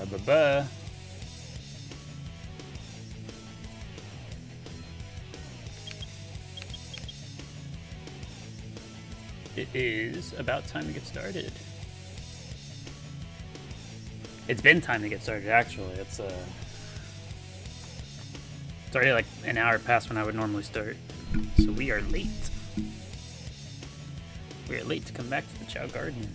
Ba-ba-ba. It is about time to get started. It's been time to get started, actually. It's already like an hour past when I would normally start. So we are late. We are late to come back to the Chao Garden.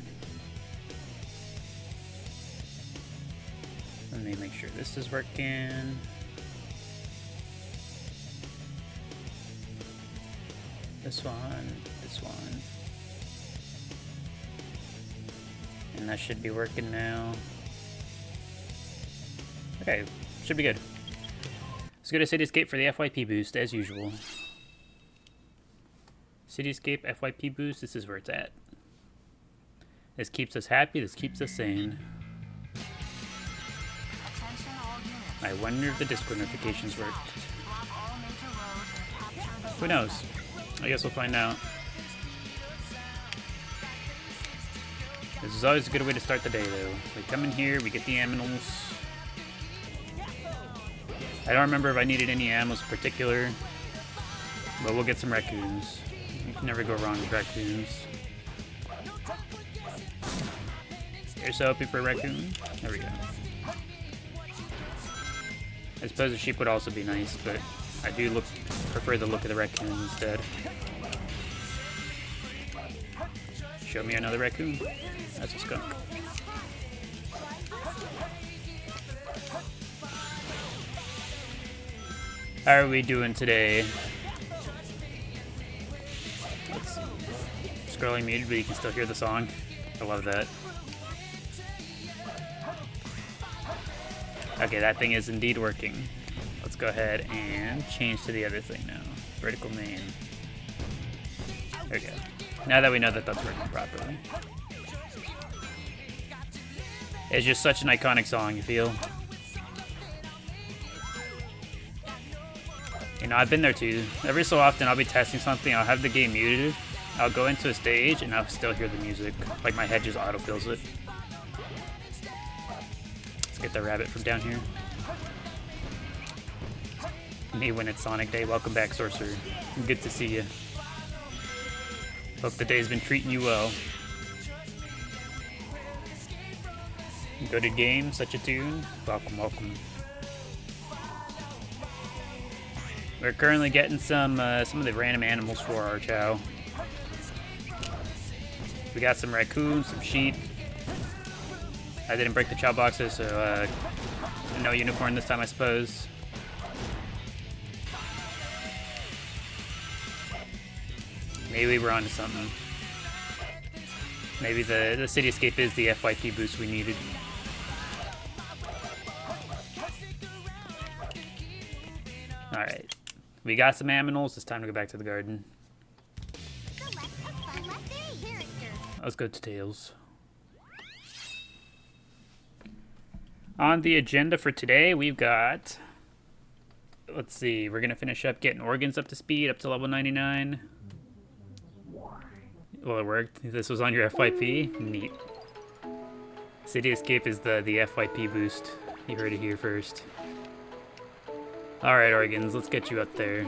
Let me make sure this is working. This one. And that should be working now. Okay, should be good. Let's go to Cityscape for the FYP boost, as usual. Cityscape FYP boost, this is where it's at. This keeps us happy, this keeps us sane. I wonder if the Discord notifications worked. Who knows? I guess we'll find out. This is always a good way to start the day, though. We come in here, we get the aminals. I don't remember if I needed any animals in particular, but we'll get some raccoons. You can never go wrong with raccoons. You're so hoping for a raccoon? There we go. I suppose a sheep would also be nice, but I do prefer the look of the raccoon instead. Show me another raccoon. That's a skunk. How are we doing today? Let's see. Scrolling muted, but you can still hear the song. I love that. Okay, that thing is indeed working. Let's go ahead and change to the other thing now. Vertical main. There we go. Now that we know that that's working properly. It's just such an iconic song, you feel? You know, I've been there too. Every so often I'll be testing something, I'll have the game muted, I'll go into a stage and I'll still hear the music. Like my head just autofills it. Let's get the rabbit from down here. Me when it's Sonic Day. Welcome back, Sorcerer. Good to see you. Hope the day's been treating you well. Go to game, such a tune. Welcome, welcome. We're currently getting some of the random animals for our Chao. We got some raccoons, some sheep. I didn't break the Chao boxes, so no unicorn this time, I suppose. Maybe we're onto something. Maybe the Cityscape is the FYP boost we needed. Alright. We got some aminals. It's time to go back to the garden. Let's go to Tails. On the agenda for today, we've got... Let's see. We're going to finish up getting organs up to speed, up to level 99. Well, it worked. This was on your FYP. Neat. Cityscape is the FYP boost. You heard it here first. Alright, organs, let's get you up there.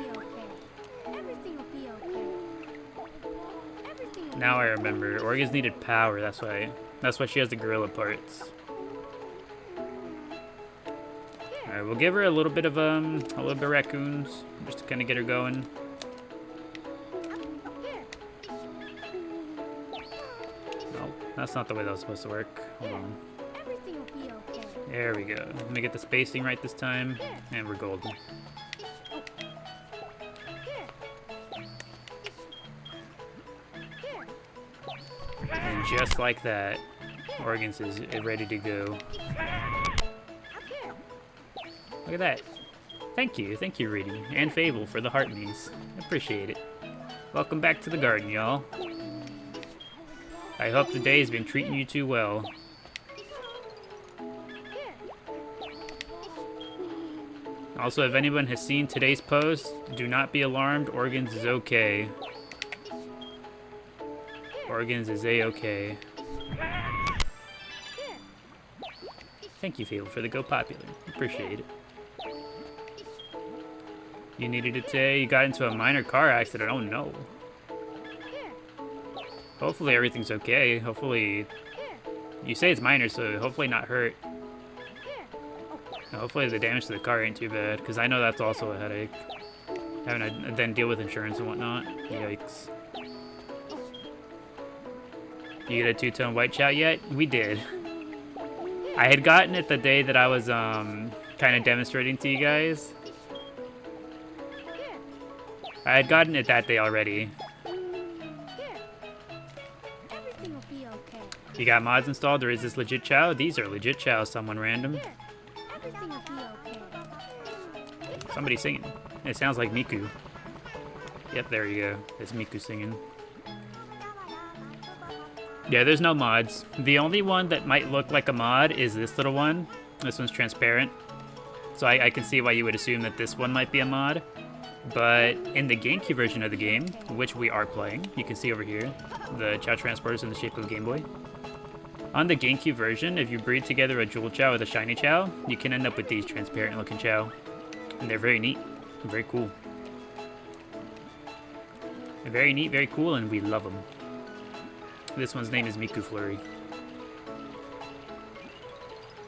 Now I remember. Organs needed power, that's why she has the gorilla parts. Alright, we'll give her a little bit of raccoons, just to kind of get her going. No, that's not the way that was supposed to work. Hold on. There we go. Let me get the spacing right this time, and we're golden. And just like that, Organs is ready to go. Look at that. Thank you, Reedy, and Fable for the heart knees. Appreciate it. Welcome back to the garden, y'all. I hope the day has been treating you too well. Also, if anyone has seen today's post, do not be alarmed. Organs is okay. Organs is a-okay. Thank you, Fable, for the Go Popular. Appreciate it. You needed it today. You got into a minor car accident. Oh no. Hopefully everything's okay. Hopefully... You say it's minor, so hopefully not hurt. Hopefully the damage to the car ain't too bad, because I know that's also a headache. Having to then deal with insurance and whatnot. Yikes. You get a two-tone white Chao yet? We did. I had gotten it the day that I was kind of demonstrating to you guys. I had gotten it that day already. You got mods installed, or is this legit Chao? These are legit Chao, someone random. Somebody singing. It sounds like Miku. Yep, there you go. It's Miku singing. Yeah, there's no mods. The only one that might look like a mod is this little one. This one's transparent. So I can see why you would assume that this one might be a mod. But in the GameCube version of the game, which we are playing, you can see over here, the Chao transporters in the shape of a Game Boy. On the GameCube version, if you breed together a Jewel Chao with a Shiny Chao, you can end up with these transparent looking Chao. And they're very neat, very cool. They're very neat, very cool, and we love them. This one's name is Miku Flurry.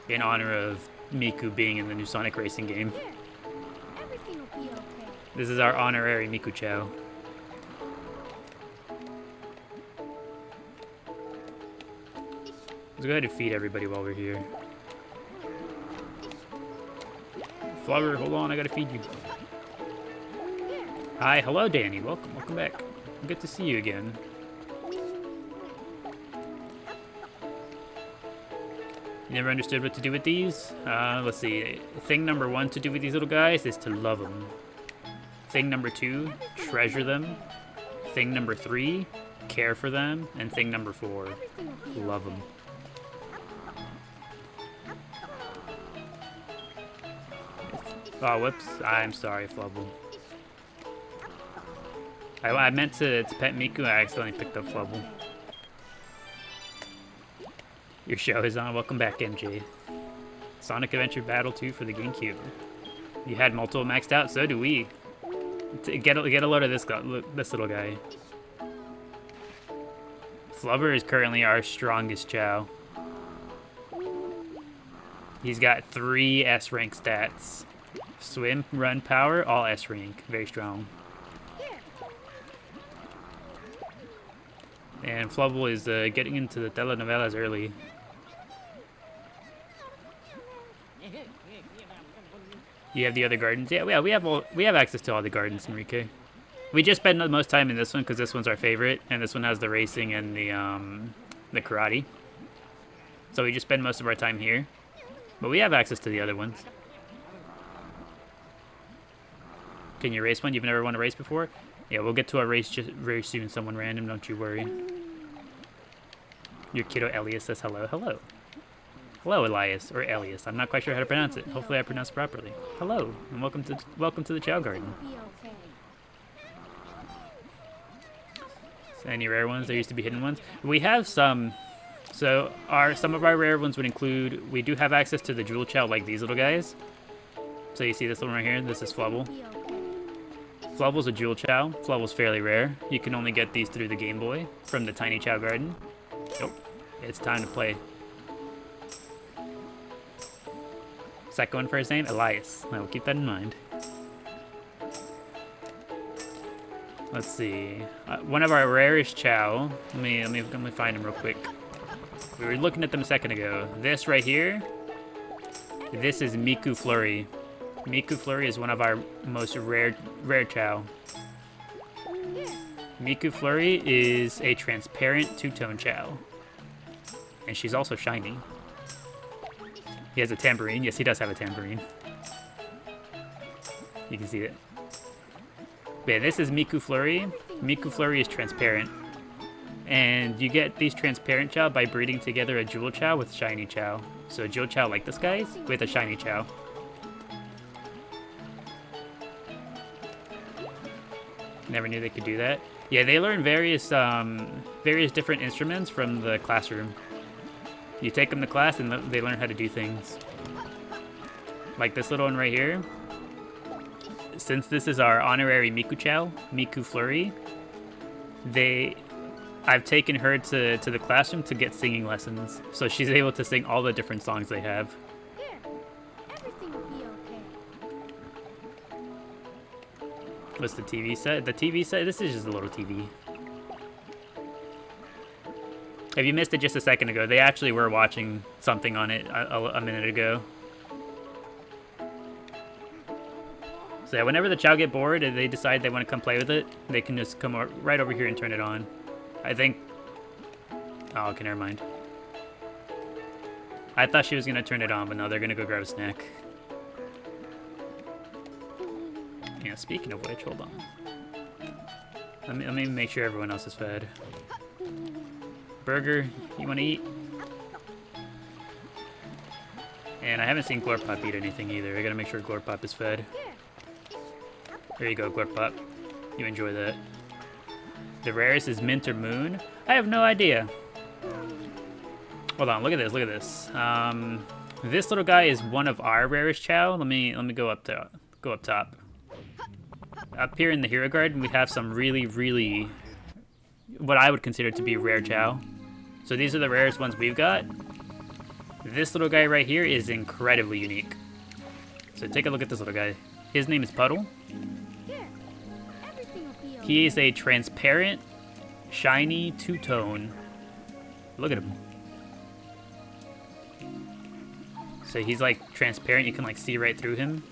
In honor of Miku being in the new Sonic Racing game. This is our honorary Miku Chao. Let's go ahead and feed everybody while we're here. Flubber, hold on, I gotta feed you. Hi, hello Danny, welcome back. Good to see you again. You never understood what to do with these? Let's see. Thing number 1 to do with these little guys is to love them. Thing number 2, treasure them. Thing number 3, care for them. And thing number 4, love them. Oh, whoops. I'm sorry, Flubble. I meant to pet Miku, I accidentally picked up Flubble. Your show is on. Welcome back, MJ. Sonic Adventure Battle 2 for the GameCube. You had multiple maxed out, so do we. Get a load of this little guy. Flubber is currently our strongest Chao. He's got 3 S rank stats. Swim, run, power, all S rank. Very strong. And Flubble is getting into the telenovelas early. You have the other gardens? Yeah, we have access to all the gardens, Enrique. We just spend the most time in this one because this one's our favorite, and this one has the racing and the karate. So we just spend most of our time here. But we have access to the other ones. Can you race one? You've never won a race before? Yeah, we'll get to a race just very soon. Someone random, don't you worry. Your kiddo Elias says hello. Hello. Hello, Elias, or Elias. I'm not quite sure how to pronounce it. Hopefully I pronounced it properly. Hello, and welcome to the Chao Garden. So any rare ones? There used to be hidden ones. We have some. So some of our rare ones would include, we do have access to the Jewel Chao like these little guys. So you see this one right here? This is Flubble. Flubble's a Jewel Chao. Flubble's fairly rare. You can only get these through the Game Boy from the Tiny Chao Garden. Nope. It's time to play. Second one for his name, Elias. I will keep that in mind. Let's see. One of our rarest Chao. Let me find him real quick. We were looking at them a second ago. This right here. This is Miku Flurry. Miku Flurry is one of our most rare Chao. Miku Flurry is a transparent two-tone Chao. And she's also shiny. He has a tambourine. Yes, he does have a tambourine. You can see it. But yeah, this is Miku Flurry. Miku Flurry is transparent. And you get these transparent Chao by breeding together a Jewel Chao with shiny Chao. So a Jewel Chao like this guy's with a shiny Chao. Never knew they could do that. Yeah, they learn various different instruments from the classroom. You take them to class and they learn how to do things. Like this little one right here. Since this is our honorary Miku Chao, Miku Flurry, I've taken her to the classroom to get singing lessons. So she's able to sing all the different songs they have. Everything will be okay. What's the TV set? The TV set? This is just a little TV. If you missed it just a second ago, they actually were watching something on it a minute ago. So yeah, whenever the Chao get bored and they decide they want to come play with it, they can just come right over here and turn it on. I think... Oh, okay, never mind. I thought she was going to turn it on, but no, they're going to go grab a snack. Yeah, speaking of which, hold on. Let me make sure everyone else is fed. Burger, you want to eat? And I haven't seen Glorpop eat anything either. I gotta make sure Glorpop is fed. There you go, Glorpop. You enjoy that. The rarest is Mint or Moon? I have no idea. Hold on, look at this, look at this. This little guy is one of our rarest Chao. Let me go up top. Up here in the Hero Garden, we have some really, what I would consider to be rare Chao. So these are the rarest ones we've got. This little guy right here is incredibly unique. So take a look at this little guy. His name is Puddle. He is a transparent, shiny two-tone. Look at him. So he's like transparent, you can like see right through him.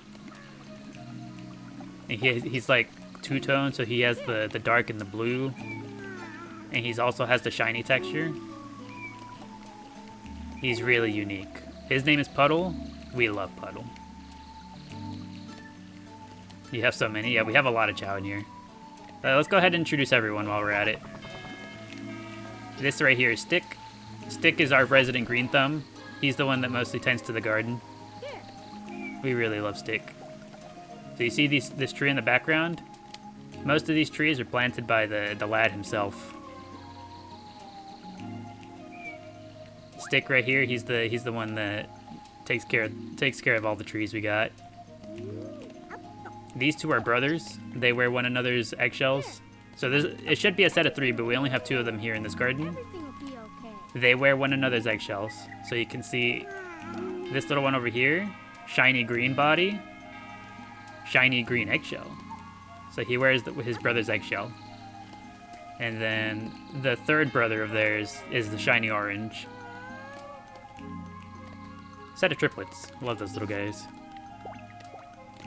And he's like two-tone, so he has the dark and the blue. And he's also has the shiny texture. He's really unique. His name is Puddle. We love Puddle. You have so many. Yeah, we have a lot of Chao in here. Let's go ahead and introduce everyone while we're at it. This right here is Stick. Stick is our resident green thumb. He's the one that mostly tends to the garden. We really love Stick. So you see this tree in the background? Most of these trees are planted by the lad himself. Stick right here, he's the one that takes care of all the trees we got. These two are brothers. They wear one another's eggshells. So it should be a set of 3, but we only have 2 of them here in this garden. They wear one another's eggshells. So you can see this little one over here, shiny green body, shiny green eggshell. So he wears his brother's eggshell. And then the third brother of theirs is the shiny orange. Set of triplets. Love those little guys.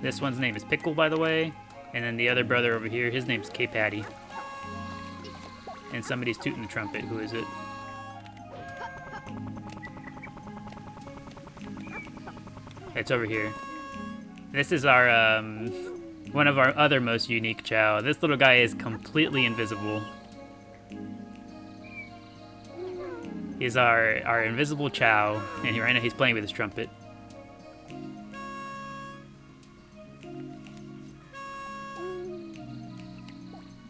This one's name is Pickle, by the way. And then the other brother over here, his name's K-Patty. And somebody's tooting the trumpet. Who is it? It's over here. This is our, one of our other most unique Chao. This little guy is completely invisible. He's our invisible Chao, and right now he's playing with his trumpet.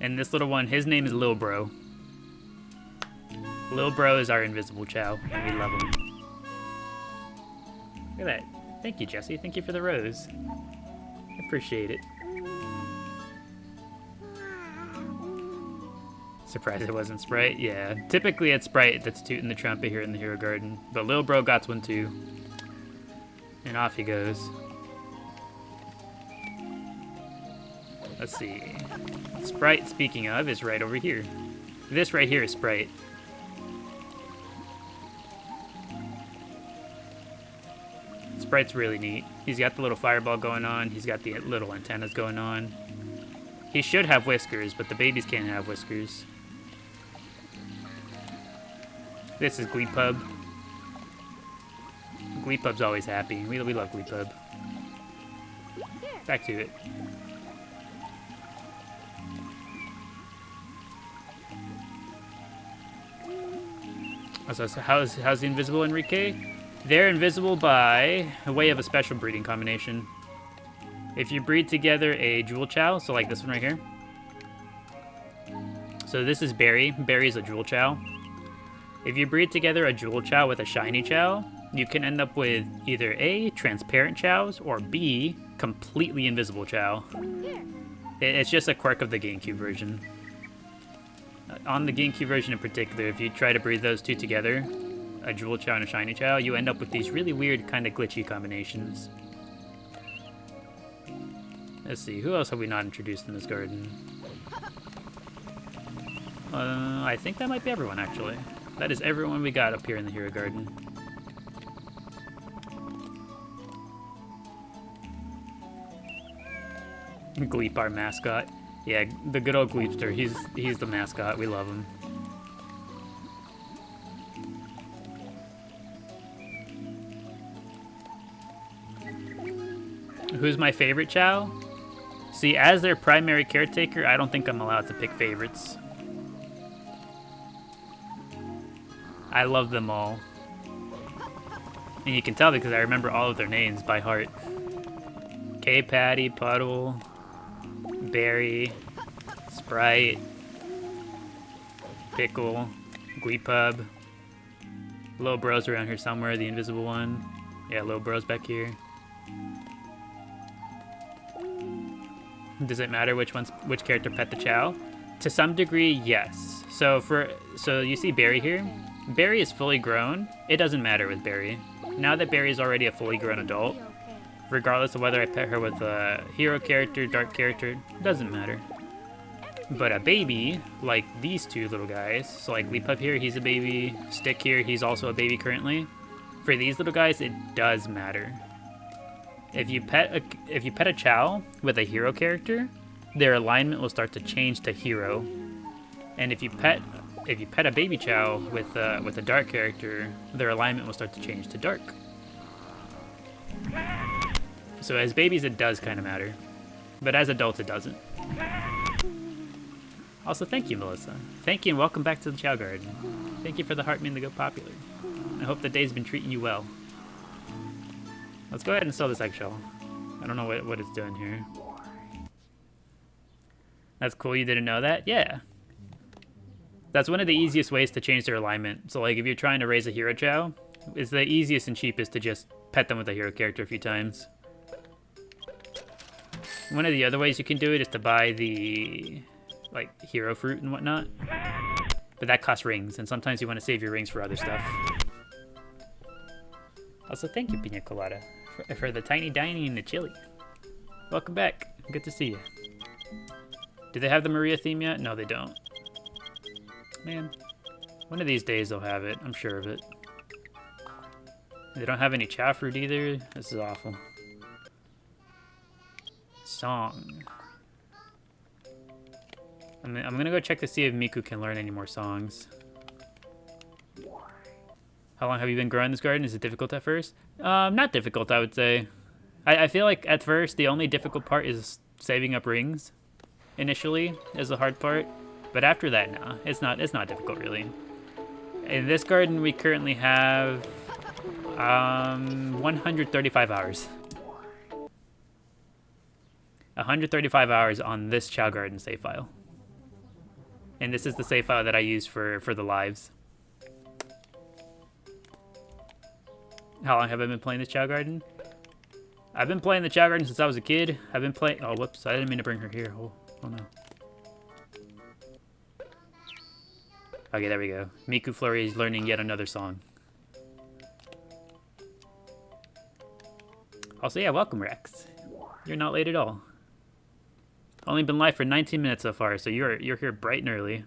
And this little one, his name is Lil Bro. Lil Bro is our invisible Chao, and we love him. Look at that. Thank you, Jesse. Thank you for the rose. I appreciate it. Surprised it wasn't Sprite? Yeah. Typically it's Sprite that's tooting the trumpet here in the Hero Garden. But Lil Bro got one too. And off he goes. Let's see. Sprite, speaking of, is right over here. This right here is Sprite. Sprite's really neat. He's got the little fireball going on. He's got the little antennas going on. He should have whiskers, but the babies can't have whiskers. This is Gleepub. Gleepub's always happy. We love Gleepub. Back to it. So how's the invisible, Enrique? They're invisible by way of a special breeding combination. If you breed together a jewel Chao, so like this one right here. So this is Berry. Berry's a jewel Chao. If you breed together a jewel Chao with a shiny Chao, you can end up with either A, transparent Chows, or B, completely invisible Chao. Here. It's just a quirk of the GameCube version. On the GameCube version in particular, if you try to breed those two together, a jewel Chao and a shiny Chao, you end up with these really weird, kind of glitchy combinations. Let's see, who else have we not introduced in this garden? I think that might be everyone, actually. That is everyone we got up here in the Hero Garden. Gleep, our mascot. Yeah, the good old Gleepster. He's the mascot. We love him. Who's my favorite Chao? See, as their primary caretaker, I don't think I'm allowed to pick favorites. I love them all. And you can tell because I remember all of their names by heart. K-Patty, Puddle, Berry, Sprite, Pickle, Gleepub. Little Bro's around here somewhere, the invisible one. Yeah, Little Bro's back here. Does it matter which character pet the Chao? To some degree, yes. So you see Berry here? Berry is fully grown. It doesn't matter with Berry. Now that Berry is already a fully grown adult, regardless of whether I pet her with a hero character, dark character, doesn't matter. But a baby, like these two little guys, so like Leap Up here, he's a baby. Stick here, he's also a baby currently. For these little guys, it does matter. If you pet a Chao with a hero character, their alignment will start to change to hero. And if you pet a baby Chao with a dark character, their alignment will start to change to dark. So as babies, it does kind of matter, but as adults, it doesn't. Also, thank you, Melissa. Thank you, and welcome back to the Chao Garden. Thank you for the heart mean to go popular. I hope the day's been treating you well. Let's go ahead and sell this eggshell. I don't know what it's doing here. That's cool, you didn't know that? Yeah. That's one of the easiest ways to change their alignment. So like if you're trying to raise a hero Chao, it's the easiest and cheapest to just pet them with a hero character a few times. One of the other ways you can do it is to buy the like hero fruit and whatnot. But that costs rings, and sometimes you want to save your rings for other stuff. Also, thank you, Pina Colada, for the tiny dining and the chili. Welcome back. Good to see you. Do they have the Maria theme yet? No, they don't. Man, one of these days they'll have it. I'm sure of it. They don't have any Chao fruit either. This is awful. Song. I'm gonna go check to see if Miku can learn any more songs. How long have you been growing this garden? Is it difficult at first? Not difficult, I would say. I feel like at first the only difficult part is saving up rings. Initially, is the hard part. But after that, no, it's not difficult really. In this garden, we currently have 135 hours. 135 hours on this Chao Garden save file. And this is the save file that I use for the lives. How long have I been playing this Chao Garden? I've been playing the Chao Garden since I was a kid. I've been playing... Oh, whoops. I didn't mean to bring her here. Oh no. Okay, there we go. Miku Flurry is learning yet another song. Also, yeah, welcome, Rex. You're not late at all. Only been live for 19 minutes so far, so you're here bright and early.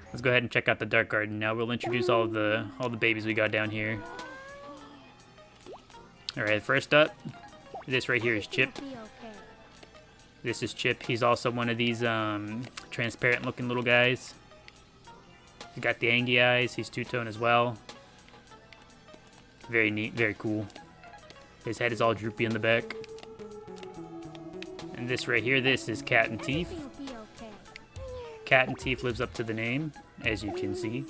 Let's go ahead and check out the Dark Garden now. We'll introduce all the babies we got down here. All right, first up, this right here is Chip. This is Chip. He's also one of these transparent-looking little guys. He's got the Angie eyes. He's two-tone as well. Very neat, very cool. His head is all droopy in the back. And this right here, this is Cat and Teeth. Cat and Teeth lives up to the name, as you can see.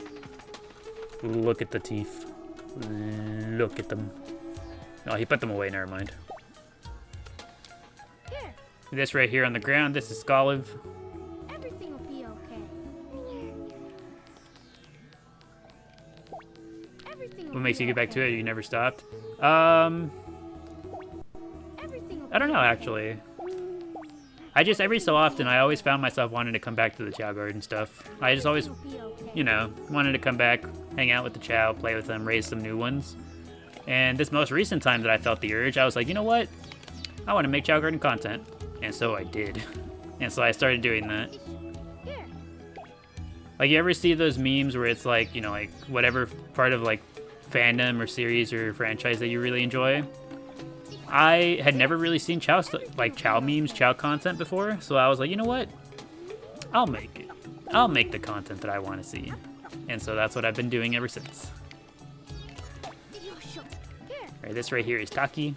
Look at the teeth. Look at them. Oh, he put them away, never mind. Here. This right here on the ground, this is Scolive. Everything will be okay. What makes you get back to it? You never stopped? I don't know, actually. I just, every so often, I always found myself wanting to come back to the Chao Garden stuff. I just always, you know, wanted to come back, hang out with the Chao, play with them, raise some new ones. And this most recent time that I felt the urge, I was like, you know what? I want to make Chao Garden content. And so I did. And so I started doing that. Like, you ever see those memes where it's like, you know, like, whatever part of, like, fandom or series or franchise that you really enjoy? I had never really seen Chao memes, Chao content before, so I was like, you know what? I'll make it. I'll make the content that I want to see. And so that's what I've been doing ever since. Right, this right here is Taki.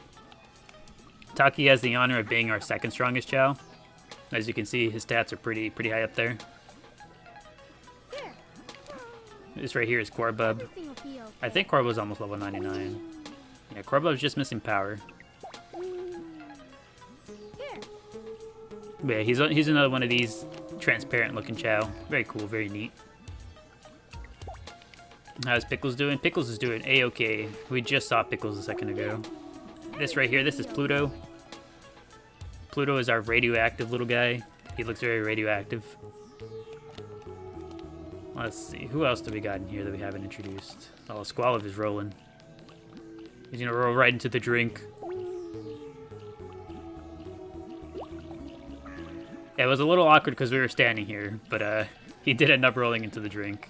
Taki has the honor of being our second strongest Chao. As you can see, his stats are pretty high up there. This right here is Korbub. I think Korbub's almost level 99. Yeah, Korbub's just missing power. But yeah, he's another one of these transparent looking Chao. Very cool, very neat. How's Pickles doing? Pickles is doing A-okay. We just saw Pickles a second ago. This right here, this is Pluto. Pluto is our radioactive little guy. He looks very radioactive. Let's see, who else do we got in here that we haven't introduced? Oh, Squaliv is rolling. He's gonna roll right into the drink. Yeah, it was a little awkward because we were standing here, but he did end up rolling into the drink.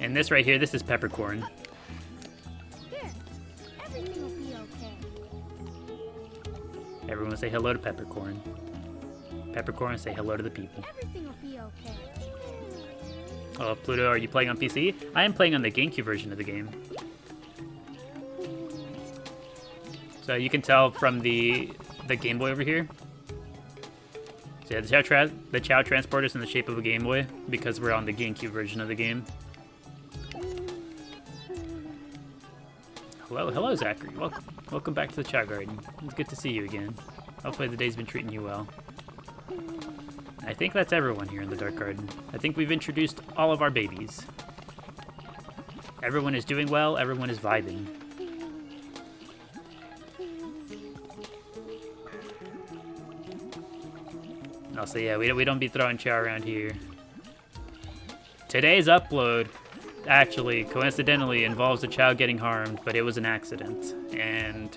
And this right here, this is Peppercorn. Everyone say hello to Peppercorn. Peppercorn, say hello to the people. Everything will be okay. Oh, Pluto, are you playing on PC? I am playing on the GameCube version of the game. So you can tell from the Game Boy over here. So yeah, the Chao transport is in the shape of a Game Boy because we're on the GameCube version of the game. Hello, Zachary. Welcome back to the Chao Garden. It's good to see you again. Hopefully the day's been treating you well. I think that's everyone here in the Dark Garden. I think we've introduced all of our babies. Everyone is doing well, everyone is vibing. Also, yeah, we don't be throwing Chao around here. Today's upload, actually, coincidentally, involves a Chao getting harmed, but it was an accident. And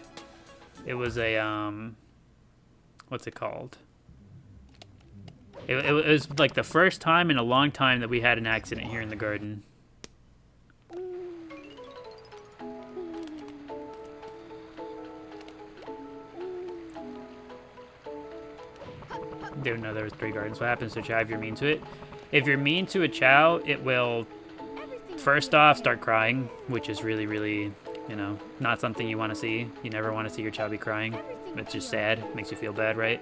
it was a, what's it called? It was like the first time in a long time that we had an accident here in the garden. Didn't know there was 3 gardens. What happens to a Chao if you're mean to it? If you're mean to a Chao, it will, first off, start crying, which is really, really, you know, not something you want to see. You never want to see your Chao be crying. It's just sad. Makes you feel bad, right?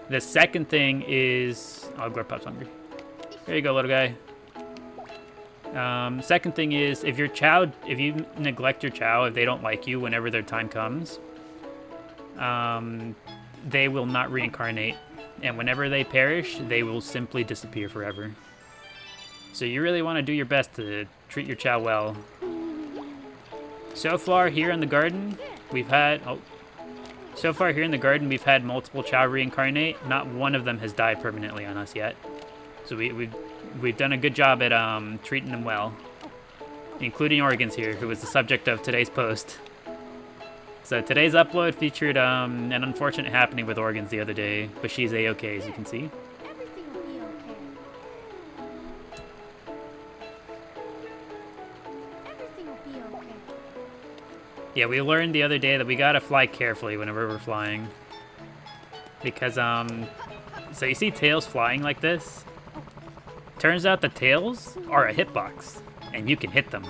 The second thing is... Oh, Glorpop's hungry. There you go, little guy. Second thing is, if your Chao... If you neglect your Chao, if they don't like you whenever their time comes, they will not reincarnate. And whenever they perish, they will simply disappear forever. So you really want to do your best to treat your Chao well. So far, here in the garden, we've had... Oh... So far here in the garden, we've had multiple Chao reincarnate. Not one of them has died permanently on us yet. So we've done a good job at treating them well. Including Organs here, who was the subject of today's post. So today's upload featured an unfortunate happening with Organs the other day, but she's A-okay, as you can see. Everything will be okay. Everything will be okay. Yeah, we learned the other day that we gotta fly carefully whenever we're flying. Because, so you see tails flying like this? Turns out the tails are a hitbox, and you can hit them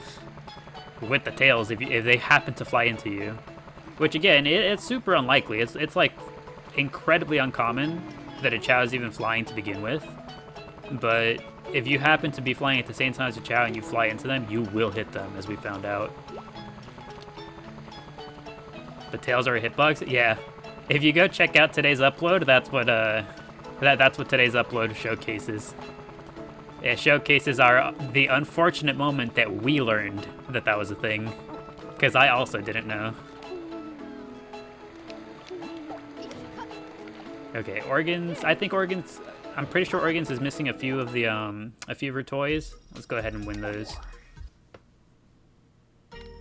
with the tails if they happen to fly into you. Which, again, it's super unlikely. It's like, incredibly uncommon that a Chao is even flying to begin with. But if you happen to be flying at the same time as a Chao and you fly into them, you will hit them, as we found out. The tails are a hitbox? Yeah. If you go check out today's upload, that's what today's upload showcases. It showcases the unfortunate moment that we learned that that was a thing. Because I also didn't know. Okay, organs. I think organs. I'm pretty sure organs is missing a few of her toys. Let's go ahead and win those.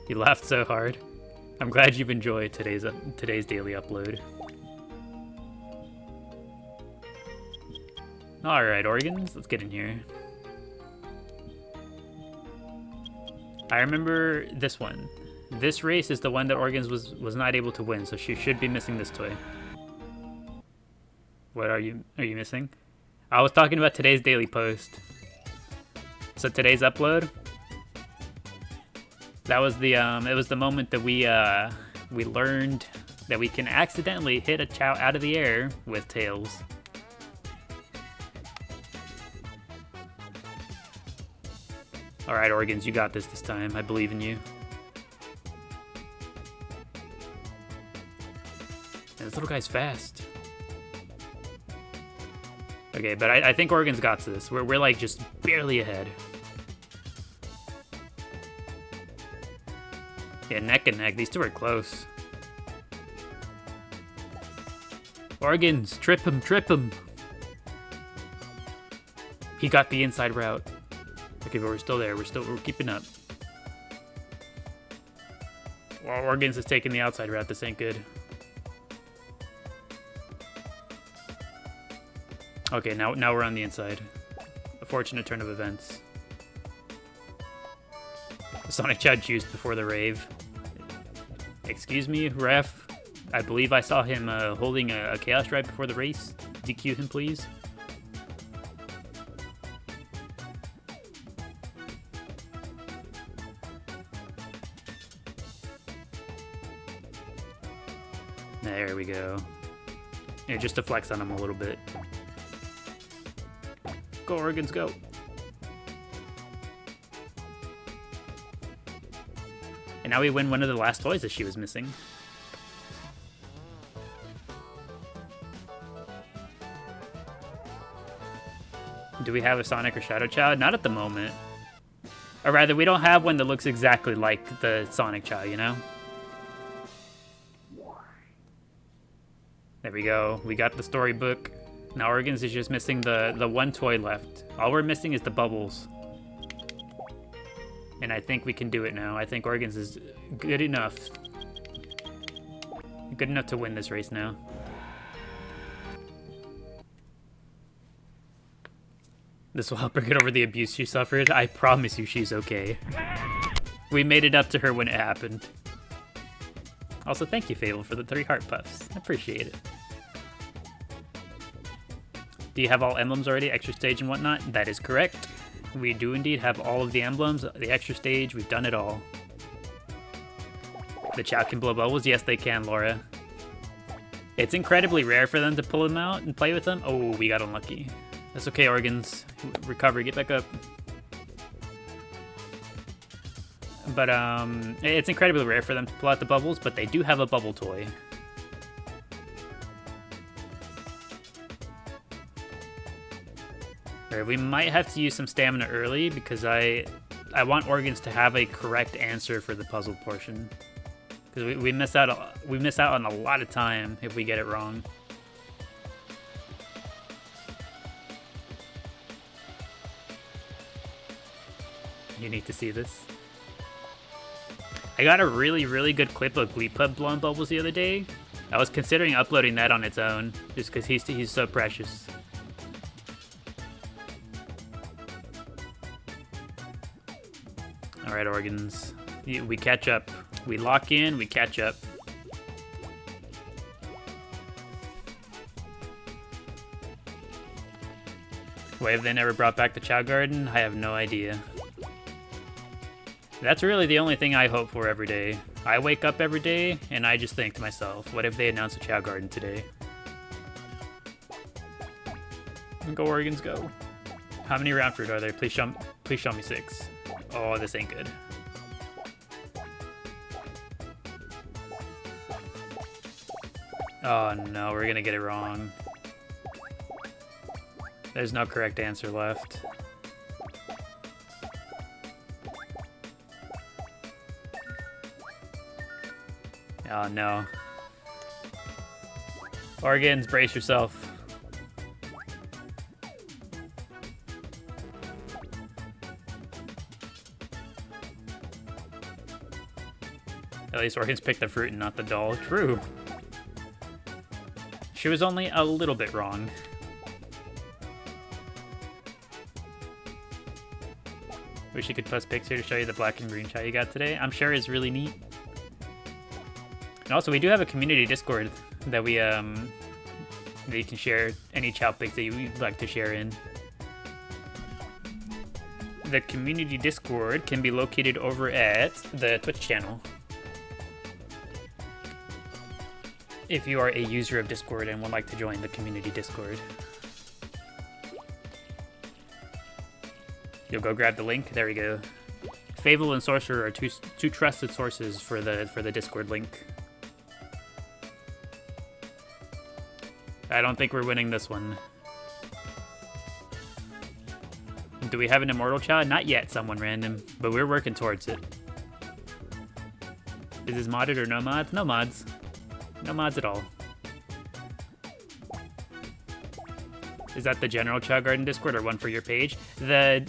You laughed so hard. I'm glad you've enjoyed today's daily upload. All right, organs. Let's get in here. I remember this one. This race is the one that organs was not able to win, so she should be missing this toy. What are you missing? I was talking about today's daily post. So today's upload. That was the it was the moment that we learned that we can accidentally hit a Chao out of the air with tails. All right, organs, you got this time. I believe in you. And this little guy's fast. Okay, but I think organs got this. We're like just barely ahead. Yeah, neck and neck. These two are close. Organs, trip him, trip him. He got the inside route. Okay, but we're still there. We're keeping up. Well, organs is taking the outside route. This ain't good. Okay, now we're on the inside. A fortunate turn of events. Sonic Chao juiced before the rave. Excuse me, ref. I believe I saw him holding a Chaos Drive before the race. DQ him, please. There we go. Yeah, just to flex on him a little bit. Go, organs, go. And now we win one of the last toys that she was missing. Do we have a Sonic or Shadow Chao? Not at the moment. Or rather, we don't have one that looks exactly like the Sonic Chao, you know? There we go. We got the storybook. Now organs is just missing the one toy left. All we're missing is the bubbles. And I think we can do it now. I think organs is good enough. Good enough to win this race now. This will help her get over the abuse she suffered. I promise you she's okay. We made it up to her when it happened. Also, thank you, Fable, for the 3 heart puffs. I appreciate it. Do you have all emblems already, extra stage and whatnot? That is correct. We do indeed have all of the emblems, the extra stage, we've done it all. The Chao can blow bubbles? Yes, they can, Laura. It's incredibly rare for them to pull them out and play with them. Oh, we got unlucky. That's okay, organs. Recover, get back up. But, it's incredibly rare for them to pull out the bubbles, but they do have a bubble toy. We might have to use some stamina early because I want organs to have a correct answer for the puzzle portion. Because we miss out on a lot of time if we get it wrong. You need to see this. I got a really, really good clip of Glee Pub blowing bubbles the other day. I was considering uploading that on its own, just because he's so precious. Alright, organs. We catch up. We lock in, we catch up. Why have they never brought back the Chao Garden? I have no idea. That's really the only thing I hope for every day. I wake up every day, and I just think to myself, what if they announce a Chao Garden today? Go, organs, go. How many round fruit are there? Please show me 6. Oh, this ain't good. Oh no, we're gonna get it wrong. There's no correct answer left. Oh no. Organs, brace yourself. At least Organs picked the fruit and not the doll. True. She was only a little bit wrong. Wish you could post a picture to show you the black and green Chao you got today. I'm sure is really neat. And also, we do have a community Discord that we that you can share any Chao pics that you'd like to share in. The community Discord can be located over at the Twitch channel. If you are a user of Discord and would like to join the community Discord. You'll go grab the link. There we go. Fable and Sorcerer are two trusted sources for the Discord link. I don't think we're winning this one. Do we have an Immortal Chao? Not yet, someone random, but we're working towards it. Is this modded or no mods? No mods. No mods at all. Is that the general Chao Garden Discord or one for your page? The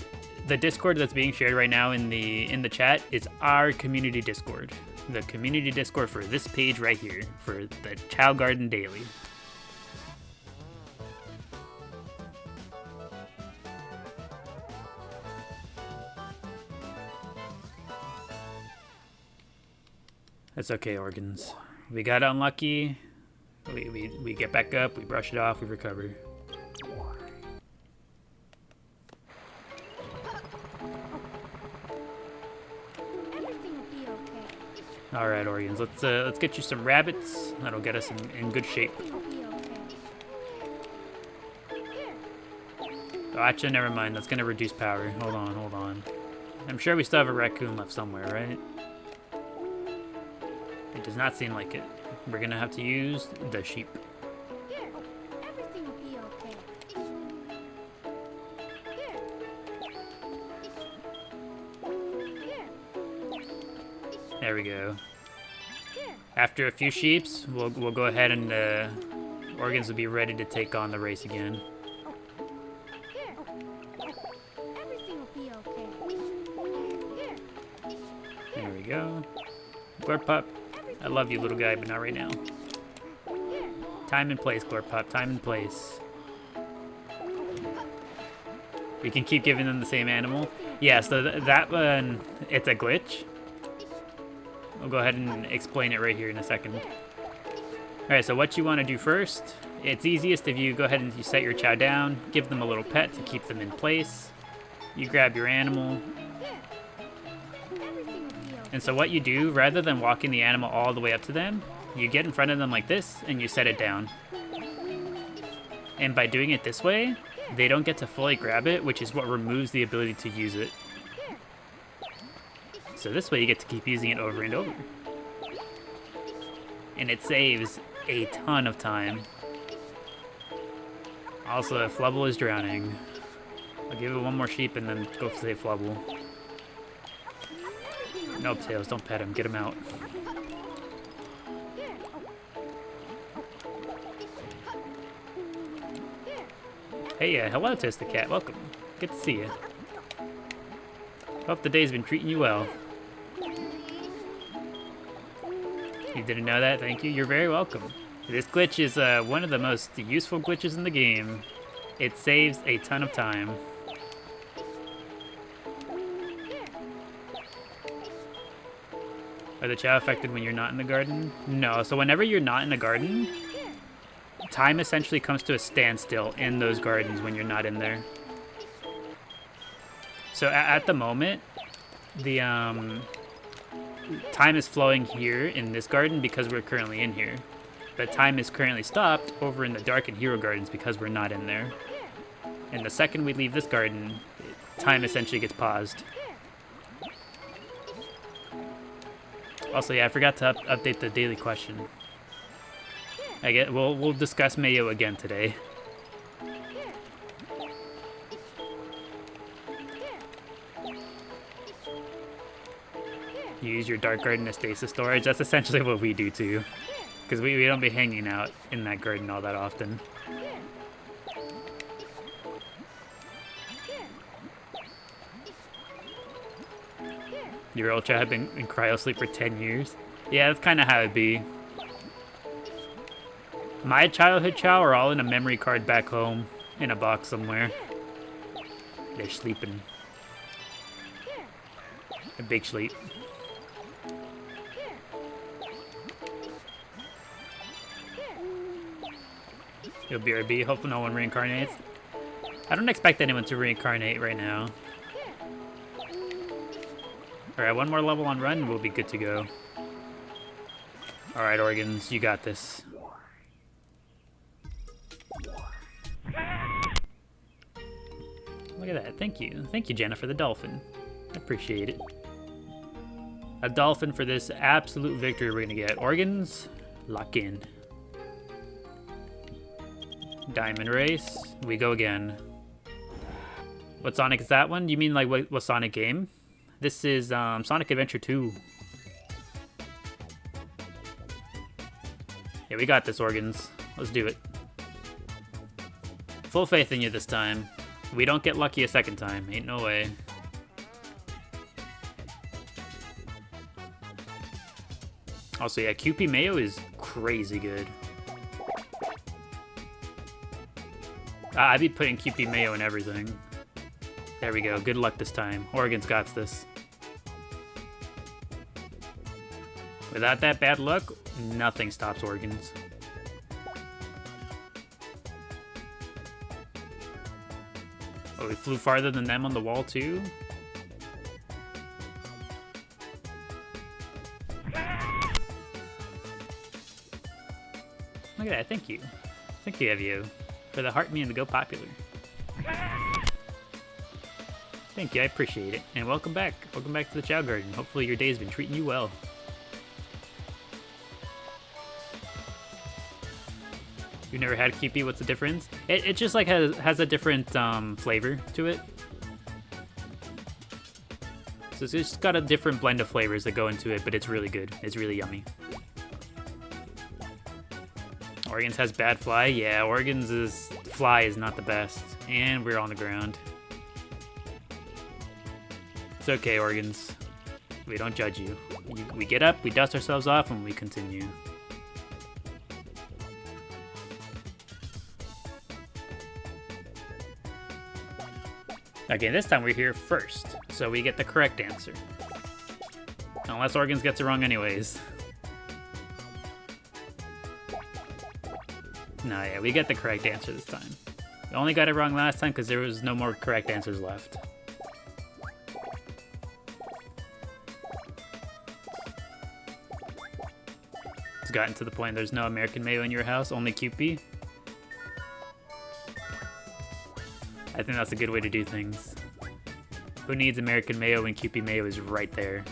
Discord that's being shared right now in the chat is our community Discord. The community Discord for this page right here, for the Chao Garden Daily. That's okay, Organs. We got unlucky. We get back up, we brush it off, we recover. All right, Organs. Let's get you some rabbits. That'll get us in good shape. Oh, actually, never mind. That's gonna reduce power. Hold on. I'm sure we still have a raccoon left somewhere, right? It does not seem like it. We're gonna have to use the sheep. There we go. After a few sheeps, we'll go ahead and Organs will be ready to take on the race again. There we go. Glurpup, I love you, little guy, but not right now. Time and place, Glurpup. Time and place. We can keep giving them the same animal. Yeah, so that one, it's a glitch. I'll go ahead and explain it right here in a second. Alright, so what you want to do first, it's easiest if you go ahead and you set your Chao down, give them a little pet to keep them in place. You grab your animal. And so what you do, rather than walking the animal all the way up to them, you get in front of them like this and you set it down. And by doing it this way, they don't get to fully grab it, which is what removes the ability to use it. So this way you get to keep using it over and over. And it saves a ton of time. Also, if Flubble is drowning, I'll give it one more sheep and then go save Flubble. Nope, Tails, don't pet him. Get him out. Hey, hello, Toast the Cat. Welcome. Good to see you. Hope the day's been treating you well. You didn't know that? Thank you. You're very welcome. This glitch is one of the most useful glitches in the game. It saves a ton of time. Are the Chao affected when you're not in the garden? No, so whenever you're not in the garden, time essentially comes to a standstill in those gardens when you're not in there. So at the moment, the time is flowing here in this garden because we're currently in here. But time is currently stopped over in the Dark and Hero Gardens because we're not in there. And the second we leave this garden, time essentially gets paused. Also, yeah, I forgot to update the daily question. We'll discuss Mayo again today. You use your dark garden as stasis storage. That's essentially what we do too. Because we don't be hanging out in that garden all that often. Your old Chao have been in cryosleep for 10 years? Yeah, that's kind of how it'd be. My childhood Chao are all in a memory card back home, in a box somewhere. They're sleeping. A big sleep. Yo, BRB, hope no one reincarnates. I don't expect anyone to reincarnate right now. Alright, one more level on run and we'll be good to go. Alright, Organs, you got this. Look at that, thank you. Thank you, Jennifer the Dolphin. I appreciate it. A dolphin for this absolute victory we're gonna get. Organs, lock in. Diamond Race, we go again. What Sonic is that one? You mean like what Sonic game? This is Sonic Adventure 2. Yeah, we got this, Organs. Let's do it. Full faith in you this time. We don't get lucky a second time. Ain't no way. Also, yeah, QP Mayo is crazy good. I'd be putting QP Mayo in everything. There we go. Good luck this time. Oregon's got this. Without that bad luck, nothing stops Oregon's. Oh, we flew farther than them on the wall, too? Look at that. Thank you. Thank you, Evio, for the heart me and the go popular. Thank you, I appreciate it. And welcome back. Welcome back to the Chao Garden. Hopefully your day's been treating you well. You've never had QP, what's the difference? It just like has a different flavor to it. So it's just got a different blend of flavors that go into it, but it's really good. It's really yummy. Oregon's has bad fly. Yeah, Oregon's fly is not the best. And we're on the ground. It's okay, Organs. We don't judge you. We get up, we dust ourselves off, and we continue. Okay, this time we're here first, so we get the correct answer. Unless Organs gets it wrong anyways. No, yeah, we get the correct answer this time. We only got it wrong last time because there was no more correct answers left. It's gotten to the point there's no American Mayo in your house, only QP. I think that's a good way to do things. Who needs American Mayo when QP Mayo is right there?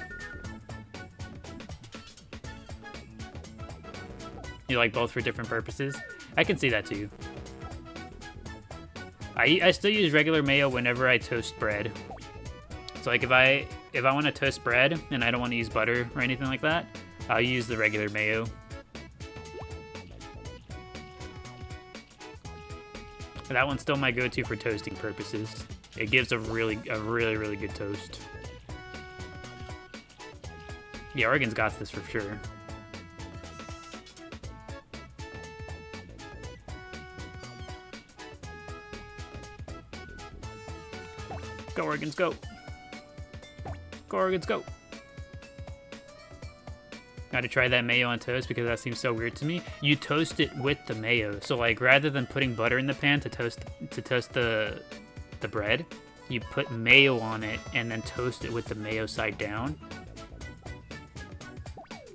You like both for different purposes? I can see that too. I still use regular mayo whenever I toast bread. So like if I want to toast bread and I don't want to use butter or anything like that, I'll use the regular mayo. That one's still my go-to for toasting purposes. It gives a really good toast. Yeah, Oregon's got this for sure. Go, Oregons, go. Go, Oregons, go. Gotta try that mayo on toast because that seems so weird to me. You toast it with the mayo. So like rather than putting butter in the pan to toast the bread, you put mayo on it and then toast it with the mayo side down.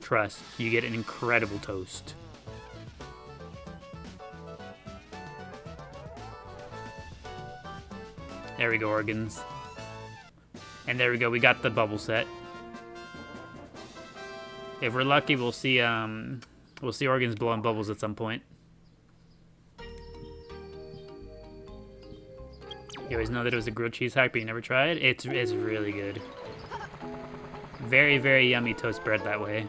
Trust, you get an incredible toast. There we go, Organs. And there we go, we got the bubble set. If we're lucky, we'll see Organs blowing bubbles at some point. You always know that it was a grilled cheese hack, but you never tried? It's really good. Very, very yummy toast bread that way.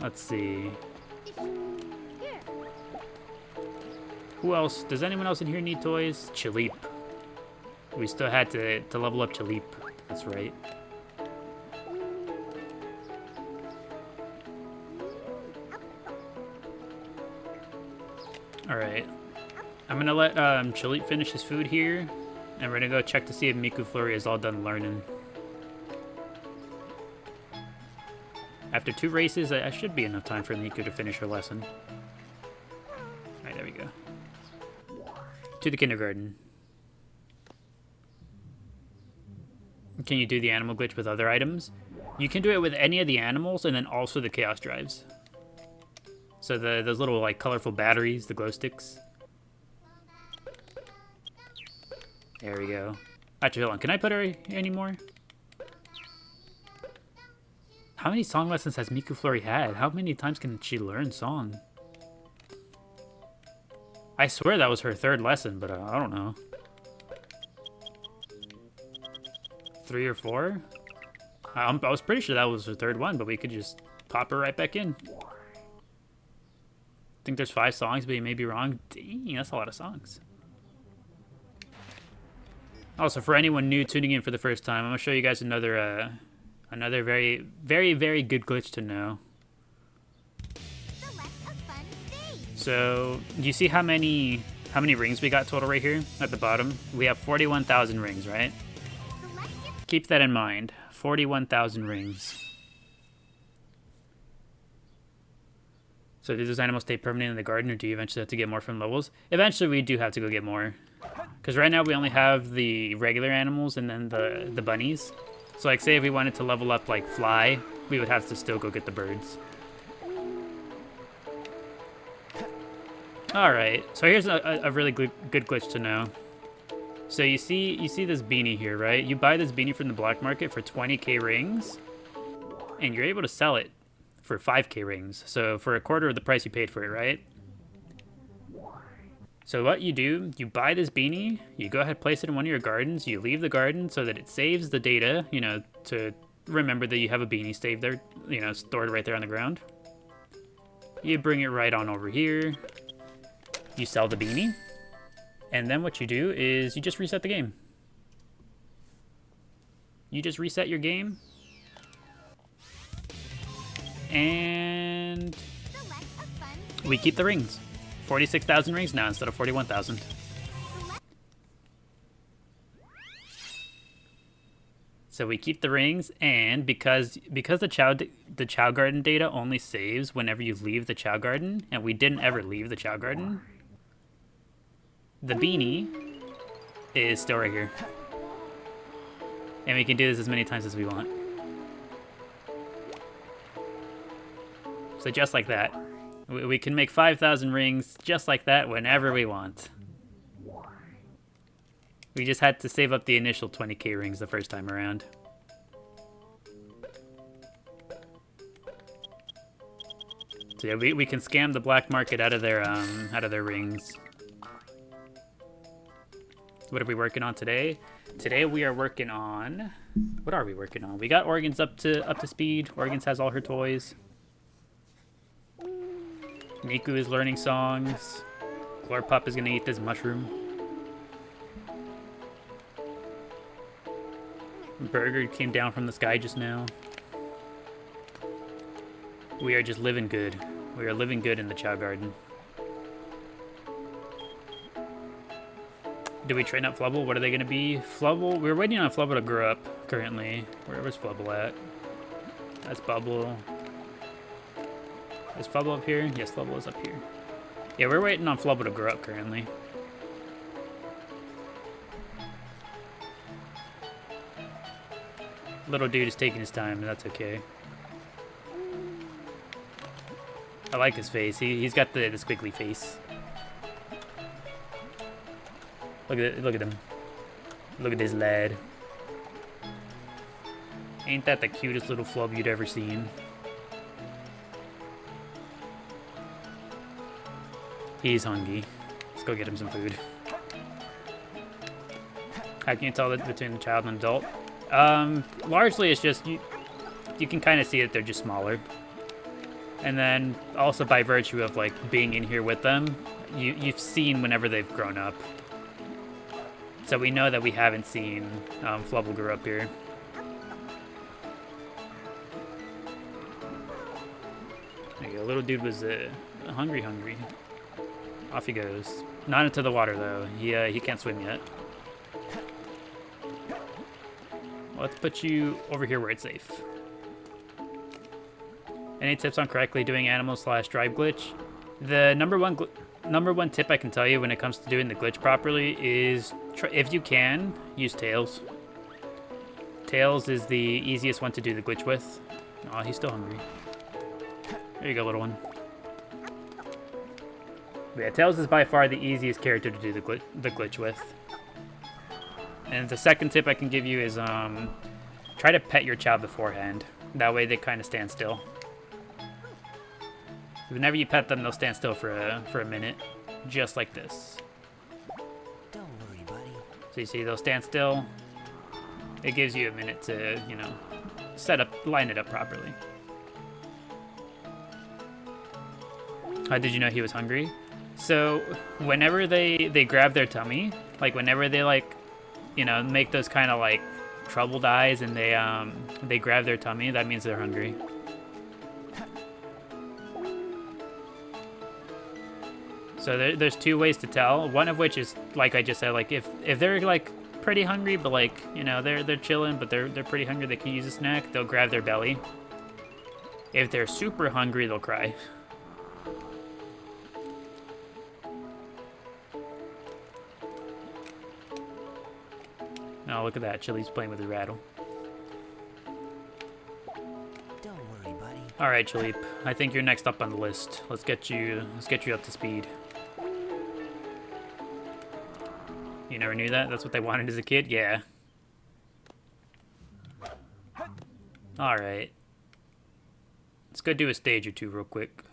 Let's see. Here. Who else? Does anyone else in here need toys? Chaleep. We still had to level up Chaleep. That's right. Alright. I'm gonna let Chaleep finish his food here. And we're gonna go check to see if Miku Flurry is all done learning. After 2 races, I should be enough time for Miku to finish her lesson. Alright, there we go. To the kindergarten. Can you do the animal glitch with other items? You can do it with any of the animals and then also the chaos drives. So those little like colorful batteries, the glow sticks. There we go. Actually, hold on. Can I put her here anymore? How many song lessons has Miku Flurry had? How many times can she learn song? I swear that was her 3rd lesson, but I don't know. 3 or 4? I was pretty sure that was her 3rd one, but we could just pop her right back in. I think there's 5 songs, but you may be wrong. Dang, that's a lot of songs. Also, for anyone new tuning in for the first time, I'm gonna show you guys another very, very, very good glitch to know. So, you see how many rings we got total right here at the bottom? We have 41,000 rings, right? Keep that in mind. 41,000 rings. So do those animals stay permanent in the garden, or do you eventually have to get more from levels? Eventually, we do have to go get more. Because right now, we only have the regular animals and then the bunnies. So, like, say if we wanted to level up, like, Fly, we would have to still go get the birds. Alright, so here's a really good glitch to know. So you see this beanie here, right? You buy this beanie from the black market for 20k rings, and you're able to sell it for 5k rings. So for a quarter of the price you paid for it, right? So what you do, you buy this beanie, you go ahead, place it in one of your gardens, you leave the garden so that it saves the data, you know, to remember that you have a beanie saved there, you know, stored right there on the ground. You bring it right on over here. You sell the beanie. And then what you do is you just reset the game. You just reset your game. And we keep the rings. 46,000 rings now instead of 41,000. So we keep the rings, and because the Chao Garden data only saves whenever you leave the Chao Garden, and we didn't ever leave the Chao Garden, the beanie is still right here. And we can do this as many times as we want. So just like that. We can make 5,000 rings just like that whenever we want. We just had to save up the initial 20k rings the first time around. So yeah, we can scam the black market out of their rings. What are we working on today? Today we are working on... What are we working on? We got Organs up to speed. Organs has all her toys. Miku is learning songs. Glorpop is gonna eat this mushroom. Burger came down from the sky just now. We are just living good. We are living good in the Chao Garden. Do we train up Flubble? What are they going to be? Flubble? We're waiting on Flubble to grow up currently. Where's Flubble at? That's Bubble. Is Flubble up here? Yes, Flubble is up here. Yeah, we're waiting on Flubble to grow up currently. Little dude is taking his time, and that's okay. I like his face. He's got the squiggly face. Look at him. Look at this lad. Ain't that the cutest little flub you'd ever seen? He's hungry. Let's go get him some food. How can you tell between a child and an adult? Largely it's just you can kind of see that they're just smaller. And then also by virtue of like being in here with them, you've seen whenever they've grown up. So we know that we haven't seen Flubble grow up here. There you go, little dude was hungry. Off he goes. Not into the water though. He can't swim yet. Let's put you over here where it's safe. Any tips on correctly doing animal/drive glitch? The number one tip I can tell you when it comes to doing the glitch properly is, if you can, use Tails. Tails is the easiest one to do the glitch with. Oh, he's still hungry. There you go, little one. But yeah, Tails is by far the easiest character to do the glitch with. And the second tip I can give you is try to pet your Chao beforehand. That way they kind of stand still. Whenever you pet them, they'll stand still for a minute, just like this. Don't worry, buddy. So you see, they'll stand still. It gives you a minute to, you know, line it up properly. How did you know he was hungry? So whenever they grab their tummy, like whenever they like, you know, make those kind of like troubled eyes and they grab their tummy, that means they're hungry. So there's two ways to tell. One of which is, like I just said, like if they're like pretty hungry, but like, you know, they're chilling, but they're pretty hungry, they can use a snack, they'll grab their belly. If they're super hungry, they'll cry. Oh, look at that. Chili's playing with his rattle. Don't worry, buddy. All right, Chili. I think you're next up on the list. Let's get you up to speed. You never knew that? That's what they wanted as a kid? Yeah. All right. Let's go do a stage or two real quick.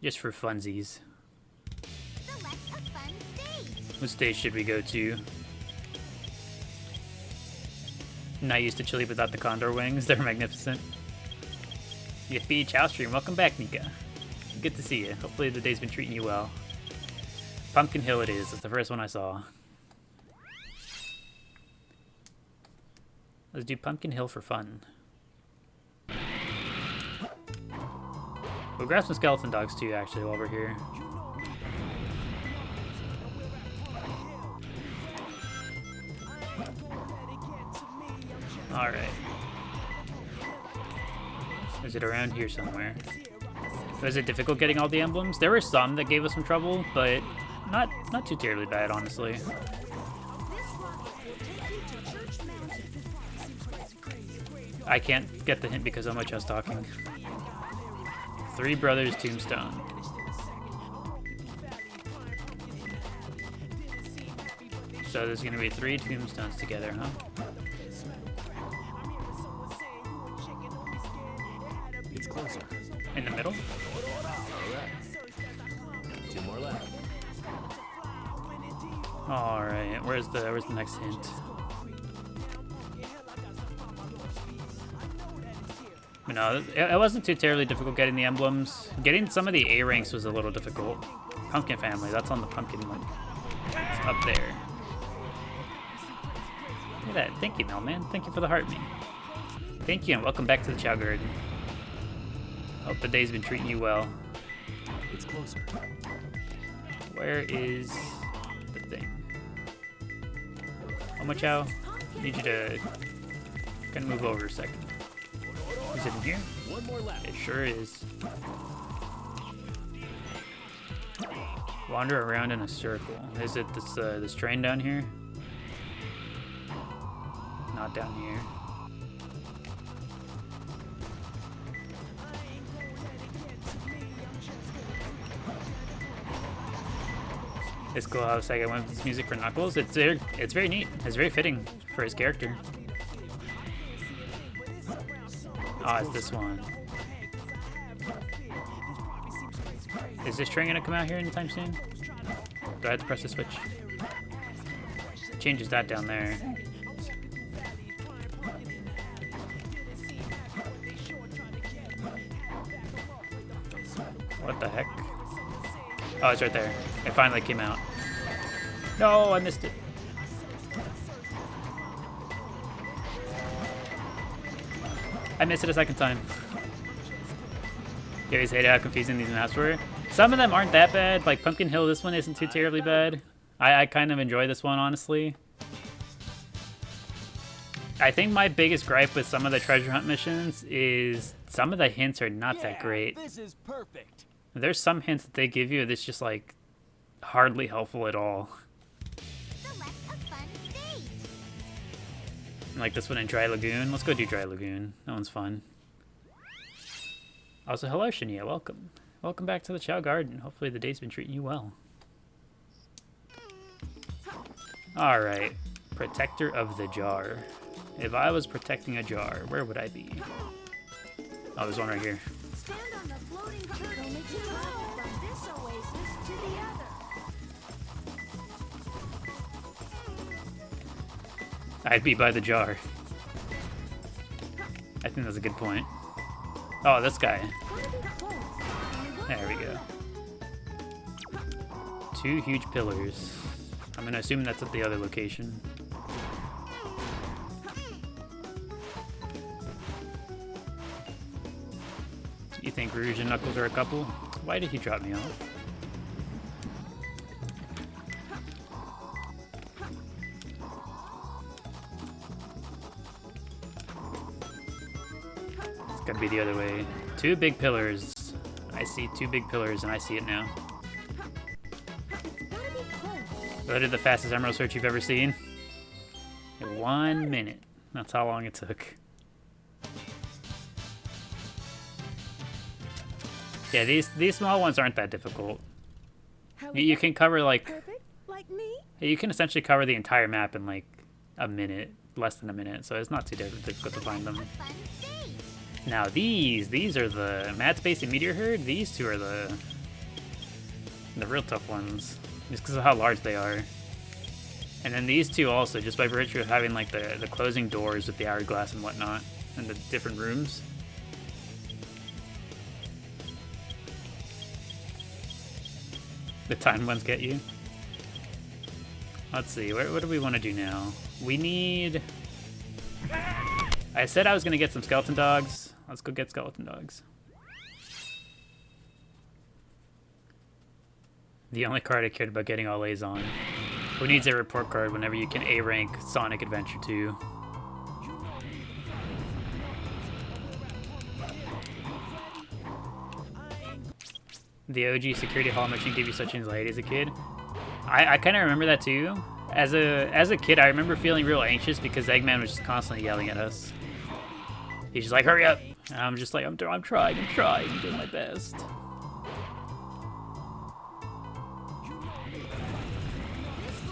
Just for funsies. Select a fun stage. What stage should we go to? Not used to Chili without the condor wings. They're magnificent. Yippee, Chao stream. Welcome back, Nika. Good to see you. Hopefully the day's been treating you well. Pumpkin Hill it is. That's the first one I saw. Let's do Pumpkin Hill for fun. We'll grab some skeleton dogs too, actually, while we're here. Alright. Is it around here somewhere? Was it difficult getting all the emblems? There were some that gave us some trouble, but not too terribly bad, honestly. I can't get the hint because how much I was talking. Three Brothers Tombstone. So there's gonna be 3 tombstones together, huh? It's closer. In the middle? Two more left. Alright, where's the next hint? No, it wasn't too terribly difficult getting the emblems. Getting some of the A ranks was a little difficult. Pumpkin family, that's on the pumpkin one. It's up there. Look at that. Thank you, Melman. Thank you for the heart me. Thank you, and welcome back to the Chao Garden. Hope the day's been treating you well. It's closer. Where is the thing? Chao, need you to kind of move over a second. Is it in here? One more left. It sure is. Wander around in a circle. Is it this train down here? Not down here. It's cool how Sega went with this music for Knuckles. It's very neat. It's very fitting for his character. Oh, it's this one. Is this train gonna come out here anytime soon? Do I have to press the switch? changes that down there. What the heck? Oh, it's right there. It finally came out. No, I missed it. I missed it a second time. You always hated how confusing these maps were. Some of them aren't that bad. Like Pumpkin Hill, this one isn't too terribly bad. I kind of enjoy this one, honestly. I think my biggest gripe with some of the treasure hunt missions is some of the hints are not that great. This is perfect. There's some hints that they give you that's just like hardly helpful at all. Select a fun stage. Like this one in Dry Lagoon. Let's go do Dry Lagoon. That one's fun. Also, hello Shania, welcome. Welcome back to the Chao Garden. Hopefully the day's been treating you well. Alright. Protector of the jar. If I was protecting a jar, where would I be? Oh, there's one right here. Stand on the floating turtle makes you travel from this oasis to the other. I'd be by the jar. I think that's a good point. Oh, this guy. There we go. 2 huge pillars. I'm gonna assume that's at the other location. You think Rouge and Knuckles are a couple? Why did he drop me off? It's gotta be the other way. 2 big pillars. I see 2 big pillars and I see it now. Loaded the fastest emerald search you've ever seen. In 1 minute. That's how long it took. Yeah, these small ones aren't that difficult. You can cover like you can essentially cover the entire map in like a minute, less than a minute, so it's not too difficult to find them. Now these are the Mad Space and Meteor Herd. These 2 are the real tough ones, just because of how large they are. And then these 2 also, just by virtue of having like the closing doors with the hourglass and whatnot, and the different rooms. The timed ones get you. Let's see, what do we want to do now? We need... I said I was going to get some skeleton dogs. Let's go get skeleton dogs. The only card I cared about getting all A's on. Who needs a report card whenever you can A-rank Sonic Adventure 2? The OG security hall mission gave you such anxiety as a kid. I kind of remember that too. As a kid, I remember feeling real anxious because Eggman was just constantly yelling at us. He's just like, hurry up! And I'm just like, I'm trying, I'm doing my best.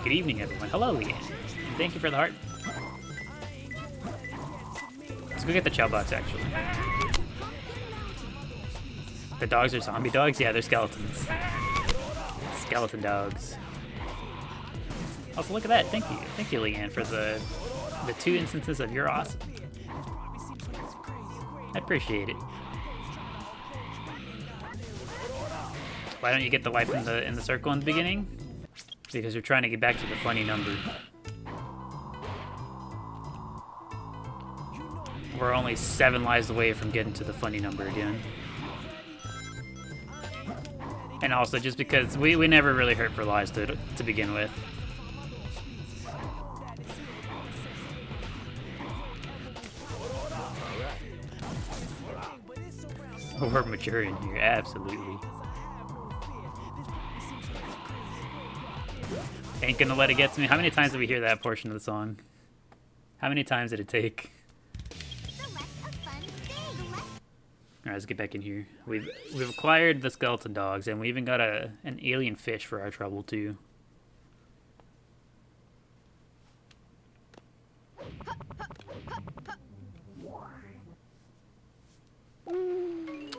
Good evening, everyone. Hello, Leanne. And thank you for the heart. Let's go get the Chao box, actually. The dogs are zombie dogs? Yeah, they're skeletons. Skeleton dogs. Also, look at that. Thank you. Thank you, Leanne, for the 2 instances of you're awesome. I appreciate it. Why don't you get the life in the circle in the beginning? Because we're trying to get back to the funny number. We're only 7 lives away from getting to the funny number again. And also just because we never really hurt for lives to begin with. We're maturing here, absolutely. Ain't gonna let it get to me. How many times did we hear that portion of the song? How many times did it take? Alright, let's get back in here. We've acquired the skeleton dogs, and we even got an alien fish for our trouble too.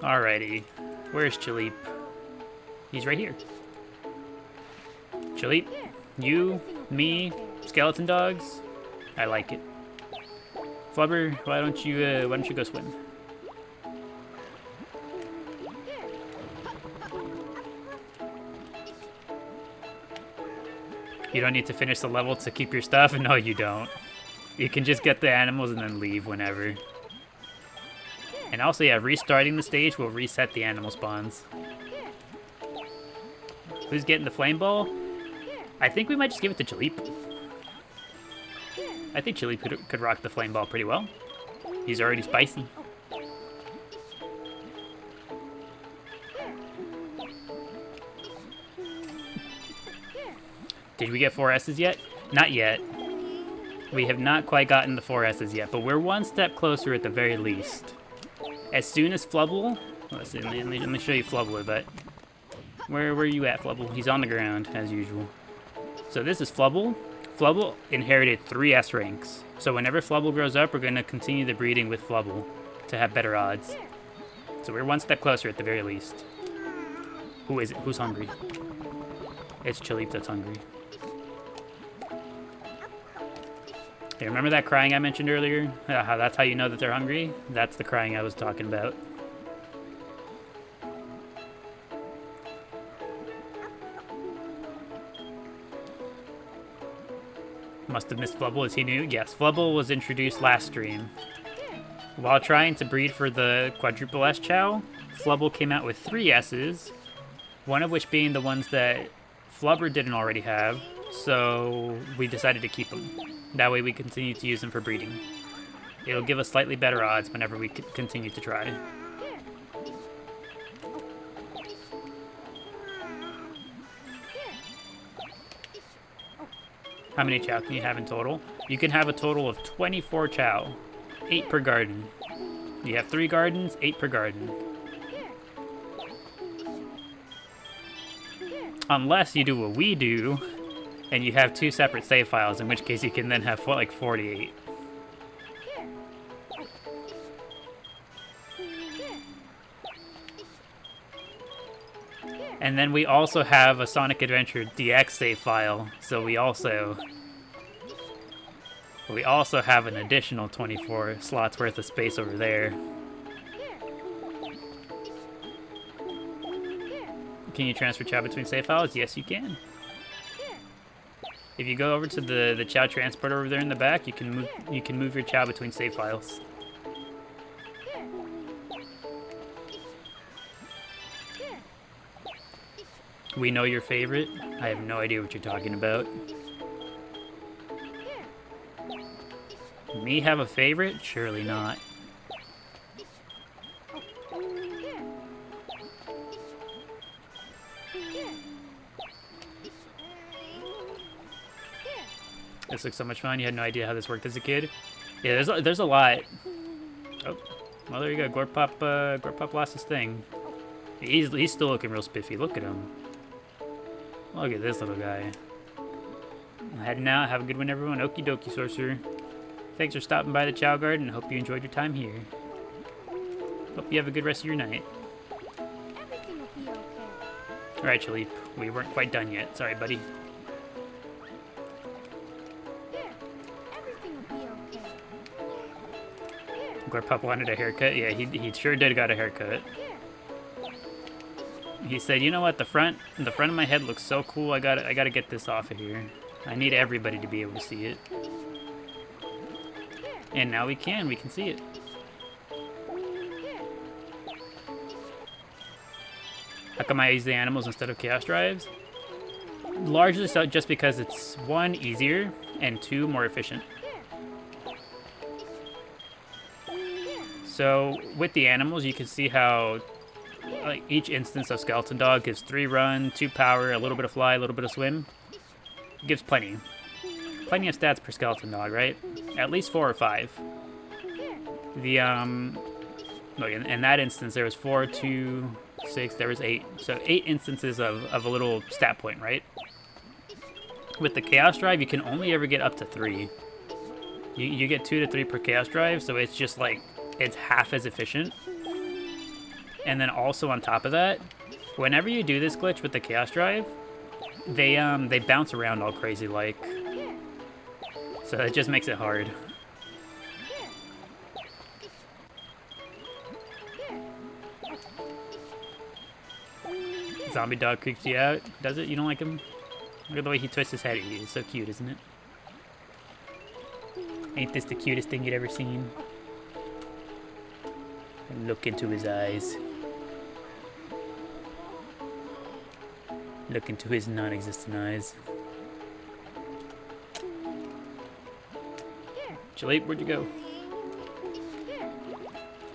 Alrighty, where's Chaleep? He's right here. Chaleep, you, me, skeleton dogs. I like it. Flubber, why don't you go swim? You don't need to finish the level to keep your stuff? No, you don't. You can just get the animals and then leave whenever. And also, yeah, restarting the stage will reset the animal spawns. Who's getting the flame ball? I think we might just give it to Jalip. I think Jalip could rock the flame ball pretty well. He's already spicy. Did we get 4 S's yet? Not yet. We have not quite gotten the 4 S's yet, but we're one step closer at the very least. As soon as Flubble... Let's see, let me show you Flubble, but... Where are you at, Flubble? He's on the ground, as usual. So this is Flubble. Flubble inherited 3 S ranks. So whenever Flubble grows up, we're going to continue the breeding with Flubble to have better odds. So we're one step closer at the very least. Who is it? Who's hungry? It's Jalip that's hungry. Hey, remember that crying I mentioned earlier? That's how you know that they're hungry? That's the crying I was talking about. Must have missed Flubble. Is he new? Yes, Flubble was introduced last stream. While trying to breed for the quadruple S Chao, Flubble came out with 3 S's, one of which being the ones that Flubber didn't already have, so we decided to keep them. That way we continue to use them for breeding. It'll give us slightly better odds whenever we continue to try. How many Chao can you have in total? You can have a total of 24 Chao, 8 per garden. You have 3 gardens, 8 per garden. Unless you do what we do, and you have 2 separate save files, in which case you can then have like 48. And then we also have a Sonic Adventure DX save file, so we also have an additional 24 slots worth of space over there. Can you transfer Chao between save files? Yes, you can. If you go over to the Chao transporter over there in the back, you can move your Chao between save files. We know your favorite. I have no idea what you're talking about. Me have a favorite? Surely not. This looks so much fun. You had no idea how this worked as a kid. Yeah, there's a lot. Oh, well there you go. Gorpop lost his thing. He's still looking real spiffy. Look at him. Look at this little guy. I'm heading out. Have a good one, everyone. Okie dokie, Sorcerer. Thanks for stopping by the Chao Garden. Hope you enjoyed your time here. Hope you have a good rest of your night. Everything will be okay. Alright, Jalip. We weren't quite done yet. Sorry, buddy. Everything will be okay. Gorpop wanted a haircut. Yeah, he sure did got a haircut. He said, "You know what? The front of my head looks so cool. I gotta get this off of here. I need everybody to be able to see it." And now we can see it. How come I use the animals instead of chaos drives? Largely so just because it's 1, easier, and 2, more efficient. So with the animals, you can see how like each instance of Skeleton Dog gives 3 run, 2 power, a little bit of fly, a little bit of swim. It gives plenty of stats per Skeleton Dog, right? At least 4 or 5. The look, in that instance there was 4, 2, 6, there was 8. So 8 instances of a little stat point, right? With the Chaos Drive, you can only ever get up to 3. You get 2 to 3 per Chaos Drive, so it's just like it's half as efficient. And then also on top of that, whenever you do this glitch with the Chaos Drive, they bounce around all crazy like. So it just makes it hard. Zombie dog creeps you out, does it? You don't like him? Look at the way he twists his head at you. It's so cute, isn't it? Ain't this the cutest thing you'd ever seen? And look into his eyes. Look into his non-existent eyes. Chaleep, where'd you go?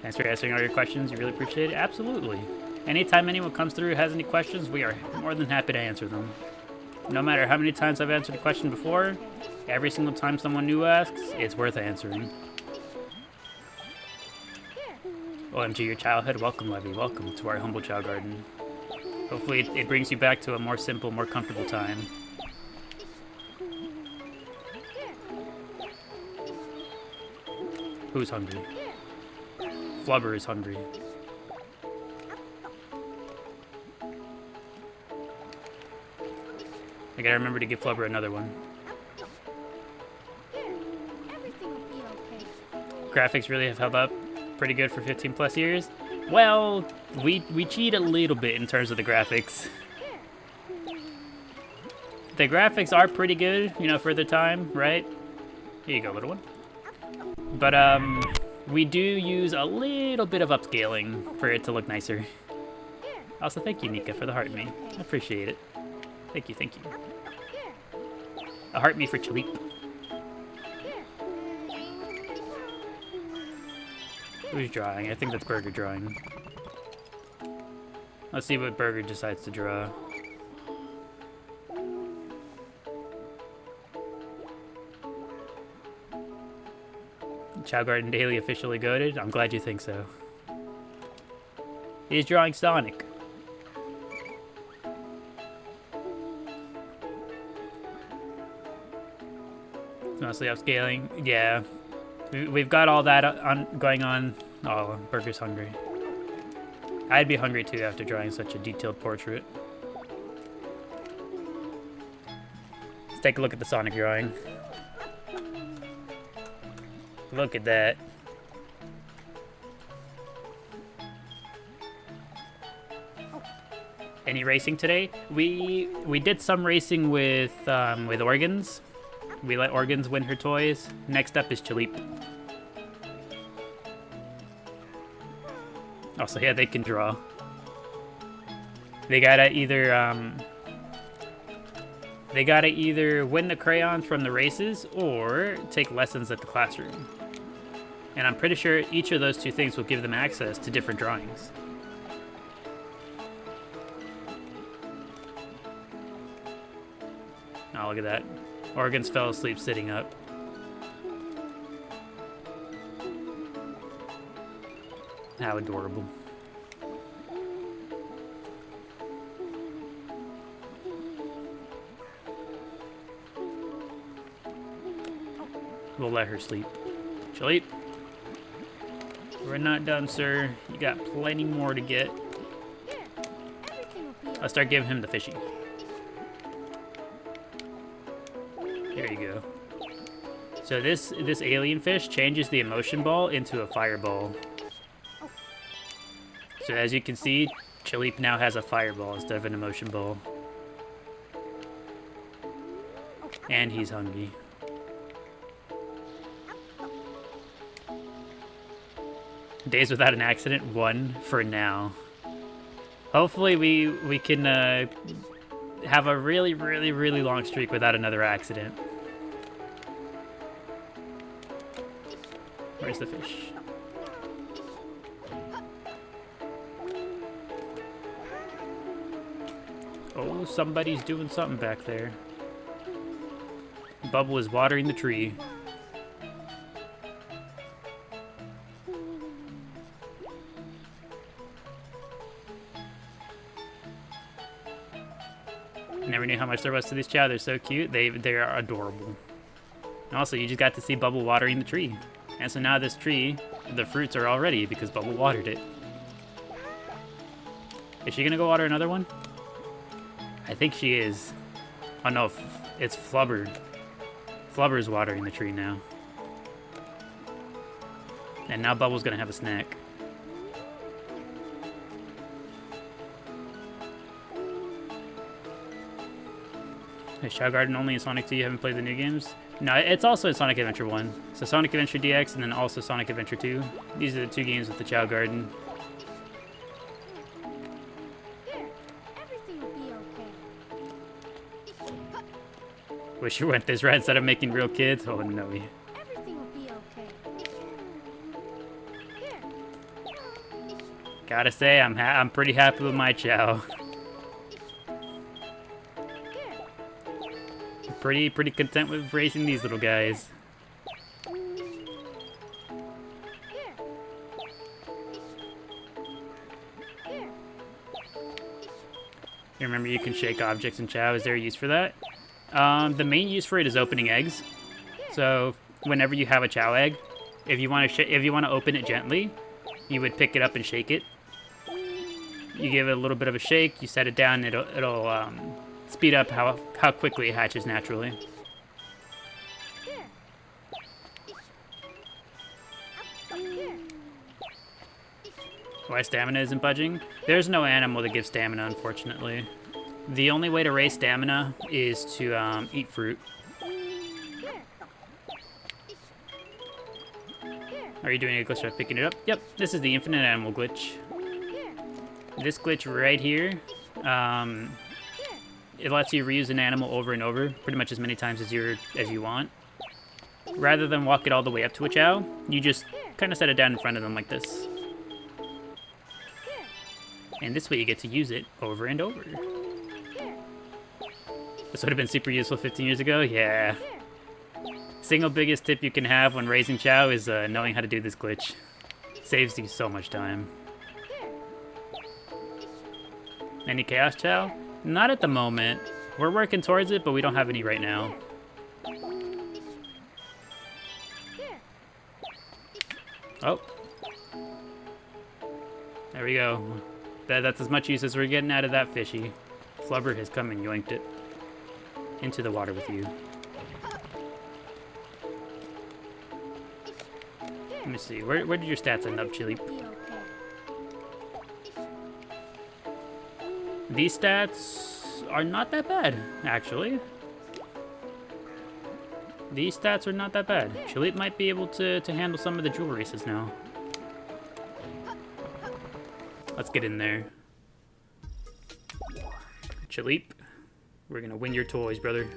Thanks for answering all your questions. You really appreciate it. Absolutely. Anytime anyone comes through and has any questions, we are more than happy to answer them. No matter how many times I've answered a question before, every single time someone new asks, it's worth answering. OMG, your childhood. Welcome, Levy. Welcome to our humble Chao garden. Hopefully it brings you back to a more simple, more comfortable time. Who's hungry? Flubber is hungry. I gotta remember to give Flubber another one. Everything will be okay. Graphics really have held up pretty good for 15 plus years. Well, we cheat a little bit in terms of the graphics. The graphics are pretty good, you know, for the time, right? Here you go, little one. But we do use a little bit of upscaling for it to look nicer. Also, thank you, Nika, for the heart me. I appreciate it. Thank you, thank you. A heart me for Chaleep. Who's drawing? I think that's Burger drawing. Let's see what Burger decides to draw. ChaoGardenDaily officially goated? I'm glad you think so. He's drawing Sonic. It's mostly upscaling. Yeah. We've got all that going on. Oh, Burger's hungry. I'd be hungry too after drawing such a detailed portrait. Let's take a look at the Sonic drawing. Look at that. Any racing today? We did some racing with organs. We let organs win her toys. Next up is Chaleep. Also, yeah, they can draw. They gotta either win the crayons from the races or take lessons at the classroom. And I'm pretty sure each of those two things will give them access to different drawings. Oh, look at that. Organs fell asleep sitting up. How adorable. We'll let her sleep. Chaleep. We're not done, sir. You got plenty more to get. I'll start giving him the fishy. There you go. So this alien fish changes the emotion ball into a fireball. So as you can see, Chaleep now has a fireball instead of an emotion ball. And he's hungry. Days without an accident, 1 for now. Hopefully we can have a really, really, really long streak without another accident. Where's the fish? Oh, somebody's doing something back there. Bubble is watering the tree. Never knew how much there was to these Chao. They're so cute. They are adorable. And also, you just got to see Bubble watering the tree. And so now this tree, the fruits are all ready because Bubble watered it. Is she gonna go water another one? I think she is. Oh no, it's Flubber. Flubber's watering the tree now. And now Bubble's gonna have a snack. Is Chao Garden only in Sonic 2? You haven't played the new games? No, it's also in Sonic Adventure 1. So Sonic Adventure DX and then also Sonic Adventure 2. These are the two games with the Chao Garden. Here, everything will be okay. Wish you went this route instead of making real kids. Oh no. Everything will be okay. Here. Gotta say, I'm pretty happy with my Chao. Here. Pretty content with raising these little guys. Here. Here. You remember you can shake objects in Chao. Is there a use for that? The main use for it is opening eggs. So whenever you have a Chao egg, if you want to open it gently, you would pick it up and shake it. You give it a little bit of a shake. You set it down. It'll speed up how quickly it hatches naturally. Here. Here. Why stamina isn't budging? There's no animal that gives stamina, unfortunately. The only way to raise stamina is to eat fruit. Here. Here. Are you doing a glitch by picking it up? Yep, this is the infinite animal glitch. Here. This glitch right here, it lets you reuse an animal over and over, pretty much as many times as you want. Rather than walk it all the way up to a Chao, you just kind of set it down in front of them like this. And this way you get to use it over and over. This would have been super useful 15 years ago? Yeah. Single biggest tip you can have when raising Chao is knowing how to do this glitch. Saves you so much time. Any Chaos Chao? Not at the moment. We're working towards it, but we don't have any right now. Oh. There we go. That's as much use as we're getting out of that fishy. Flubber has come and yoinked it into the water with you. Let me see. Where did your stats end up, Chili? These stats are not that bad, actually. These stats are not that bad. Chilip might be able to handle some of the jewel races now. Let's get in there. Chilip, we're gonna win your toys, brother.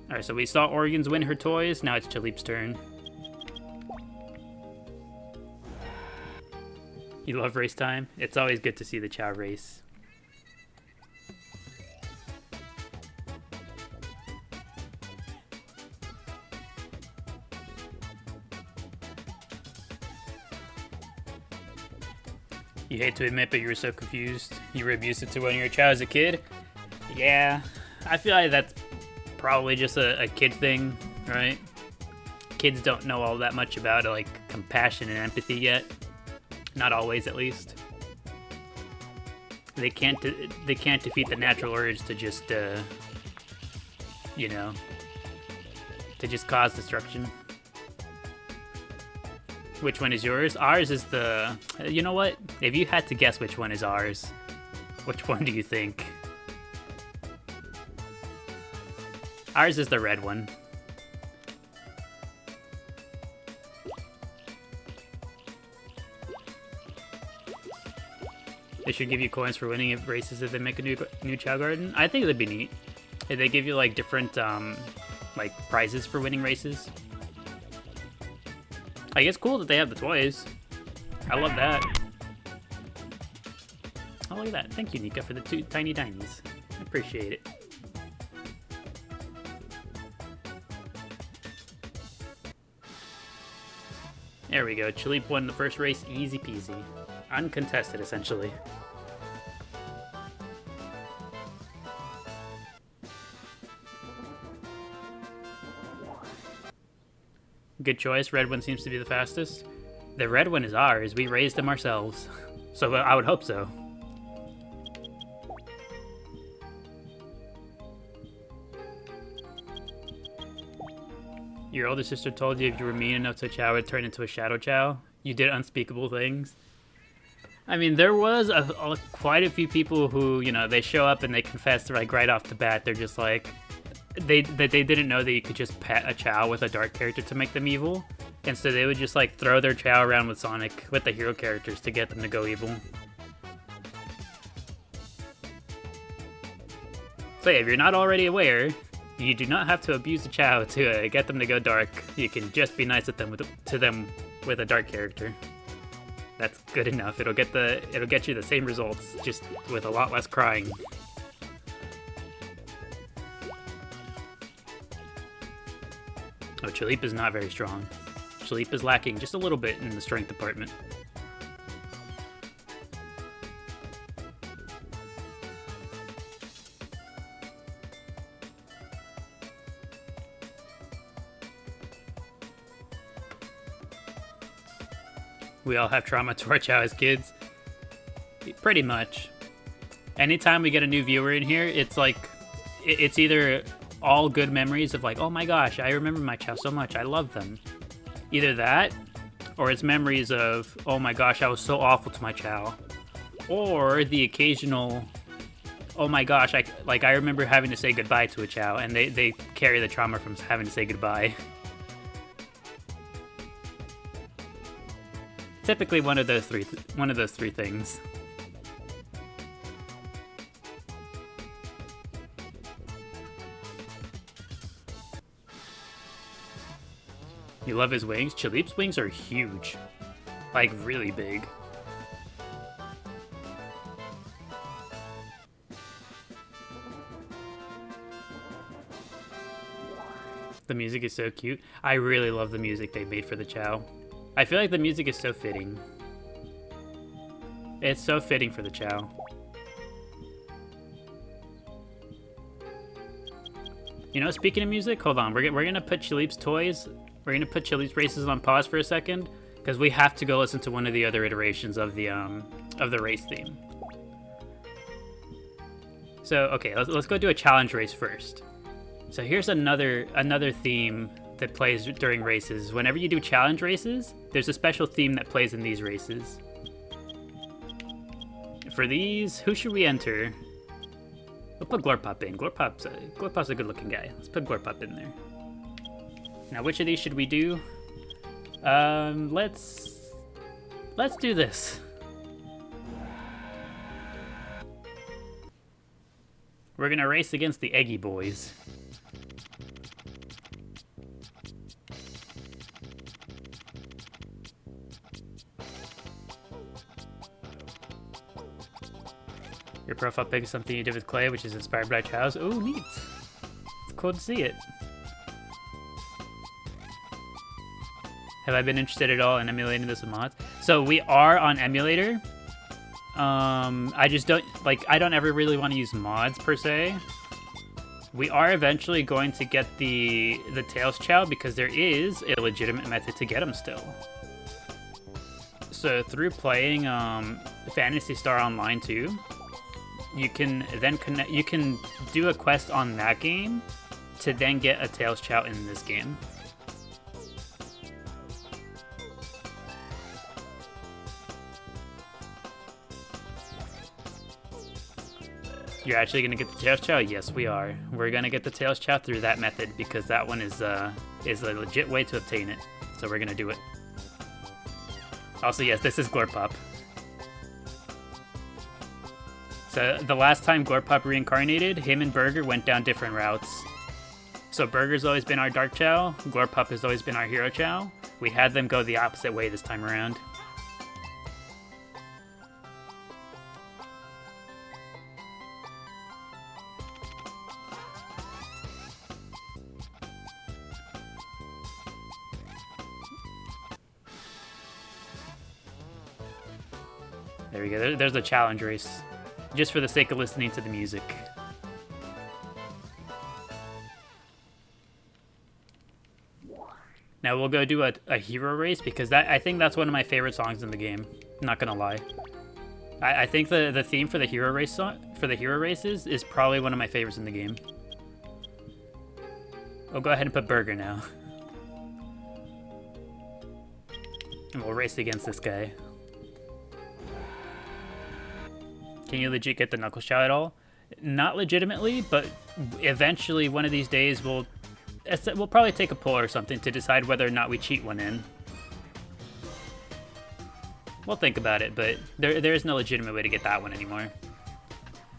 Alright, so we saw Oregon's win her toys, now it's Chilip's turn. You love race time? It's always good to see the Chao race. You hate to admit, but you were so confused. You were abusive to one of your Chao as a kid? Yeah, I feel like that's probably just a kid thing, right? Kids don't know all that much about like compassion and empathy yet. Not always, at least. They can't defeat the natural urge to just, you know, to just cause destruction. Which one is yours? Ours is the... You know what? If you had to guess which one is ours, which one do you think? Ours is the red one. They should give you coins for winning at races if they make a new Chao Garden. I think that'd be neat. If they give you like different like prizes for winning races. I guess cool that they have the toys. I love that. Oh, look at that. Thank you, Nika, for the 2 tiny dinies. I appreciate it. There we go. Chilip won the first race easy peasy. Uncontested, essentially. Good choice. Red one seems to be the fastest. The red one is ours. We raised them ourselves. So I would hope so. Your older sister told you if you were mean enough to a Chao, it would turn into a shadow Chao. You did unspeakable things. I mean, there was quite a few people who, you know, they show up and they confess like right off the bat. They're just like, they didn't know that you could just pet a Chao with a dark character to make them evil. And so they would just like throw their Chao around with Sonic, with the hero characters to get them to go evil. So yeah, if you're not already aware, you do not have to abuse the Chao to get them to go dark. You can just be nice to them with a dark character. That's good enough. It'll get you the same results, just with a lot less crying. Oh, Chaleep is not very strong. Chaleep is lacking just a little bit in the strength department. We all have trauma to our Chao as kids. Pretty much. Anytime we get a new viewer in here, it's like, it's either all good memories of like, oh my gosh, I remember my Chao so much, I love them. Either that, or it's memories of, oh my gosh, I was so awful to my Chao. Or the occasional, oh my gosh, I remember having to say goodbye to a Chao, and they carry the trauma from having to say goodbye. Typically one of those three things. You love his wings? Chaleep's wings are huge. Like, really big. The music is so cute. I really love the music they made for the Chao. I feel like the music is so fitting. It's so fitting for the Chao. You know, speaking of music, hold on. We're gonna put Chaleep's toys. We're gonna put Chaleep's races on pause for a second because we have to go listen to one of the other iterations of the race theme. So okay, let's go do a challenge race first. So here's another theme that plays during races. Whenever you do challenge races, there's a special theme that plays in these races. For these, who should we enter? We'll put Glorpop in. Glorpop's a good looking guy. Let's put Glorpop in there. Now, which of these should we do? Let's do this. We're gonna race against the Eggy Boys. Your profile pic is something you did with clay, which is inspired by Chao's. Oh, neat. It's cool to see it. Have I been interested at all in emulating this with mods? So we are on emulator. I just don't, like, I don't ever really want to use mods per se. We are eventually going to get the Tails Chao because there is a legitimate method to get them still. So through playing Phantasy Star Online 2, you can then you can do a quest on that game to then get a Tails Chao in this game. You're actually gonna get the Tails Chao? Yes, we are. We're gonna get the Tails Chao through that method because that one is a legit way to obtain it. So we're gonna do it. Also, yes, this is Glorpop. So the last time Glorpop reincarnated, him and Burger went down different routes. So Burger's always been our Dark Chao, Glorpop has always been our Hero Chao. We had them go the opposite way this time around. There we go, there's the challenge race. Just for the sake of listening to the music. Now we'll go do a hero race because I think that's one of my favorite songs in the game. Not gonna lie. I think the theme for the hero races is probably one of my favorites in the game. I'll go ahead and put Burger now. And we'll race against this guy. Can you legit get the Knuckles Chow at all? Not legitimately, but eventually one of these days we'll probably take a poll or something to decide whether or not we cheat one in. We'll think about it, but there is no legitimate way to get that one anymore.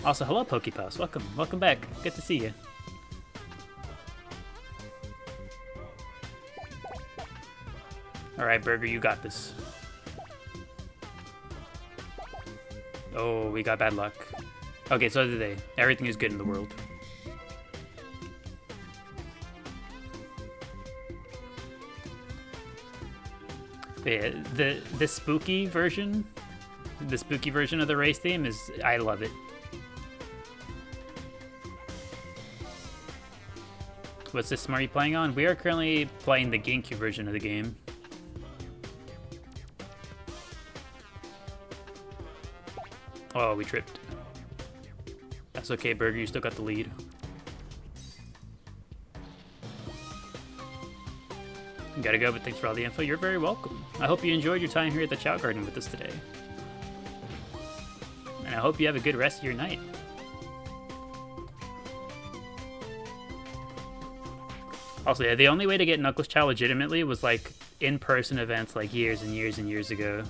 Also, hello Pokepuss, welcome back. Good to see you. Alright, Burger, you got this. Oh, we got bad luck. Okay, so did they. Everything is good in the world. Yeah, the spooky version of the race theme is, I love it. What system are you playing on? We are currently playing the GameCube version of the game. Oh, we tripped. That's okay, Burger, you still got the lead. Gotta go, but thanks for all the info. You're very welcome. I hope you enjoyed your time here at the Chao Garden with us today. And I hope you have a good rest of your night. Also, yeah, the only way to get Knuckles Chow legitimately was like in-person events like years and years and years ago.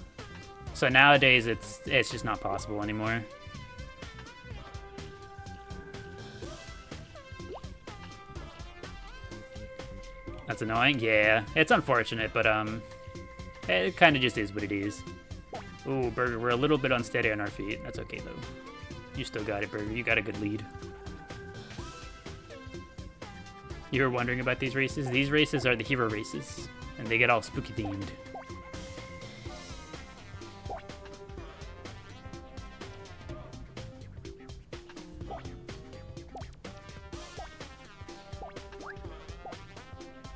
So nowadays it's just not possible anymore. That's annoying? Yeah, it's unfortunate, but it kind of just is what it is. Ooh, Burger, we're a little bit unsteady on our feet. That's okay, though. You still got it, Burger. You got a good lead. You were wondering about these races? These races are the hero races, and they get all spooky themed.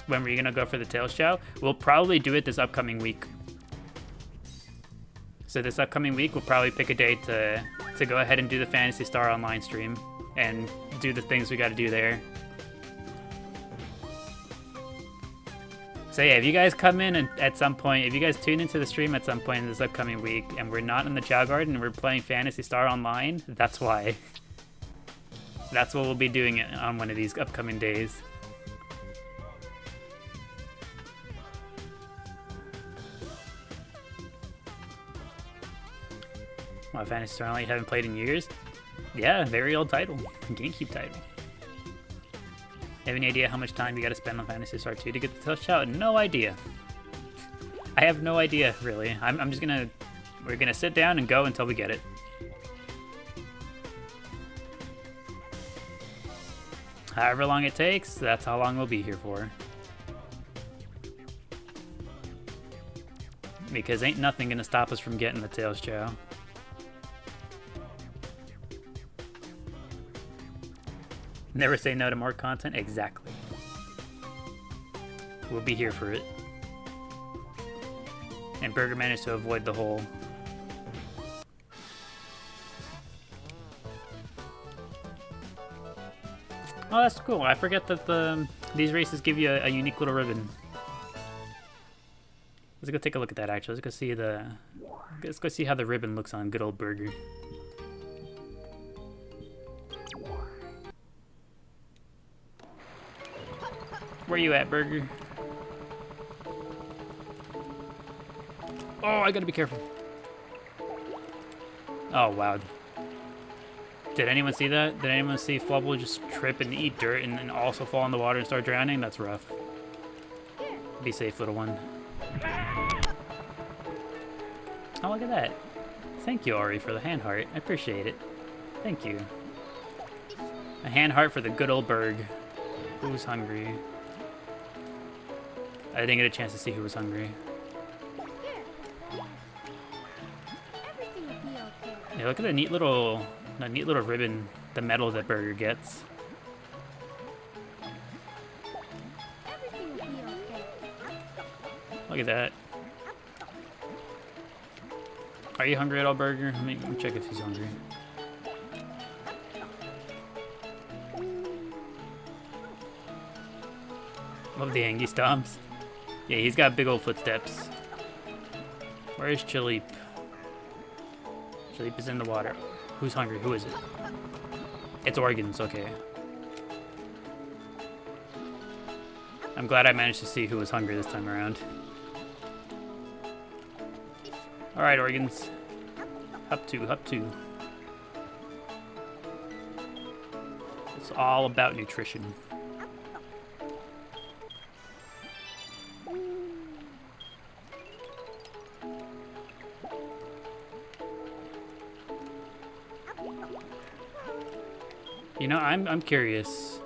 When were you gonna go for the Tails Chow? We'll probably do it this upcoming week. So this upcoming week, we'll probably pick a day to go ahead and do the Phantasy Star Online stream and do the things we gotta do there. So yeah, if you guys come in and at some point, if you guys tune into the stream at some point in this upcoming week and we're not in the Chao Garden and we're playing Phantasy Star Online, that's why. That's what we'll be doing on one of these upcoming days. Wow, Phantasy Star Online you haven't played in years? Yeah, very old title. GameCube title. Have any idea how much time you gotta spend on Phantasy Star 2 to get the Tails Chow? No idea. I have no idea, really. I'm just gonna... We're gonna sit down and go until we get it. However long it takes, that's how long we'll be here for. Because ain't nothing gonna stop us from getting the Tails Chow. Never say no to more content. Exactly. We'll be here for it. And Burger managed to avoid the hole. Oh, that's cool. I forget that these races give you a unique little ribbon. Let's go take a look at that. Actually, let's go see how the ribbon looks on good old Burger. Where you at, Burger? Oh, I gotta be careful. Oh, wow. Did anyone see that? Did anyone see Flubble just trip and eat dirt and then also fall in the water and start drowning? That's rough. Be safe, little one. Oh, look at that. Thank you, Ari, for the hand heart. I appreciate it. Thank you. A hand heart for the good old Berg. Who's hungry? I didn't get a chance to see who was hungry. Yeah, look at the neat little ribbon, the medal that Burger gets. Look at that. Are you hungry at all, Burger? Let me check if he's hungry. Love the Angie stomps. Yeah, he's got big old footsteps. Where is Chilip? Chilip is in the water. Who's hungry? Who is it? It's Organs, okay. I'm glad I managed to see who was hungry this time around. Alright, Organs. Up two, up two. It's all about nutrition. You know, I'm curious.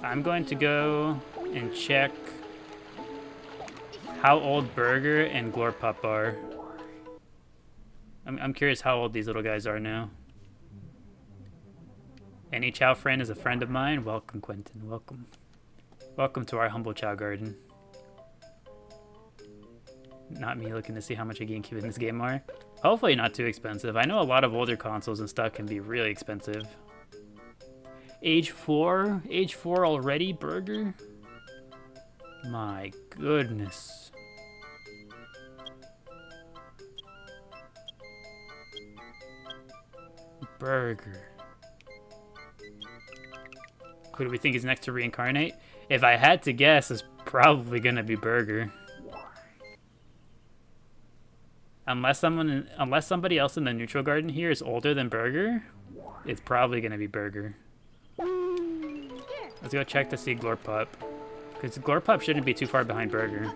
I'm going to go and check how old Burger and Glorpop are. I'm curious how old these little guys are now. Any Chao friend is a friend of mine. Welcome, Quentin. Welcome. Welcome to our humble Chao garden. Not me looking to see how much a GameCube in this game are. Hopefully not too expensive. I know a lot of older consoles and stuff can be really expensive. Age 4? Age 4 already, Burger? My goodness. Burger. Who do we think is next to reincarnate? If I had to guess, it's probably gonna be Burger. Unless somebody else in the neutral garden here is older than Burger, it's probably gonna be Burger. Let's go check to see Glorpop. Because Glorpop shouldn't be too far behind Burger.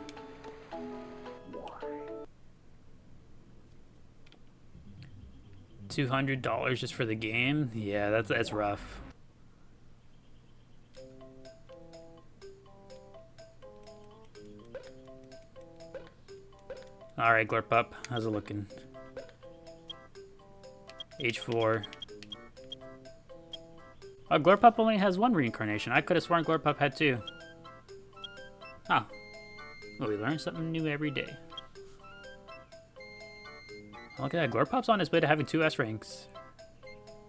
$200 just for the game? Yeah, that's rough. Alright, Glorpop, how's it looking? Age 4. Oh, Glorpop only has 1 reincarnation. I could have sworn Glorpop had 2. Oh. Well, we learn something new every day. Look at that, Glorpop's on his way to having 2 S ranks.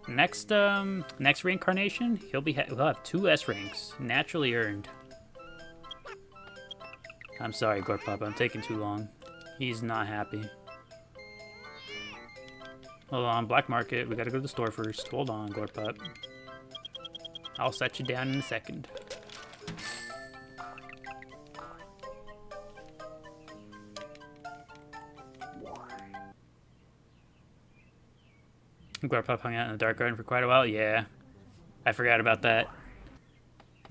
Next reincarnation, he'll have 2 S ranks, naturally earned. I'm sorry, Glorpop, I'm taking too long. He's not happy. Hold on, black market. We gotta go to the store first. Hold on, Glorpop. I'll set you down in a second. Glorpop hung out in the dark garden for quite a while. Yeah, I forgot about that.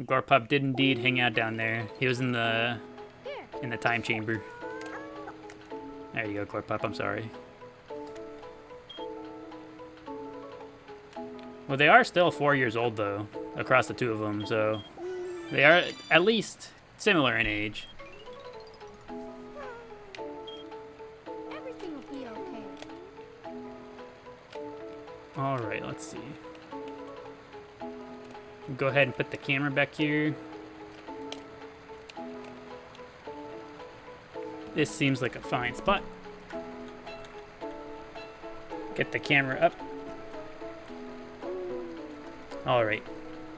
Glorpop did indeed hang out down there. He was in the time chamber. There you go, Glorpop. I'm sorry. Well, they are still 4 years old, though, across the 2 of them, so they are at least similar in age. Everything will be okay. All right, let's see. Go ahead and put the camera back here. This seems like a fine spot. Get the camera up. Alright,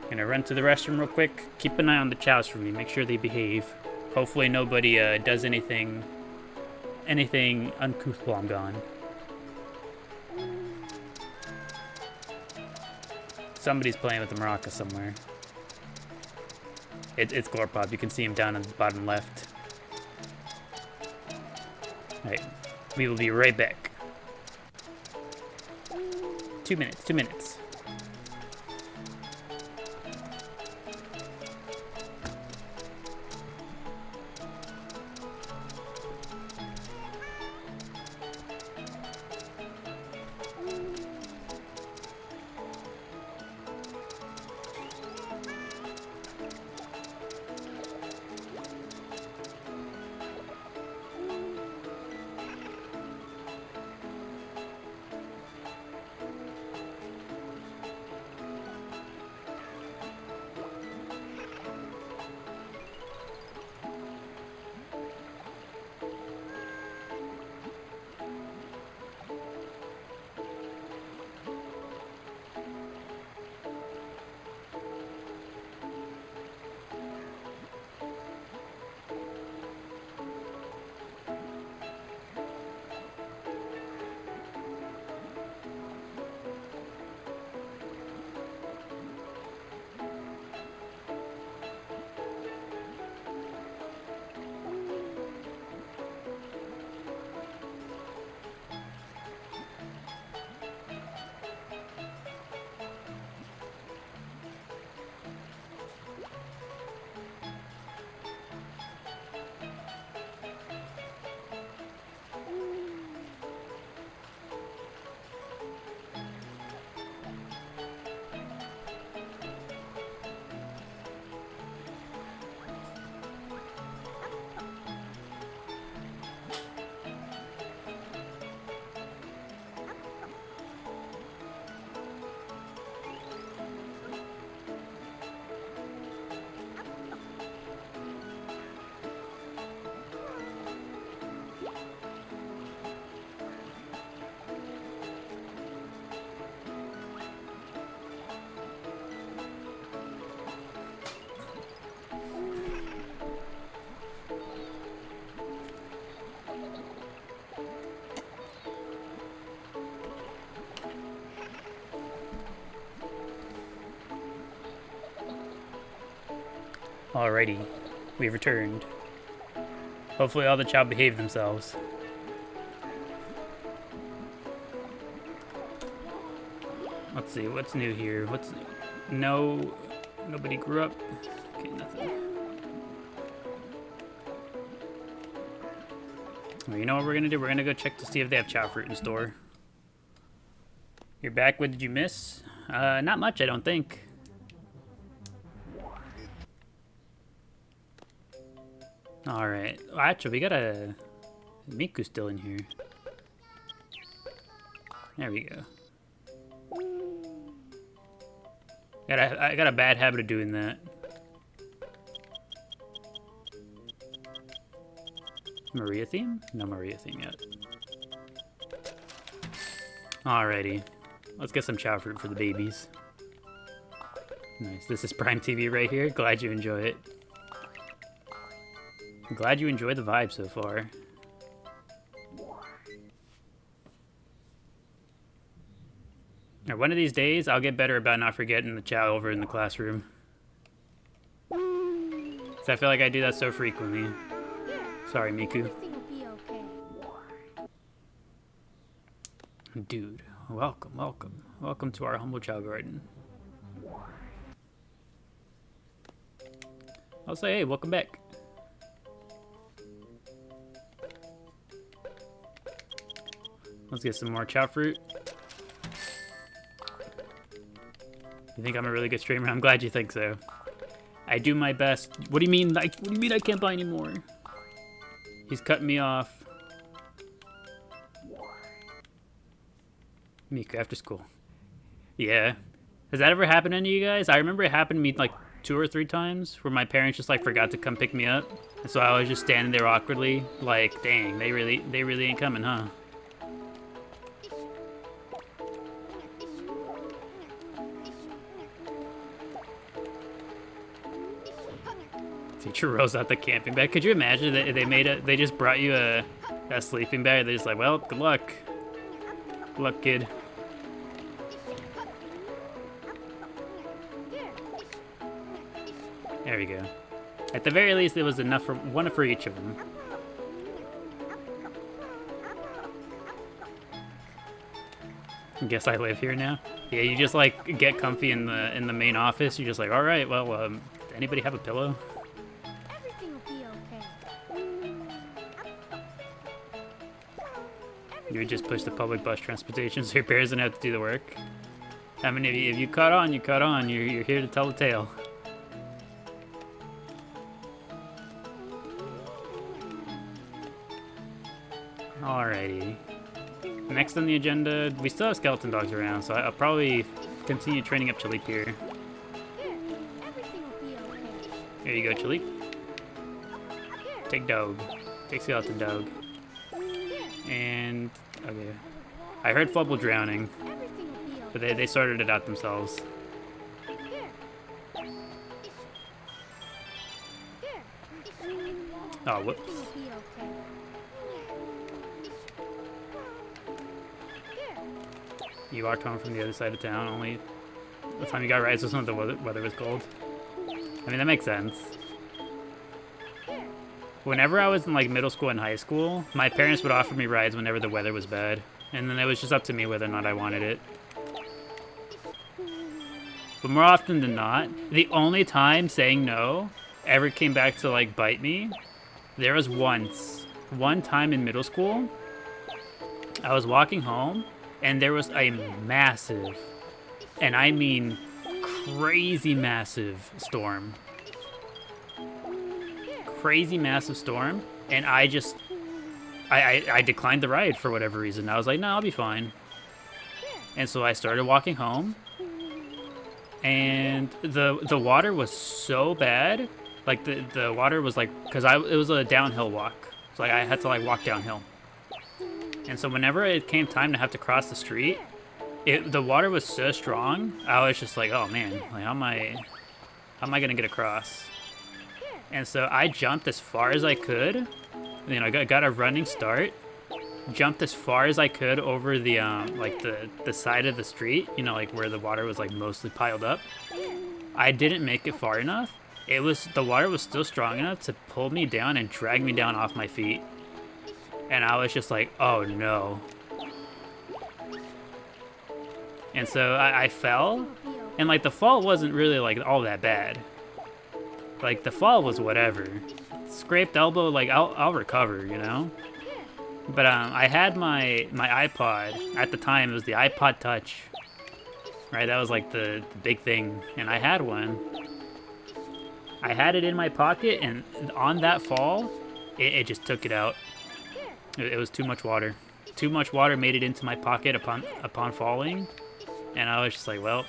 gonna run to the restroom real quick. Keep an eye on the chows for me, make sure they behave. Hopefully nobody does anything uncouth while I'm gone. Somebody's playing with the maraca somewhere. It's Glorpop, you can see him down in the bottom left. Alright, we will be right back. 2 minutes, 2 minutes. Alrighty, we've returned. Hopefully all the Chao behave themselves. Let's see, what's new here? What's no, nobody grew up. Okay, nothing. Well, you know what we're gonna do? We're gonna go check to see if they have Chao fruit in store. You're back. What did you miss? Not much, I don't think. All right. Well, actually, we got a Miku's still in here. There we go. I got a bad habit of doing that. Maria theme? No Maria theme yet. Alrighty. Let's get some Chao fruit for the babies. Nice. This is Prime TV right here. Glad you enjoy it. I'm glad you enjoy the vibe so far. Now, one of these days, I'll get better about not forgetting the Chao over in the classroom. 'Cause I feel like I do that so frequently. Sorry, Miku. Everything will be okay. Dude, welcome, welcome. Welcome to our humble Chao garden. I'll say, hey, welcome back. Let's get some more Chao fruit. You think I'm a really good streamer? I'm glad you think so. I do my best. What do you mean? What do you mean I can't buy anymore? He's cutting me off. Miku, after school. Yeah. Has that ever happened to any of you guys? I remember it happened to me like 2 or 3 times where my parents just like forgot to come pick me up. And so I was just standing there awkwardly like, dang, they really ain't coming, huh? Teacher rolls out the camping bag. Could you imagine that they just brought you a sleeping bag? They're just like, well, good luck. Good luck, kid. There we go. At the very least, there was enough for one for each of them. I guess I live here now. Yeah, you just like get comfy in the main office. You're just like, all right, well, anybody have a pillow? Everything will be okay. You would just push the public bus transportation so your parents don't have to do the work. I mean, if you caught on, you caught on. You're here to tell the tale. Alrighty. Next on the agenda, we still have skeleton dogs around, so I'll probably continue training up Chalik here. Here, everything will be okay. Here you go, Chalik. Here, Take dog. Take skeleton dog. here, And, okay. I heard Flubble drowning, everything will be but okay. they sorted it out themselves. Here. Here. Oh, whoops. Everything will be okay. Here. You walked home from the other side of town, only the time you got rides was when the weather was cold. I mean, that makes sense. Whenever I was in like middle school and high school, my parents would offer me rides whenever the weather was bad. And then it was just up to me whether or not I wanted it. But more often than not, the only time saying no ever came back to like bite me, there was one time in middle school, I was walking home and there was a massive, and I mean crazy massive storm. Crazy massive storm, and I declined the ride for whatever reason. I was like, no, I'll be fine. And so I started walking home, and the water was so bad, like the water was like, because it was a downhill walk, so like I had to like walk downhill. And so whenever it came time to have to cross the street, the water was so strong, I was just like, oh man, like how am I gonna get across? And so I jumped as far as I could. You know, got a running start. Jumped as far as I could over the like the side of the street. You know, like where the water was like mostly piled up. I didn't make it far enough, the water was still strong enough to pull me down and drag me down off my feet. And I was just like, oh no. And so I fell, and like the fall wasn't really like all that bad. Like the fall was whatever. Scraped elbow, like I'll recover, you know? But I had my iPod, at the time it was the iPod Touch. Right, that was like the big thing, and I had one. I had it in my pocket, and on that fall, it just took it out. It was too much water. Too much water made it into my pocket upon falling, and I was just like, well,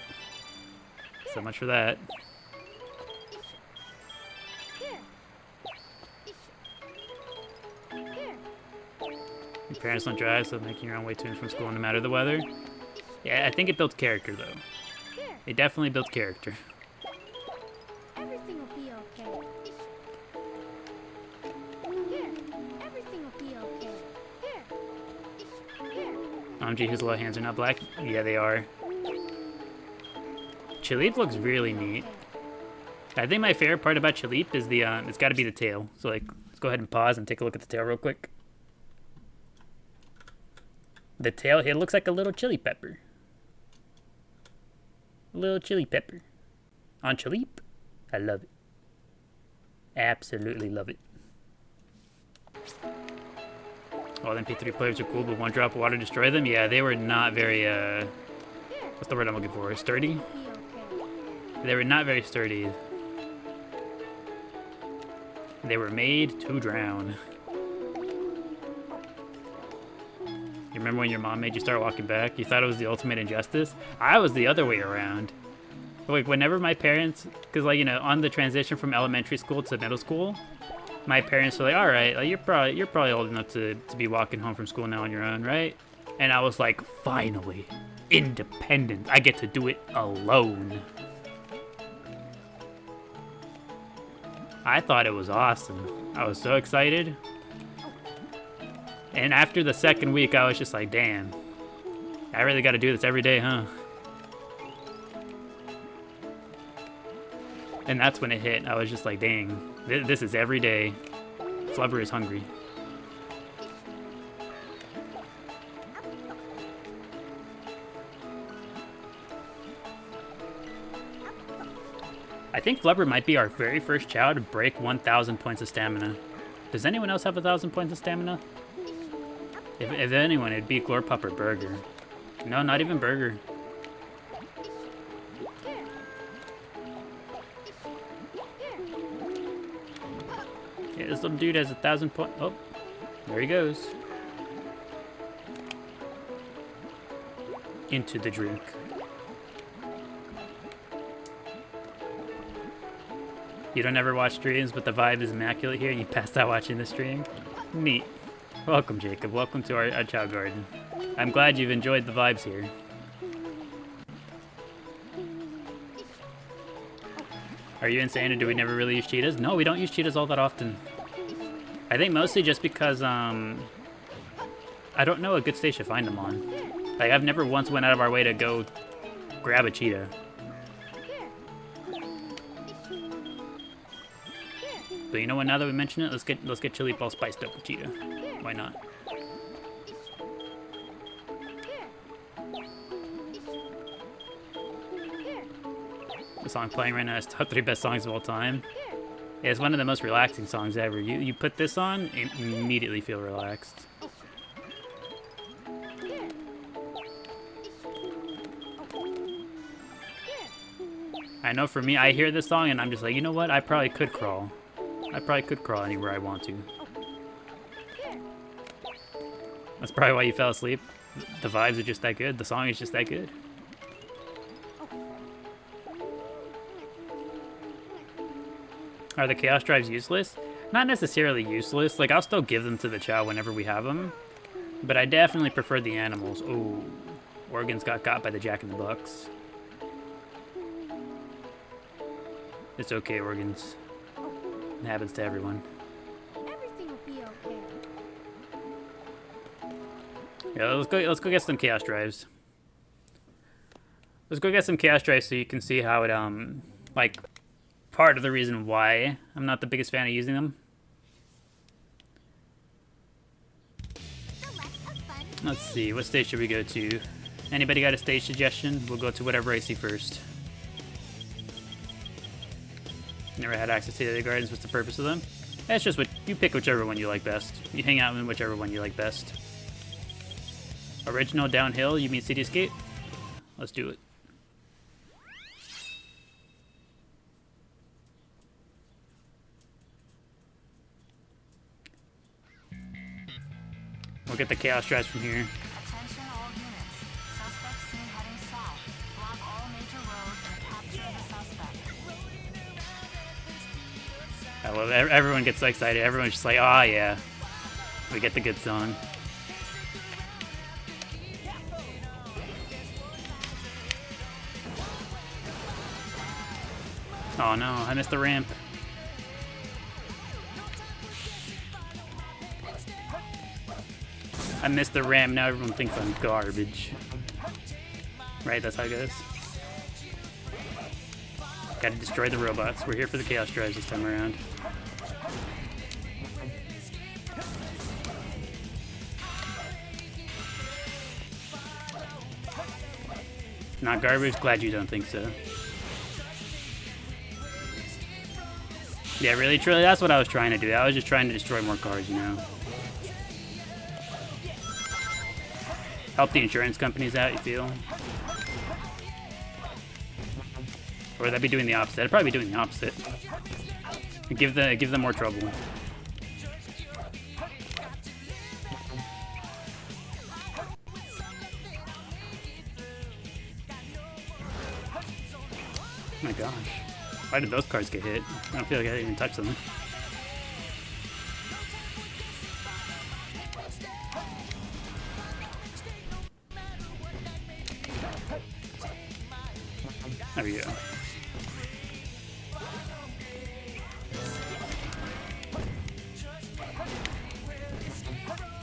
so much for that. Your parents don't drive, so making your own way to and from school no matter the weather. Yeah, I think it built character, though. It definitely built character. Everything will be okay. Everything will be okay. OMG, his little hands are not black? Yeah, they are. Chaleep looks really neat. I think my favorite part about Chaleep is the, it's gotta be the tail. So, like, let's go ahead and pause and take a look at the tail real quick. The tail, it looks like a little chili pepper. A little chili pepper. On Chaleep, I love it. Absolutely love it. All the MP3 players are cool, but one drop of water destroyed them? Yeah, they were not very, what's the word I'm looking for? Sturdy? They were not very sturdy. They were made to drown. You remember when your mom made you start walking back? You thought it was the ultimate injustice? I was the other way around. Like, whenever my parents, because, like, you know, on the transition from elementary school to middle school, my parents were like, all right, like, you're probably old enough to be walking home from school now on your own, right? And I was like, finally, independent. I get to do it alone. I thought it was awesome. I was so excited. And after the second week, I was just like, damn, I really got to do this every day, huh? And that's when it hit. I was just like, dang, this is every day. Flubber is hungry. I think Flubber might be our very first Chao to break 1,000 points of stamina. Does anyone else have 1,000 points of stamina? If anyone, it'd be Glorpup or Burger. No, not even Burger. Yeah, this little dude has 1,000 points. Oh, there he goes. Into the drink. You don't ever watch streams, but the vibe is immaculate here. You passed out watching the stream. Neat. Welcome, Jacob. Welcome to our Chao Garden. I'm glad you've enjoyed the vibes here. Are you insane, or do we never really use cheetahs? No, we don't use cheetahs all that often. I think mostly just because, I don't know a good stage to find them on. Like, I've never once went out of our way to go grab a cheetah. But you know what, now that we mention it, let's get Chaleep all spiced up with cheetah. Why not? The song playing right now is top 3 best songs of all time. Yeah, it's one of the most relaxing songs ever. You put this on and immediately feel relaxed. I know for me, I hear this song and I'm just like, you know what? I probably could crawl. I probably could crawl anywhere I want to. That's probably why you fell asleep. The vibes are just that good. The song is just that good. Are the chaos drives useless? Not necessarily useless. Like, I'll still give them to the Chao whenever we have them. But I definitely prefer the animals. Ooh. Organs got got by the Jack-in-the-Box. It's okay, Organs. It happens to everyone. Everything will be okay. Yeah, let's go get some chaos drives. Let's go get some chaos drives so you can see how it like part of the reason why I'm not the biggest fan of using them. Let's see, what stage should we go to? Anybody got a stage suggestion? We'll go to whatever I see first. Never had access to the other gardens. What's the purpose of them? It's just what you pick, whichever one you like best. You hang out in whichever one you like best. Original downhill, you mean Cityscape? Let's do it. We'll get the chaos drives from here. Attention all units. Suspect seen heading south. Block all major roads and capture the suspect. I love it. Everyone gets so excited. Everyone's just like, oh yeah. We get the good song. Oh no, I missed the ramp. I missed the ramp, now everyone thinks I'm garbage. Right, that's how it goes. Gotta destroy the robots. We're here for the chaos drives this time around. Not garbage? Glad you don't think so. Yeah, really, truly, that's what I was trying to do. I was just trying to destroy more cars, you know. Help the insurance companies out, you feel? Or would that be doing the opposite? I'd probably be doing the opposite. Give them more trouble. Oh my gosh. Why did those cars get hit? I don't feel like I didn't even touch them. There we go.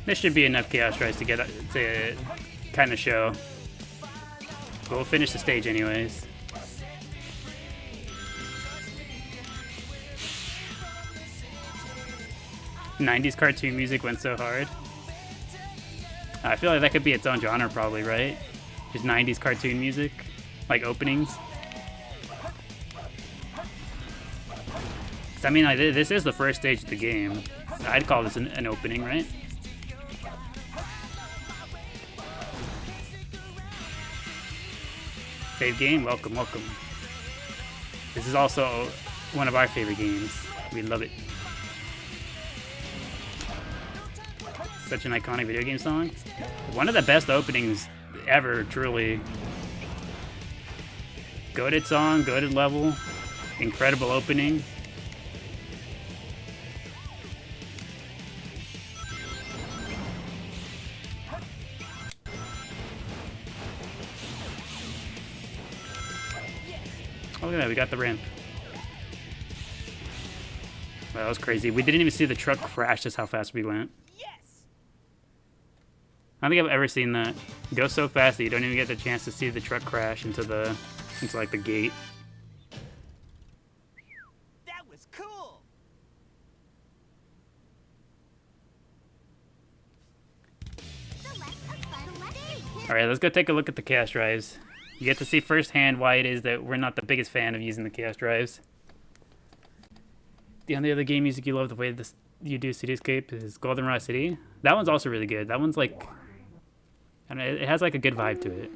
This should be enough chaos drives to get to kind of show. But we'll finish the stage anyways. '90s cartoon music went so hard. I feel like that could be its own genre probably, right? Just '90s cartoon music, like openings. 'Cause I mean, like, this is the first stage of the game. I'd call this an opening, right? Save game, welcome, welcome. This is also one of our favorite games. We love it. Such an iconic video game song. One of the best openings ever, truly. Goated song, goated level, incredible opening. Oh, look at that, we got the ramp. Wow, that was crazy. We didn't even see the truck crash, just how fast we went. I don't think I've ever seen that. It goes so fast that you don't even get the chance to see the truck crash into like the gate. That was cool. All right, let's go take a look at the chaos drives. You get to see firsthand why it is that we're not the biggest fan of using the chaos drives. The only other game music you love the way you do Cityscape is Goldenrod City. That one's also really good. That one's like, I don't know, it has like a good vibe to it.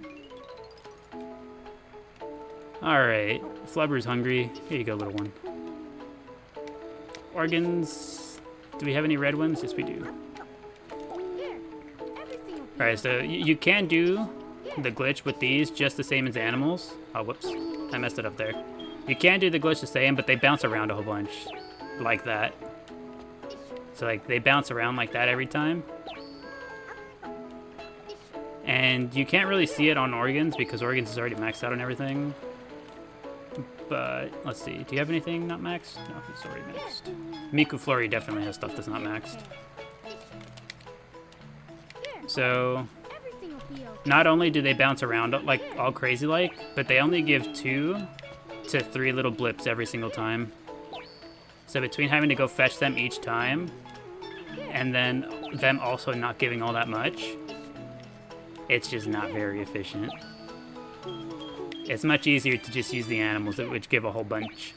All right, Flubber's hungry. Here you go, little one. Organs. Do we have any red ones? Yes, we do. All right, so you can do the glitch with these just the same as animals. Oh, whoops. I messed it up there. You can do the glitch the same, but they bounce around a whole bunch. Like that. So, like, they bounce around like that every time. And you can't really see it on Organs because Organs is already maxed out on everything. But, let's see. Do you have anything not maxed? No, it's already maxed. Miku Flurry definitely has stuff that's not maxed. So, not only do they bounce around like all crazy like, but they only give 2 to 3 little blips every single time. So between having to go fetch them each time, and then them also not giving all that much, it's just not very efficient. It's much easier to just use the animals, which give a whole bunch.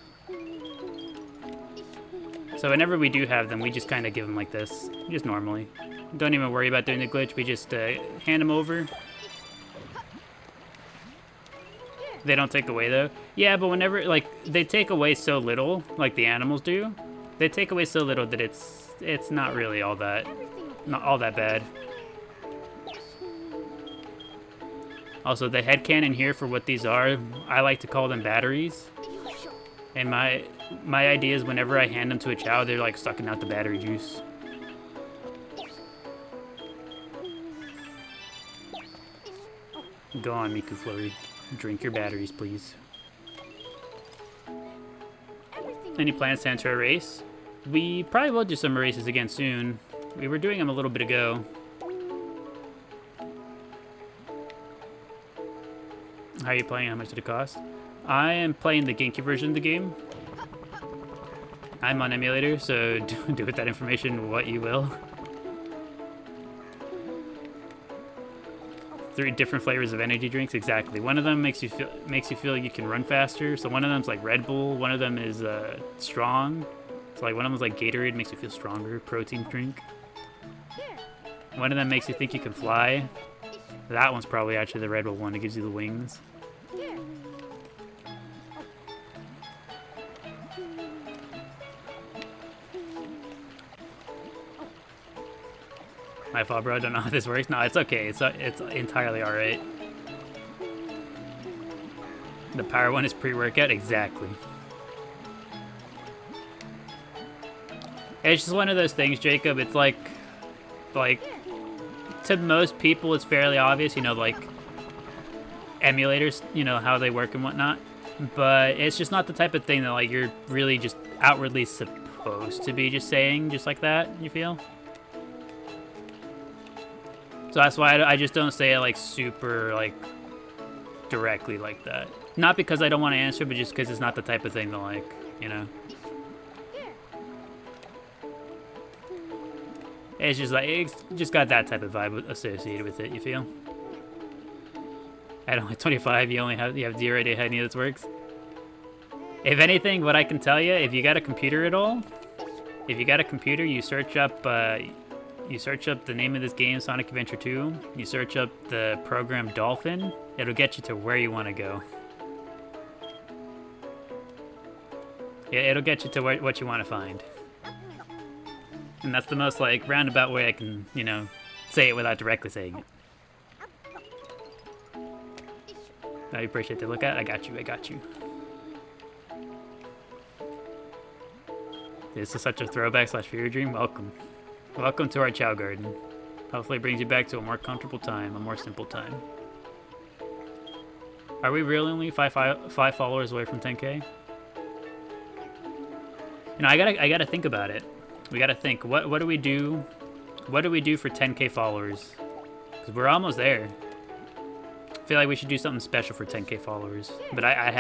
So whenever we do have them, we just kind of give them like this, just normally. Don't even worry about doing the glitch, we just hand them over. They don't take away though. Yeah, but whenever, like, they take away so little, like the animals do, they take away so little that it's not really all that, not all that bad. Also, the headcanon here for what these are, I like to call them batteries. And my idea is whenever I hand them to a Chao, they're like sucking out the battery juice. Go on, Miku Flurry. Drink your batteries, please. Any plans to enter a race? We probably will do some races again soon. We were doing them a little bit ago. How are you playing? How much did it cost? I am playing the Genki version of the game. I'm on emulator, so do with that information what you will. 3 different flavors of energy drinks, exactly. One of them makes you feel you can run faster. So one of them's like Red Bull. One of them is strong. So like one of them's like Gatorade, makes you feel stronger. Protein drink. One of them makes you think you can fly. That one's probably actually the Red Bull one. It gives you the wings. My fault, bro. I don't know how this works. No, it's okay. It's entirely all right. The power one is pre-workout. Exactly. It's just one of those things, Jacob. It's like to most people, it's fairly obvious. You know, like emulators. You know how they work and whatnot. But it's just not the type of thing that like you're really just outwardly supposed to be just saying just like that. You feel? So that's why I just don't say it like super like directly like that. Not because I don't want to answer, but just because it's not the type of thing that like, you know. It's just like, it's just got that type of vibe associated with it, you feel? At only 25, you have 0 idea how any of this works. If anything, what I can tell you, if you got a computer at all, if you got a computer, you search up the name of this game, Sonic Adventure 2. You search up the program Dolphin. It'll get you to where you want to go. Yeah, it'll get you to what you want to find. And that's the most like roundabout way I can, you know, say it without directly saying it. I appreciate the look at. I got you. This is such a throwback / fever dream. Welcome. Welcome to our Chao Garden. Hopefully it brings you back to a more comfortable time, a more simple time. Are we really only five followers away from 10K? You know, I gotta think about it. We gotta think. What do we do? What do we do for 10K followers? Because we're almost there. I feel like we should do something special for 10K followers, but I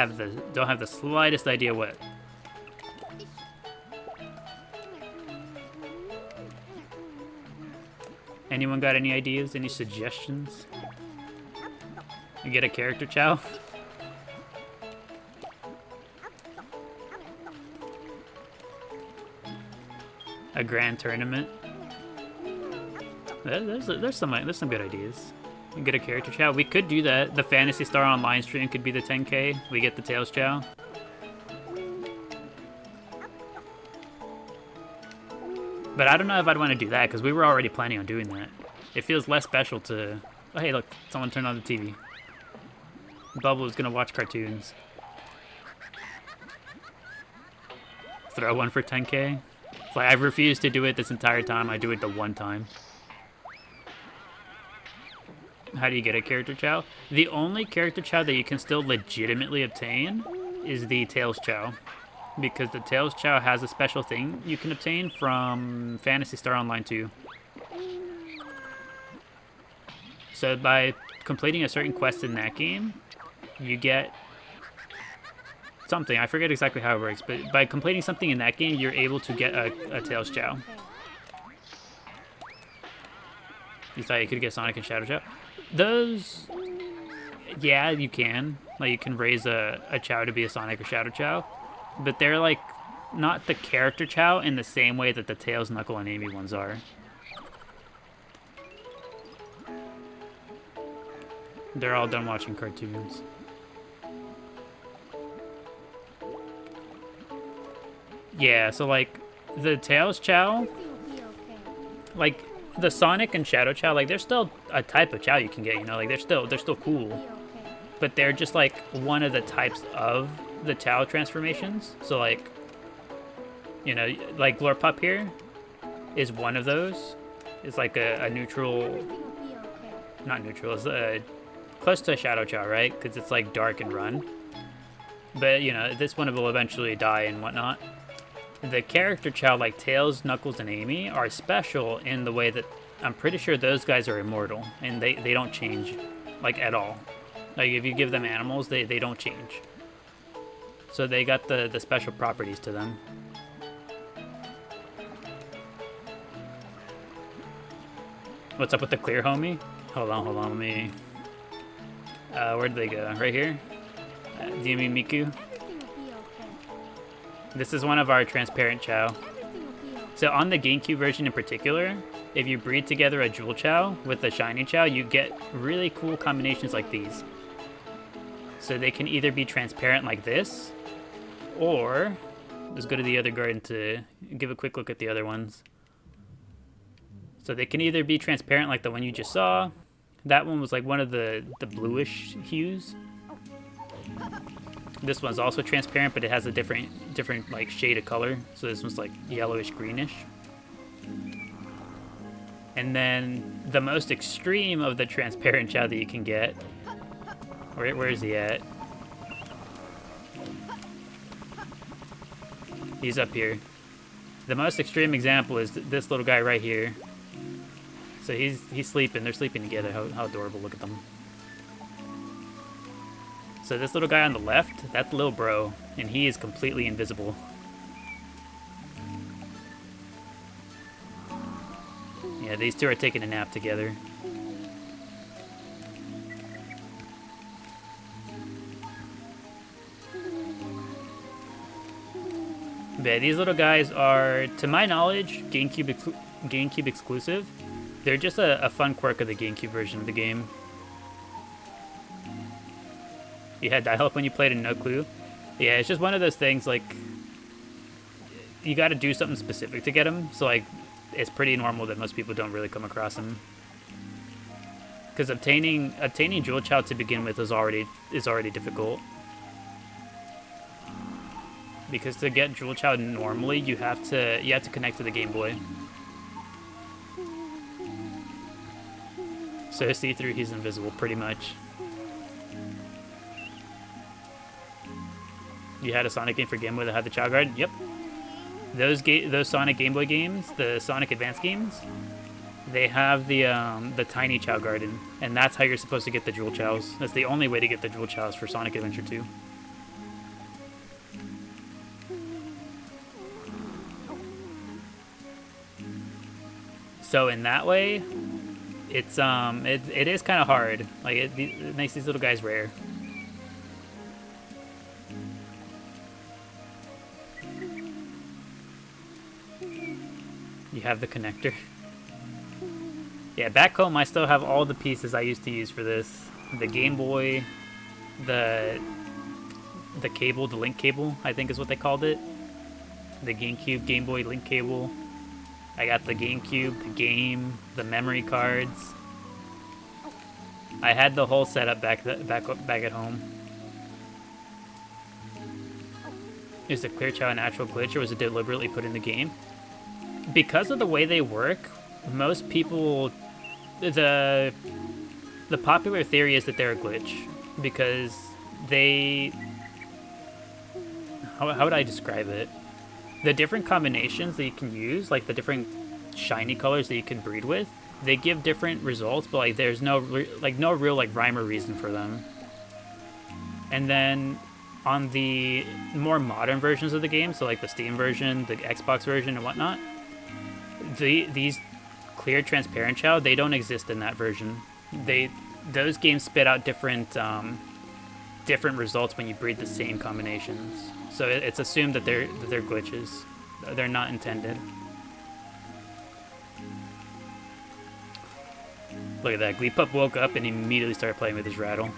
don't have the slightest idea what. Anyone got any ideas? Any suggestions? You get a character, Chao? A grand tournament? There's some good ideas. You get a character, Chao. We could do that. The Fantasy Star Online stream could be the 10K. We get the Tails, Chao. But I don't know if I'd want to do that, because we were already planning on doing that. It feels less special to... Oh, hey, look. Someone turned on the TV. Bubble is going to watch cartoons. Throw one for 10K? It's like, I've refused to do it this entire time. I do it the one time. How do you get a character, Chao? The only character, Chao, that you can still legitimately obtain is the Tails, Chao. Because the Tails Chao has a special thing you can obtain from Phantasy Star Online 2. So by completing a certain quest in that game, you get something. I forget exactly how it works, but by completing something in that game, you're able to get a Tails Chao. You thought you could get Sonic and Shadow Chao? Those, yeah, you can. Like, you can raise a Chao to be a Sonic or Shadow Chao, but they're like not the character Chao in the same way that the Tails, Knuckle, and Amy ones are. They're all done watching cartoons. Yeah, so like the Tails Chao, Everything will be okay. like the Sonic and Shadow Chao, like they're still a type of Chao you can get, you know, like they're still cool. Be okay. But they're just like one of the types of the Chao transformations. So like, you know, like Glorpop here is one of those. It's like a neutral, Everything will be okay. not neutral, it's close to a Shadow Chao, right? Because it's like dark and run. But you know, this one will eventually die and whatnot. The character Chao, like Tails, Knuckles, and Amy, are special in the way that I'm pretty sure those guys are immortal and they don't change, like, at all. Like, if you give them animals, they don't change. So they got the special properties to them. What's up with the clear, homie? Hold on, let me... where did they go? Right here? Do you mean Miku? Everything will be okay. This is one of our transparent Chao. Everything will be okay. So on the GameCube version in particular, if you breed together a Jewel Chao with a Shiny Chao, you get really cool combinations like these. So they can either be transparent like this, or let's go to the other garden to give a quick look at the other ones. So they can either be transparent like the one you just saw. That one was like one of the bluish hues. This one's also transparent, but it has a different like shade of color. So this one's like yellowish greenish. And then the most extreme of the transparent Chao that you can get. Where is he at? He's up here. The most extreme example is this little guy right here. So he's sleeping. They're sleeping together. How adorable! Look at them. So this little guy on the left, that's Lil Bro, and he is completely invisible. Yeah, these two are taking a nap together. But yeah, these little guys are, to my knowledge, GameCube exclusive. They're just a fun quirk of the GameCube version of the game. You had dial-up when you played and no clue. Yeah, it's just one of those things, like, you gotta do something specific to get them. So, like, it's pretty normal that most people don't really come across them. Because obtaining Jewel Chao to begin with is already difficult. Because to get Jewel Chao normally, you have to connect to the Game Boy. So see-through, he's invisible, pretty much. You had a Sonic game for Game Boy that had the Chao Garden? Yep. Those Sonic Game Boy games, the Sonic Advance games, they have the tiny Chao Garden, and that's how you're supposed to get the Jewel Chaos. That's the only way to get the Jewel Chaos for Sonic Adventure 2. So in that way, it's it is kind of hard. Like it makes these little guys rare. You have the connector. Yeah, back home I still have all the pieces I used to use for this. The Game Boy, the cable, the link cable, I think is what they called it. The GameCube Game Boy link cable. I got the GameCube, the game, the memory cards. I had the whole setup back at home. Is the Clear Chao a natural glitch, or was it deliberately put in the game? Because of the way they work, most people, the popular theory is that they're a glitch because they, how would I describe it? The different combinations that you can use, like the different shiny colors that you can breed with, they give different results, but like there's no real like rhyme or reason for them. And then on the more modern versions of the game, so like the Steam version, the Xbox version, and whatnot, these clear, transparent Chao, they don't exist in that version. Those games spit out different different results when you breed the same combinations. So it's assumed that they're glitches. They're not intended. Look at that. Gleepup woke up and immediately started playing with his rattle.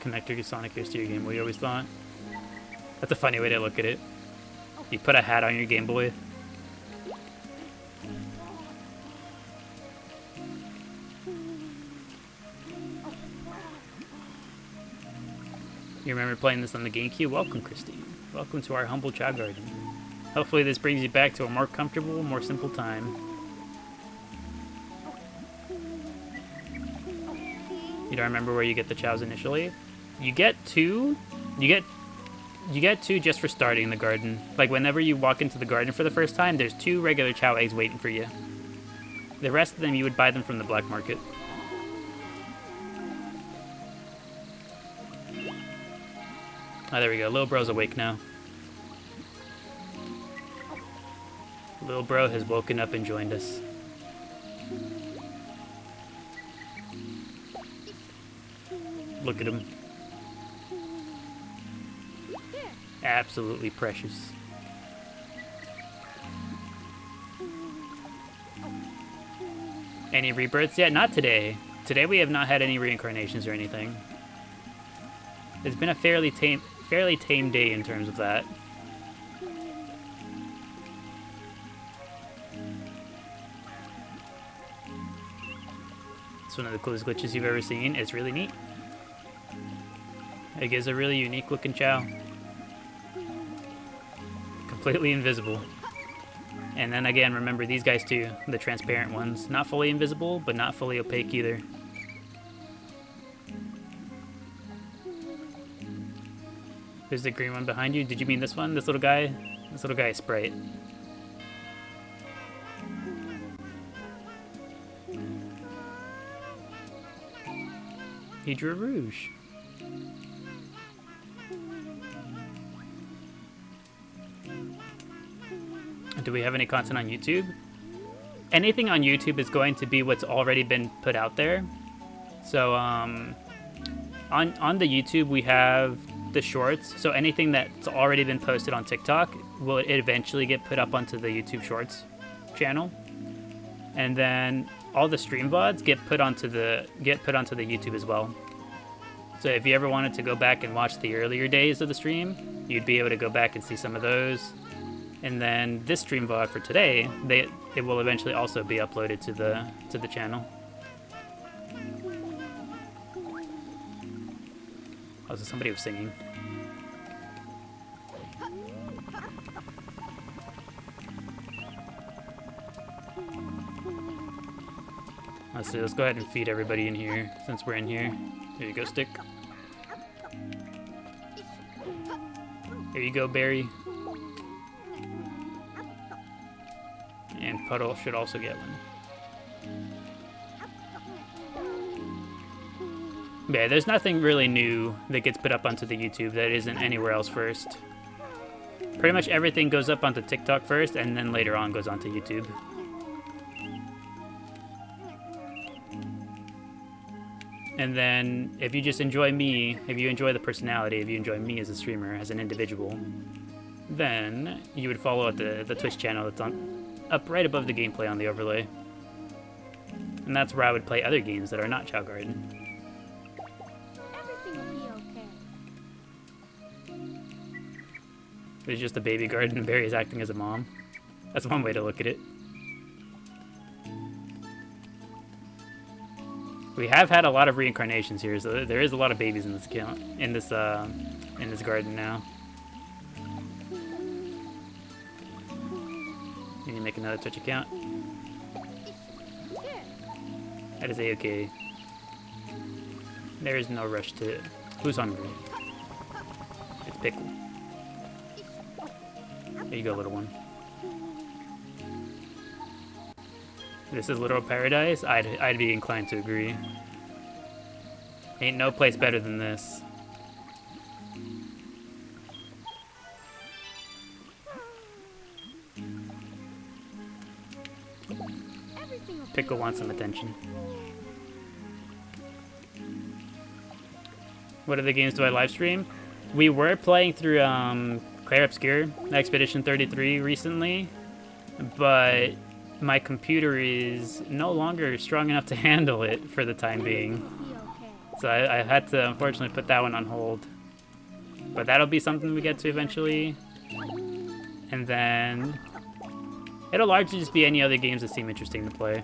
Connector to Sonic Gear Steer Game Boy, you always thought? That's a funny way to look at it. You put a hat on your Game Boy. You remember playing this on the GameCube? Welcome, Christine. Welcome to our humble Chao garden. Hopefully this brings you back to a more comfortable, more simple time. You don't remember where you get the Chaos initially? You get two. You get two just for starting the garden. Like whenever you walk into the garden for the first time, there's 2 regular Chao eggs waiting for you. The rest of them, you would buy them from the black market. Oh, there we go. Little bro's awake now. Little bro has woken up and joined us. Look at him. Absolutely precious. Any rebirths yet? Not today. Today we have not had any reincarnations or anything. It's been a fairly tame day in terms of that. It's one of the coolest glitches you've ever seen. It's really neat. It gives a really unique looking Chao. Completely invisible. And then again, remember these guys too, the transparent ones. Not fully invisible, but not fully opaque either. There's the green one behind you. Did you mean this one? This little guy? This little guy is Sprite. He drew Rouge. Do we have any content on YouTube? Anything on YouTube is going to be what's already been put out there. So on the YouTube we have the shorts. So anything that's already been posted on TikTok will eventually get put up onto the YouTube Shorts channel. And then all the stream VODs get put onto the YouTube as well. So if you ever wanted to go back and watch the earlier days of the stream, you'd be able to go back and see some of those. And then this stream VOD for today, it will eventually also be uploaded to the channel. Oh, so somebody was singing. Let's see, let's go ahead and feed everybody in here since we're in here. Here you go, Stick. Here you go, Barry. And Puddle should also get one. Yeah, there's nothing really new that gets put up onto the YouTube that isn't anywhere else first. Pretty much everything goes up onto TikTok first, and then later on goes onto YouTube. And then, if you just enjoy me, if you enjoy the personality, if you enjoy me as a streamer, as an individual, then you would follow the Twitch channel that's up right above the gameplay on the overlay. And that's where I would play other games that are not Chao Garden. Everything will be okay. It's just a baby garden and Barry's acting as a mom. That's one way to look at it. We have had a lot of reincarnations here, so there is a lot of babies in this account, in this garden now. You need to make another Twitch account. That is a-okay. There is no rush to it. Who's hungry? It's Pickle. There you go, little one. This is literal paradise? I'd be inclined to agree. Ain't no place better than this. Everything will be Pickle wants some attention. What other games do I live stream? We were playing through Clair Obscur Expedition 33 recently, but my computer is no longer strong enough to handle it for the time being. be okay. So I had to unfortunately put that one on hold. But that'll be something we get to eventually. And then it'll largely just be any other games that seem interesting to play.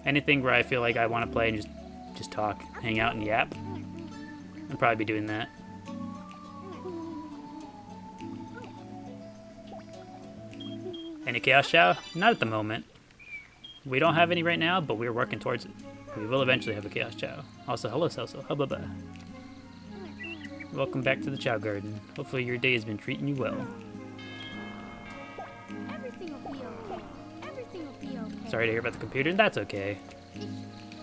Anything where I feel like I want to play and just talk, hang out and yap. I'll probably be doing that. Any Chaos Chao? Not at the moment. We don't have any right now, but we're working towards it. We will eventually have a Chaos Chao. Also, hello Celso. Hubba. Welcome back to the Chao Garden. Hopefully your day has been treating you well. Everything will be okay. Everything will be okay. Sorry to hear about the computer, and that's okay.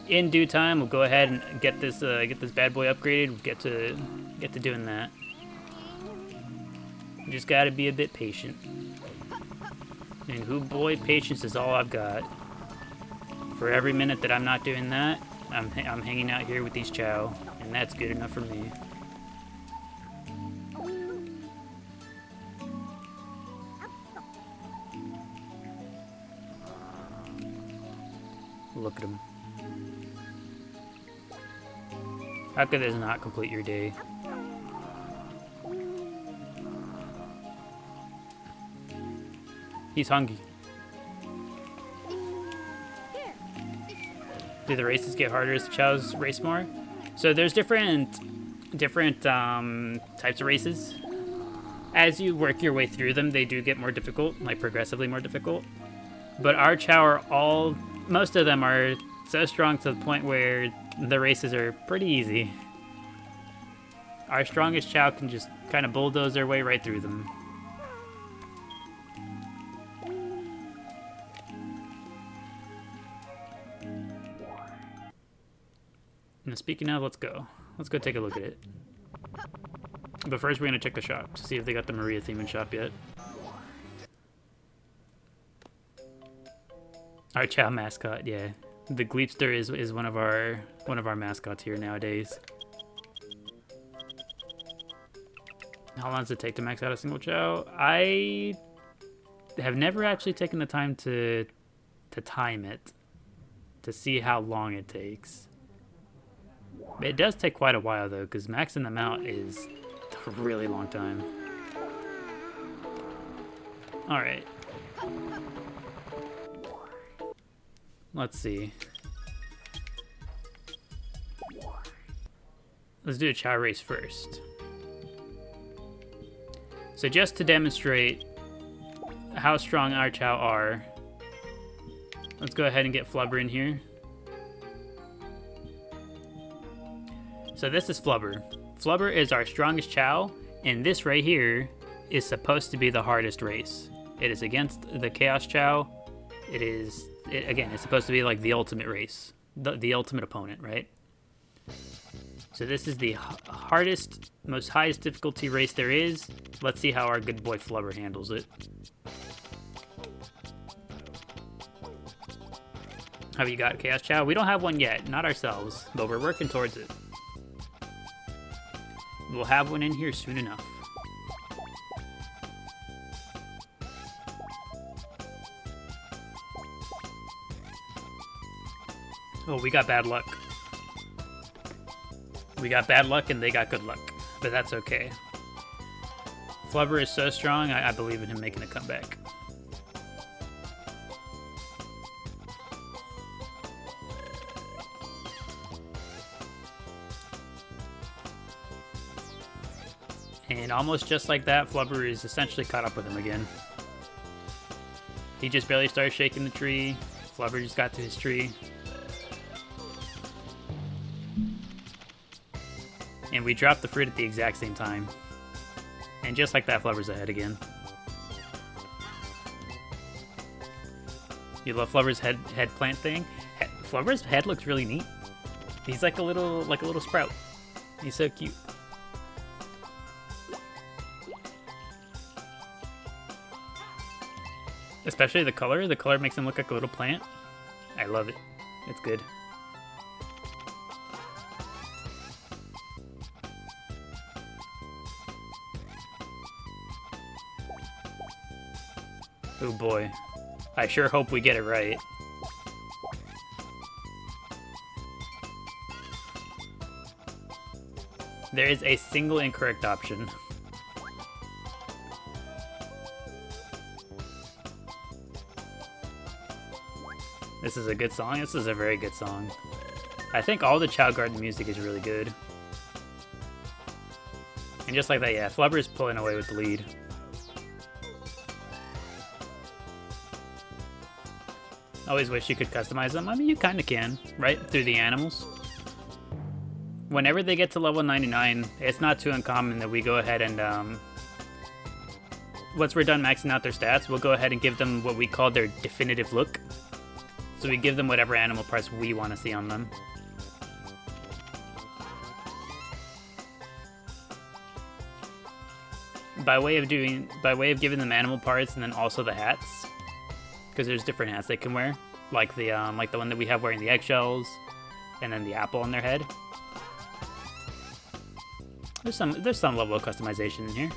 In due time, we'll go ahead and get this bad boy upgraded. We'll get to doing that. You just gotta be a bit patient. And who boy, patience is all I've got. For every minute that I'm not doing that, I'm hanging out here with these Chao, and that's good enough for me. Look at him. How could this not complete your day? He's hungry. Do the races get harder as the Chaos race more? So there's different types of races. As you work your way through them, they do get more difficult, like progressively more difficult. But our Chao are most of them are so strong to the point where the races are pretty easy. Our strongest Chao can just kind of bulldoze their way right through them. Now speaking of, let's go. Let's go take a look at it. But first we're gonna check the shop to see if they got the Maria theme in shop yet. Our Chao mascot, yeah. The Gleepster is one of our mascots here nowadays. How long does it take to max out a single Chao? I have never actually taken the time to time it to see how long it takes. It does take quite a while though, because maxing them out is a really long time. Alright. Let's see. Let's do a Chao race first. So just to demonstrate how strong our Chao are, let's go ahead and get Flubber in here. So this is Flubber. Flubber is our strongest Chao, and this right here is supposed to be the hardest race. It is against the Chaos Chao. Again, it's supposed to be like the ultimate race, the ultimate opponent, right? So this is the hardest, most highest difficulty race there is. Let's see how our good boy Flubber handles it. Have you got Chaos Chao? We don't have one yet, not ourselves, but we're working towards it. We'll have one in here soon enough. Oh, we got bad luck. We got bad luck and they got good luck, but that's okay. Flubber is so strong, I believe in him making a comeback. And almost just like that, Flubber is essentially caught up with him again. He just barely started shaking the tree. Flubber just got to his tree. And we dropped the fruit at the exact same time. And just like that, Flubber's ahead again. You love Flubber's head plant thing? Flubber's head looks really neat. He's like a little sprout. He's so cute. Especially the color. The color makes him look like a little plant. I love it. It's good. Oh boy. I sure hope we get it right. There is a single incorrect option. This is a good song. This is a very good song. I think all the Chao Garden music is really good. And just like that, yeah, Flubber's pulling away with the lead. Always wish you could customize them. I mean, you kind of can, right? Through the animals. Whenever they get to level 99, it's not too uncommon that we go ahead and, once we're done maxing out their stats, we'll go ahead and give them what we call their definitive look. So we give them whatever animal parts we want to see on them. By way of giving them animal parts and then also the hats, because there's different hats they can wear, like the one that we have wearing the eggshells, and then the apple on their head. There's some level of customization in here.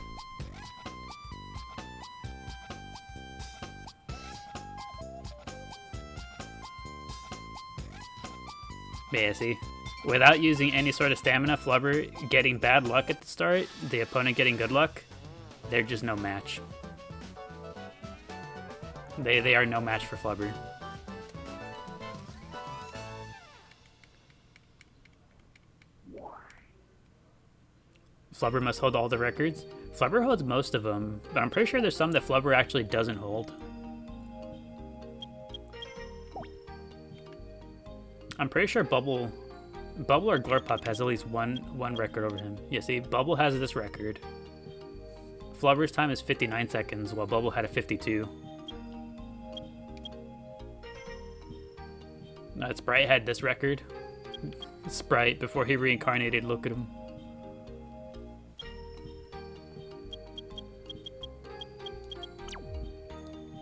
Yeah, see, without using any sort of stamina, Flubber getting bad luck at the start, the opponent getting good luck, they're just no match. They are no match for Flubber. Flubber must hold all the records. Flubber holds most of them, but I'm pretty sure there's some that Flubber actually doesn't hold. I'm pretty sure Bubble or Glorpop has at least one record over him. Yeah, see, Bubble has this record. Flubber's time is 59 seconds, while Bubble had a 52. Sprite had this record. Sprite, before he reincarnated, look at him.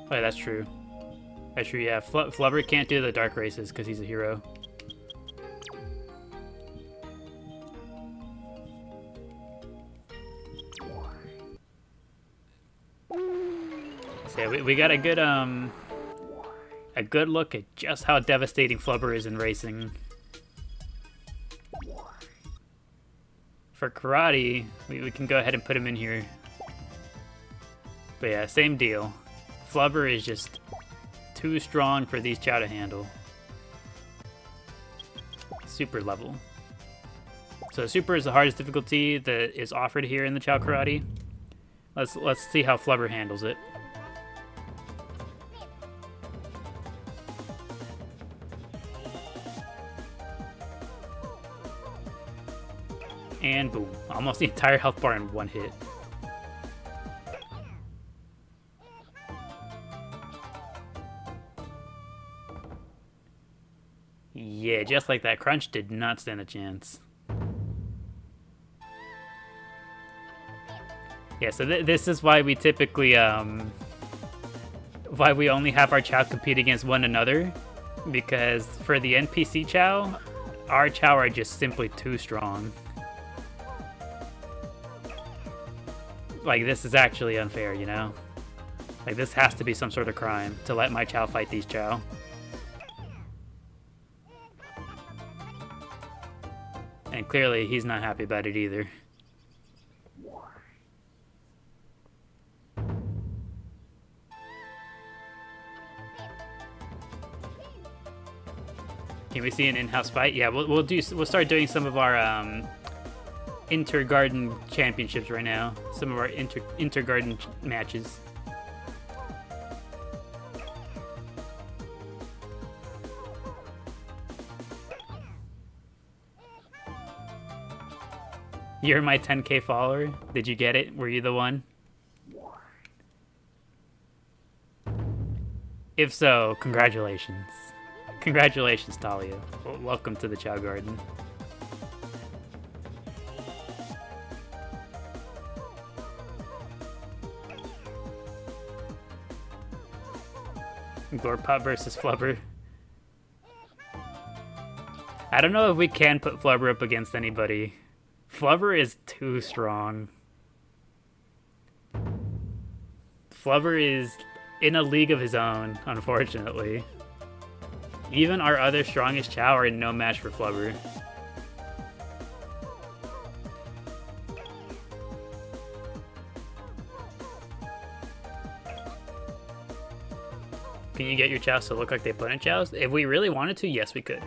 Oh, yeah, that's true. That's true, yeah. Flubber can't do the dark races because he's a hero. So yeah, we got a good look at just how devastating Flubber is in racing. For karate, we can go ahead and put him in here. But yeah, same deal. Flubber is just too strong for these Chao to handle. Super level. So super is the hardest difficulty that is offered here in the Chao Karate. Let's see how Flubber handles it. And boom, almost the entire health bar in one hit. Yeah, just like that, Crunch did not stand a chance. Yeah, so this is why we typically, why we only have our Chao compete against one another. Because for the NPC Chao, our Chao are just simply too strong. Like, this is actually unfair, you know? Like, this has to be some sort of crime to let my Chao fight these Chao. And clearly, he's not happy about it either. Can we see an in-house fight? Yeah, we'll start doing some of our inter-garden championships right now. Some of our inter-garden matches. You're my 10K follower. Did you get it? Were you the one? If so, congratulations. Congratulations, Talia. Welcome to the Chao Garden. Glorpop versus Flubber. I don't know if we can put Flubber up against anybody. Flubber is too strong. Flubber is in a league of his own, unfortunately. Even our other strongest Chao are no match for Flubber. Can you get your Chows to look like the opponent Chows? If we really wanted to, yes, we could.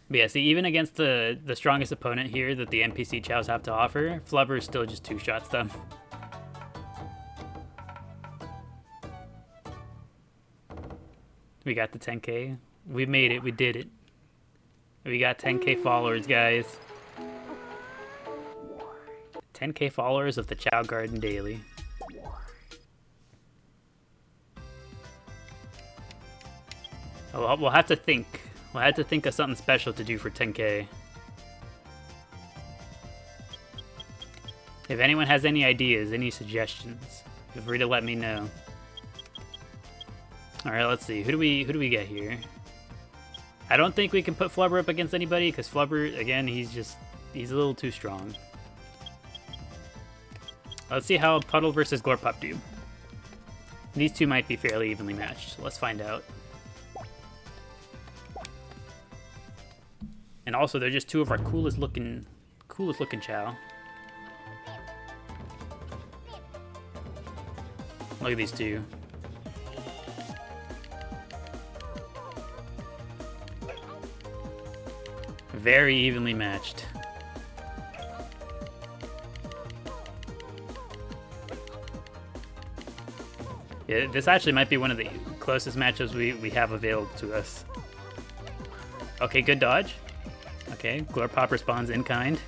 But yeah, see, even against the strongest opponent here that the NPC Chows have to offer, Flubber is still just 2-shots them. We got the 10K. We made it. We did it. We got 10K followers, guys. 10K followers of the Chao Garden Daily. Oh, we'll have to think. We'll have to think of something special to do for 10K. If anyone has any ideas, any suggestions, feel free to let me know. All right, let's see. Who do we get here? I don't think we can put Flubber up against anybody because Flubber, again, he's a little too strong. Let's see how Puddle versus Glorpop do. These two might be fairly evenly matched. So let's find out. And also, they're just two of our coolest looking Chao. Look at these two. Very evenly matched. Yeah, this actually might be one of the closest matchups we have available to us. Okay, good dodge. Okay, Glorpop responds in kind.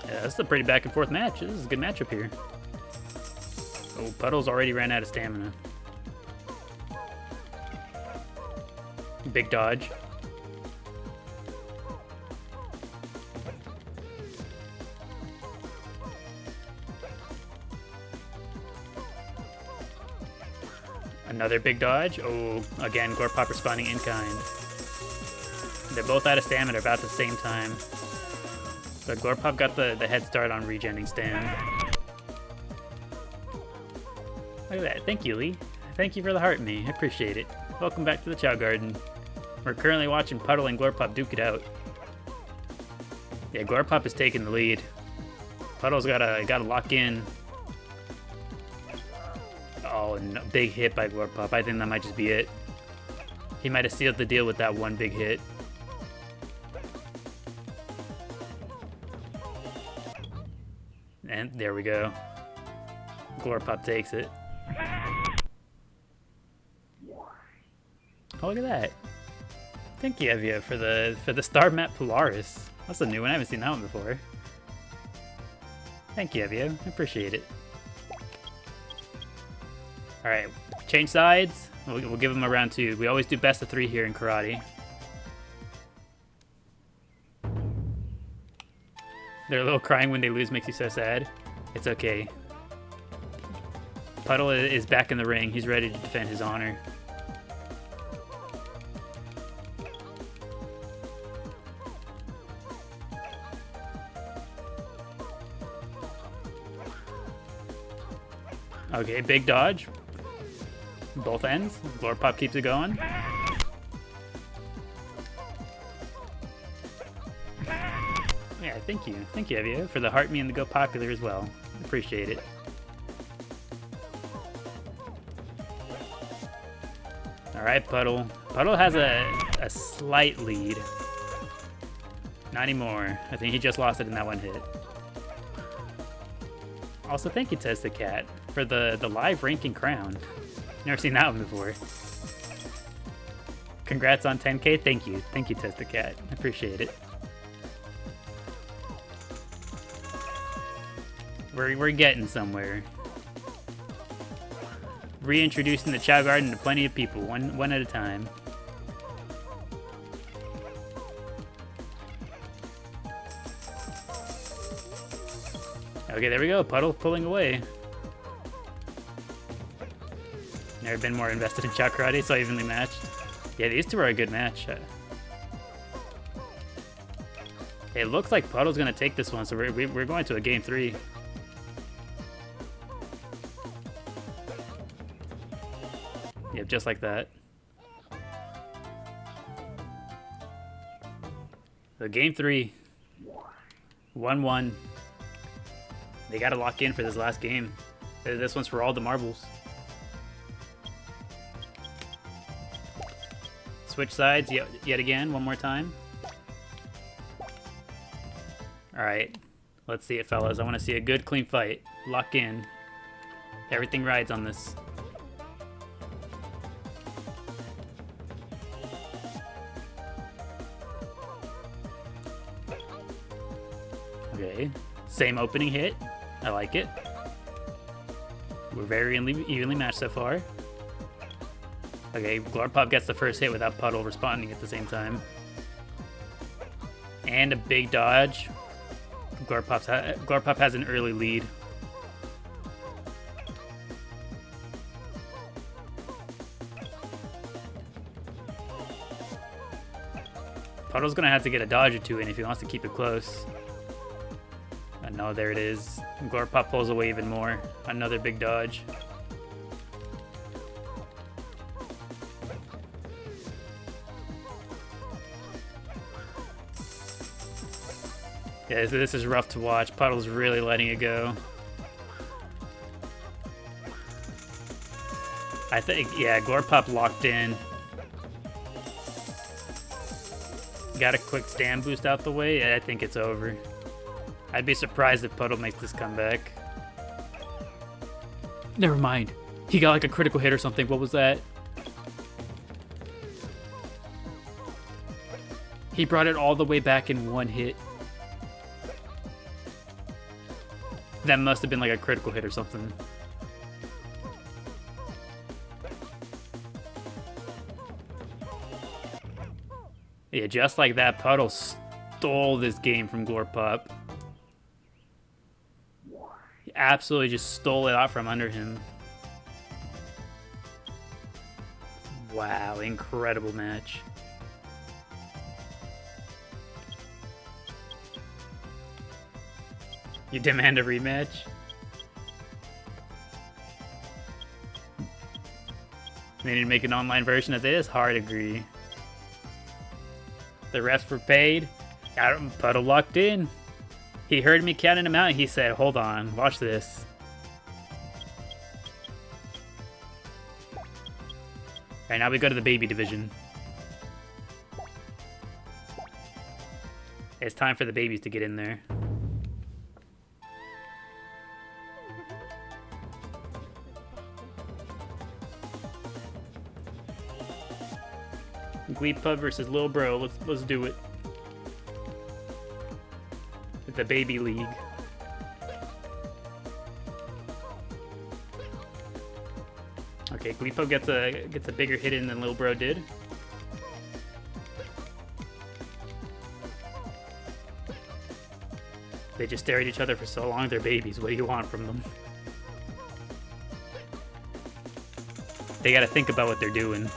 Yeah, this is a pretty back and forth match. This is a good matchup here. Oh, Puddle's already ran out of stamina. Big dodge. Another big dodge. Oh, again, Glorpop responding in kind. They're both out of stamina about the same time. But Glorpop got the head start on regenning Stam. Look at that. Thank you, Lee. Thank you for the heart me. I appreciate it. Welcome back to the Chao Garden. We're currently watching Puddle and Glorpop duke it out. Yeah, Glorpop is taking the lead. Puddle's gotta lock in. Oh, no, big hit by Glorpop. I think that might just be it. He might have sealed the deal with that one big hit. And there we go. Glorpop takes it. Oh, look at that. Thank you, Evia, for the star map Polaris. That's a new one. I haven't seen that one before. Thank you, Evia. I appreciate it. Alright, change sides. We'll give them a round 2. We always do best of 3 here in karate. Their little crying when they lose makes you so sad. It's okay. Puddle is back in the ring. He's ready to defend his honor. Okay, big dodge. Both ends. Glorpop keeps it going. Yeah, thank you. Thank you, Evia, for the heart me and the go popular as well. Appreciate it. Alright, Puddle. Puddle has a slight lead. Not anymore. I think he just lost it in that one hit. Also, thank you, Tez the Cat, for the live ranking crown. Never seen that one before. Congrats on 10K. Thank you. Thank you, Tez the Cat. I appreciate it. We're getting somewhere. Reintroducing the Chao Garden to plenty of people, one at a time. Okay, there we go. Puddle pulling away. Never been more invested in Chao Karate, so evenly matched. Yeah, these two are a good match. It looks like Puddle's gonna take this one, so we're going to a game 3. Yep, just like that. So game 3. 1-1. They gotta lock in for this last game. This one's for all the marbles. Switch sides yet again, one more time. Alright, let's see it, fellas. I want to see a good, clean fight. Lock in. Everything rides on this. Okay, same opening hit. I like it. We're very evenly matched so far. Okay, Glorpop gets the first hit without Puddle responding at the same time. And a big dodge. Glorpop has an early lead. Puddle's gonna have to get a dodge or two in if he wants to keep it close. No, there it is. Glorpop pulls away even more. Another big dodge. Yeah, this is rough to watch. Puddle's really letting it go. I think, yeah, Glorpop locked in. Got a quick stand boost out the way. I think it's over. I'd be surprised if Puddle makes this comeback. Never mind. He got like a critical hit or something. What was that? He brought it all the way back in one hit. That must have been like a critical hit or something. Yeah, just like that, Puddle stole this game from Glorpop. He absolutely just stole it out from under him. Wow, incredible match. You demand a rematch? They need to make an online version of this? Hard agree. The refs were paid. Got him, Puddle locked in. He heard me counting him out and he said, hold on, watch this. Alright, now we go to the baby division. It's time for the babies to get in there. Gleepub versus Lil Bro. Let's do it. The baby league. Okay, Gleepub gets a bigger hit in than Lil Bro did. They just stare at each other for so long. They're babies. What do you want from them? They gotta think about what they're doing.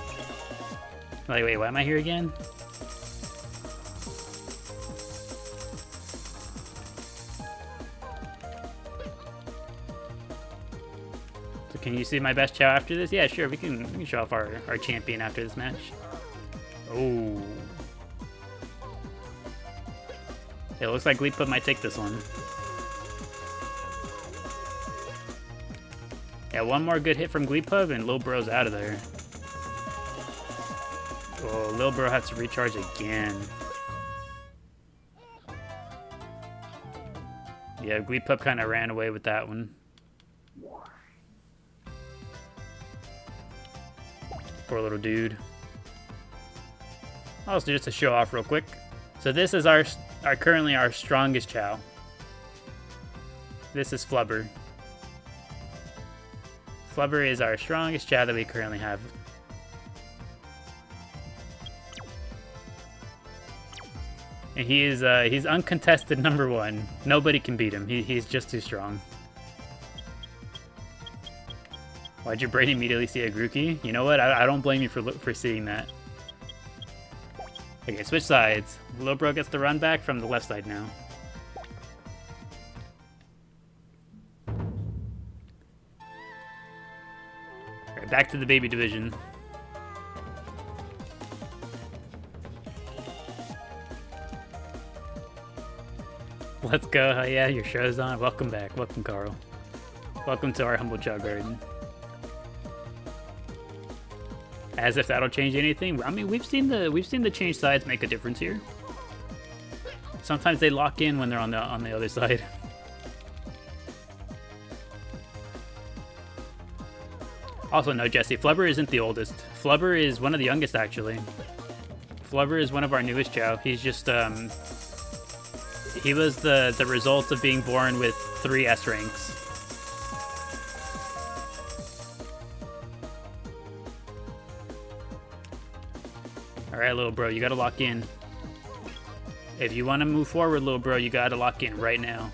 Like, wait, why am I here again? So can you see my best Chao after this? Yeah, sure, we can show off our champion after this match. Oh. It looks like Gleepub might take this one. Yeah, one more good hit from Gleepub and Lil Bro's out of there. Oh, Lil Bro has to recharge again. Yeah, Gleepub kind of ran away with that one. Poor little dude. Also, just to show off real quick. So this is our currently our strongest Chao. This is Flubber. Flubber is our strongest Chao that we currently have. And he's uncontested #1. Nobody can beat him. He's just too strong. Why'd your brain immediately see a Grookey? You know what? I don't blame you for seeing that. Okay, switch sides. Little bro gets the run back from the left side now. Alright, back to the baby division. Let's go. Oh yeah, your show's on. Welcome back. Welcome, Carl. Welcome to our humble Chao garden. As if that'll change anything. I mean, we've seen the change sides make a difference here. Sometimes they lock in when they're on the other side. Also, no, Jesse, Flubber isn't the oldest. Flubber is one of the youngest, actually. Flubber is one of our newest Chao. He's just he was the result of being born with 3 S ranks. Alright, little bro, you gotta lock in. If you want to move forward, little bro, you gotta lock in right now.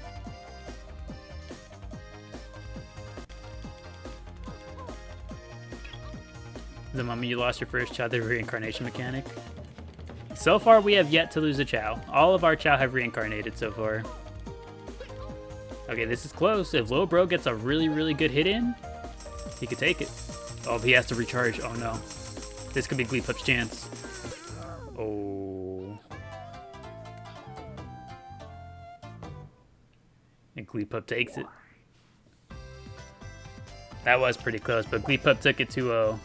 The moment you lost your first Chao, the reincarnation mechanic. So far, we have yet to lose a Chao. All of our Chao have reincarnated so far. Okay, this is close. If little bro gets a really, really good hit in, he could take it. Oh, he has to recharge. Oh no. This could be Gleepup's chance. Oh. And Gleepup takes it. That was pretty close, but Gleepup took it 2-0.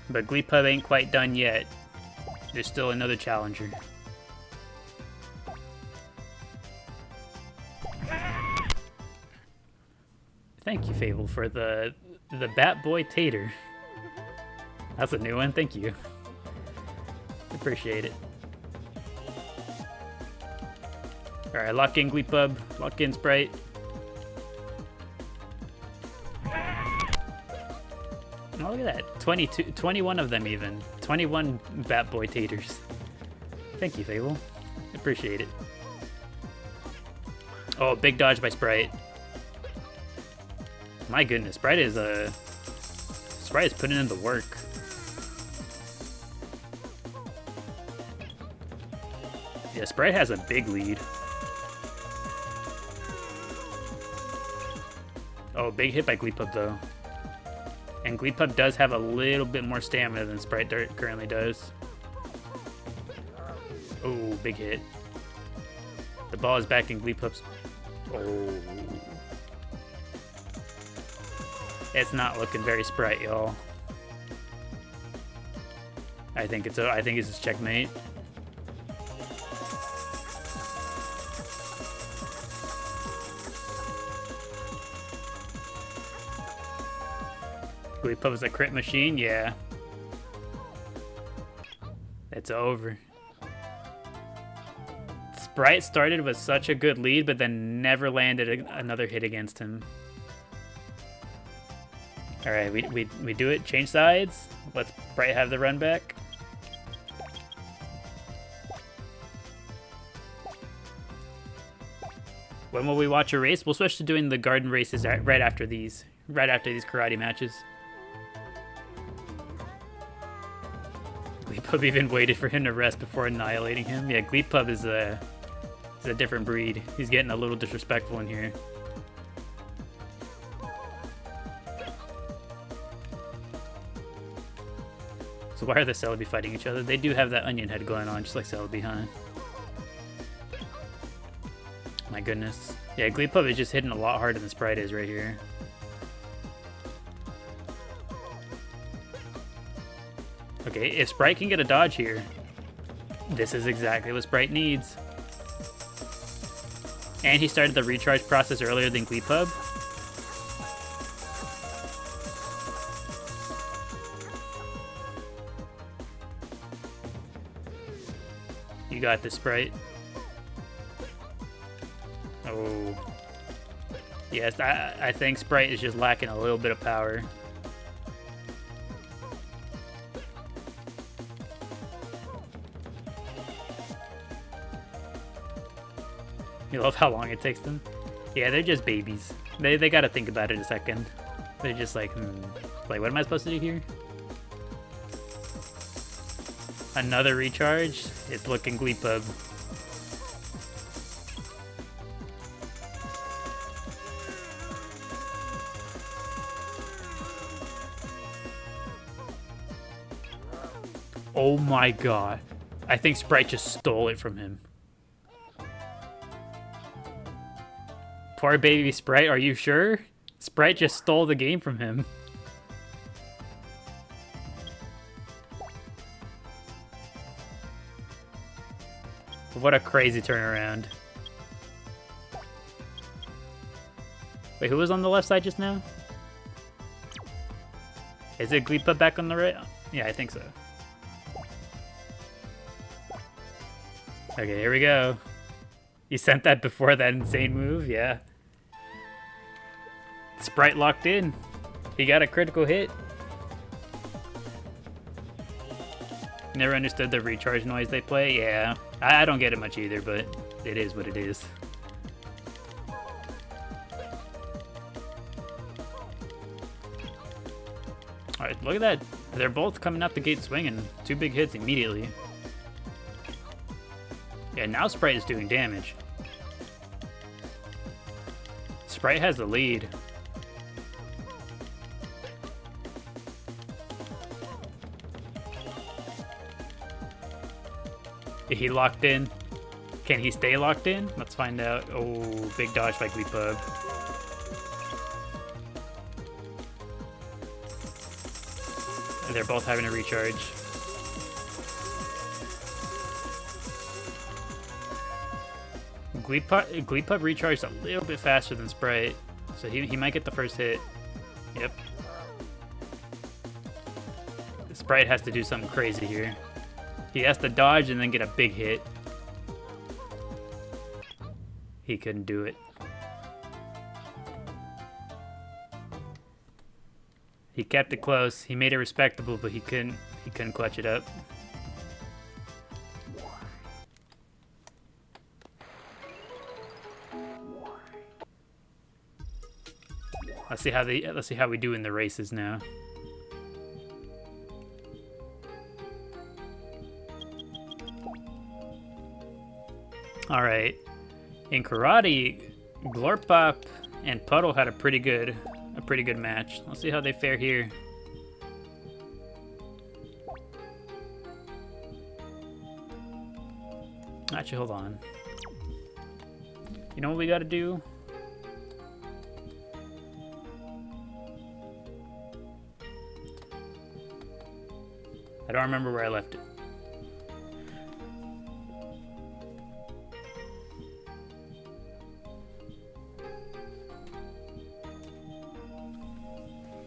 But Gleepup ain't quite done yet. There's still another challenger. Thank you, Fable, for the Bat Boy Tater. That's a new one. Thank you. Appreciate it. All right, lock in Gleepub. Lock in Sprite. Oh, look at that. 21 of them even. 21 Bat Boy Taters. Thank you, Fable. Appreciate it. Oh, big dodge by Sprite. My goodness, Sprite is putting in the work. Yeah, Sprite has a big lead. Oh, big hit by Gleepub though. And Gleepub does have a little bit more stamina than Sprite currently does. Oh, big hit. The ball is back in Gleepub's. Oh. It's not looking very Sprite, y'all. I think it's a checkmate. Gleepub is a crit machine, yeah. It's over. Sprite started with such a good lead, but then never landed another hit against him. All right, we do it. Change sides. Let Sprite have the run back. When will we watch a race? We'll switch to doing the garden races right after these karate matches. Gleepub even waited for him to rest before annihilating him. Yeah, Gleepub is a different breed. He's getting a little disrespectful in here. So why are the Celebi fighting each other? They do have that onion head going on, just like Celebi, huh? My goodness. Yeah, Gleepub is just hitting a lot harder than Sprite is right here. Okay, if Sprite can get a dodge here, this is exactly what Sprite needs. And he started the recharge process earlier than Gleepub. You got this, Sprite. Oh, Oh. Yes, I think Sprite is just lacking a little bit of power. You love how long it takes them? Yeah, they're just babies. They gotta think about it a second. They're just like, like, what am I supposed to do here? Another recharge? It's looking Glee Pub. Oh my god. I think Sprite just stole it from him. Poor baby Sprite, are you sure? Sprite just stole the game from him. What a crazy turnaround. Wait, who was on the left side just now? Is it Gleepa back on the right? Yeah, I think so. Okay, here we go. You sent that before that insane move? Yeah. Sprite locked in. He got a critical hit. Never understood the recharge noise they play. Yeah, I don't get it much either, but it is what it is. Alright, look at that. They're both coming out the gate swinging. 2 big hits immediately. Yeah, now Sprite is doing damage. Sprite has the lead. Is he locked in? Can he stay locked in? Let's find out. Oh, big dodge by Gleepub. They're both having a recharge. Gleepub recharged a little bit faster than Sprite, so he might get the first hit. Yep. Sprite has to do something crazy here. He has to dodge and then get a big hit. He couldn't do it. He kept it close. He made it respectable, but he couldn't clutch it up. Let's see how we do in the races now. All right, in karate, Glorpop and Puddle had a pretty good match. Let's see how they fare here. Actually, hold on. You know what we gotta do? I don't remember where I left it.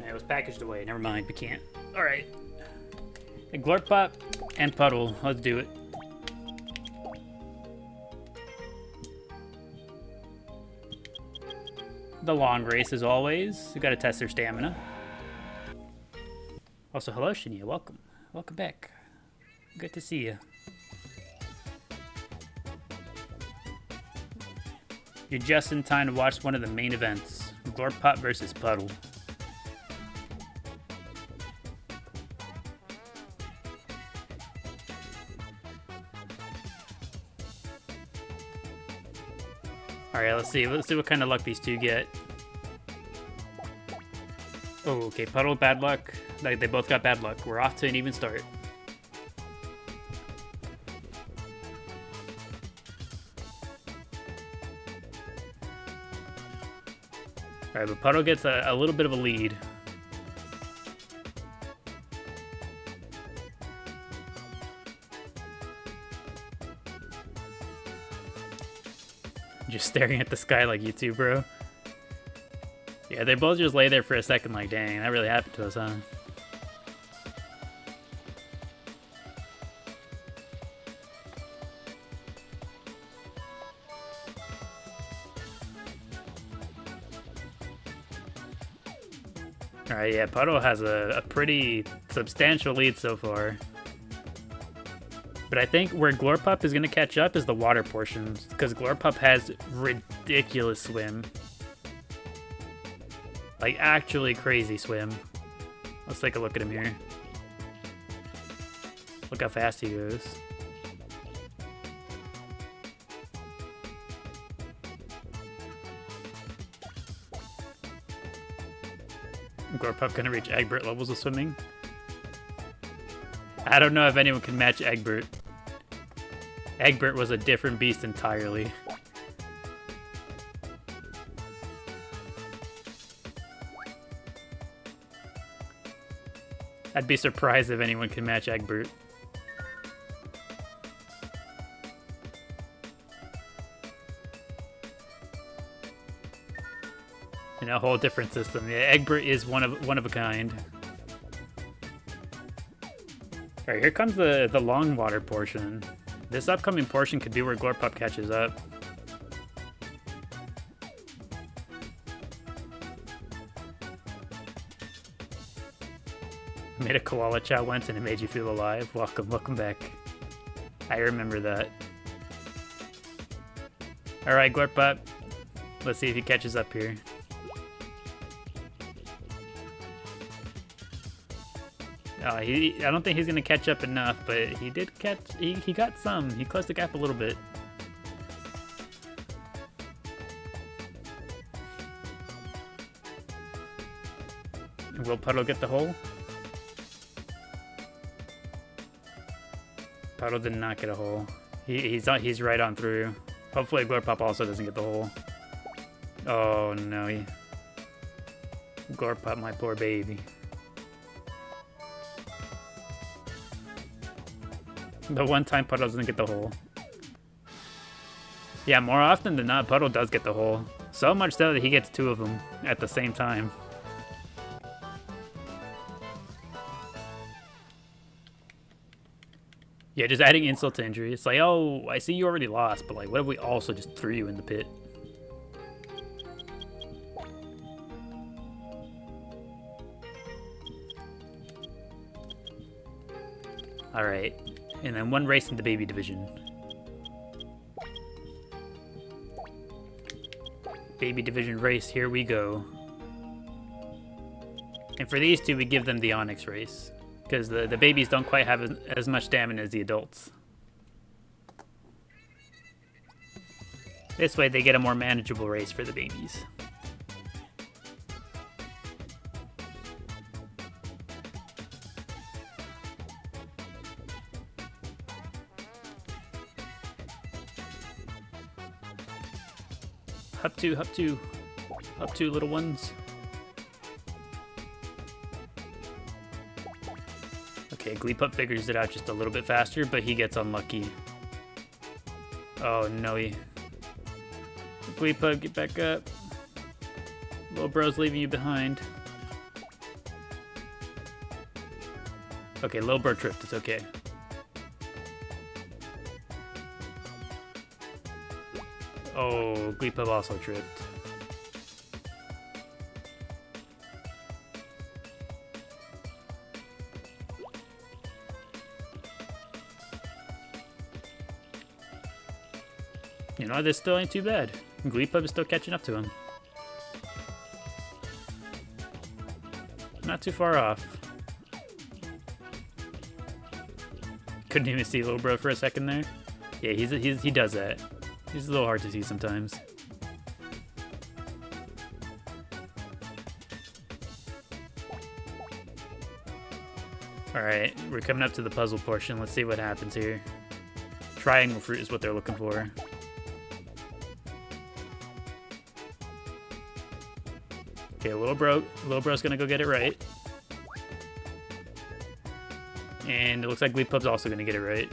It was packaged away. Never mind. We can't. All right. Glorpop and Puddle. Let's do it. The long race, as always. We got to test their stamina. Also, hello, Shania. Welcome. Welcome back. Good to see you. You're just in time to watch one of the main events. Glorpop versus Puddle. Alright, let's see what kind of luck these two get. Oh, okay, Puddle, bad luck. They both got bad luck. We're off to an even start. Alright, but Puddle gets a little bit of a lead. Just staring at the sky like you two, bro. Yeah, they both just lay there for a second like, dang, that really happened to us, huh? Alright, yeah, Puddle has a pretty substantial lead so far. But I think where Glorpup is going to catch up is the water portions, because Glorpup has ridiculous swim. Like, actually crazy swim. Let's take a look at him here. Look how fast he goes. Glorpup gonna reach Egbert levels of swimming? I don't know if anyone can match Egbert. Egbert was a different beast entirely. I'd be surprised if anyone can match Egbert. In a whole different system. Yeah, Egbert is one of a kind. Alright, here comes the long water portion. This upcoming portion could be where Glorpup catches up. Made a koala Chao once and it made you feel alive. Welcome back. I remember that. Alright, Glorpup. Let's see if he catches up here. I don't think he's gonna catch up enough, but he did catch. He got some. He closed the gap a little bit. Will Puddle get the hole? Puddle did not get a hole. He's right on through. Hopefully Glorpup also doesn't get the hole. Oh no, Glorpup, my poor baby. The one time Puddle doesn't get the hole. Yeah, more often than not, Puddle does get the hole. So much so that he gets two of them at the same time. Yeah, just adding insult to injury. It's like, oh, I see you already lost, but like, what if we also just threw you in the pit? Alright. And then one race in the baby division. Baby division race, here we go. And for these two, we give them the Onyx race. Because the babies don't quite have as much stamina as the adults. This way, they get a more manageable race for the babies. Up two, little ones. Okay, Gleepup figures it out just a little bit faster, but he gets unlucky. Oh no, Gleepup, get back up. Little bro's leaving you behind. Okay, little bro tripped, it's okay. Oh, Gleepup also tripped. You know, this still ain't too bad. Gleepup is still catching up to him. Not too far off. Couldn't even see little bro for a second there. Yeah, he does that. He's a little hard to see sometimes. Alright, we're coming up to the puzzle portion. Let's see what happens here. Triangle fruit is what they're looking for. Okay, little bro's gonna go get it right. And it looks like Gleepup's also gonna get it right.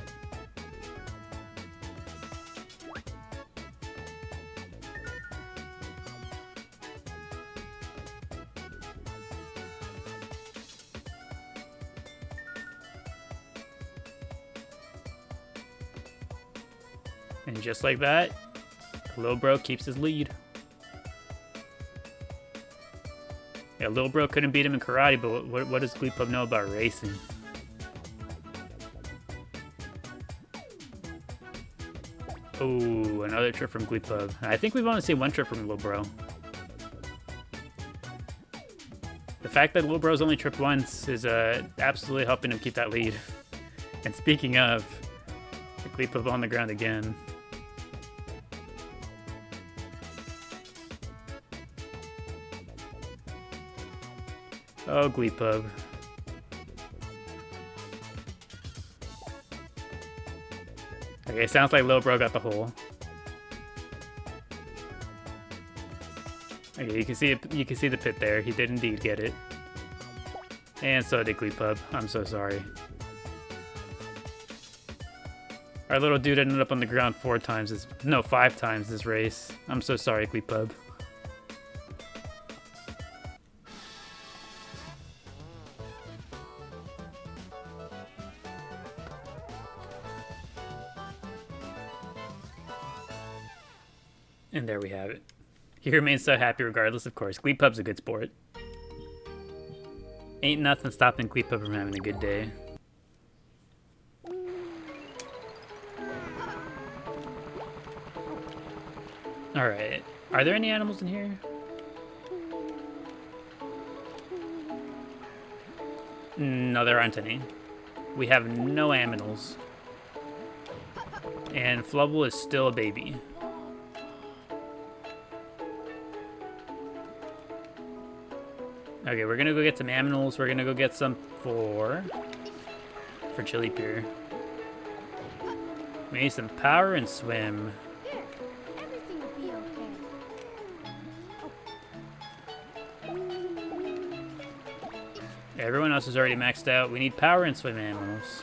And just like that, Little Bro keeps his lead. Yeah, Lil Bro couldn't beat him in karate, but what does Glee Pub know about racing? Oh, another trip from Glee Pub. I think we've only seen one trip from Lil Bro. The fact that Lil Bro's only tripped once is absolutely helping him keep that lead. And speaking of, the Glee Pub on the ground again. Oh, Glee Pub. Okay, sounds like Lil Bro got the hole. Okay, you can see the pit there. He did indeed get it. And so did Glee Pub. I'm so sorry. Our little dude ended up on the ground 5 times this race. I'm so sorry, Glee Pub. And there we have it. He remains so happy regardless, of course. Glee Pub's a good sport. Ain't nothing stopping Glee Pub from having a good day. Alright. Are there any animals in here? No, there aren't any. We have no aminals. And Flubble is still a baby. Okay, we're gonna go get some aminals. We're gonna go get some for Chili Pier. We need some power and swim. There, everything will be okay. Everyone else is already maxed out. We need power and swim animals.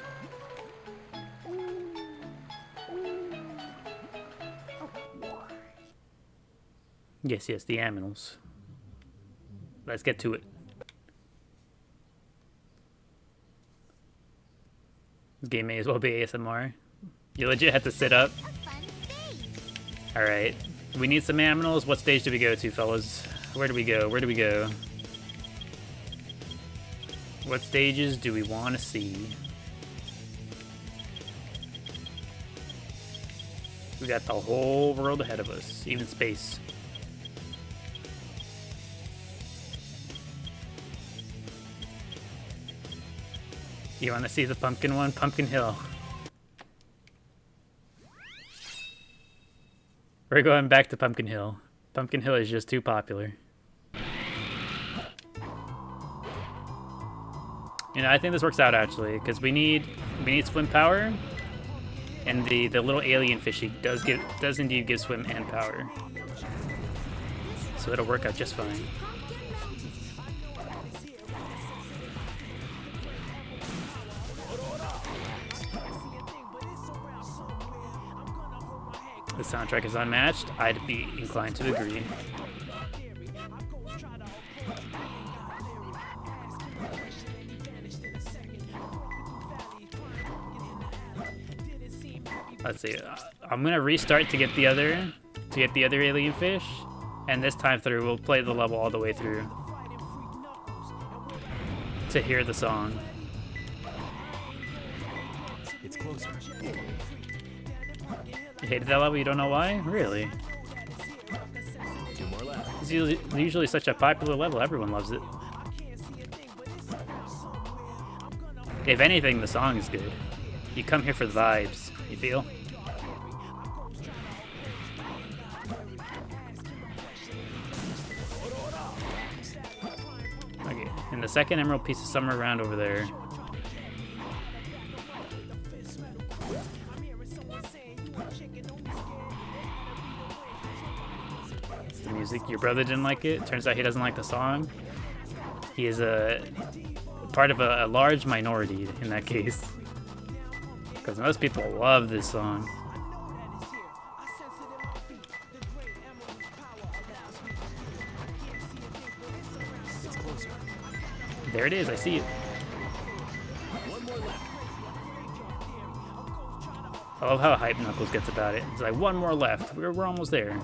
Yes, the aminals. Let's get to it. This game may as well be ASMR. You legit have to sit up. Alright. We need some aminals. What stage do we go to, fellas? Where do we go? Where do we go? What stages do we want to see? We got the whole world ahead of us, even space. You want to see the pumpkin one? Pumpkin Hill. We're going back to Pumpkin Hill. Pumpkin Hill is just too popular. You know, I think this works out actually, because we need swim power, and the little alien fishy does indeed give swim and power. So it'll work out just fine. The soundtrack is unmatched. I'd be inclined to agree. Let's see. I'm gonna restart to get the other alien fish, and this time through we'll play the level all the way through to hear the song. It's closer. You hated that level? You don't know why? Really? 2 more left. It's usually such a popular level. Everyone loves it. If anything, the song is good. You come here for the vibes. You feel? Okay, and the second emerald piece is somewhere around over there. It's the music. Your brother didn't like it. Turns out he doesn't like the song. He is a part of a large minority in that case. Because most people love this song. It's closer. There it is, I see it. 1 more left. I love how hype Knuckles gets about it. It's like, 1 more left. We're almost there.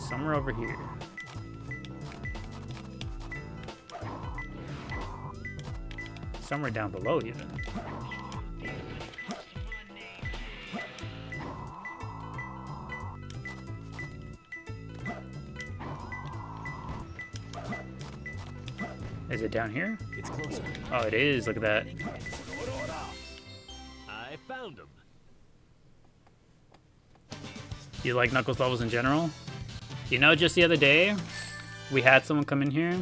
somewhere over here. Somewhere down below, even. Is it down here? It's closer. Oh, it is. Look at that. I found him. Do you like Knuckles levels in general? You know, just the other day, we had someone come in here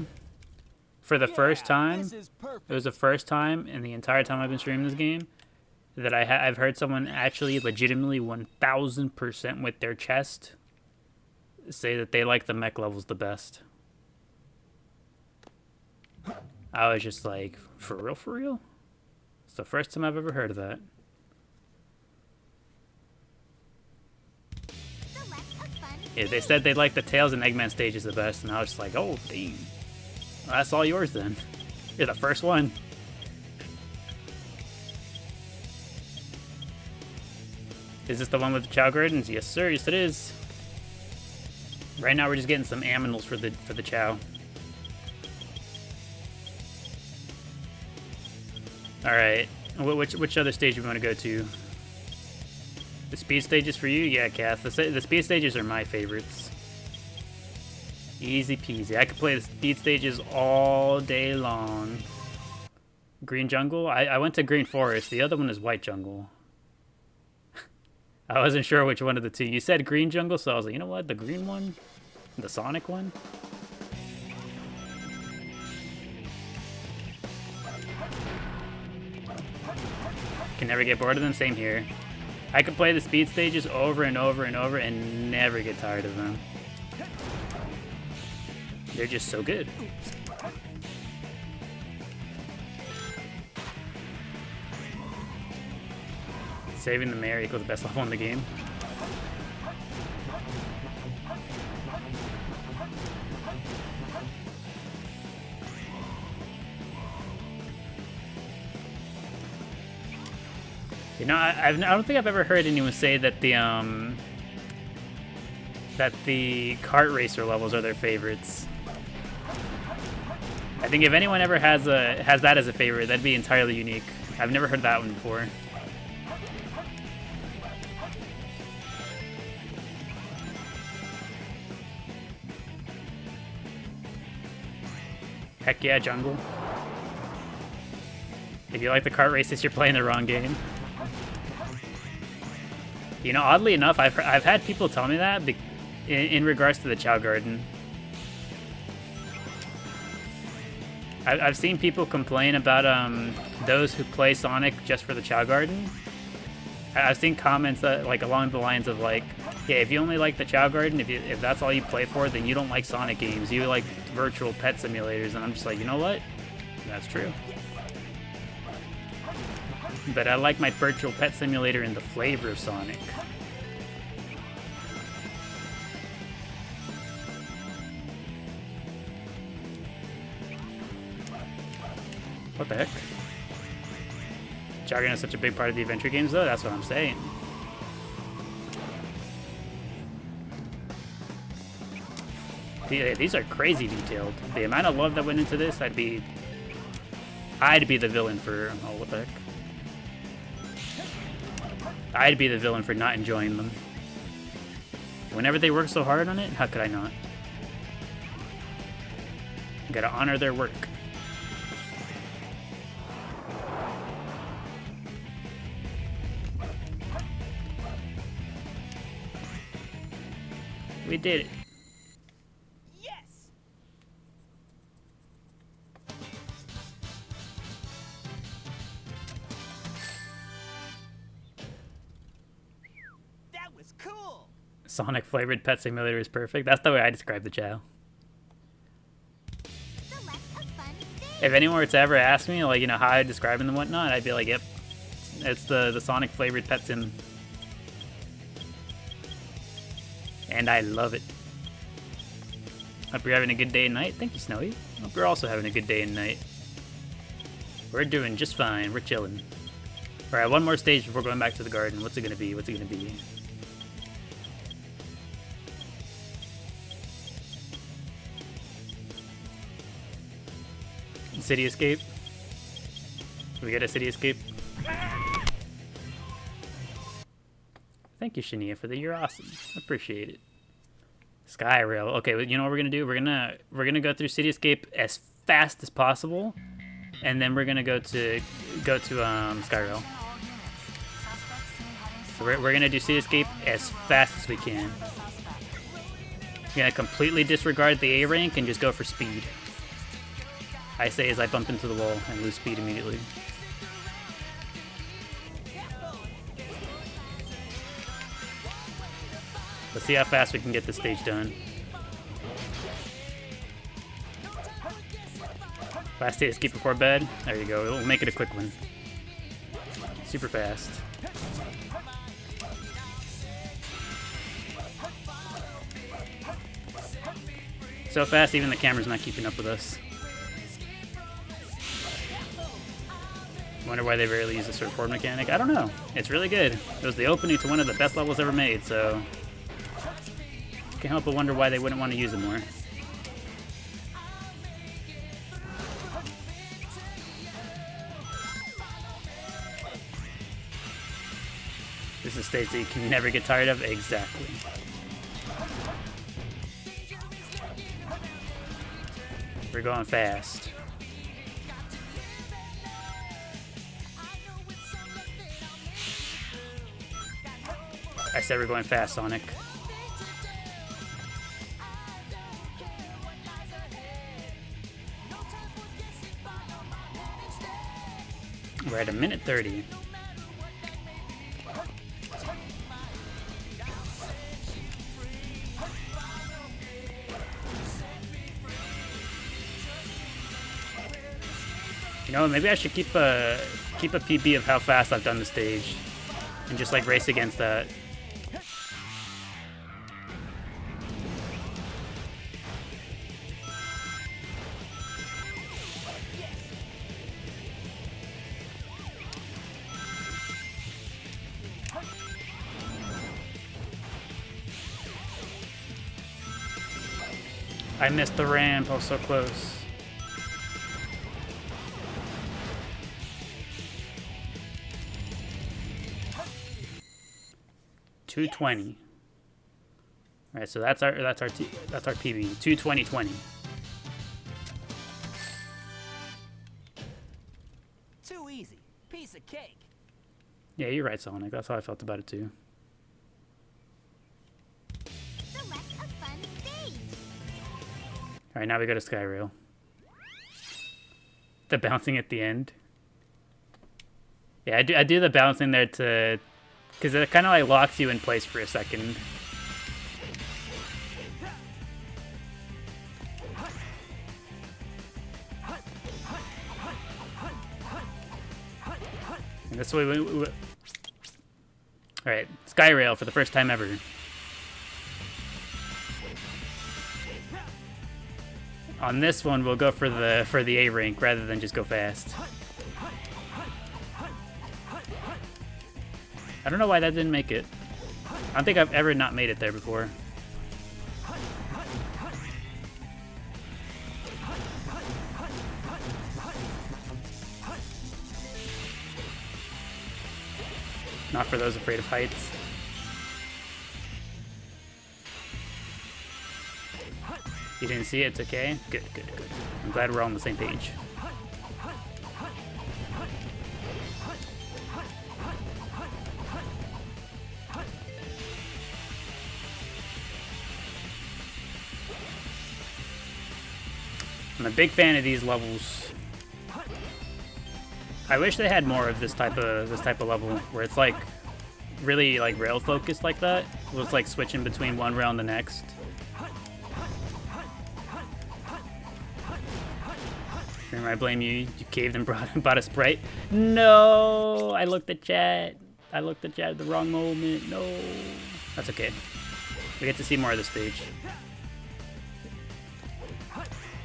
for the first time. This is perfect. It was the first time in the entire time I've been streaming this game that I've heard someone actually legitimately 1000% with their chest say that they like the mech levels the best. I was just like, for real, for real? It's the first time I've ever heard of that. Yeah, they said they like the Tails and Eggman stages the best, and I was just like, oh, damn. Well, that's all yours then. You're the first one. Is this the one with the Chao Gardens? Yes, sir. Yes, it is. Right now, we're just getting some aminals for the Chao. All right. Which other stage do we want to go to? The speed stages for you? Yeah, Kath. The speed stages are my favorites. Easy peasy. I could play the speed stages all day long. Green Jungle? I went to Green Forest. The other one is White Jungle. I wasn't sure which one of the two. You said Green Jungle, so I was like, you know what? The green one? The Sonic one? Can never get bored of them. Same here. I could play the speed stages over and over and over and never get tired of them. They're just so good. Saving the mayor equals the best level in the game. You know, I don't think I've ever heard anyone say that the kart racer levels are their favorites. I think if anyone ever has that as a favorite, that'd be entirely unique. I've never heard that one before. Heck yeah, Jungle. If you like the kart races, you're playing the wrong game. You know, oddly enough, I've had people tell me that in regards to the Chao Garden. I've seen people complain about those who play Sonic just for the Chao Garden. I've seen comments that, like, along the lines of like, yeah, if you only like the Chao Garden, if that's all you play for, then you don't like Sonic games. You like virtual pet simulators, and I'm just like, you know what? That's true. But I like my virtual pet simulator in the flavor of Sonic. What the heck? Jargon is such a big part of the adventure games, though. That's what I'm saying. These are crazy detailed. The amount of love that went into this, I'd be the villain for... Oh, what the heck? I'd be the villain for not enjoying them. Whenever they work so hard on it, how could I not? Gotta honor their work. We did it. Yes! That was cool! Sonic flavored pet simulator is perfect. That's the way I describe the Chao. If anyone were to ever ask me, like, you know, how I describe them and whatnot, I'd be like, yep, it's the Sonic flavored pet sim. And I love it. Hope you're having a good day and night. Thank you, Snowy. Hope you're also having a good day and night. We're doing just fine. We're chilling. Alright, one more stage before going back to the garden. What's it gonna be? What's it gonna be? City Escape. We get a City Escape. Thank you, Shania, for the you're awesome. Appreciate it. Skyrail. Okay, you know what we're gonna do? We're gonna go through City Escape as fast as possible, and then we're gonna go to Skyrail. So we're gonna do City Escape as fast as we can. We're gonna completely disregard the A rank and just go for speed. I say as I bump into the wall and lose speed immediately. Let's see how fast we can get this stage done. Last City Escape before bed. There you go. We'll make it a quick one. Super fast. So fast, even the camera's not keeping up with us. Wonder why they rarely use the surfboard mechanic. I don't know. It's really good. It was the opening to one of the best levels ever made, so can't help but wonder why they wouldn't want to use it more. This is a stage that you can never get tired of. Exactly. We're going fast. I said we're going fast, Sonic. We're at 1:30. You know, maybe I should keep a PB of how fast I've done the stage, and just like race against that. I missed the ramp. I was so close. $220. All right, so that's our PB. 220.20. Too easy. Piece of cake. Yeah, you're right, Sonic. That's how I felt about it too. Select a fun stage. All right, now we go to Skyrail. The bouncing at the end. Yeah, I do the bouncing there to, because it kind of like locks you in place for a second. And this way all right, Skyrail for the first time ever. On this one, we'll go for the A rank rather than just go fast. I don't know why that didn't make it. I don't think I've ever not made it there before. Not for those afraid of heights. You didn't see it? It's okay? Good, good, good. I'm glad we're all on the same page. I'm a big fan of these levels. I wish they had more of this type of level where it's like really like rail focused like that. Where it's like switching between one rail and the next. I blame you. You caved and bought a Sprite. No, I looked at chat. I looked at chat at the wrong moment. No, that's okay. We get to see more of the stage.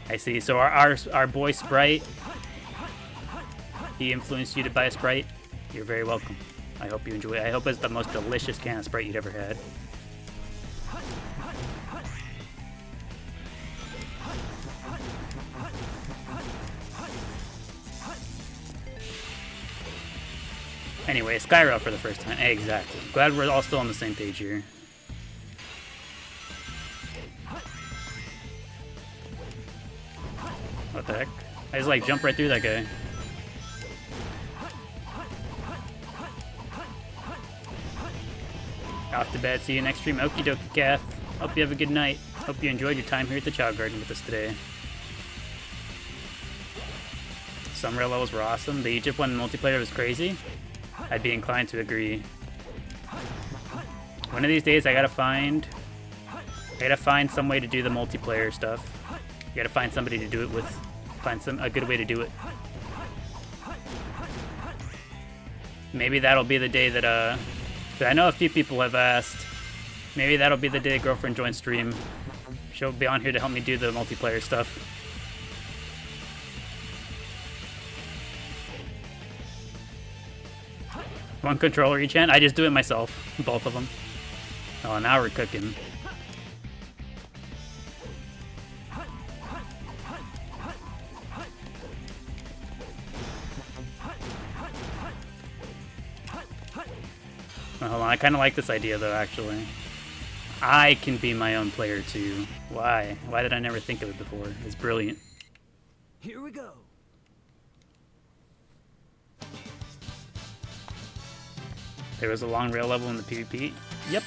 I see. So our boy Sprite, he influenced you to buy a Sprite. You're very welcome. I hope you enjoy it. I hope it's the most delicious can of Sprite you'd ever had. Anyway, Skyrail for the first time. Exactly. Glad we're all still on the same page here. What the heck? I just like jump right through that guy. Off to bed. See you next stream. Okie dokie, Kath. Hope you have a good night. Hope you enjoyed your time here at the Chao Garden with us today. Some rail levels were awesome. The Egypt one multiplayer was crazy. I'd be inclined to agree. One of these days, I gotta find some way to do the multiplayer stuff. You gotta find somebody to do it with. Find a good way to do it. Maybe that'll be the day that but I know a few people have asked. Maybe that'll be the day girlfriend joins stream. She'll be on here to help me do the multiplayer stuff. One controller each hand? I just do it myself. Both of them. Oh, now we're cooking. Well, hold on, I kind of like this idea though, actually. I can be my own player too. Why? Why did I never think of it before? It's brilliant. Here we go. There was a long rail level in the PvP. Yep.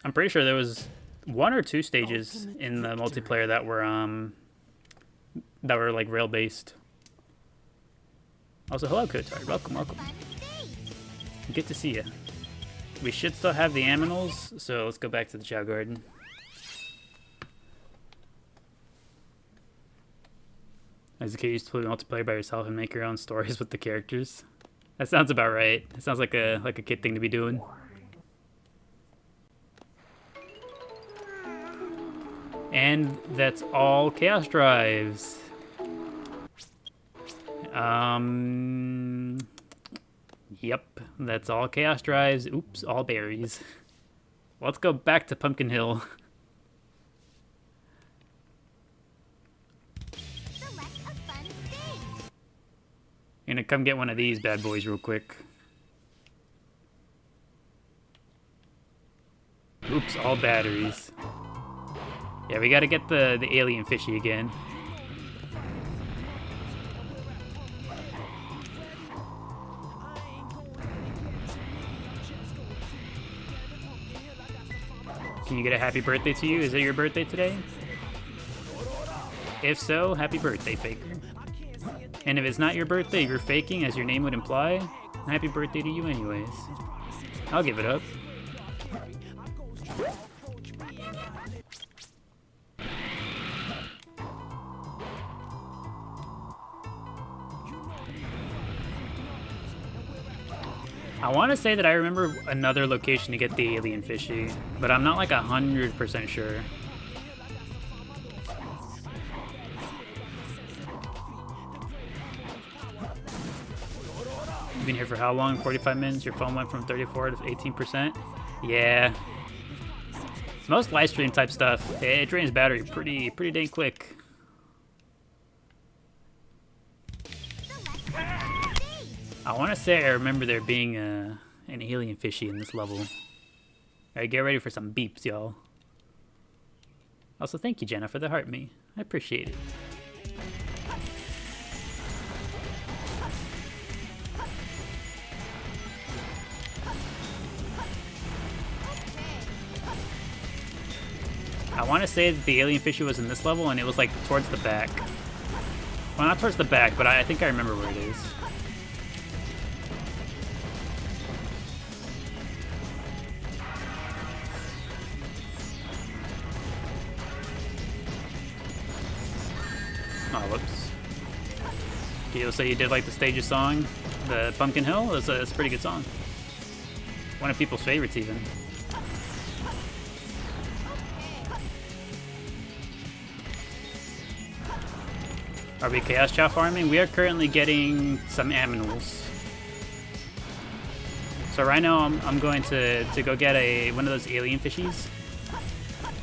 I'm pretty sure there was 1 or 2 stages in the multiplayer that were like rail based. Also, hello Kotard. Welcome, welcome. Good to see you. We should still have the aminals, so let's go back to the Chao Garden. As a kid, you used to play multiplayer by yourself and make your own stories with the characters. That sounds about right. It sounds like a kid thing to be doing. And that's all Chaos Drives. Yep, that's all Chaos Drives. Oops, all berries. Let's go back to Pumpkin Hill. I'm gonna come get one of these bad boys real quick. Oops, all batteries. Yeah, we gotta get the alien fishy again. Can you get a happy birthday to you? Is it your birthday today? If so, happy birthday, faker. And if it's not your birthday, you're faking, as your name would imply, happy birthday to you anyways. I'll give it up. I want to say that I remember another location to get the alien fishy, but I'm not like 100% sure. You've been here for how long? 45 minutes? Your phone went from 34 to 18%? Yeah. Most live stream type stuff, it drains battery pretty dang quick. I want to say I remember there being an alien fishy in this level. Alright, get ready for some beeps, y'all. Also, thank you, Jenna, for the heart me. I appreciate it. I want to say that the alien fishy was in this level, and it was like towards the back. Well, not towards the back, but I think I remember where it is. Oh, whoops. You'll say you did like the stage's song, the Pumpkin Hill? It's a pretty good song. One of people's favorites, even. Are we Chaos Chow farming? We are currently getting some aminals. So right now I'm going to go get one of those alien fishies.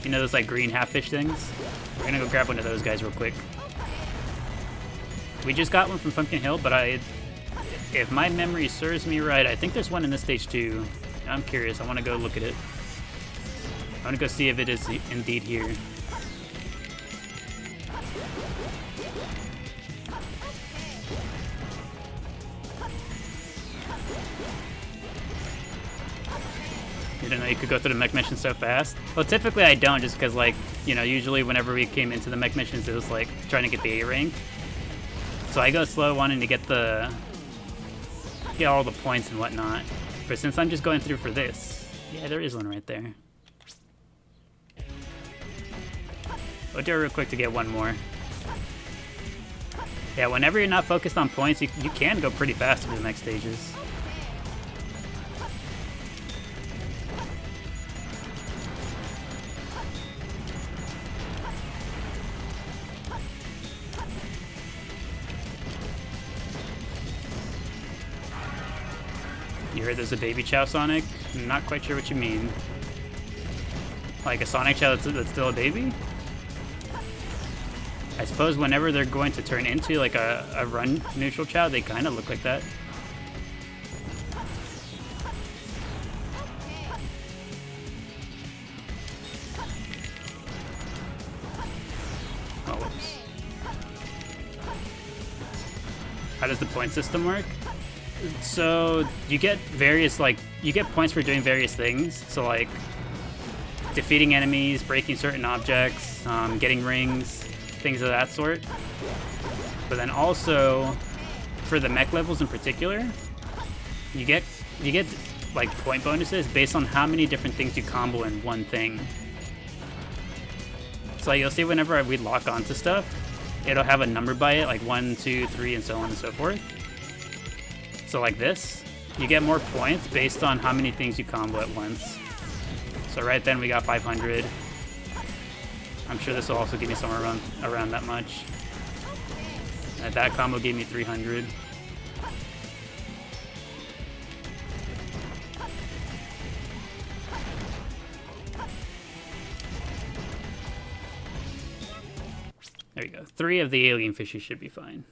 You know those like green half fish things? We're gonna go grab one of those guys real quick. We just got one from Pumpkin Hill, but if my memory serves me right, I think there's one in this stage too. I'm curious. I want to go look at it. I want to go see if it is indeed here. You didn't know you could go through the mech missions so fast? Well, typically I don't, just because, like, you know, usually whenever we came into the mech missions, it was like trying to get the A rank. So I go slow, wanting to get all the points and whatnot. But since I'm just going through for this, yeah, there is one right there. I'll do it real quick to get one more. Yeah, whenever you're not focused on points, you can go pretty fast through the next stages. You heard there's a baby Chao Sonic? I'm not quite sure what you mean. Like a Sonic Chao that's still a baby? I suppose whenever they're going to turn into like a run neutral Chao, they kind of look like that. Oh, whoops. How does the point system work? So you get various, like, you get points for doing various things. So like defeating enemies, breaking certain objects, getting rings, things of that sort. But then also for the mech levels in particular, you get like point bonuses based on how many different things you combo in one thing. So you'll see whenever we lock onto stuff, it'll have a number by it, like 1, 2, 3, and so on and so forth. So like this, you get more points based on how many things you combo at once. So right then we got 500. I'm sure this will also give me somewhere around that much. And that combo gave me 300. There you go. 3 of the alien fishes should be fine.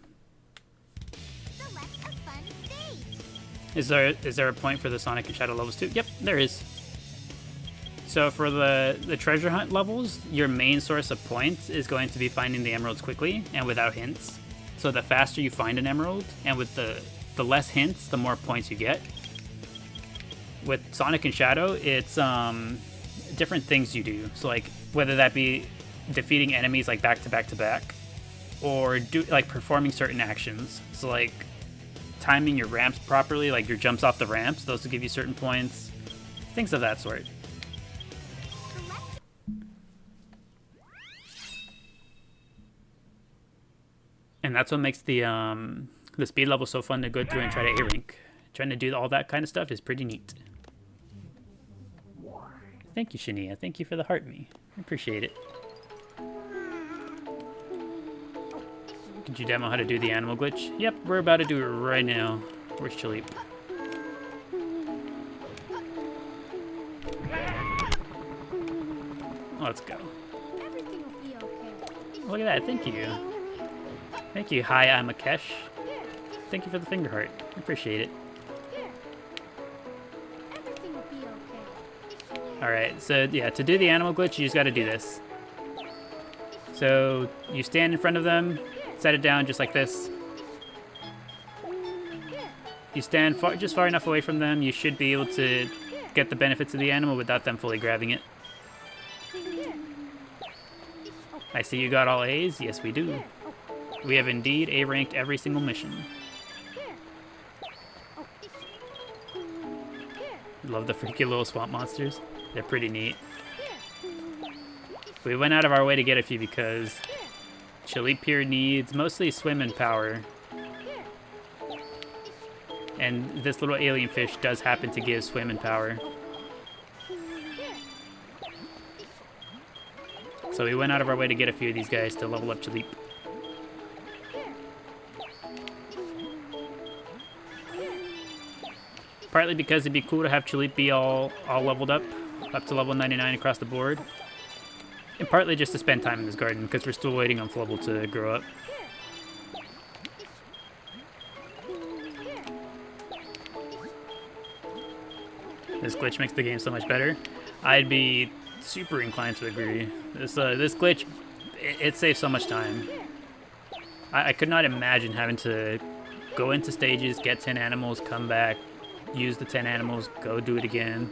Is there a point for the Sonic and Shadow levels too? Yep, there is. So for the treasure hunt levels, your main source of points is going to be finding the emeralds quickly and without hints. So the faster you find an emerald, and with the less hints, the more points you get. With Sonic and Shadow, it's different things you do. So like whether that be defeating enemies like back to back to back, or like performing certain actions. So like timing your ramps properly, like your jumps off the ramps, those will give you certain points. Things of that sort. And that's what makes the speed level so fun to go through and try to A-rank. Trying to do all that kind of stuff is pretty neat. Thank you, Shania. Thank you for the heart me. I appreciate it. Did you demo how to do the animal glitch? Yep, we're about to do it right now. Where's Chaleep? Let's go. Everything will be okay. Look at that, thank you. Thank you, hi, I'm Akesh. Thank you for the finger heart. I appreciate it. Everything will be okay. Alright, so yeah, to do the animal glitch, you just gotta do this. So you stand in front of them, set it down just like this. You stand just far enough away from them, you should be able to get the benefits of the animal without them fully grabbing it. I see you got all A's. Yes, we do. We have indeed A-ranked every single mission. Love the freaky little swamp monsters. They're pretty neat. We went out of our way to get a few because Chaleep here needs mostly swim and power. And this little alien fish does happen to give swim and power. So we went out of our way to get a few of these guys to level up Chaleep. Partly because it'd be cool to have Chaleep be all leveled up to level 99 across the board. And partly just to spend time in this garden, because we're still waiting on Flubble to grow up. This glitch makes the game so much better. I'd be super inclined to agree. This glitch, it saves so much time. I could not imagine having to go into stages, get 10 animals, come back, use the 10 animals, go do it again.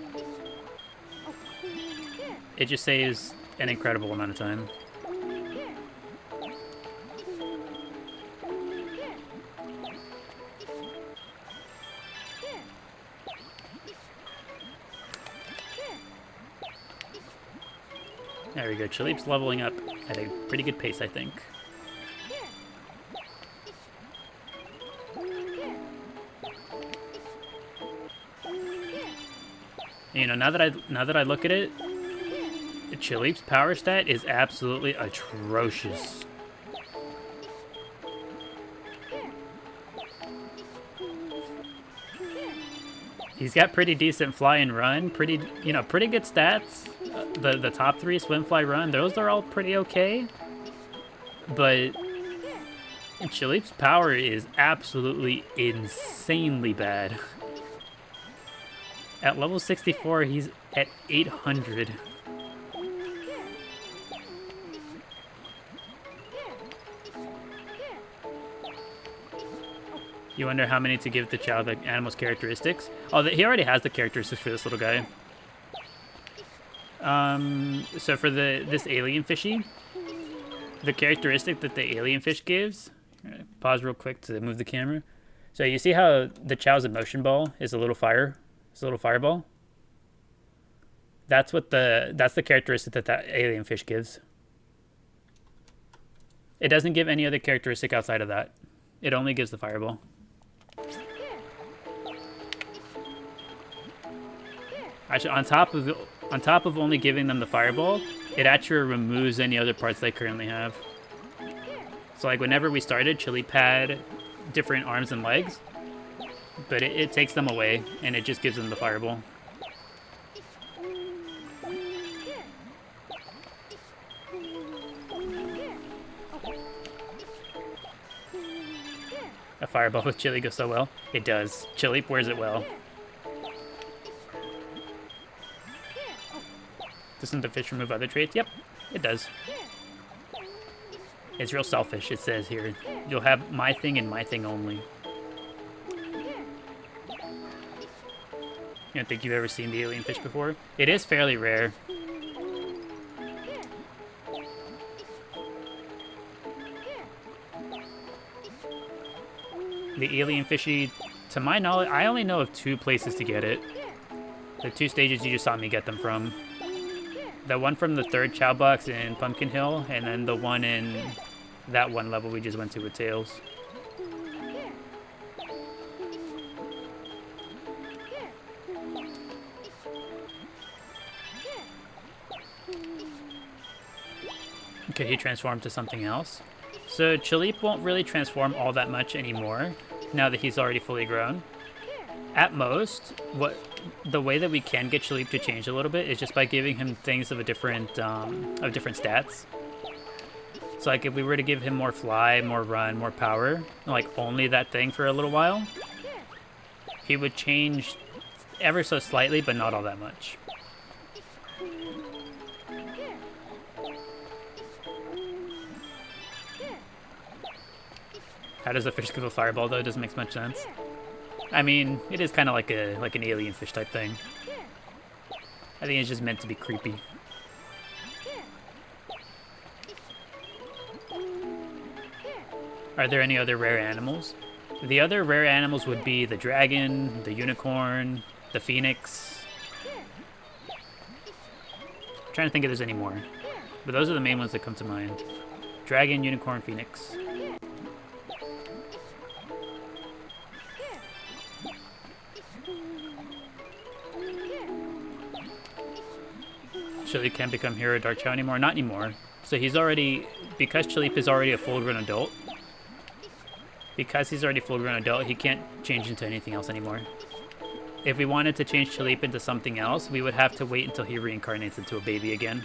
It just saves an incredible amount of time. There we go. Chaleep's leveling up at a pretty good pace, I think. You know, now that I look at it, Chaleep's power stat is absolutely atrocious. He's got pretty decent fly and run, pretty good stats. The top 3 swim, fly, run, those are all pretty okay. But Chaleep's power is absolutely insanely bad. At level 64, he's at 800. You wonder how many to give to Chao the animal's characteristics? Oh, he already has the characteristics for this little guy. So for this alien fishy, the characteristic that the alien fish gives... Pause real quick to move the camera. So you see how the Chao's emotion ball is a little fire? It's a little fireball? That's the characteristic that alien fish gives. It doesn't give any other characteristic outside of that. It only gives the fireball. Actually, on top of only giving them the fireball, it actually removes any other parts they currently have. So like whenever we started, Chaleep had different arms and legs, but it takes them away and it just gives them the fireball. A fireball with Chili goes so well. It does. Chaleep wears it well. Doesn't the fish remove other traits? Yep, it does. It's real selfish, it says here. You'll have my thing and my thing only. You don't think you've ever seen the alien fish before? It is fairly rare. The alien fishy, to my knowledge, I only know of 2 places to get it. The 2 stages you just saw me get them from. The one from the 3rd Chao box in Pumpkin Hill, and then the one in that one level we just went to with Tails. Okay, he transformed to something else. So Chaleep won't really transform all that much anymore, now that he's already fully grown. At most, the way that we can get Chaleep to change a little bit is just by giving him things of different stats. So like if we were to give him more fly, more run, more power, like only that thing for a little while, he would change ever so slightly, but not all that much. How does a fish give a fireball though? It doesn't make much sense. I mean, it is kind of like an alien fish type thing. I think it's just meant to be creepy. Are there any other rare animals? The other rare animals would be the dragon, the unicorn, the phoenix. I'm trying to think if there's any more. But those are the main ones that come to mind. Dragon, unicorn, phoenix. Chaleep can't become Hero Dark Chao anymore? Not anymore. So he's already, because Chaleep is already a full-grown adult, he can't change into anything else anymore. If we wanted to change Chaleep into something else, we would have to wait until he reincarnates into a baby again.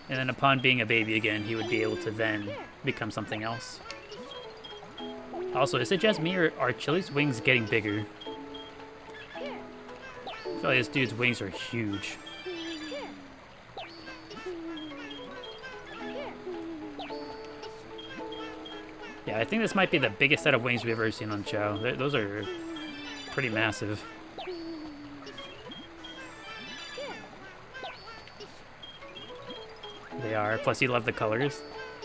And then upon being a baby again, he would be able to then become something else. Also, is it just me or are Chaleep's wings getting bigger? feel like this dude's wings are huge. Yeah, I think this might be the biggest set of wings we've ever seen on Chao. Those are pretty massive. They are. Plus, you love the colors.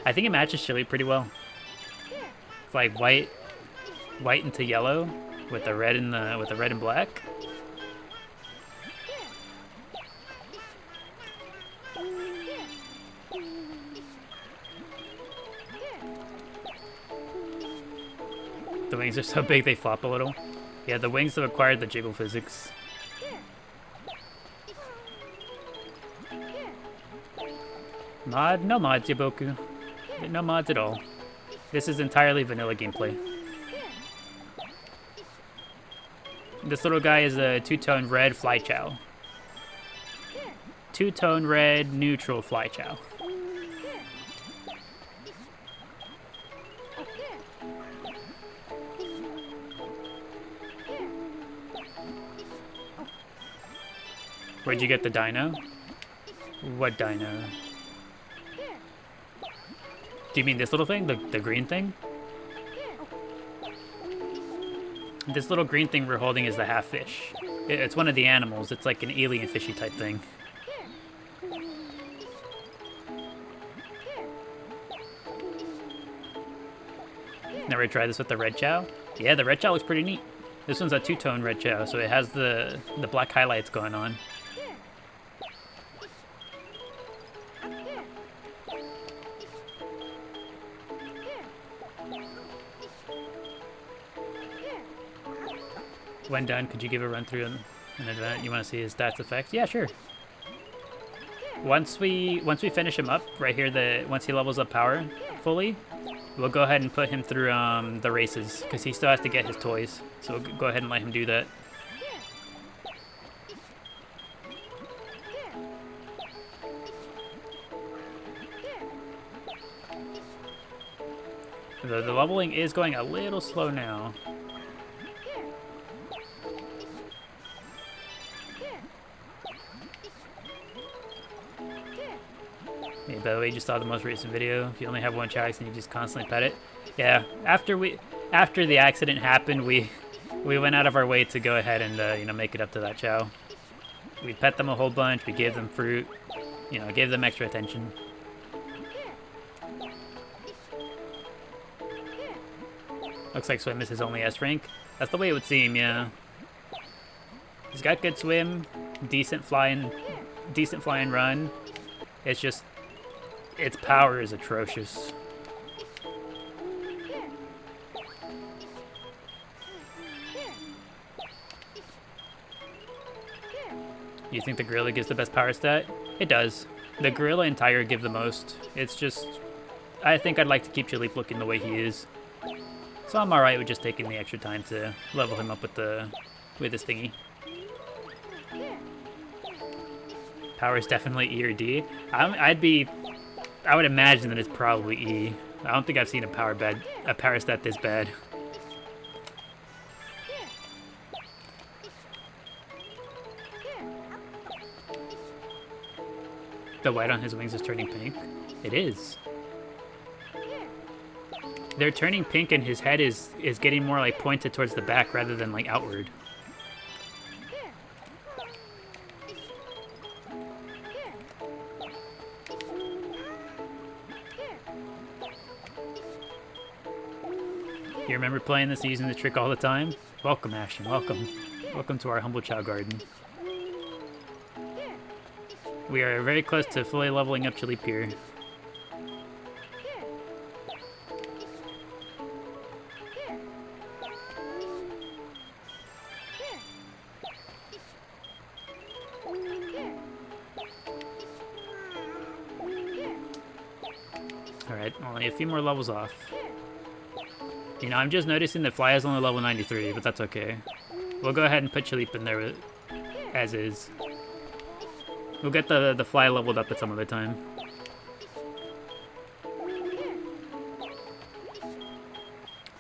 I think it matches Chili pretty well. It's like white into yellow with the red and black. The wings are so big they flop a little. Yeah, the wings have acquired the jiggle physics. Mod? No mods, Yaboku. No mods at all. This is entirely vanilla gameplay. This little guy is a two-tone red fly Chao. Two-tone red neutral fly Chao. Where'd you get the dino? What dino? Do you mean this little thing? The green thing? This little green thing we're holding is the half fish. It's one of the animals. It's like an alien fishy type thing. Never tried this with the red Chao? Yeah, the red Chao looks pretty neat. This one's a two-tone red Chao, so it has the black highlights going on. When done, could you give a run through an event? You want to see his stats effects? Yeah, sure. Once we finish him up right here, once he levels up power fully, we'll go ahead and put him through the races because he still has to get his toys. So we'll go ahead and let him do that. The leveling is going a little slow now. Hey, by the way, you just saw the most recent video. If you only have one Chao and you just constantly pet it. Yeah, after the accident happened, we went out of our way to go ahead and make it up to that Chao. We pet them a whole bunch. We gave them fruit. Gave them extra attention. Looks like swim is his only S rank. That's the way it would seem, yeah. He's got good swim, decent flying run. It's just its power is atrocious. You think the gorilla gives the best power stat? It does. The gorilla and tiger give the most. It's just, I think I'd like to keep Chilipe looking the way he is. So I'm alright with just taking the extra time to level him up with this thingy. Power is definitely E or D. I would imagine that it's probably E. I don't think I've seen a power stat this bad. The white on his wings is turning pink. It is. They're turning pink and his head is getting more like pointed towards the back rather than like outward. You remember playing this, using the trick all the time? Welcome, Ashton, welcome. Welcome to our humble Chao garden. We are very close to fully leveling up Chilipe here. Alright, only a few more levels off. I'm just noticing that Fly is only level 93, but that's okay. We'll go ahead and put Chilipe in there as is. We'll get the Fly leveled up at some other time.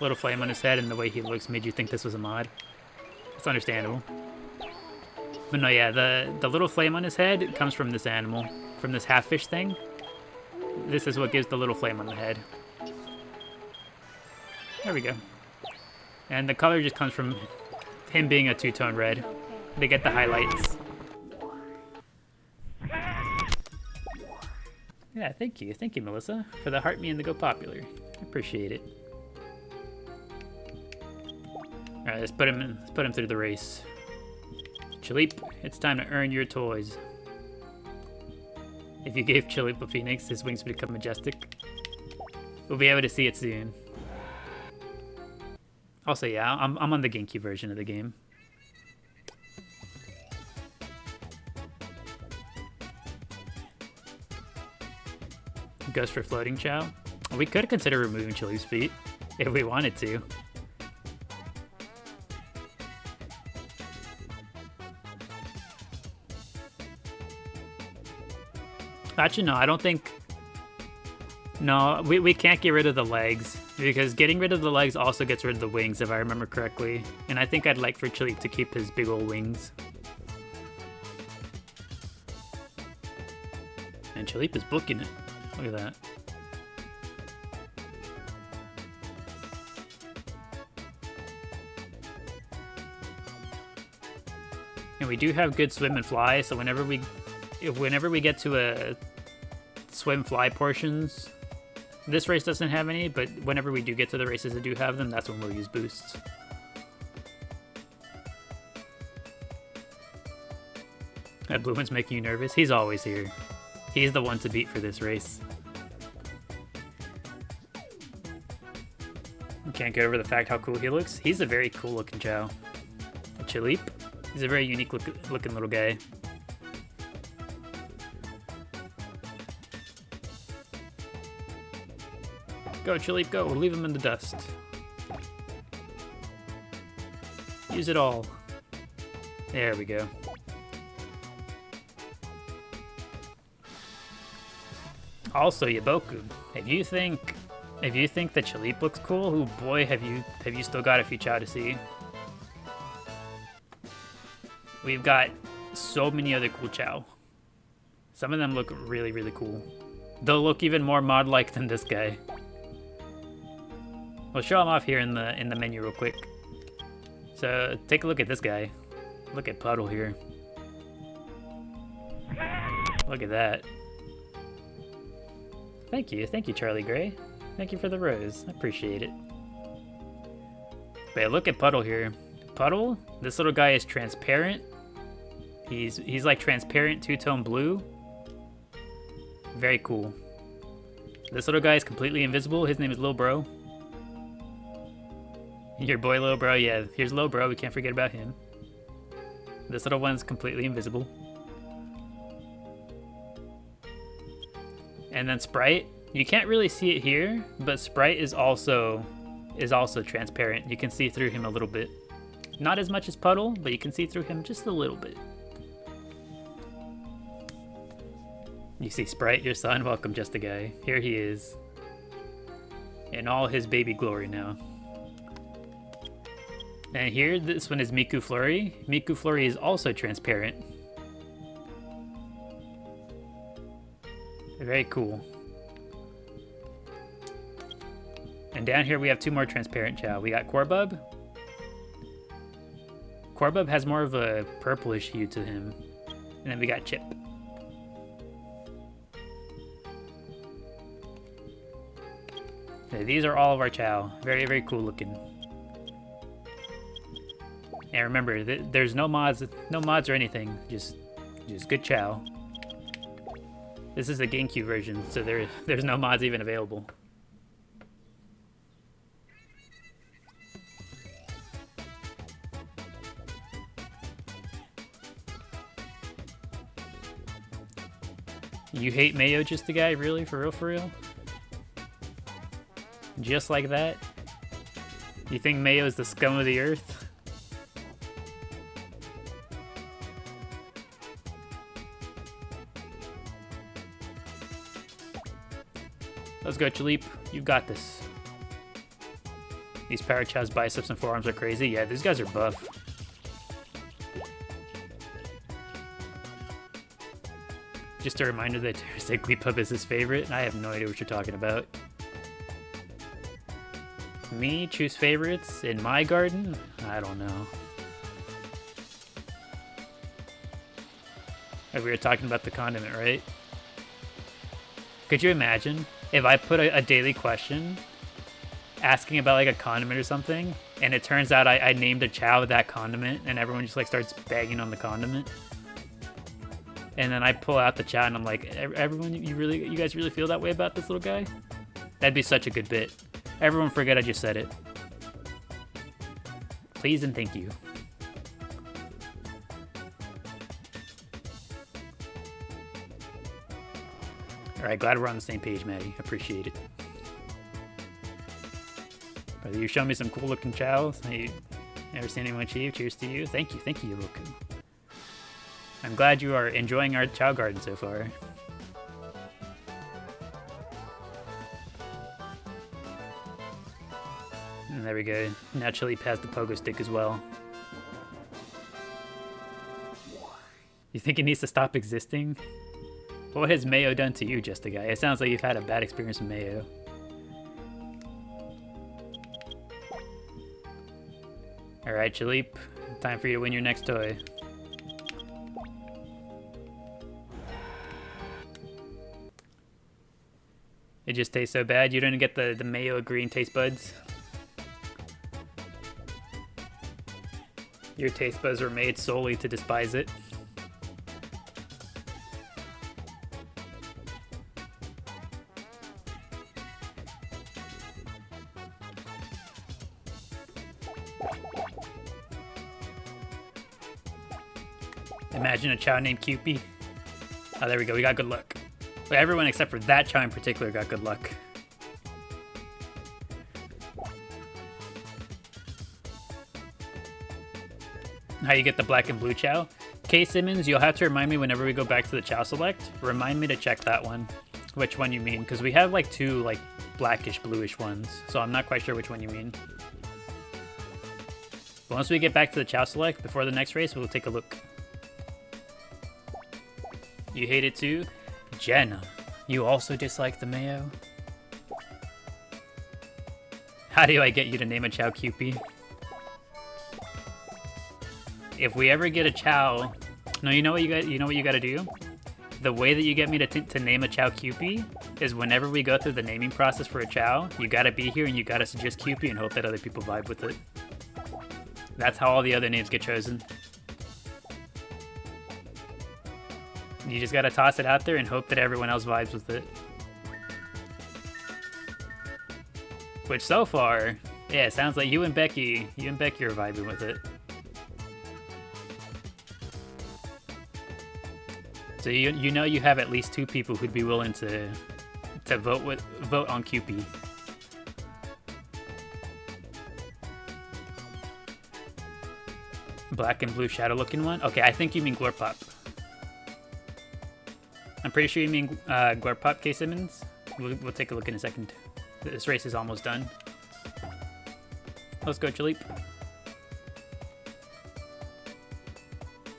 Little flame on his head and the way he looks made you think this was a mod. It's understandable. But no, yeah, the little flame on his head comes from this animal, from this half fish thing. This is what gives the little flame on the head. There we go. And the color just comes from him being a two-tone red. They get the highlights. Yeah, thank you, Melissa, for the heart me and the go popular. I appreciate it. All right, let's put him through the race. Chaleep, it's time to earn your toys. If you gave Chaleep a phoenix, his wings would become majestic. We'll be able to see it soon. Also, yeah, I'm on the GameCube version of the game. Goes for floating Chao. We could consider removing Chaleep's feet if we wanted to. Actually, no, I don't think... No, we can't get rid of the legs, because getting rid of the legs also gets rid of the wings, if I remember correctly. And I think I'd like for Chaleep to keep his big old wings. And Chaleep is booking it. Look at that. And we do have good swim and fly, so whenever we get to a swim fly portions, this race doesn't have any, but whenever we do get to the races that do have them, that's when we'll use boosts. That blue one's making you nervous? He's always here. He's the one to beat for this race. Can't get over the fact how cool he looks. He's a very cool looking Chao. Chaleep. He's a very unique looking little guy. Go, Chaleep, go. Leave him in the dust. Use it all. There we go. Also, Yaboku, if you think that Chaleep looks cool, oh boy, have you still got a few Chao to see. We've got so many other cool Chao. Some of them look really, really cool. They'll look even more mod-like than this guy. We'll show him off here in the menu real quick. So take a look at this guy. Look at Puddle here. Look at that. Thank you, Charlie Gray. Thank you for the rose. I appreciate it. But yeah, look at Puddle here. Puddle, this little guy is transparent. He's like transparent two-tone blue. Very cool. This little guy is completely invisible. His name is Lil Bro. Your boy Lil Bro, yeah. Here's Lil Bro. We can't forget about him. This little one's completely invisible. And then Sprite. You can't really see it here, but Sprite is also transparent. You can see through him a little bit. Not as much as Puddle, but you can see through him just a little bit. You see Sprite, your son? Welcome, Just a Guy. Here he is. In all his baby glory now. And here, this one is Miku Flurry. Miku Flurry is also transparent. Very cool. And down here we have two more transparent Chao. We got Korbub. Korbub has more of a purplish hue to him. And then we got Chip. Okay, these are all of our Chao. Very, very cool looking. And remember, there's no mods or anything. Just good Chao. This is the GameCube version, so there's no mods even available. You hate Mayo, Just a Guy? Really? For real, for real? Just like that? You think Mayo is the scum of the earth? Let's go, Chaleep. You've got this. These Parachao's biceps and forearms are crazy. Yeah, these guys are buff. Just a reminder that Jigglypuff is his favorite. I have no idea what you're talking about. Me choose favorites in my garden? I don't know. We were talking about the condiment, right? Could you imagine if I put a daily question asking about like a condiment or something, and it turns out I named a Chao that condiment, and everyone just like starts bagging on the condiment? And then I pull out the chat and I'm like, everyone, you guys really feel that way about this little guy? That'd be such a good bit. Everyone forget I just said it. Please and thank you. Alright, glad we're on the same page, Maddie. Appreciate it. Brother, you showed me some cool looking chows. Hey, never seen anyone achieve. Cheers to you. Thank you, Yoku. I'm glad you are enjoying our Chao garden so far. And there we go. Now Chili passed the pogo stick as well. You think it needs to stop existing? What has Mayo done to you, Just a Guy? It sounds like you've had a bad experience with Mayo. Alright, Chaleep. Time for you to win your next toy. It just tastes so bad. You didn't get the Mayo green taste buds? Your taste buds were made solely to despise it. Imagine a Chao named Cupie. Oh, there we go. We got good luck. But everyone except for that Chao in particular got good luck. How you get the black and blue Chao? K Simmons, you'll have to remind me whenever we go back to the Chao Select. Remind me to check that one. Which one you mean? Because we have like two like blackish bluish ones. So I'm not quite sure which one you mean. But once we get back to the Chao Select before the next race, we'll take a look. You hate it too? Jenna, you also dislike the Mayo? How do I get you to name a Chao Cupie? If we ever get a Chao, no, you know what you gotta do? The way that you get me to name a Chao Cupie is whenever we go through the naming process for a Chao, you gotta be here and you gotta suggest Cupie and hope that other people vibe with it. That's how all the other names get chosen. You just gotta toss it out there and hope that everyone else vibes with it. Which so far, yeah, it sounds like you and Becky are vibing with it. So you know you have at least two people who'd be willing to vote on Cupie. Black and blue shadow looking one? Okay, I think you mean Glorpop. I'm pretty sure you mean Glorpop, K Simmons. We'll take a look in a second. This race is almost done. Let's go, Chaleep.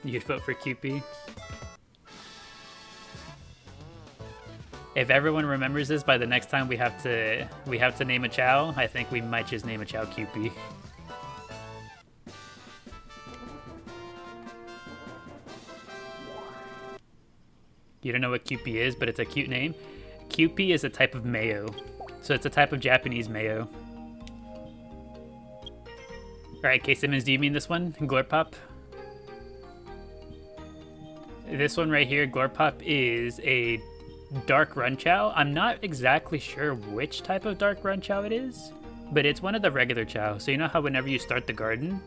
You'd vote for Cupie. If everyone remembers this by the next time we have to name a Chao, I think we might just name a Chao Cupie. You don't know what Cupie is, but it's a cute name. Cupie is a type of mayo. So it's a type of Japanese mayo. Alright, K Simmons, do you mean this one? Glorpop? This one right here, Glorpop, is a dark run Chao. I'm not exactly sure which type of dark run Chao it is, but it's one of the regular Chao. So you know how whenever you start the garden,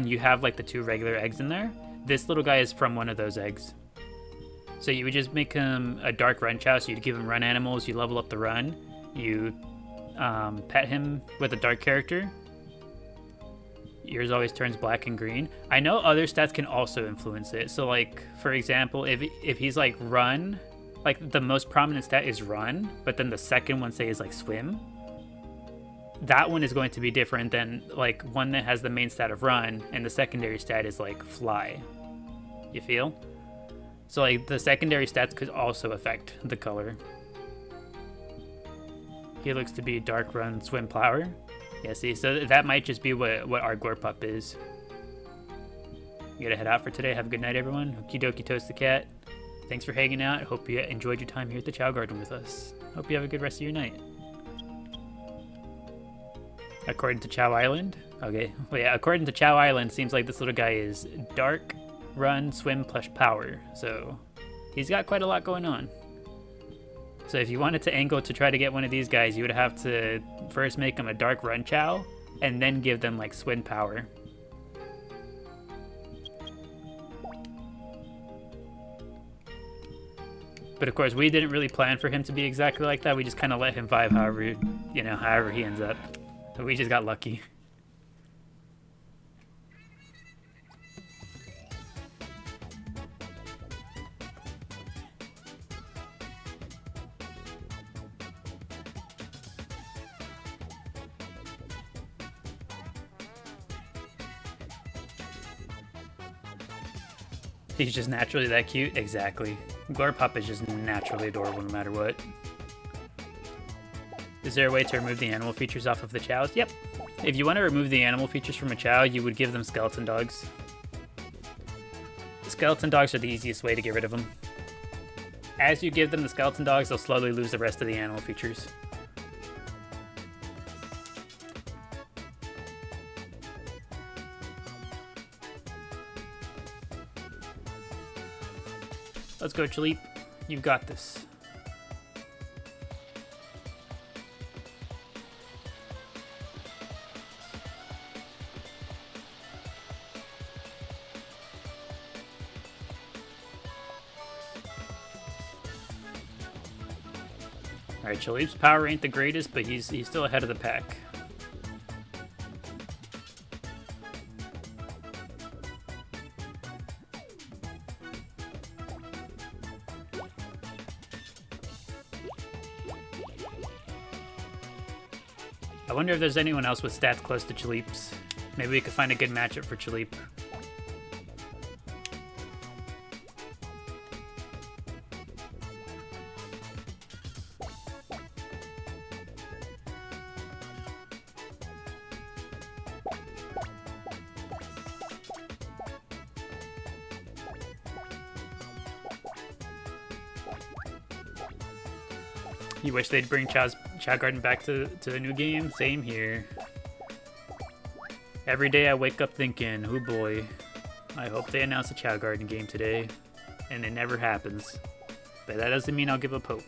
you have like the two regular eggs in there? This little guy is from one of those eggs. So you would just make him a dark run Chao, so you'd give him run animals, you level up the run, you pet him with a dark character. Yours always turns black and green. I know other stats can also influence it. So like, for example, if he's like run, like the most prominent stat is run, but then the second one, say, is like swim. That one is going to be different than like one that has the main stat of run and the secondary stat is like fly. You feel? So like the secondary stats could also affect the color. He looks to be dark run swim plower. Yeah, see, so that might just be what our Glorpup is. You gotta head out for today. Have a good night, everyone. Okie dokie, Toast the Cat. Thanks for hanging out. Hope you enjoyed your time here at the Chao Garden with us. Hope you have a good rest of your night. According to Chao Island. Okay, well, yeah, according to Chao Island, seems like this little guy is dark, run, swim, plus power. So he's got quite a lot going on. So if you wanted to angle to try to get one of these guys, you would have to first make them a dark run Chao, and then give them like swim power. But of course, we didn't really plan for him to be exactly like that. We just kind of let him vibe however, you know, however he ends up. But we just got lucky. He's just naturally that cute? Exactly. Glorpup is just naturally adorable no matter what. Is there a way to remove the animal features off of the Chows? Yep. If you want to remove the animal features from a Chao, you would give them skeleton dogs. The skeleton dogs are the easiest way to get rid of them. As you give them the skeleton dogs, they'll slowly lose the rest of the animal features. Let's go, Chaleep. You've got this. Alright, Chaleep's power ain't the greatest, but he's still ahead of the pack. I wonder if there's anyone else with stats close to Chaleep's. Maybe we could find a good matchup for Chaleep. You wish they'd bring Chao Garden back to the new game? Same here. Every day I wake up thinking, oh boy, I hope they announce a Chao Garden game today. And it never happens. But that doesn't mean I'll give up hope.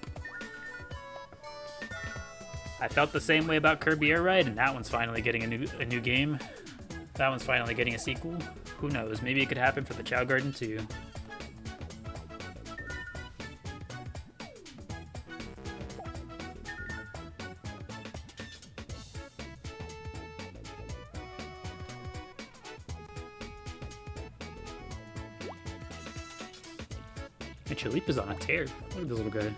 I felt the same way about Kirby Air Ride, and that one's finally getting a new game. That one's finally getting a sequel. Who knows, maybe it could happen for the Chao Garden too. And Chaleep is on a tear. Look at this little guy.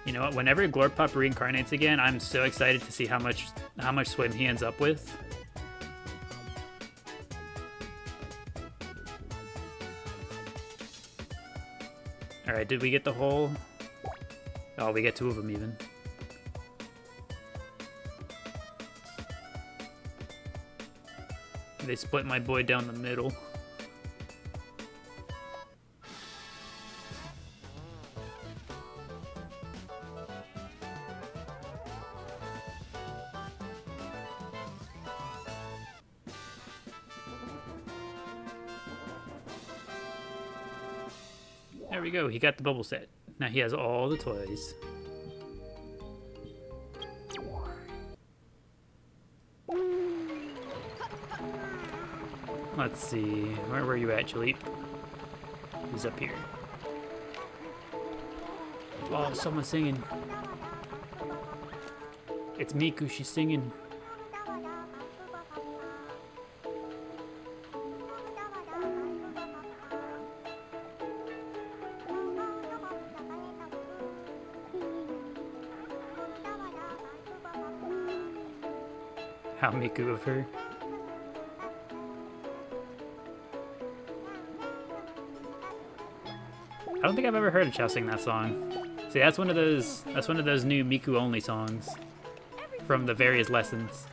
You know what? Whenever Glorpup reincarnates again, I'm so excited to see how much swim he ends up with. All right, did we get the whole? Oh, we get two of them even. They split my boy down the middle. There we go, he got the bubble set. Now he has all the toys. Let's see, where were you at, Chaleep? He's up here. Oh, someone's singing. It's Miku, she's singing. How Miku of her. I don't think I've ever heard a Chao sing that song. See, that's one of those new Miku only songs from the various lessons.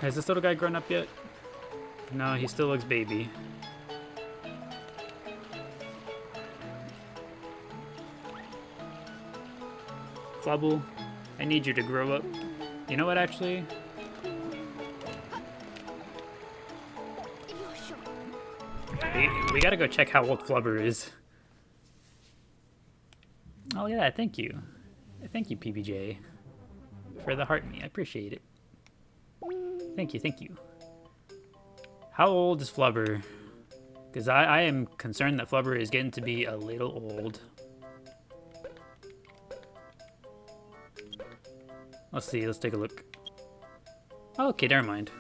Has this little guy grown up yet? No, he still looks baby. Flubble, I need you to grow up. You know what, actually? We gotta go check how old Flubber is. Oh, look at that. Thank you. Thank you, PBJ, for the heart me. I appreciate it. Thank you, thank you. How old is Flubber? Because I am concerned that Flubber is getting to be a little old. Let's see, let's take a look. Oh, okay, never mind.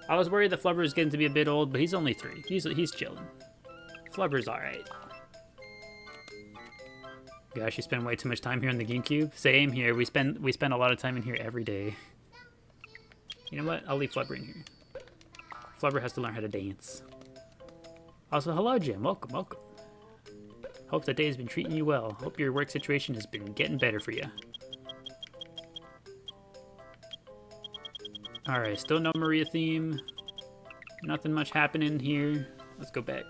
I was worried that Flubber is getting to be a bit old, but he's only 3. He's chilling. Flubber's alright. Gosh, you spend way too much time here on the GameCube. Same here. We spend a lot of time in here every day. You know what? I'll leave Flubber in here. Flubber has to learn how to dance. Also, hello, Jim. Welcome, welcome. Hope the day has been treating you well. Hope your work situation has been getting better for you. Alright, still no Maria theme. Nothing much happening here. Let's go back.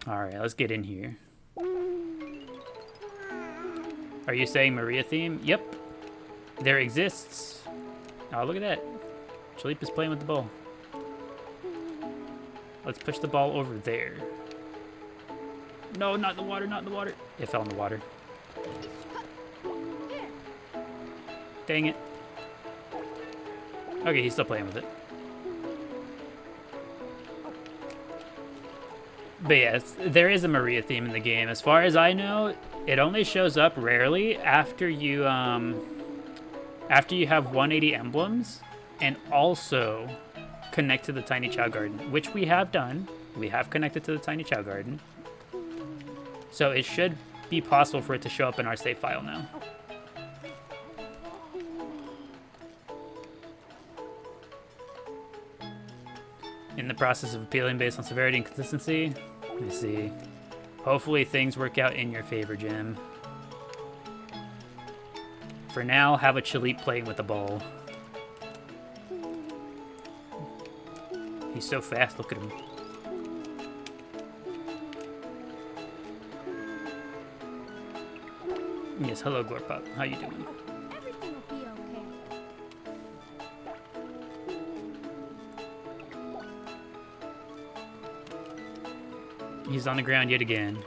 Alright, let's get in here. Are you saying Maria theme? Yep. There exists. Oh, look at that. Chalipe is playing with the ball. Let's push the ball over there. No, not in the water, not in the water. It fell in the water. Dang it. Okay, he's still playing with it. But yes, there is a Maria theme in the game. As far as I know, it only shows up rarely after you have 180 emblems and also connect to the Tiny Chao Garden, which we have done. We have connected to the Tiny Chao Garden. So it should be possible for it to show up in our save file now. In the process of appealing based on severity and consistency. Let me see. Hopefully things work out in your favor, Jim. For now, have a Chalipe playing with the ball. He's so fast, look at him. Yes, hello, Glorpop. How you doing? Everything will be okay. He's on the ground yet again.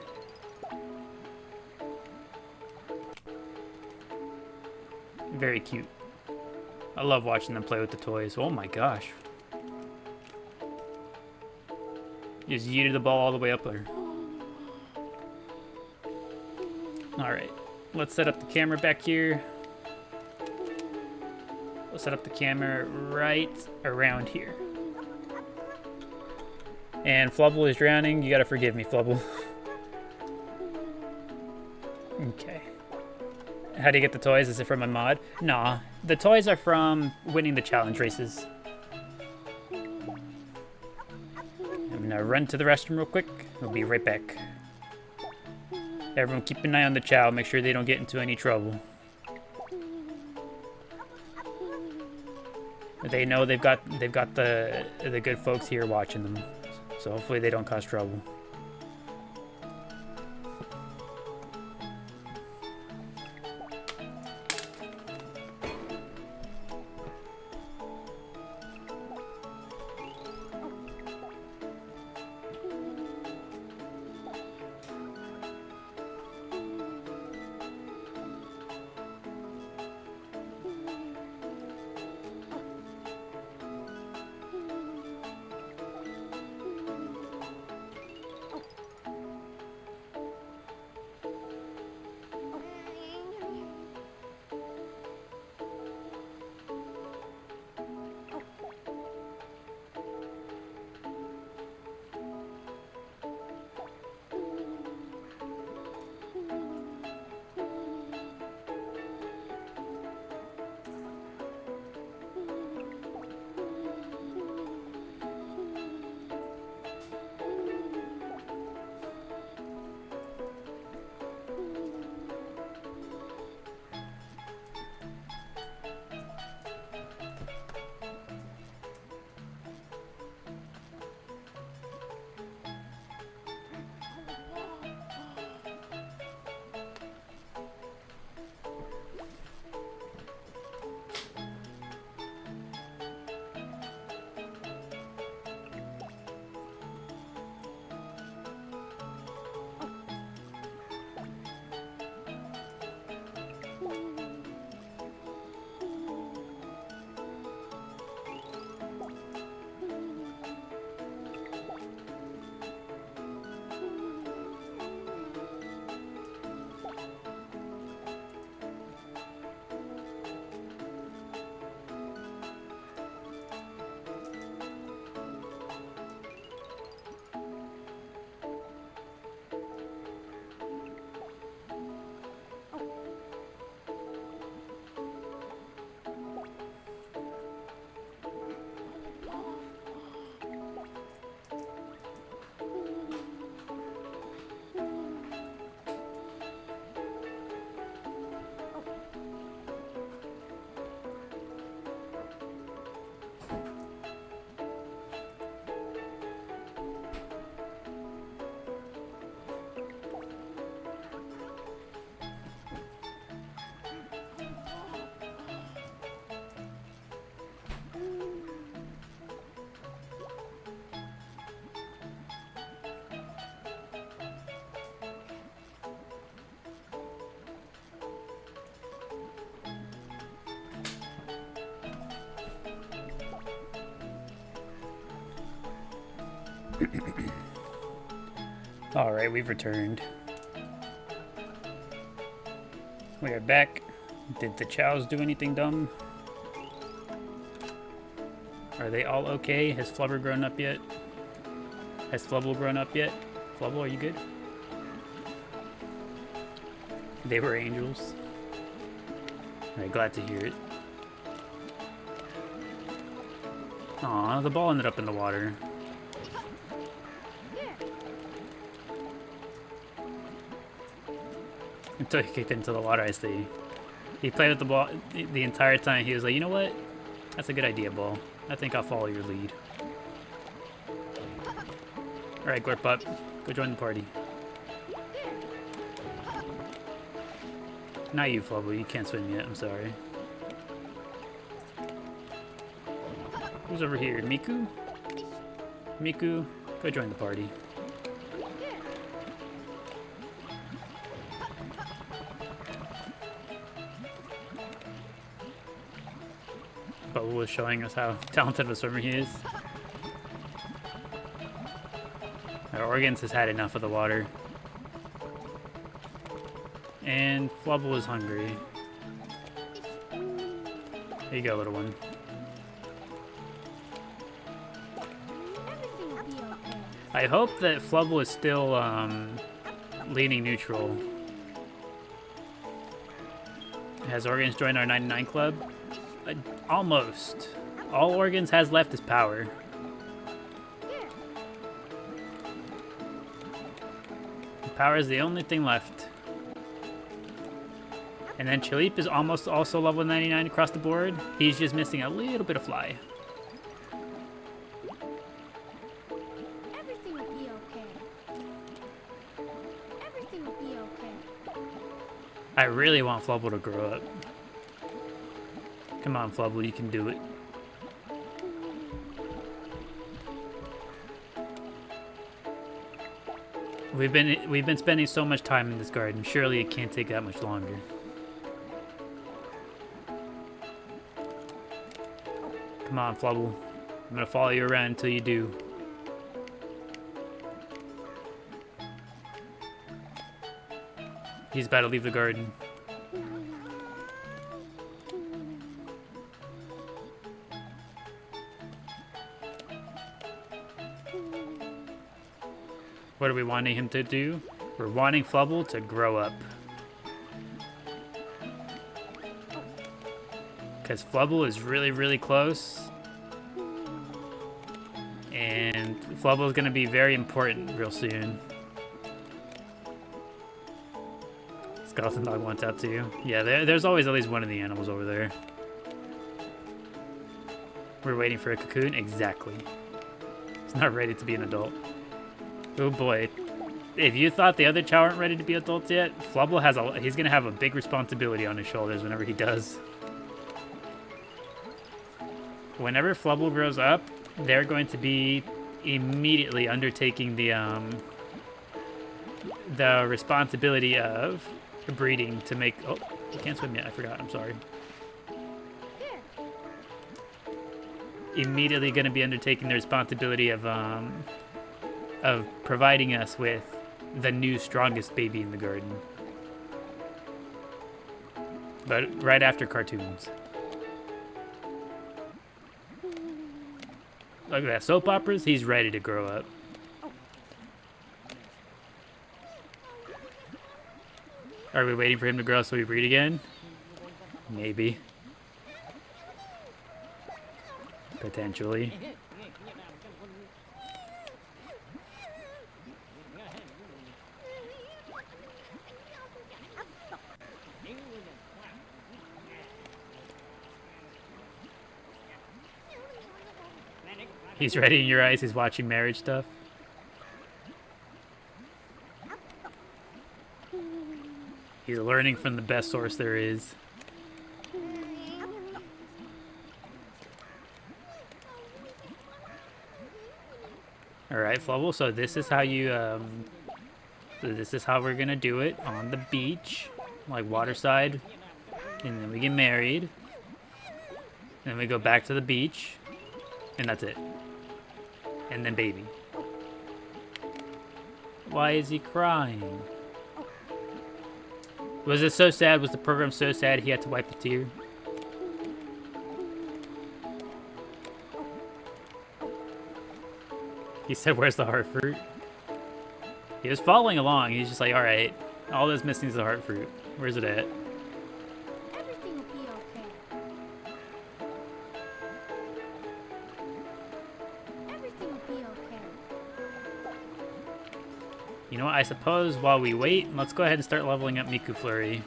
Very cute. I love watching them play with the toys. Oh my gosh. Just yeeted the ball all the way up there. Alright. Let's set up the camera back here. We'll set up the camera right around here. And Flubble is drowning. You gotta forgive me, Flubble. Okay. How do you get the toys? Is it from a mod? Nah. The toys are from winning the challenge races. I'm gonna run to the restroom real quick. We'll be right back. Everyone keep an eye on the Chao. Make sure they don't get into any trouble. They know they've got the good folks here watching them. So hopefully they don't cause trouble. Alright, we've returned. We are back. Did the Chows do anything dumb? Are they all okay? Has Flubber grown up yet? Has Flubble grown up yet? Flubble, are you good? They were angels. Alright, glad to hear it. Aw, the ball ended up in the water. Until he kicked it into the water, I see. He played with the ball the entire time. He was like, you know what? That's a good idea, ball. I think I'll follow your lead. Alright, Gorpup. Go join the party. Not you, Flubble. You can't swim yet. I'm sorry. Who's over here? Miku? Miku, go join the party. Bubble was showing us how talented of a swimmer he is. Our Organs has had enough of the water. And Flubble is hungry. Here you go, little one. Everything will be okay. I hope that Flubble is still leaning neutral. Has Organs joined our 99 club? Almost. All Organs has left is power. Power is the only thing left. And then Chaleep is almost also level 99 across the board. He's just missing a little bit of fly. Everything will be okay. Everything will be okay. I really want Flubble to grow up. Come on, Flubble, you can do it. We've been spending so much time in this garden. Surely it can't take that much longer. Come on, Flubble. I'm gonna follow you around until you do. He's about to leave the garden. What are we wanting him to do? We're wanting Flubble to grow up. Because Flubble is really, really close. And Flubble is going to be very important real soon. Skeleton Dog wants out too. Yeah, there's always at least one of the animals over there. We're waiting for a cocoon? Exactly. It's not ready to be an adult. Oh boy. If you thought the other Chao aren't ready to be adults yet, Flubble has he's going to have a big responsibility on his shoulders whenever he does. Whenever Flubble grows up, they're going to be immediately undertaking the responsibility of breeding to make... Oh, you can't swim yet. I forgot. I'm sorry. Immediately going to be undertaking the responsibility of providing us with the new strongest baby in the garden. But right after cartoons. Look at that. Soap operas, he's ready to grow up. Are we waiting for him to grow so we breed again? Maybe. Potentially. He's ready in your eyes. He's watching marriage stuff. He's learning from the best source there is. All right, Flubble. So this is how you. This is how we're gonna do it on the beach, like waterside, and then we get married. Then we go back to the beach, and that's it. And then baby. Why is he crying? Was it so sad? Was the program so sad he had to wipe a tear? He said, where's the heart fruit? He was following along. He's just like, alright, all that's missing is the heart fruit. Where's it at? Everything will be okay. Everything will be okay. You know what? I suppose while we wait, let's go ahead and start leveling up Miku Flurry.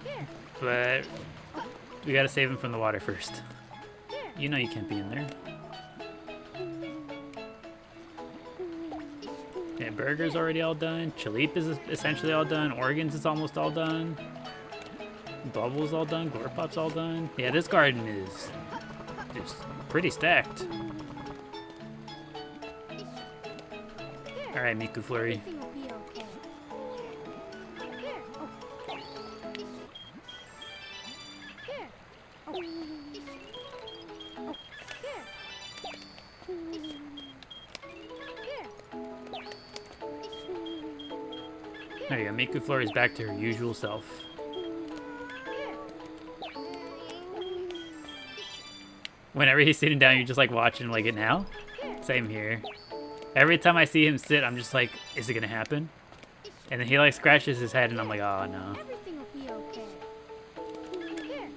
Here, But we gotta save him from the water first. here. You know you can't be in there. Yeah, Burger's already all done. Chaleep is essentially all done. Organs is almost all done. Bubble's all done. Glorpop's all done. Yeah, this garden is just pretty stacked. Alright, Miku Flurry. Everything will be okay. Here. Oh. Here. Oh. Oh. Here. Here. There you go. Miku Flurry's back to her usual self. Here. Whenever he's sitting down, you're just like watching him like it now. Same here. Every time I see him sit, I'm just like, is it gonna happen? And then he like scratches his head and I'm like, oh no. Everything will be okay. Here.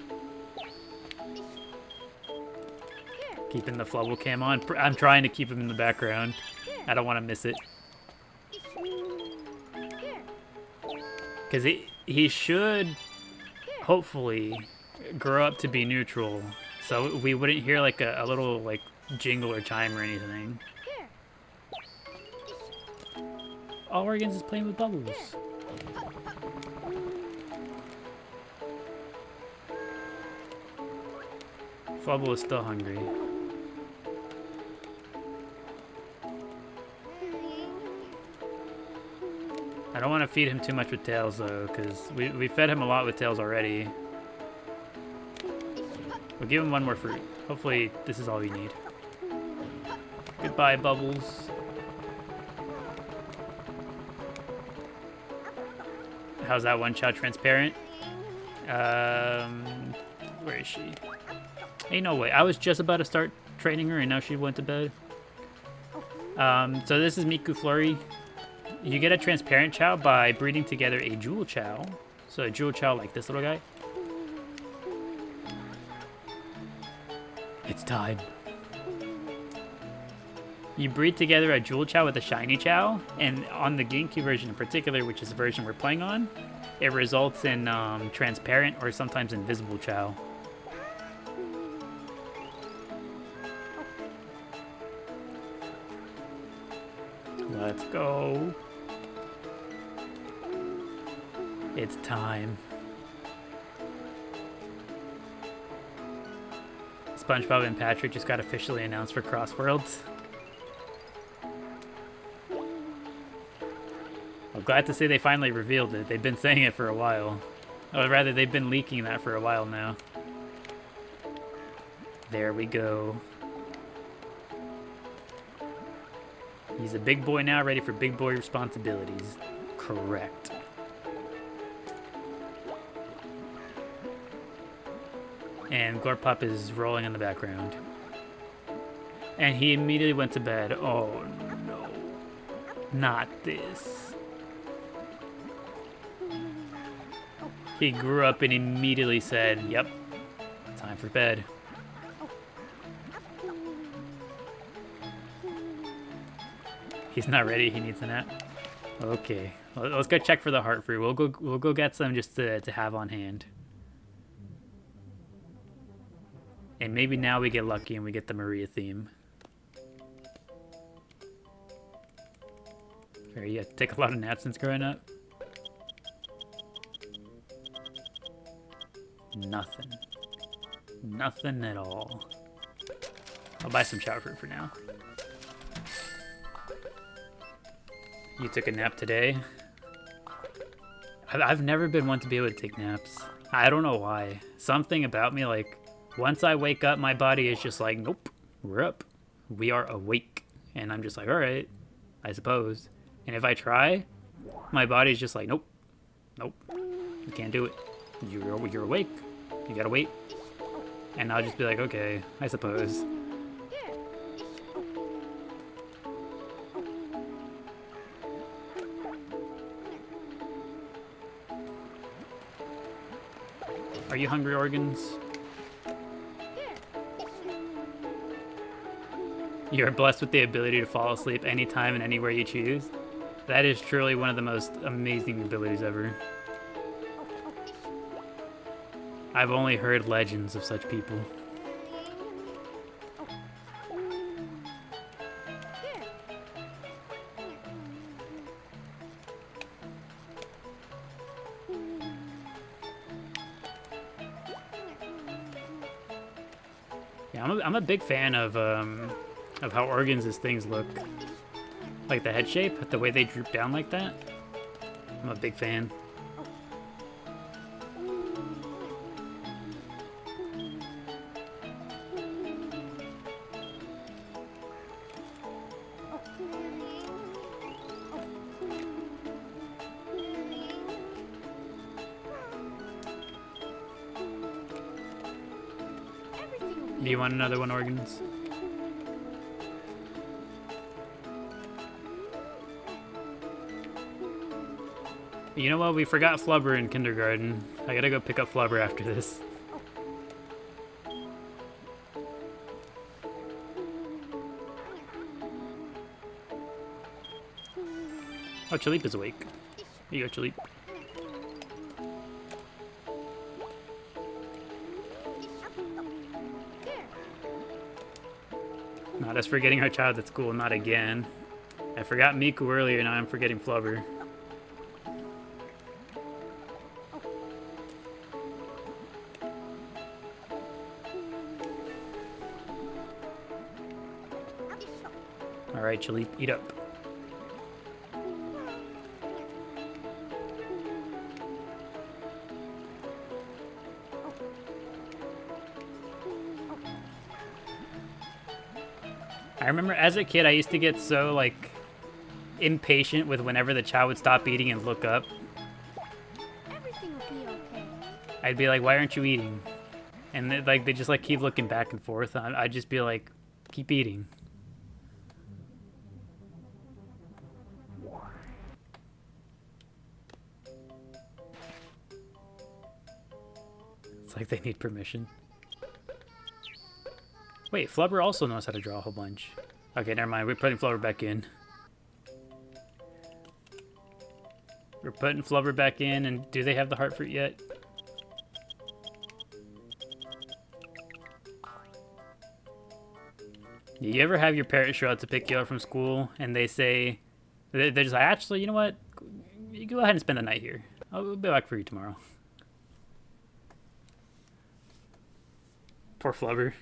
Here. Keeping the Flubble cam on. I'm trying to keep him in the background. I don't want to miss it. Here. Because he should, hopefully, grow up to be neutral. So we wouldn't hear like a little like jingle or chime or anything. Here. All Organs is playing with bubbles. Flubble is still hungry. I don't want to feed him too much with tails though, because we fed him a lot with tails already. We'll give him one more fruit. Hopefully this is all we need. Goodbye, Bubbles. How's that one Chao transparent? Where is she? Hey, no way. I was just about to start training her and now she went to bed. So this is Miku Flurry. You get a transparent Chao by breeding together a Jewel Chao. So a Jewel Chao like this little guy. It's time. You breed together a Jewel Chao with a Shiny Chao, and on the GameCube version in particular, which is the version we're playing on, it results in transparent or sometimes invisible Chao. Let's go. It's time. SpongeBob and Patrick just got officially announced for Crossworlds. I'm glad to say they finally revealed it. They've been saying it for a while. Or rather, they've been leaking that for a while now. There we go. He's a big boy now, ready for big boy responsibilities. Correct. And Glorpop is rolling in the background. And he immediately went to bed. Oh no. Not this. He grew up and immediately said, yep, time for bed. He's not ready, he needs a nap. Okay, let's go check for the heart fruit. We'll go get some just to have on hand. And maybe now we get lucky and we get the Maria theme. Or you take a lot of naps since growing up? Nothing. Nothing at all. I'll buy some Chao fruit for now. You took a nap today? I've never been one to be able to take naps. I don't know why. Something about me, like, once I wake up, my body is just like, nope, we're up. We are awake. And I'm just like, all right, I suppose. And if I try, my body's just like, nope, nope, you can't do it. You're awake. You gotta wait. And I'll just be like, okay, I suppose. Are you hungry, organs? You are blessed with the ability to fall asleep anytime and anywhere you choose. That is truly one of the most amazing abilities ever. I've only heard legends of such people. Yeah, I'm a big fan of how Organs' things look. Like the head shape, the way they droop down like that. I'm a big fan. Do you want another one, Organs? You know what? We forgot Flubber in kindergarten. I gotta go pick up Flubber after this. Oh, Chaleep is awake. Here you go, Chaleep. Not us forgetting our child at school, not again. I forgot Miku earlier, now I'm forgetting Flubber. Alright, Chaleep, eat up. I remember as a kid, I used to get so, like, impatient with whenever the Chao would stop eating and look up. Everything will be okay. I'd be like, why aren't you eating? And they just, like, keep looking back and forth. I'd just be like, keep eating. It's like they need permission. Wait, Flubber also knows how to draw a whole bunch. Okay, never mind. We're putting Flubber back in. We're putting Flubber back in, and do they have the heart fruit yet? You ever have your parents show up to pick you up from school, and they say, they're just like, actually, you know what? You go ahead and spend the night here. I'll be back for you tomorrow. Poor Flubber.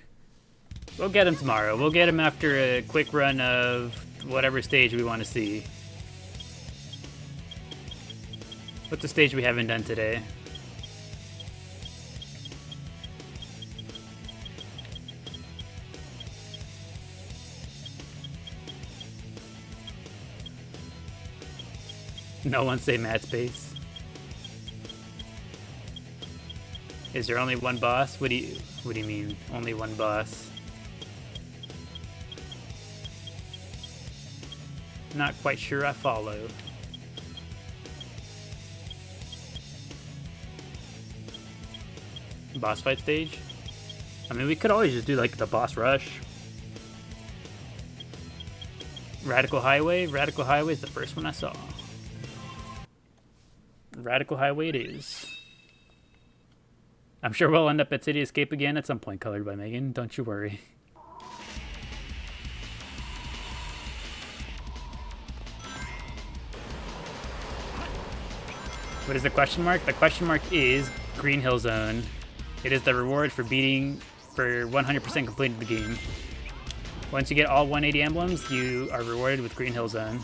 We'll get him tomorrow. We'll get him after a quick run of whatever stage we want to see. What's the stage we haven't done today? No one say Mad Space. Is there only one boss? What do you mean? Only one boss? Not quite sure I follow. Boss fight stage? I mean, we could always just do like the boss rush. Radical Highway? Radical Highway is the first one I saw. Radical Highway it is. I'm sure we'll end up at City Escape again at some point, colored by Megan. Don't you worry. What is the question mark? The question mark is Green Hill Zone. It is the reward for 100% completing the game. Once you get all 180 emblems, you are rewarded with Green Hill Zone.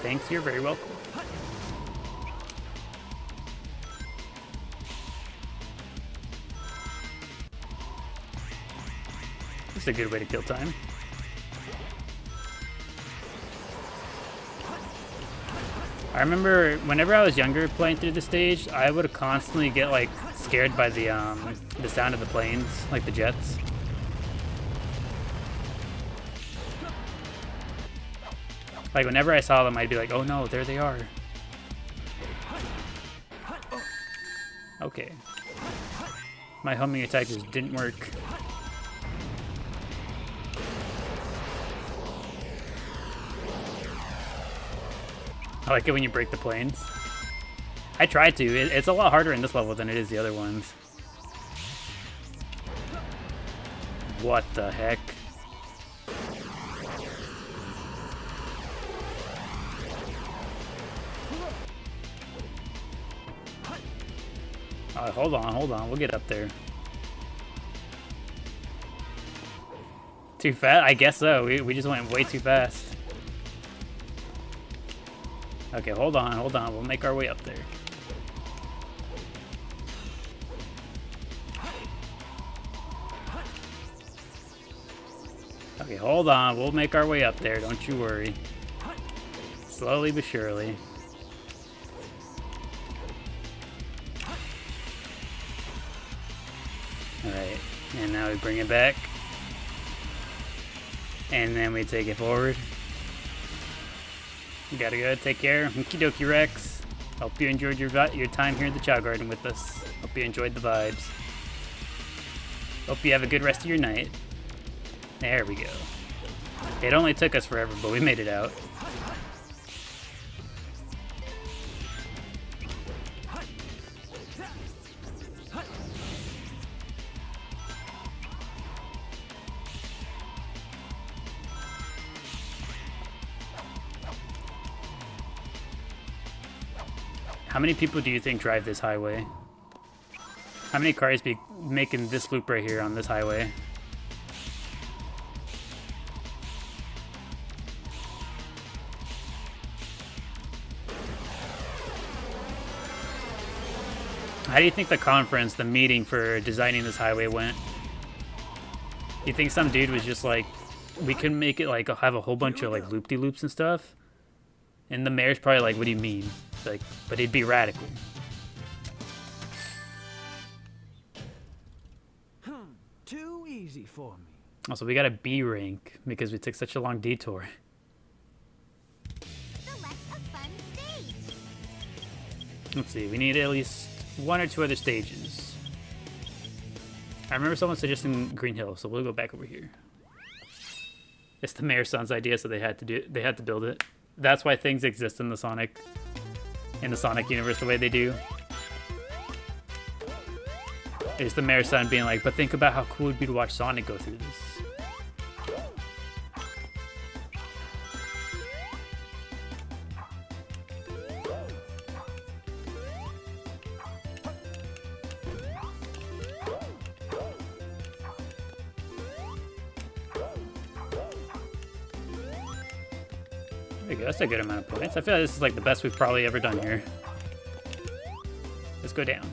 thanks. You're very welcome. This is a good way to kill time. I remember whenever I was younger playing through the stage, I would constantly get like scared by the sound of the planes, like the jets. Like whenever I saw them, I'd be like, "Oh no, there they are." Okay. My homing attack just didn't work. I like it when you break the planes. I tried to. It's a lot harder in this level than it is the other ones. What the heck? Hold on. We'll get up there. Too fast? I guess so. We just went way too fast. Okay, hold on. We'll make our way up there. Okay, hold on. We'll make our way up there. Don't you worry. Slowly but surely. Alright, and now we bring it back. And then we take it forward. You gotta go. Take care. Okie dokie, Rex. Hope you enjoyed your time here at the Chao Garden with us. Hope you enjoyed the vibes. Hope you have a good rest of your night. There we go. It only took us forever, but we made it out. How many people do you think drive this highway? How many cars be making this loop right here on this highway? How do you think the conference, the meeting for designing this highway went? You think some dude was just like, we can make it like have a whole bunch of like loop-de-loops and stuff? And the mayor's probably like, what do you mean? Like, but it'd be radical. Too easy for me. Also, we got a B rank because we took such a long detour. Select a fun stage. Let's see, we need at least 1 or 2 other stages. I remember someone suggesting Green Hill, so we'll go back over here. It's the mayor's son's idea, so they had to build it. That's why things exist in the Sonic universe the way they do. It's the mayor's son being like, but think about how cool it'd be to watch Sonic go through this. There you go, that's a good amount of points. I feel like this is like the best we've probably ever done here. Let's go down.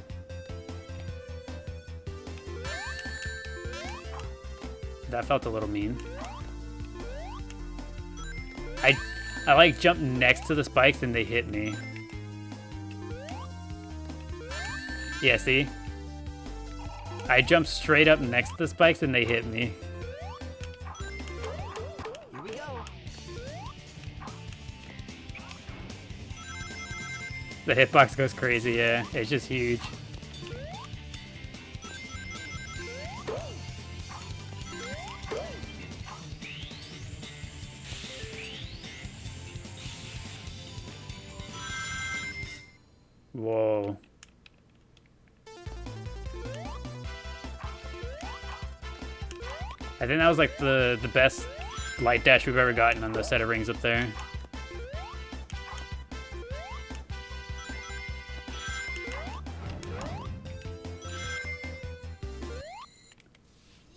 That felt a little mean. I like jumped next to the spikes and they hit me. Yeah, see? I jumped straight up next to the spikes and they hit me. Here we go. The hitbox goes crazy, yeah. It's just huge. Whoa. I think that was like the best light dash we've ever gotten on the set of rings up there.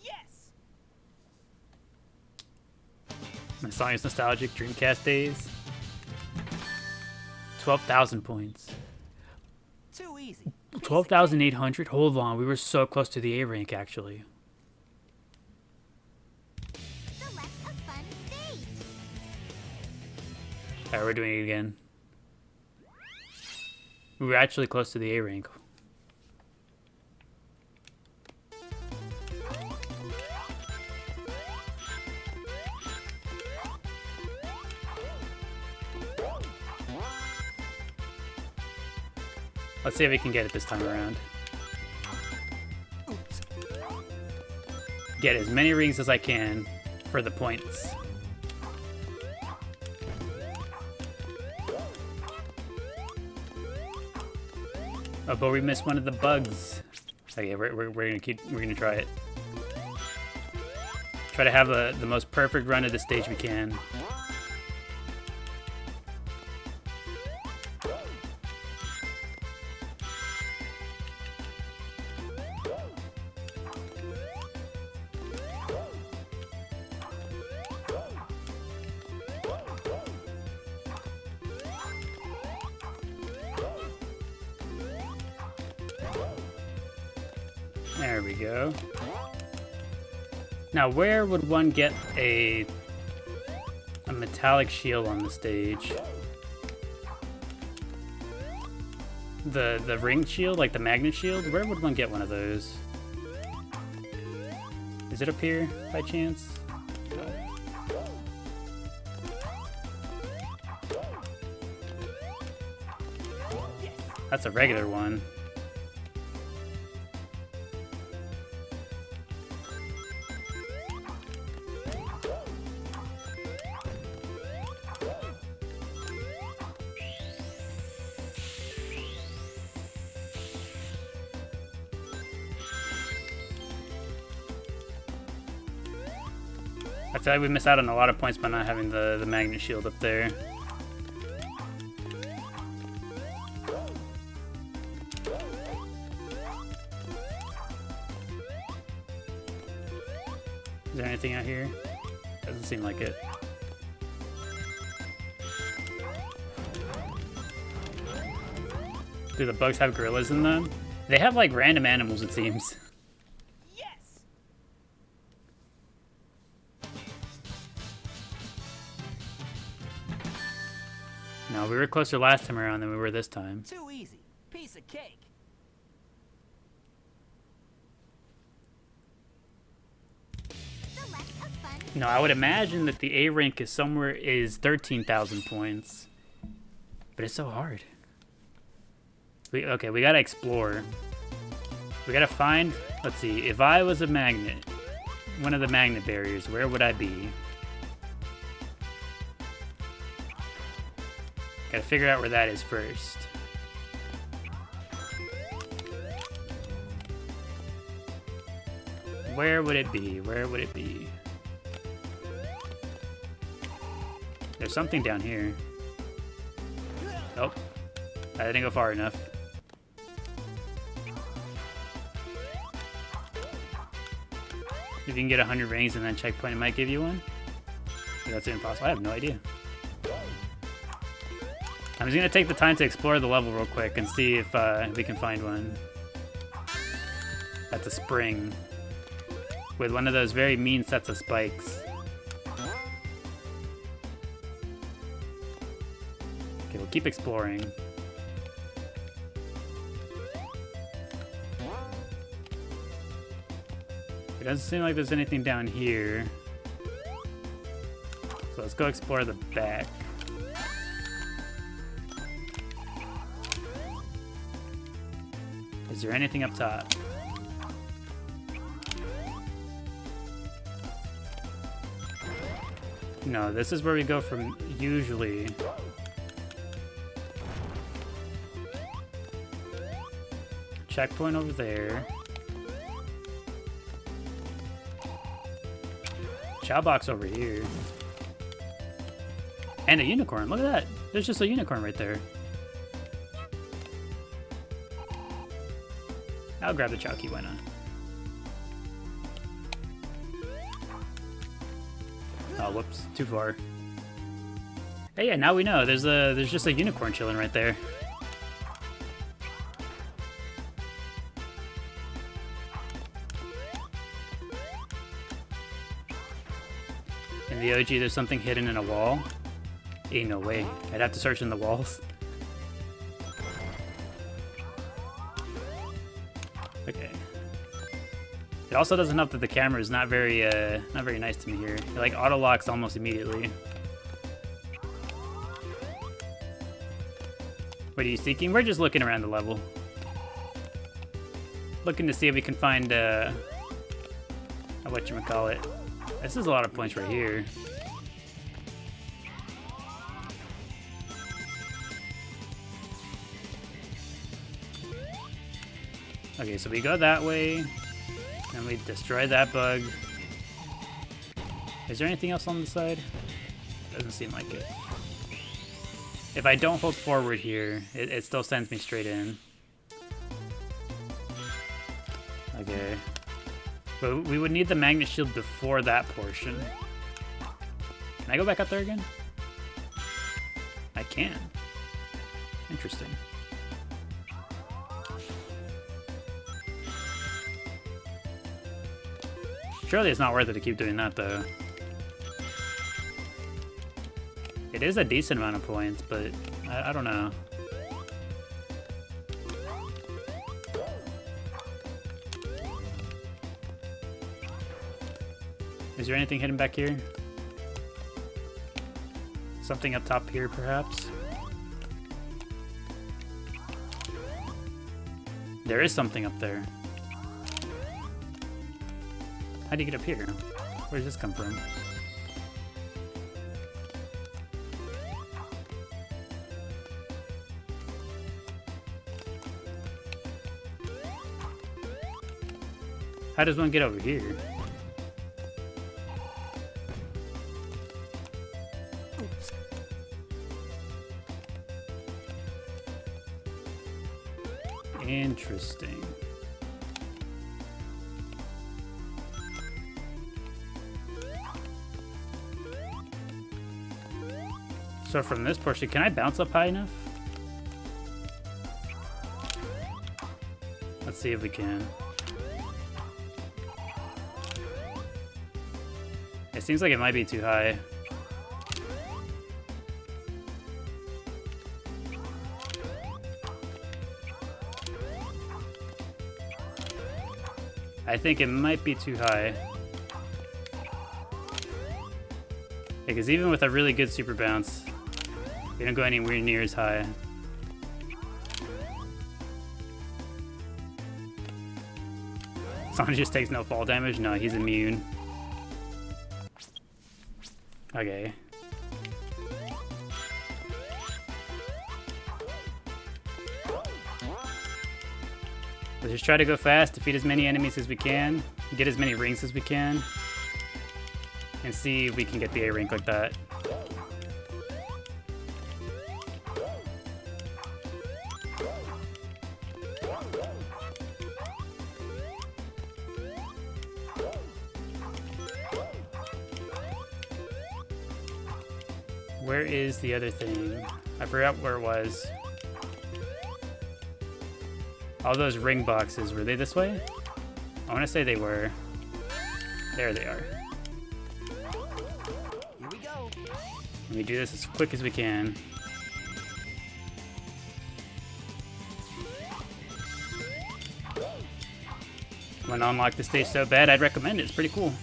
Yes. My song is nostalgic, Dreamcast days. 12,000 points. Too easy. 12,800? Hold on, we were so close to the A rank, actually. Select a fun stage. Alright, we're doing it again. We were actually close to the A rank. Let's see if we can get it this time around. Get as many rings as I can for the points. Oh, but we missed one of the bugs. Okay, we're gonna try it. Try to have the most perfect run of the stage we can. There we go. Now, where would one get a metallic shield on the stage? The ring shield, like the magnet shield? Where would one get one of those? Is it up here, by chance? That's a regular one. I feel like we miss out on a lot of points by not having the magnet shield up there. Is there anything out here? Doesn't seem like it. Do the bugs have gorillas in them? They have like random animals, it seems. Yes. No, we were closer last time around than we were this time. Too easy. Piece of cake. Select a fun No, I would imagine that the A rank is 13,000 points. But it's so hard. Okay, we gotta explore. We gotta find, let's see, if I was a magnet, one of the magnet barriers, where would I be? Gotta figure out where that is first. Where would it be? Where would it be? There's something down here. Nope. I didn't go far enough. If you can get 100 rings and then checkpoint, it might give you one. But that's impossible. I have no idea. I'm just gonna take the time to explore the level real quick and see if we can find one. That's a spring with one of those very mean sets of spikes. Okay, we'll keep exploring. It doesn't seem like there's anything down here. So let's go explore the back. Is there anything up top? No, this is where we go from usually. Checkpoint over there. Chao box over here. And a unicorn. Look at that. There's just a unicorn right there. I'll grab the Chao key, why not? Oh, whoops. Too far. Hey, yeah, now we know. There's just a unicorn chilling right there. In the OG, there's something hidden in a wall. Ain't no way. I'd have to search in the walls. Okay. It also doesn't help that the camera is not very nice to me here. It like auto locks almost immediately. What are you seeking? We're just looking around the level. Looking to see if we can find whatchamacallit. This is a lot of points right here. Okay, so we go that way, and we destroy that bug. Is there anything else on the side? Doesn't seem like it. If I don't hold forward here, it still sends me straight in. Okay. But we would need the magnet shield before that portion. Can I go back up there again? I can. Interesting. Surely it's not worth it to keep doing that, though. It is a decent amount of points, but I don't know. Is there anything hidden back here? Something up top here, perhaps? There is something up there. How do you get up here? Where does this come from? How does one get over here? Interesting. So from this portion, can I bounce up high enough? Let's see if we can. It seems like it might be too high. I think it might be too high. Because even with a really good super bounce, we don't go anywhere near as high. Sonic just takes no fall damage? No, he's immune. Okay. Let's just try to go fast, defeat as many enemies as we can, get as many rings as we can, and see if we can get the A rank like that. Where is the other thing? I forgot where it was. All those ring boxes, were they this way? I want to say they were. There they are. Here we go. Let me do this as quick as we can. Want to unlock the stage so bad, I'd recommend it. It's pretty cool.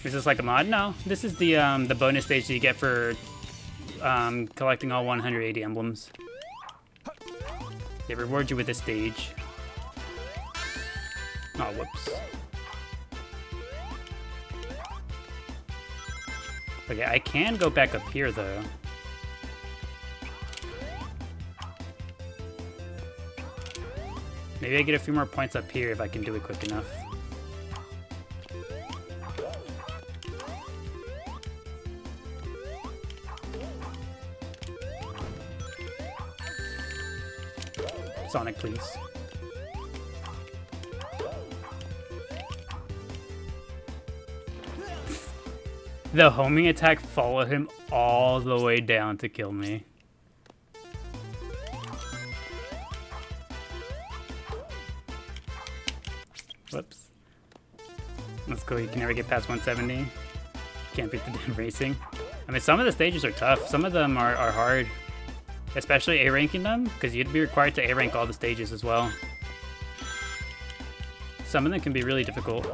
Is this like a mod? No, this is the bonus stage that you get for collecting all 180 emblems. They reward you with a stage. Oh, whoops. Okay, I can go back up here, though. Maybe I get a few more points up here if I can do it quick enough. Sonic, please. The homing attack followed him all the way down to kill me. Whoops. Let's go. You can never get past 170. Can't beat the damn racing. I mean, some of the stages are tough. Some of them are hard. Especially A-ranking them, because you'd be required to A-rank all the stages as well. Some of them can be really difficult.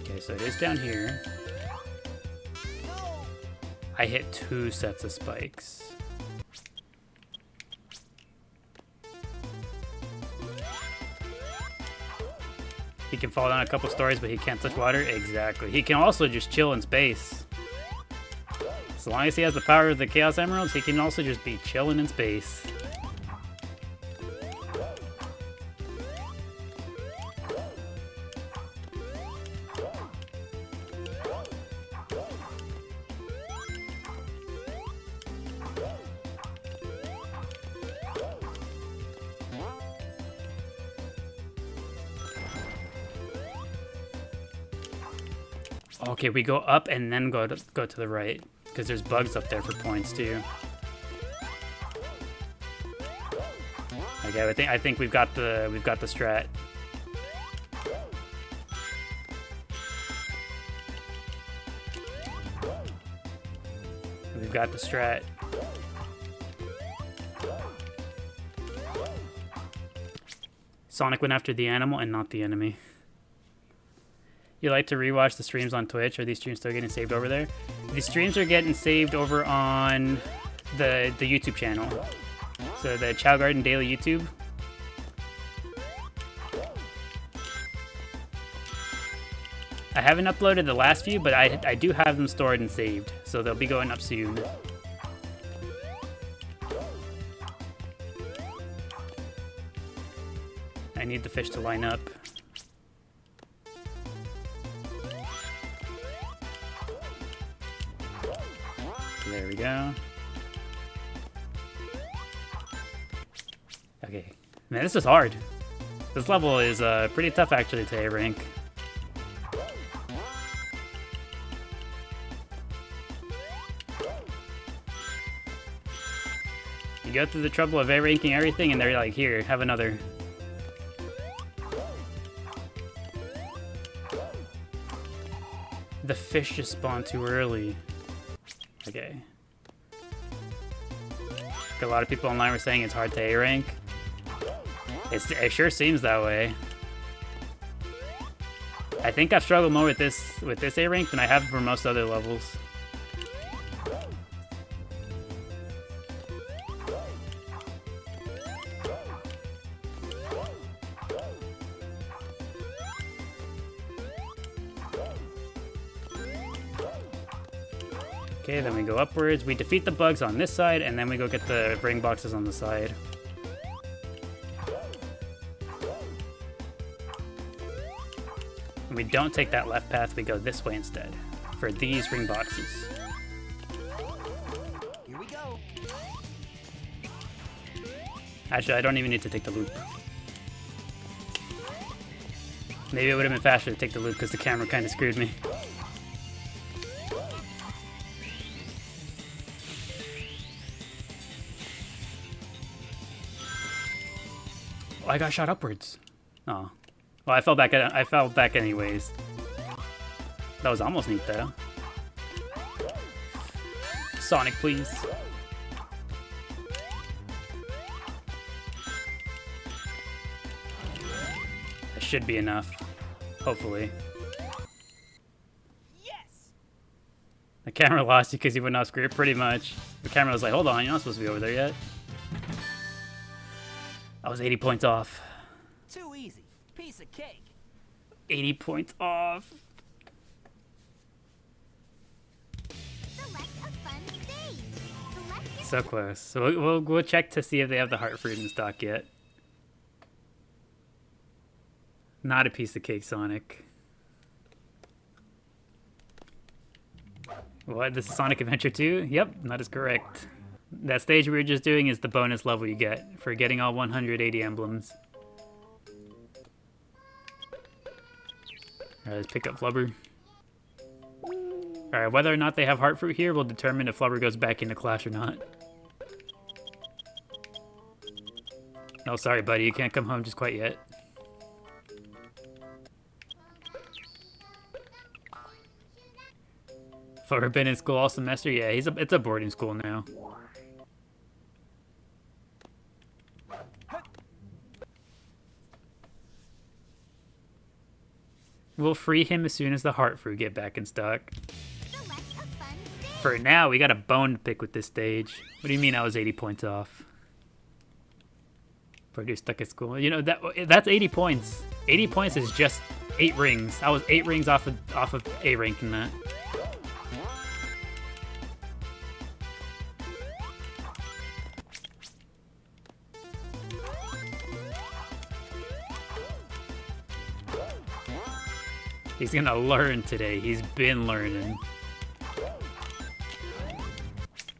Okay, so it is down here. I hit 2 sets of spikes. He can fall down a couple stories, but he can't touch water? Exactly. He can also just chill in space. As long as he has the power of the Chaos Emeralds, he can also just be chilling in space. Okay, we go up and then go to the right, because there's bugs up there for points too. Okay, I think we've got the strat. We've got the strat. Sonic went after the animal and not the enemy. You like to rewatch the streams on Twitch? Are these streams still getting saved over there? The streams are getting saved over on the YouTube channel. So the ChaoGardenDaily YouTube. I haven't uploaded the last few, but I do have them stored and saved. So they'll be going up soon. I need the fish to line up. There we go. Okay. Man, this is hard. This level is pretty tough actually to A-rank. You go through the trouble of A-ranking everything and they're like, here, have another. The fish just spawned too early. Okay. A lot of people online were saying it's hard to A-rank. It sure seems that way. I think I've struggled more with this A-rank than I have for most other levels. Okay, then we go upwards. We defeat the bugs on this side, and then we go get the ring boxes on the side. And we don't take that left path, we go this way instead, for these ring boxes. Here we go. Actually, I don't even need to take the loop. Maybe it would have been faster to take the loop because the camera kind of screwed me. Oh, I got shot upwards. Oh. Well, I fell back anyways. That was almost neat though. Sonic, please. That should be enough. Hopefully. Yes. The camera lost you because you went off script, pretty much. The camera was like, hold on, you're not supposed to be over there yet. I was 80 points off. Too easy. Piece of cake. 80 points off. Select a fun stage. Select your So close. So we'll check to see if they have the heart fruit in stock yet. Not a piece of cake, Sonic. What? This is Sonic Adventure 2? Yep, that is correct. That stage we were just doing is the bonus level you get for getting all 180 emblems. Alright, let's pick up Flubber. Alright, whether or not they have Heart Fruit here will determine if Flubber goes back into Clash or not. Oh, sorry, buddy, you can't come home just quite yet. Flubber been in school all semester? Yeah, it's a boarding school now. We'll free him as soon as the Heart Fruit get back in stock. For now, we got a bone to pick with this stage. What do you mean I was 80 points off? Purdue stuck at school. You know, that's 80 points. 80 points is just 8 rings. I was 8 rings off of A rank in that. He's gonna learn today. He's been learning.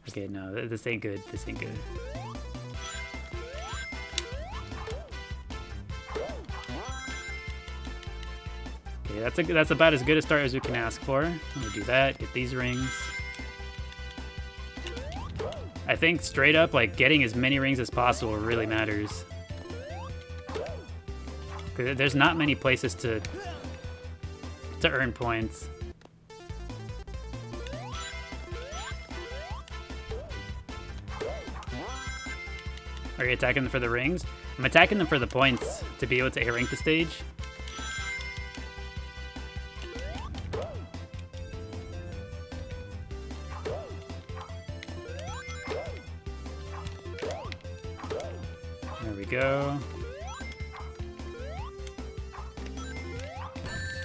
Okay, no, this ain't good. This ain't good. Okay, that's about as good a start as we can ask for. Let me do that. Get these rings. I think straight up, like, getting as many rings as possible really matters. 'Cause there's not many places to earn points. Are you attacking them for the rings? I'm attacking them for the points to be able to A-rank the stage. There we go.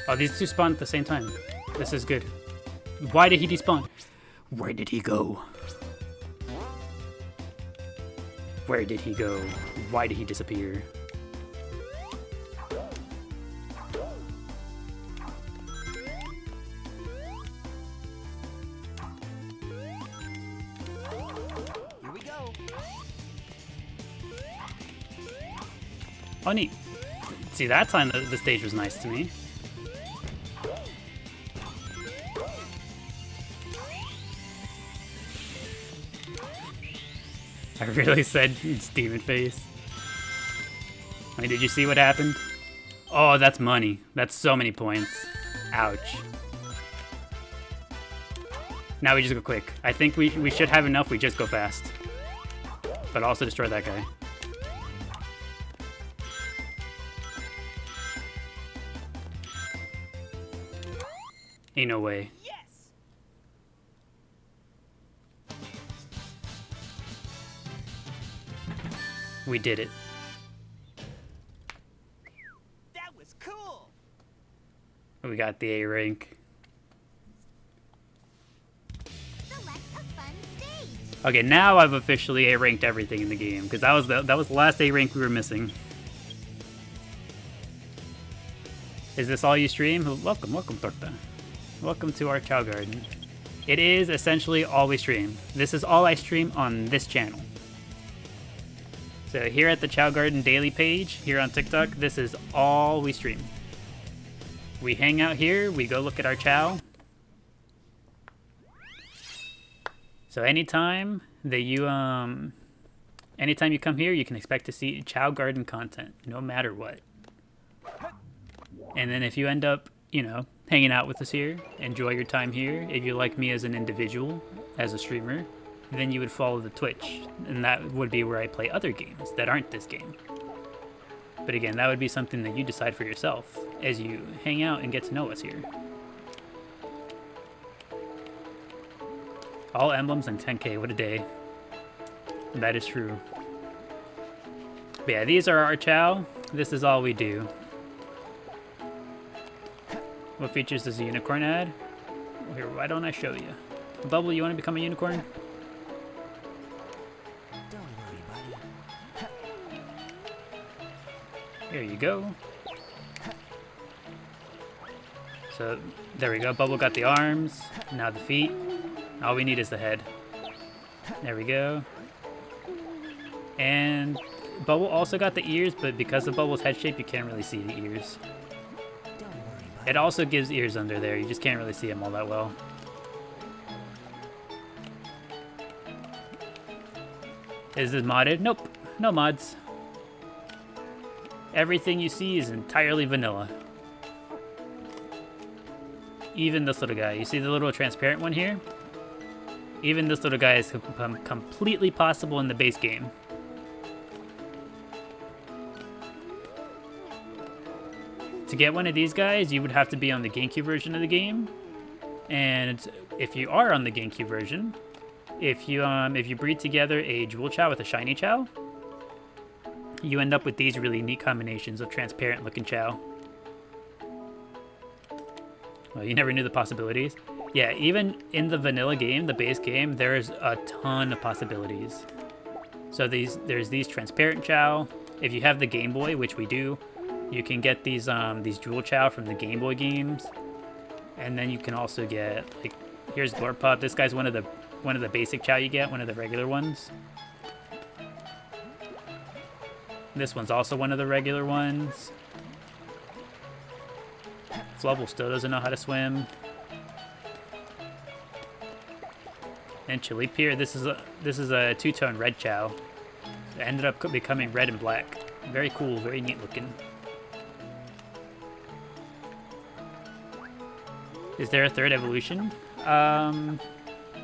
Oh, these two spawned at the same time. This is good. Why did he despawn? Where did he go? Where did he go? Why did he disappear? Here we go. Oh, neat. See, that time the stage was nice to me. I really said it's demon face. I mean, did you see what happened? Oh, that's money. That's so many points. Ouch. Now we just go quick. I think we should have enough. We just go fast. But also destroy that guy. Ain't no way. Yes. We did it. That was cool. We got the A rank. Okay, now I've officially A ranked everything in the game because that was the last A rank we were missing. Is this all you stream? Welcome, Torta. Welcome to our Chao Garden. It is essentially all we stream. This is all I stream on this channel. So here at the ChaoGardenDaily page, here on TikTok, this is all we stream. We hang out here, we go look at our Chao. So anytime you come here, you can expect to see Chao Garden content, no matter what. And then if you end up, you know, hanging out with us here, enjoy your time here, if you like me as an individual, as a streamer, then you would follow the Twitch, and that would be where I play other games that aren't this game. But again, that would be something that you decide for yourself as you hang out and get to know us here. All emblems and 10k, what a day. That is true. But yeah, these are our Chao. This is all we do. What features does a unicorn add? Well, here, why don't I show you? Bubble, you want to become a unicorn? Don't worry, buddy. There you go. So, there we go. Bubble got the arms, now the feet. All we need is the head. There we go. And Bubble also got the ears, but because of Bubble's head shape, you can't really see the ears. Don't worry, buddy. It also gives ears under there. You just can't really see them all that well. Is this modded? Nope. No mods. Everything you see is entirely vanilla. Even this little guy. You see the little transparent one here? Even this little guy is completely possible in the base game. To get one of these guys, you would have to be on the GameCube version of the game. And if you are on the GameCube version, if you breed together a jewel Chao with a shiny Chao, you end up with these really neat combinations of transparent looking Chao. Well, you never knew the possibilities. Yeah, even in the vanilla game, the base game, there's a ton of possibilities. So there's these transparent Chao. If you have the Game Boy, which we do, you can get these jewel Chao from the Game Boy games. And then you can also get, like, here's Glorpup. This guy's one of the basic Chao you get, one of the regular ones. This one's also one of the regular ones. Flubble still doesn't know how to swim. And Chilip here, this is a two-tone red Chao. It ended up becoming red and black. Very cool, very neat looking. Is there a third evolution? No,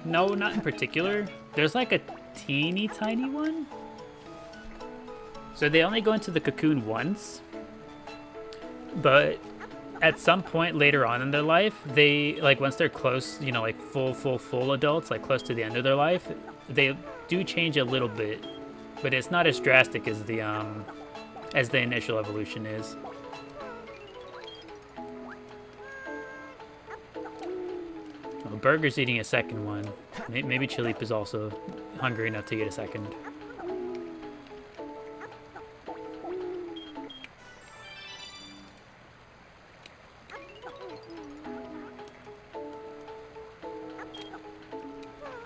not in particular. There's like a teeny tiny one. So they only go into the cocoon once. But at some point later on in their life, they, like, once they're close, you know, like full adults, like close to the end of their life, they do change a little bit, but it's not as drastic as the initial evolution is. Well, Burger's eating a second one. Maybe Chilip is also hungry enough to get a second.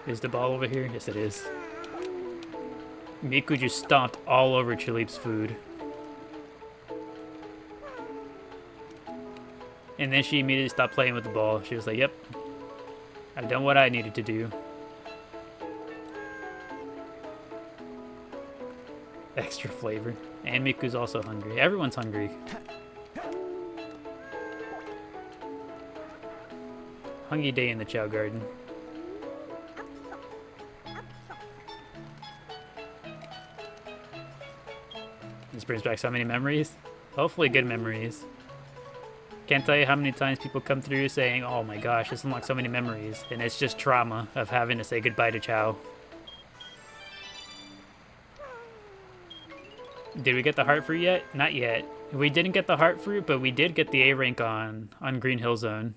Is the ball over here? Yes, it is. Miku just stomped all over Chilip's food. And then she immediately stopped playing with the ball. She was like, yep, I've done what I needed to do. Extra flavor. And Miku's also hungry. Everyone's hungry. Hungry day in the Chao Garden. This brings back so many memories. Hopefully good memories. Can't tell you how many times people come through saying, oh my gosh, this unlocks so many memories. And it's just trauma of having to say goodbye to Chao. Did we get the heart fruit yet? Not yet. We didn't get the heart fruit, but we did get the A rank on Green Hill Zone.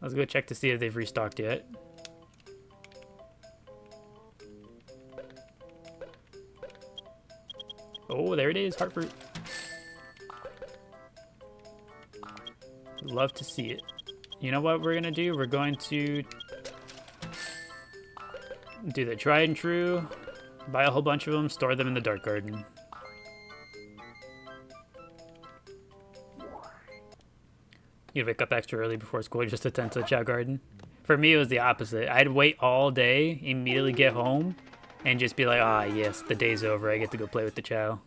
Let's go check to see if they've restocked yet. Oh, there it is, heart fruit. Love to see it. You know what we're gonna do? We're going to do the tried and true, buy a whole bunch of them, store them in the Dark Garden. You wake up extra early before school just to tend to the Chao Garden. For me, it was the opposite. I'd wait all day, immediately get home, and just be like, ah, yes, the day's over. I get to go play with the Chao.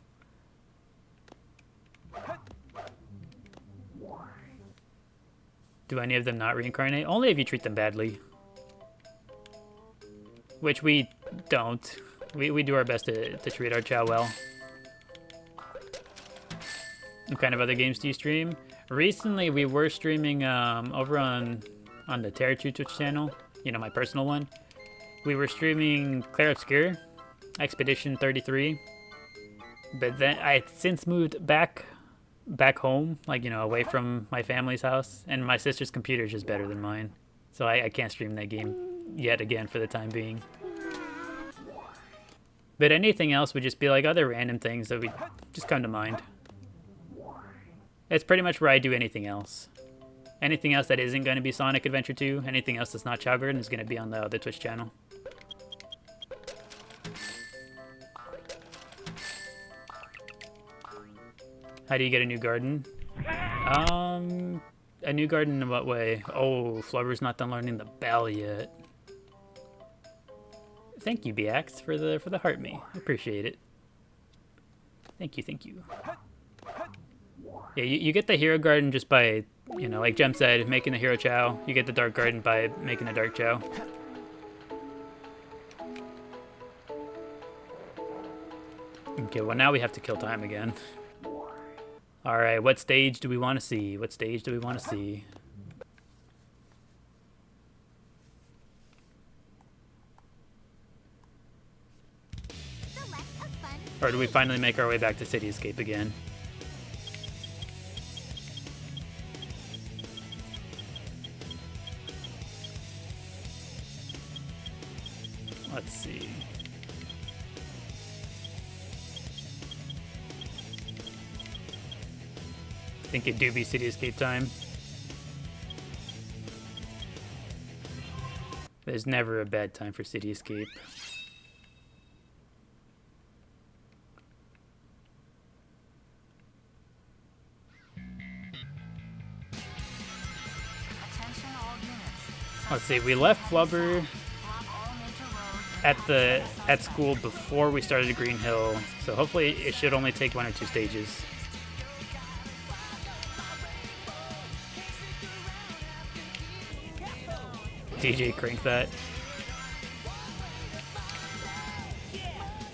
Do any of them not reincarnate? Only if you treat them badly. Which we don't. We do our best to treat our Chao well. What kind of other games do you stream? Recently, we were streaming over on the Terra2 Twitch channel. You know, my personal one. We were streaming Clair Obscur, Expedition 33. But then I since moved back home, like, you know, away from my family's house. And my sister's computer is just better than mine. So I can't stream that game yet again for the time being. But anything else would just be like other random things that would just come to mind. It's pretty much where I do anything else. Anything else that isn't going to be Sonic Adventure 2, anything else that's not Chao Garden is going to be on the other Twitch channel. How do you get a new garden? A new garden in what way? Oh, Flubber's not done learning the bell yet. Thank you, BX, for the heart me. Appreciate it. Thank you, thank you. Yeah, you get the hero garden just by, you know, like Jem said, making a hero Chao. You get the dark garden by making a dark Chao. Okay, well now we have to kill time again. Alright, what stage do we want to see? What stage do we want to see? Or do we finally make our way back to City Escape again? Let's see. I think it do be City Escape time. There's never a bad time for City Escape. Attention all units. Let's see, we left Flubber Block all major roads. at school before we started Green Hill, so hopefully it should only take 1 or 2 stages. DJ, crank that.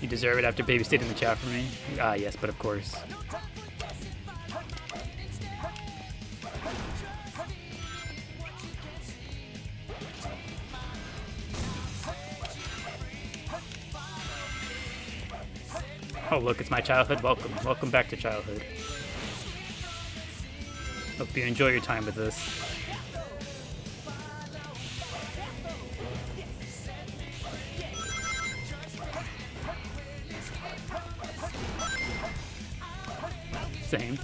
You deserve it after babysitting the chat for me. Ah, yes, but of course. Oh, look, it's my childhood. Welcome. Welcome back to childhood. Hope you enjoy your time with us. Same.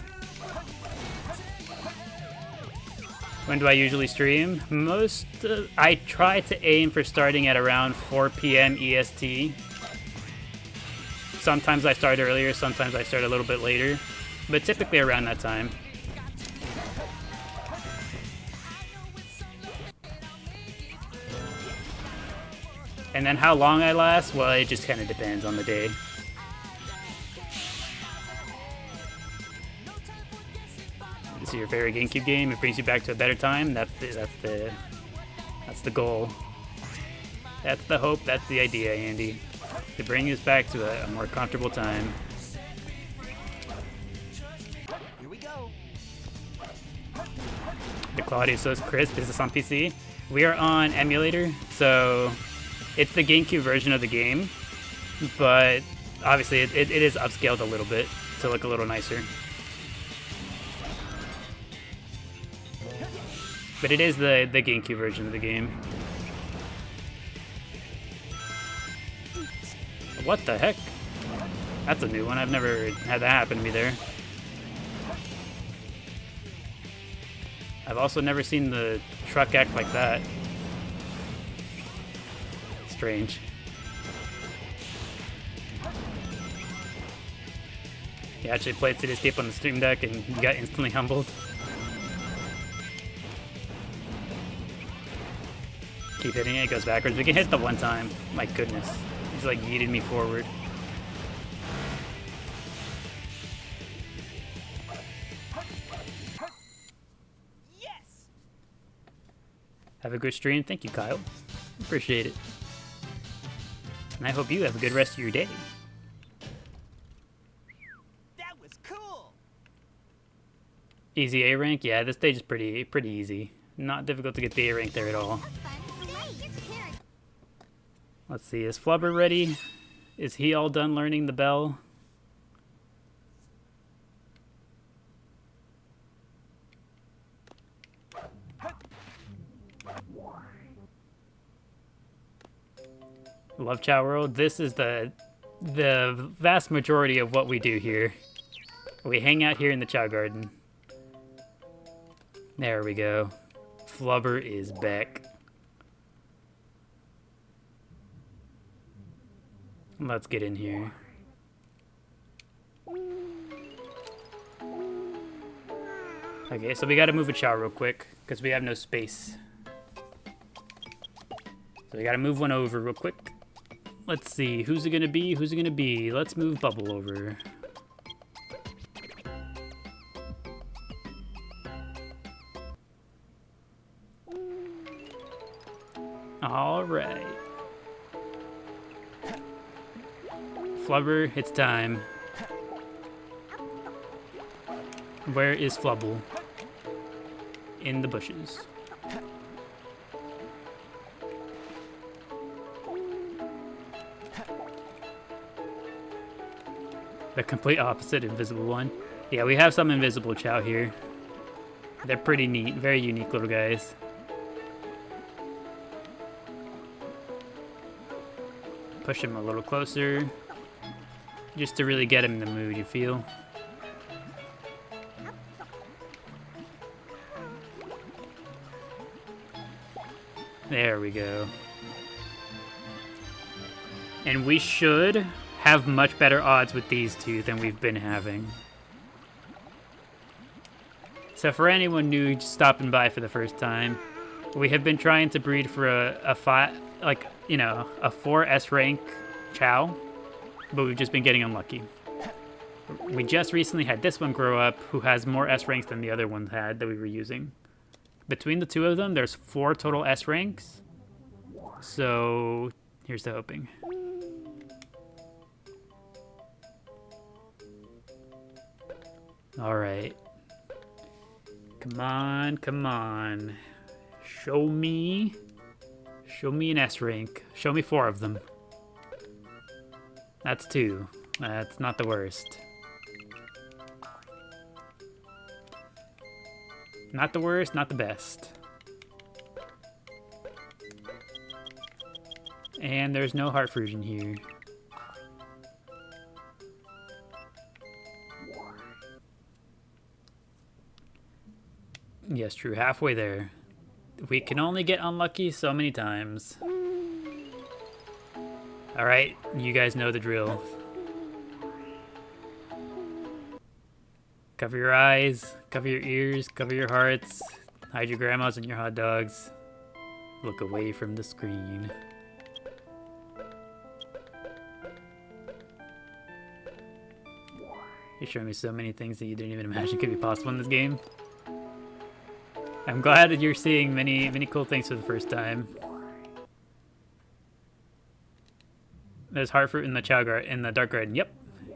When do I usually stream? I try to aim for starting at around 4 p.m. EST. Sometimes I start earlier, sometimes I start a little bit later, but typically around that time. And then how long I last? Well, it just kind of depends on the day. This is your favorite GameCube game. It brings you back to a better time. That's the goal. That's the hope. That's the idea, Andy. To bring us back to a more comfortable time. Here we go. The quality is so crisp. Is this on PC? We are on emulator, so it's the GameCube version of the game, but obviously it is upscaled a little bit to look a little nicer. But it is the GameCube version of the game. What the heck? That's a new one. I've never had that happen to me there. I've also never seen the truck act like that. Strange. He actually played City Escape on the Stream Deck and he got instantly humbled. Keep hitting it, it goes backwards. We can hit the one time. My goodness. He's like yeeted me forward. Yes. Have a good stream. Thank you, Kyle. Appreciate it. And I hope you have a good rest of your day. That was cool. Easy A rank? Yeah, this stage is pretty easy. Not difficult to get the A rank there at all. Let's see, is Flubber ready? Is he all done learning the bell? Love Chow World. This is the vast majority of what we do here. We hang out here in the Chow Garden. There we go. Flubber is back. Let's get in here. Okay, so we gotta move a Chao real quick, because we have no space. So we gotta move one over real quick. Let's see, who's it gonna be? Who's it gonna be? Let's move Bubble over. All right. Flubber, it's time. Where is Flubble? In the bushes. The complete opposite invisible one. Yeah, we have some invisible Chao here. They're pretty neat, very unique little guys. Push him a little closer, just to really get him in the mood, you feel? There we go. And we should have much better odds with these two than we've been having. So for anyone new just stopping by for the first time, we have been trying to breed for a 4 S rank Chao, but we've just been getting unlucky. We just recently had this one grow up who has more S ranks than the other one had that we were using. Between the two of them, there's 4 total S ranks. So here's to hoping. All right. Come on, come on. Show me an S rank. Show me 4 of them. That's 2. That's not the worst. Not the worst, not the best. And there's no heart fusion here. Yes, true, halfway there. We can only get unlucky so many times. Alright, you guys know the drill. Cover your eyes, cover your ears, cover your hearts, hide your grandmas and your hot dogs. Look away from the screen. You're showing me so many things that you didn't even imagine could be possible in this game. I'm glad that you're seeing many cool things for the first time. There's heart fruit in the dark garden. Yep.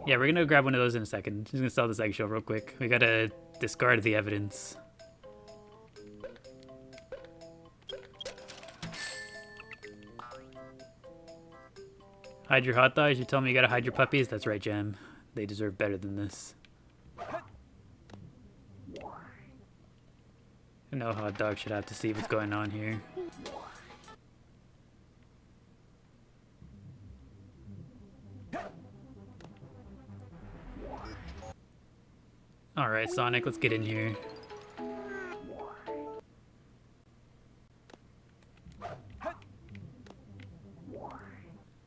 Yeah, we're gonna grab one of those in a second. Just gonna sell this eggshell real quick. We gotta discard the evidence. Hide your hot dogs? You tell me you gotta hide your puppies? That's right, Gem. They deserve better than this. No hot dog should have to see what's going on here. Alright, Sonic, let's get in here.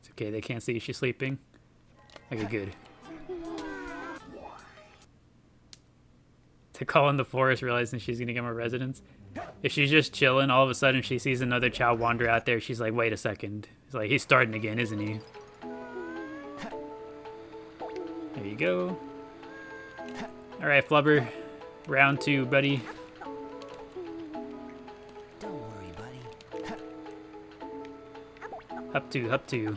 It's okay, they can't see she's sleeping. Okay, good. To call in the forest, realizing she's gonna get more residents. If she's just chilling, all of a sudden she sees another Chao wander out there. She's like, wait a second. He's like, he's starting again, isn't he? There you go. Alright, Flubber. Round 2, buddy. Don't worry, buddy. Up 2, up 2.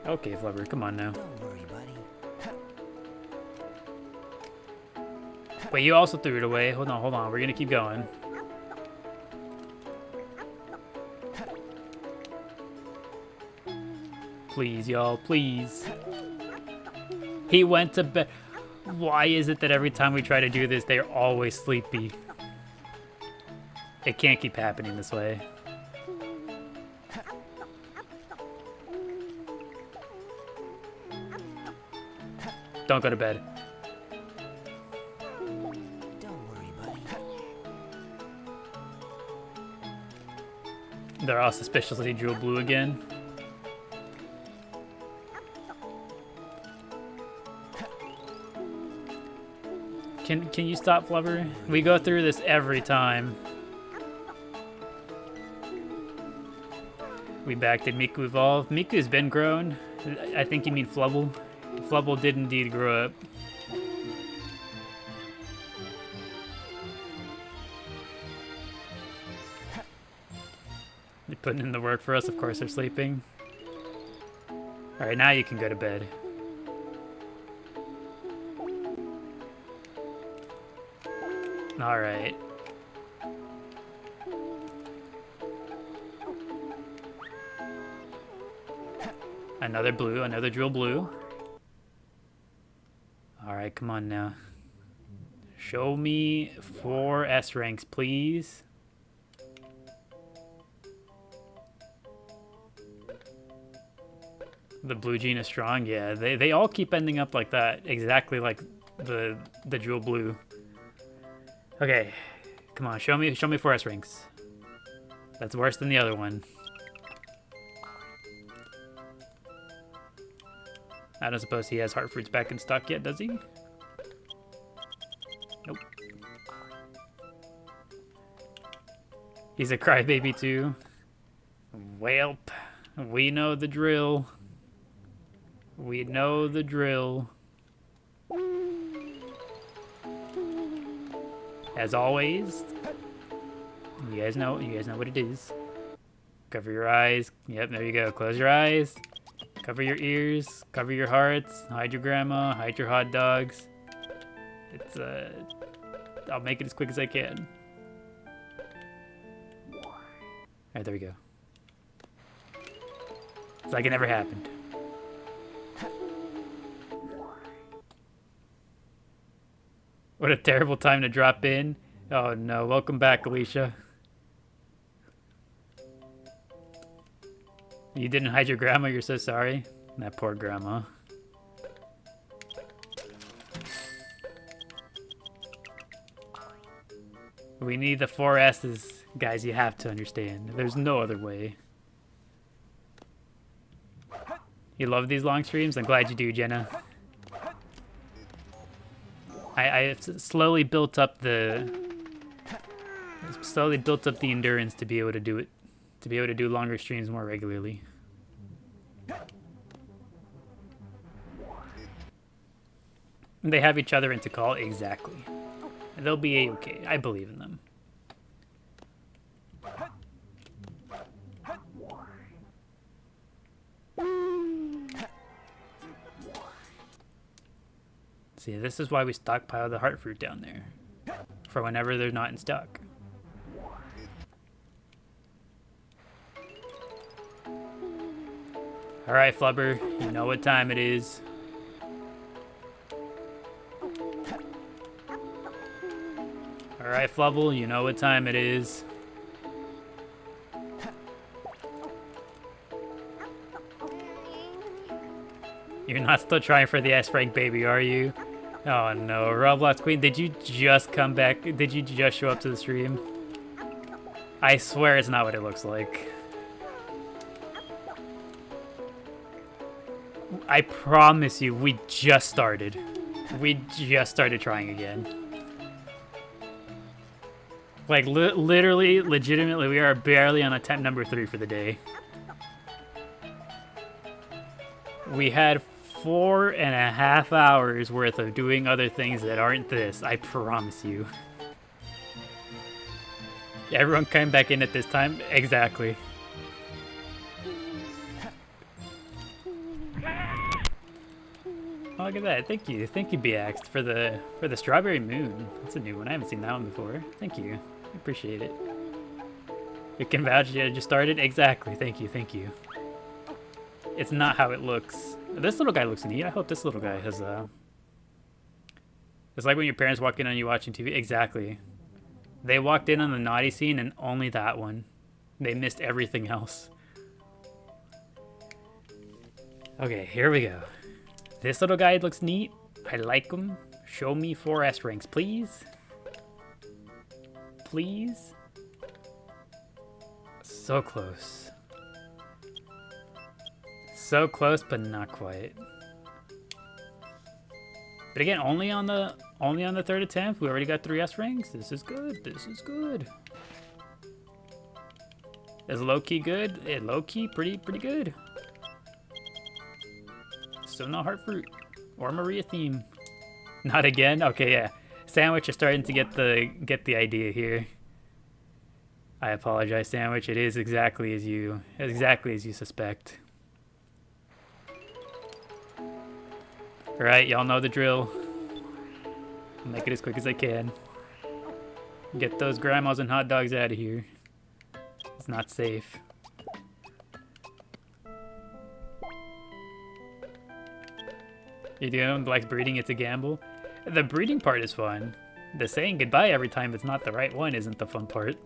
Okay, Flubber, come on now. Don't worry, buddy. Wait, you also threw it away. Hold on. We're gonna keep going. Please, y'all, please. He went to bed. Why is it that every time we try to do this, they're always sleepy? It can't keep happening this way. Don't go to bed. Don't worry, buddy. They're all suspiciously jewel blue again. Can you stop, Flubber? We go through this every time. We back. Did Miku evolve? Miku's been grown. I think you mean Flubble. Flubble did indeed grow up. You're putting in the work for us. Of course they're sleeping. Alright, now you can go to bed. Alright. Another blue, another drill blue. Alright, come on now. Show me 4 S ranks, please. The blue gene is strong, yeah. They all keep ending up like that, exactly like the jewel blue. Okay, come on, show me 4 S ranks. That's worse than the other one. I don't suppose he has heart fruits back in stock yet, does he? Nope. He's a crybaby too. Welp, we know the drill. We know the drill. As always, you guys know what it is. Cover your eyes. Yep, there you go. Close your eyes. Cover your ears. Cover your hearts. Hide your grandma. Hide your hot dogs. It's I'll make it as quick as I can. Alright, there we go. It's like it never happened. What a terrible time to drop in. Oh no, welcome back, Alicia. You didn't hide your grandma, you're so sorry. That poor grandma. We need the 4 S's, guys, you have to understand. There's no other way. You love these long streams? I'm glad you do, Jenna. I slowly built up the endurance to be able to do it, to be able to do longer streams more regularly. They have each other into call, exactly. They'll be okay. I believe in them. See, this is why we stockpile the heart fruit down there. For whenever they're not in stock. Alright, Flubber, you know what time it is. Alright, Flubble, you know what time it is. You're not still trying for the S rank, baby, are you? Oh no, Roblox Queen, did you just come back? Did you just show up to the stream? I swear it's not what it looks like. I promise you, we just started. We just started trying again. Like, literally, legitimately, we are barely on attempt number 3 for the day. We had 4.5 hours worth of doing other things that aren't this, I promise you. Everyone came back in at this time? Exactly. Oh, look at that. Thank you, BX, for the Strawberry Moon. That's a new one. I haven't seen that one before. Thank you. I appreciate it. You can vouch you just started? Exactly. Thank you. It's not how it looks. This little guy looks neat. I hope this little guy has It's like when your parents walk in on you watching TV. Exactly. They walked in on the naughty scene and only that one. They missed everything else. Okay, here we go. This little guy looks neat. I like them. Show me 4 S ranks, please. Please. So close. So close, but not quite. But again, only on the 3rd attempt. We already got 3 S ranks. This is good. This is good. Is low-key good? Yeah, low-key, pretty good. Still no heart fruit or Maria theme. Not again? Okay, yeah. Sandwich is starting to get the idea here. I apologize, Sandwich. It is exactly as you suspect. Alright, y'all know the drill. I'll make it as quick as I can. Get those grandmas and hot dogs out of here. It's not safe. You don't like breeding, it's a gamble. The breeding part is fun. The saying goodbye every time it's not the right one isn't the fun part.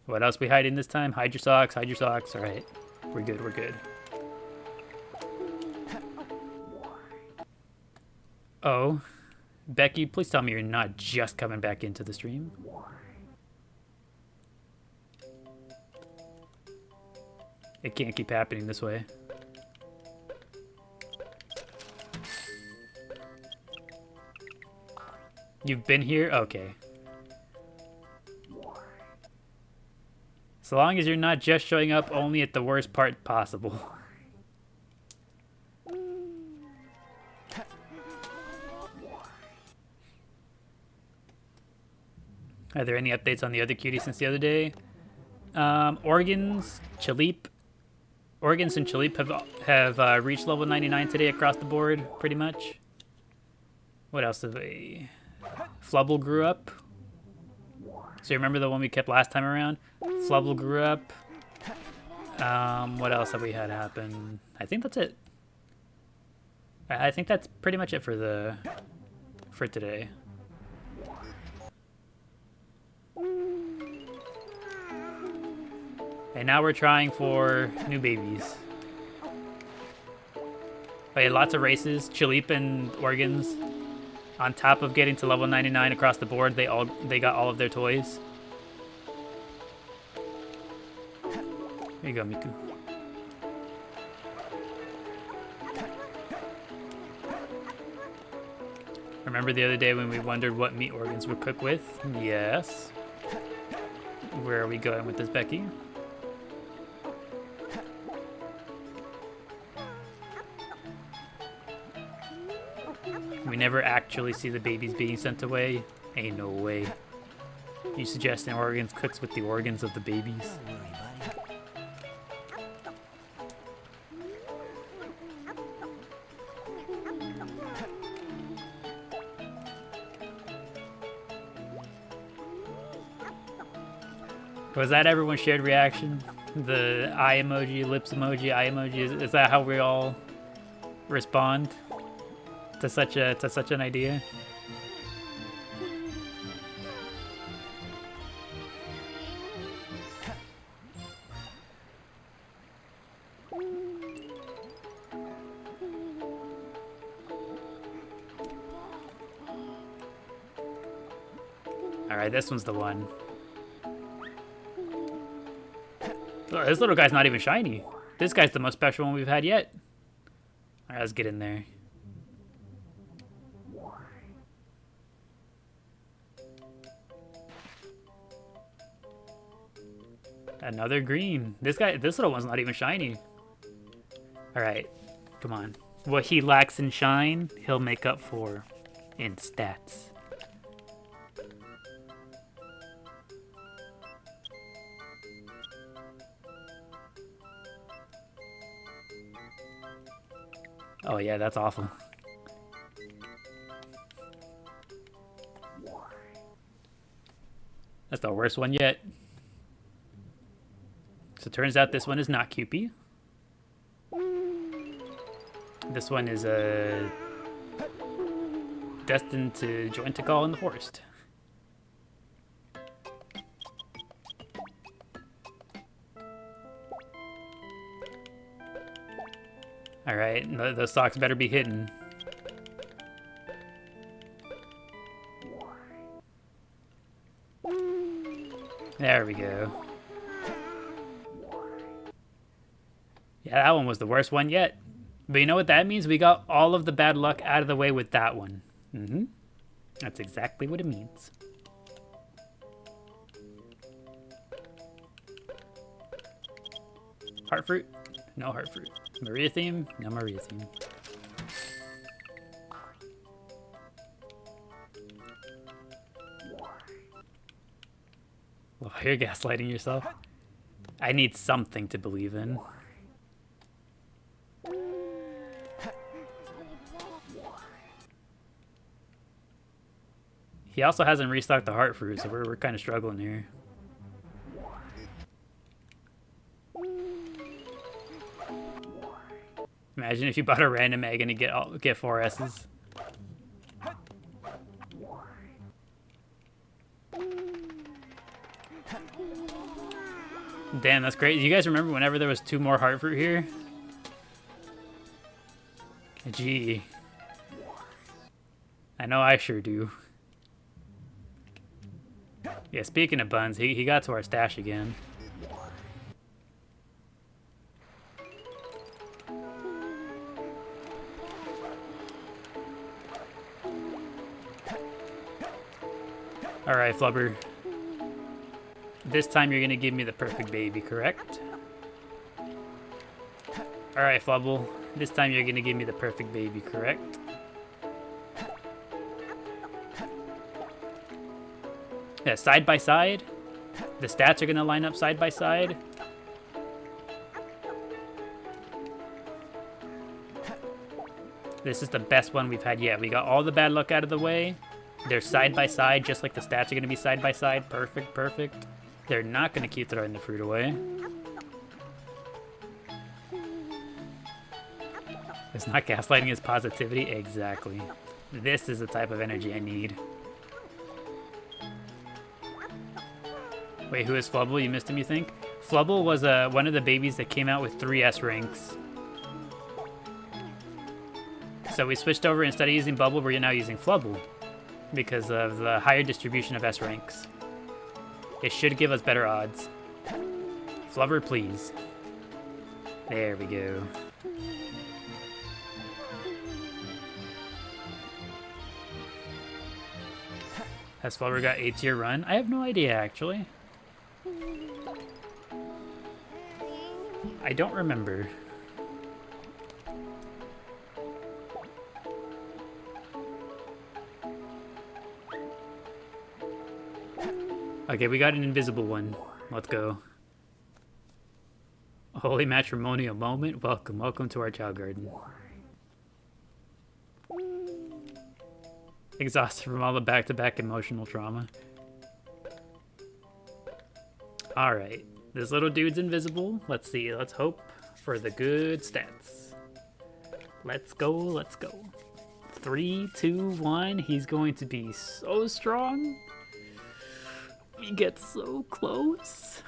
What else we hiding this time? Hide your socks, hide your socks. Alright. We're good, we're good. Oh. Becky, please tell me you're not just coming back into the stream. It can't keep happening this way. You've been here? Okay. So long as you're not just showing up only at the worst part possible. Are there any updates on the other cuties since the other day? Organs, Chalip. Organs and Chalip have reached level 99 today across the board, pretty much. What else have they... Flubble grew up. So you remember the one we kept last time around? Flubble grew up. What else have we had happen? I think that's it. I think that's pretty much it for today. And now we're trying for new babies. Oh yeah, lots of races. Chalip and Organs. On top of getting to level 99 across the board, they got all of their toys. Here you go, Miku. Remember the other day when we wondered what meat Organs would cook with? Yes. Where are we going with this, Becky? We never actually see the babies being sent away. Ain't no way. You suggesting Organs cooks with the organs of the babies? Don't worry, buddy. Was that everyone's shared reaction? The eye emoji, lips emoji, eye emoji. Is that how we all respond to such an idea? All right, this one's the one. Oh, this little guy's not even shiny. This guy's the most special one we've had yet. All right, let's get in there. Another green. This little one's not even shiny. All right, come on. What he lacks in shine, he'll make up for in stats. Oh yeah, that's awful. That's the worst one yet. So it turns out this one is not Cupid. This one is destined to join Tikal in the forest. All right, those socks better be hidden. There we go. Yeah, that one was the worst one yet. But you know what that means? We got all of the bad luck out of the way with that one. Mm-hmm. That's exactly what it means. Heart fruit? No heart fruit. Maria theme? No Maria theme. Well, you're gaslighting yourself. I need something to believe in. He also hasn't restocked the heart fruit, so we're kind of struggling here. Imagine if you bought a random egg and you get 4 S's. Damn, that's great. You guys remember whenever there was 2 more heart fruit here? Gee. I know I sure do. Yeah, speaking of buns, he got to our stash again. Alright, Flubber. This time you're gonna give me the perfect baby, correct? Alright, Flubble. This time you're gonna give me the perfect baby, correct? Yeah, side by side. The stats are gonna line up side by side. This is the best one we've had yet. We got all the bad luck out of the way. They're side by side, just like the stats are gonna be side by side. Perfect, perfect. They're not gonna keep throwing the fruit away. It's not gaslighting, it's positivity. Exactly. This is the type of energy I need. Wait, who is Flubble? You missed him, you think? Flubble was one of the babies that came out with 3 S ranks. So we switched over, instead of using Bubble, we're now using Flubble because of the higher distribution of S ranks. It should give us better odds. Flubber, please. There we go. Has Flubber got A-tier run? I have no idea, actually. I don't remember. Okay, we got an invisible one. Let's go. Holy matrimonial moment. Welcome, welcome to our Chao garden. Exhausted from all the back-to-back emotional trauma. Alright, this little dude's invisible. Let's see, let's hope for the good stats. Let's go, let's go. 3, 2, 1, he's going to be so strong. We get so close.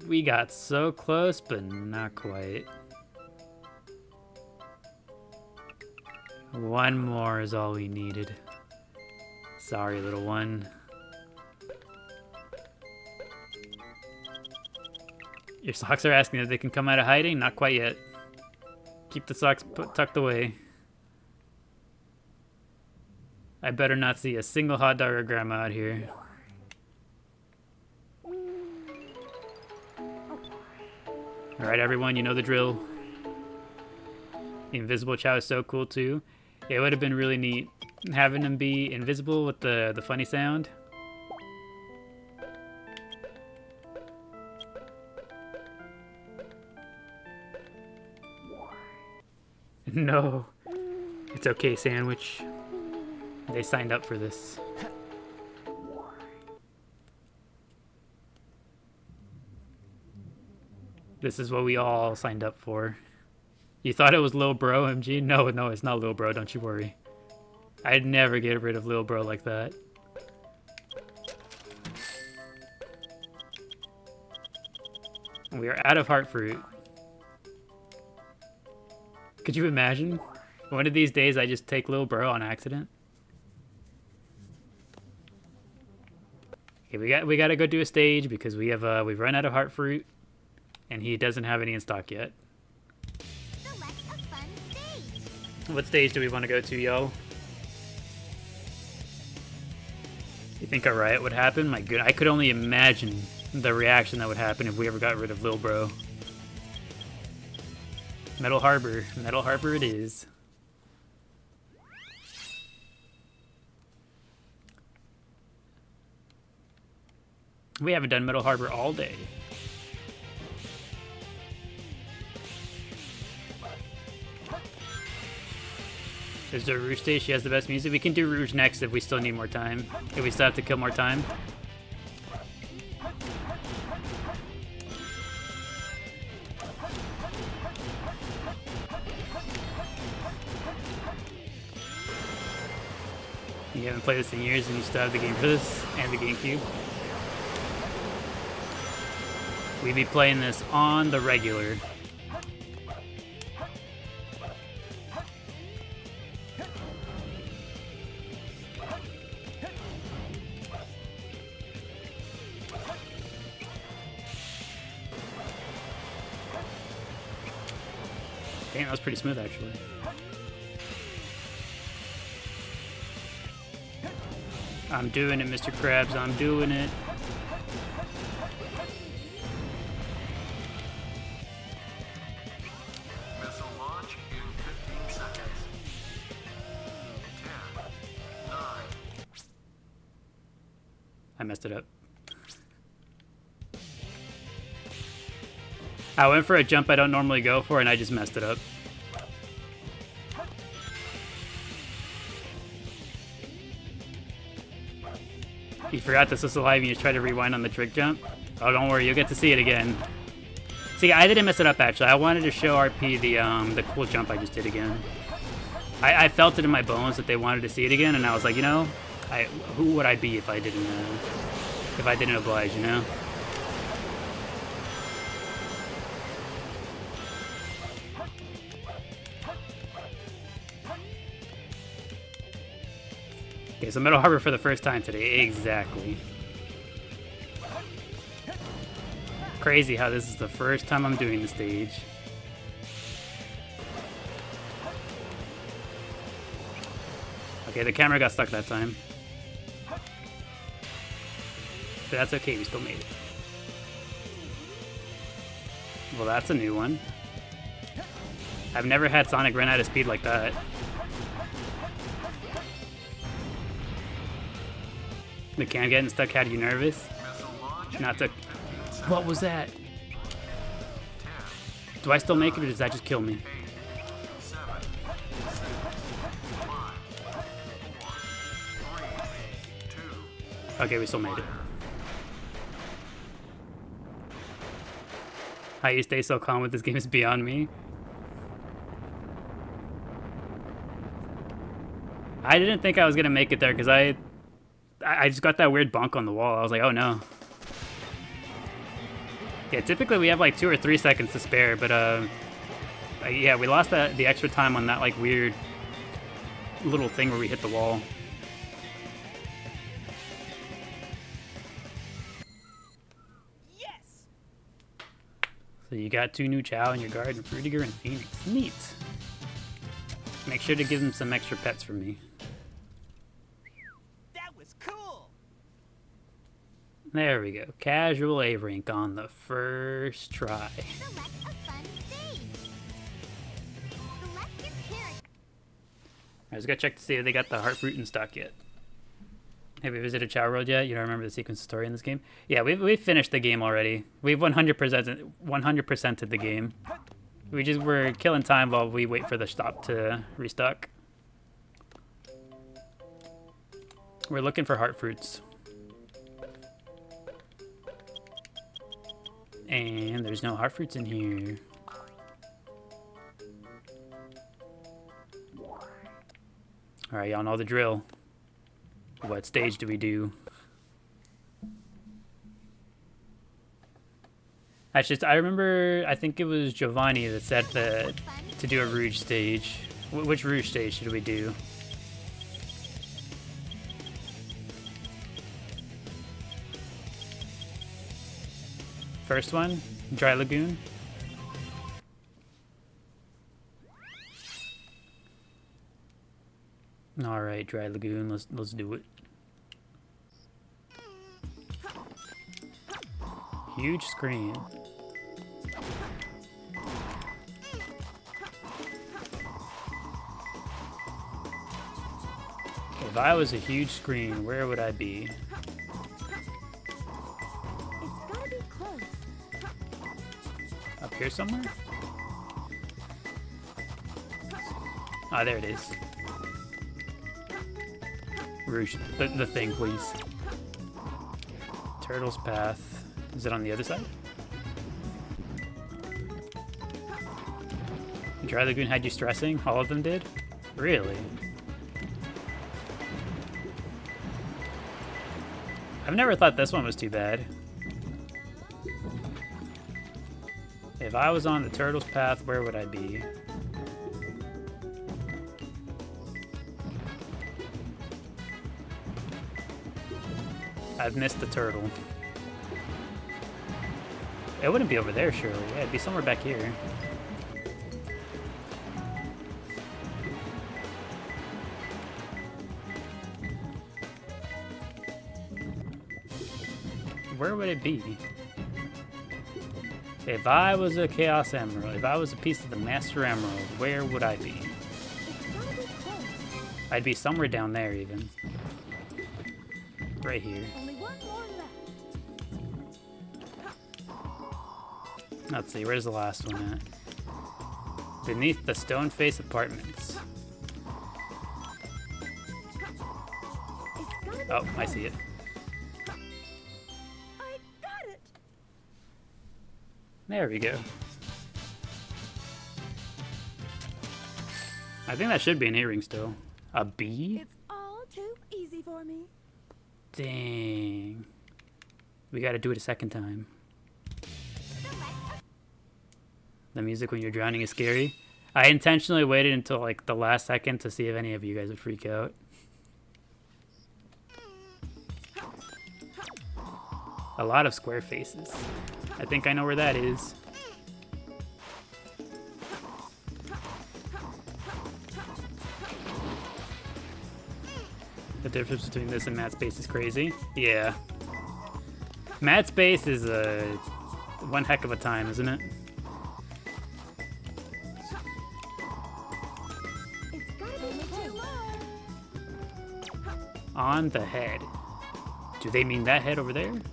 We got so close, but not quite. One more is all we needed. Sorry, little one. Your socks are asking if they can come out of hiding? Not quite yet. Keep the socks tucked away. I better not see a single hot dog or grandma out here. Alright, everyone, you know the drill. The invisible Chao is so cool, too. It would have been really neat having him be invisible with the funny sound. No. It's okay, Sandwich. They signed up for this. This is what we all signed up for. You thought it was Lil Bro, MG? No, it's not Lil Bro, don't you worry. I'd never get rid of Lil Bro like that. We are out of heart fruit. Could you imagine? One of these days I just take Lil Bro on accident. Okay, we gotta go do a stage because we've run out of heart fruit, and he doesn't have any in stock yet. Select a fun stage. What stage do we want to go to, yo? You think a riot would happen? My goodness, I could only imagine the reaction that would happen if we ever got rid of Lil Bro. Metal Harbor it is. We haven't done Metal Harbor all day. There's the Rouge stage. She has the best music. We can do Rouge next if we still need more time. If we still have to kill more time. You haven't played this in years and you still have the game for this and the GameCube. We'd be playing this on the regular. Dang, that was pretty smooth actually. I'm doing it, Mr. Krabs, I'm doing it. Missile launch in 15 seconds. 10, 9. I messed it up. I went for a jump I don't normally go for and I just messed it up. You forgot this was alive and you tried to rewind on the trick jump? Oh, don't worry, you'll get to see it again. See, I didn't mess it up actually. I wanted to show RP the cool jump I just did again. I felt it in my bones that they wanted to see it again, and I was like, you know, who would I be if I didn't oblige, you know? Okay, so Metal Harbor for the first time today. Exactly. Crazy how this is the first time I'm doing the stage. Okay, the camera got stuck that time. But that's okay, we still made it. Well, that's a new one. I've never had Sonic run out of speed like that. The cam getting stuck had you nervous? Not to... What was that? Do I still make it or does that just kill me? Okay, we still made it. How you stay so calm with this game is beyond me. I didn't think I was gonna make it there because I just got that weird bonk on the wall. I was like, oh no. Yeah, typically we have like 2 or 3 seconds to spare, but yeah, we lost the extra time on that like weird little thing where we hit the wall. Yes! So you got 2 new Chao in your garden, Rudiger and Phoenix. Neat. Make sure to give them some extra pets from me. That was cool! There we go. Casual A rank on the first try. Select a fun stage. Select your character. I just gotta check to see if they got the heart fruit in stock yet. Have you visited Chao World yet? You don't remember the sequence of story in this game? Yeah, we've finished the game already. We've 100%ed the game. We're killing time while we wait for the stop to restock. We're looking for heart fruits. And there's no heart fruits in here. Alright, y'all know the drill. What stage do we do? I remember, I think it was Giovanni that said to do a Rouge stage. Which Rouge stage should we do? First one, Dry Lagoon. All right, Dry Lagoon. Let's do it. Huge screen. If I was a huge screen, where would I be? It's gotta be close. Up here somewhere? Ah, there it is. Rouge, the thing, please. Turtle's Path. Is it on the other side? Dry Lagoon had you stressing? All of them did? Really? I've never thought this one was too bad. If I was on the Turtle's Path, where would I be? I've missed the turtle. It wouldn't be over there, surely. Yeah, it'd be somewhere back here. Where would it be? If I was a Chaos Emerald, if I was a piece of the Master Emerald, where would I be? It's gotta be close. I'd be somewhere down there, even. Right here. Only one more left. Let's see, where's the last one at? Beneath the Stoneface Apartments. It's gotta be Oh, close. I see it. I got it. There we go. I think that should be an earring still. A bee? It's all too easy for me. Dang. We gotta do it a second time. The music when you're drowning is scary. I intentionally waited until like the last second to see if any of you guys would freak out. A lot of square faces. I think I know where that is. The difference between this and Mat Space is crazy. Yeah. Mat Space is one heck of a time, isn't it? It's gotta be too low. On the head. Do they mean that head over there? It's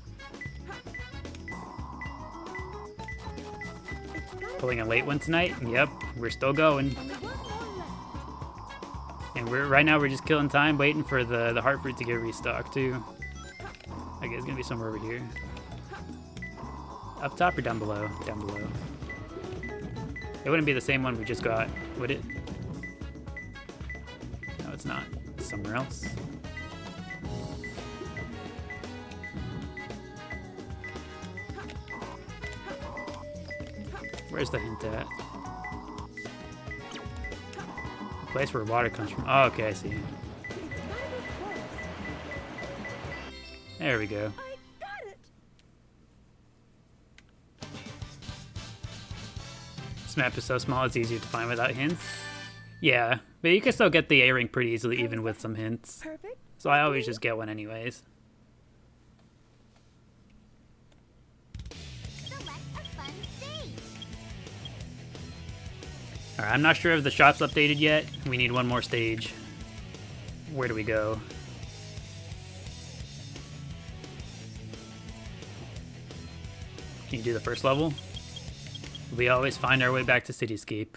gotta Pulling a late one tonight? Yep, we're still going. be only one more left. And right now we're just killing time waiting for the heart fruit to get restocked too. I guess it's gonna be somewhere over here. Up top or down below? Down below. It wouldn't be the same one we just got, would it? No, it's not. It's somewhere else. Where's the hint at? The place where water comes from. Oh, okay, I see. It's gotta be close. There we go. I got it. This map is so small it's easier to find without hints. Yeah, but you can still get the A-ring pretty easily even with some hints. Perfect. So I always just get one anyways. Alright, I'm not sure if the shop's updated yet. We need one more stage. Where do we go? Can you do the first level? We always find our way back to Cityscape.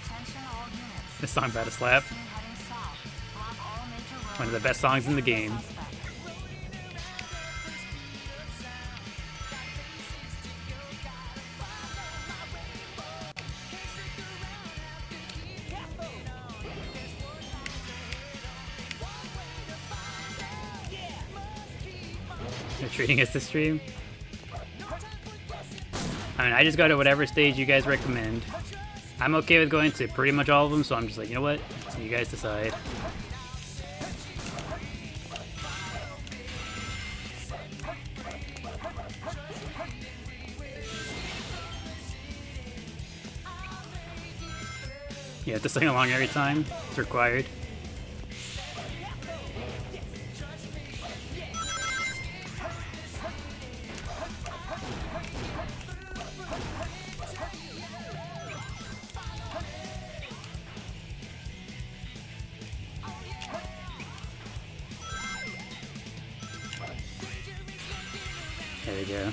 Attention all units. This song about to slap. Heading south. Block all major roads. One of the best songs in the game. You're treating us to stream? I mean, I just go to whatever stage you guys recommend. I'm okay with going to pretty much all of them, so I'm just like, you know what? So you guys decide. You have to sing along every time. It's required. There we go.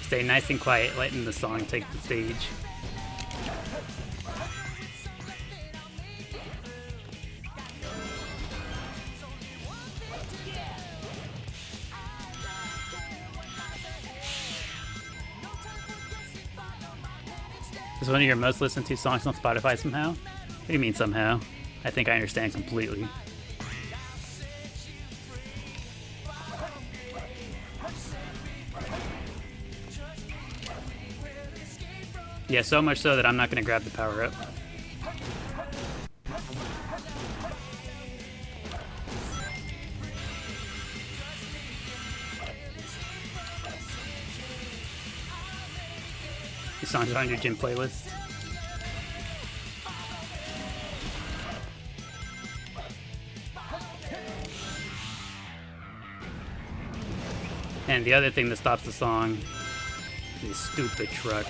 Stay nice and quiet, letting the song take the stage. Is one of your most listened to songs on Spotify somehow? What do you mean somehow? I think I understand completely. Yeah, so much so that I'm not going to grab the power up. These songs are on your gym playlist. And the other thing that stops the song is stupid truck.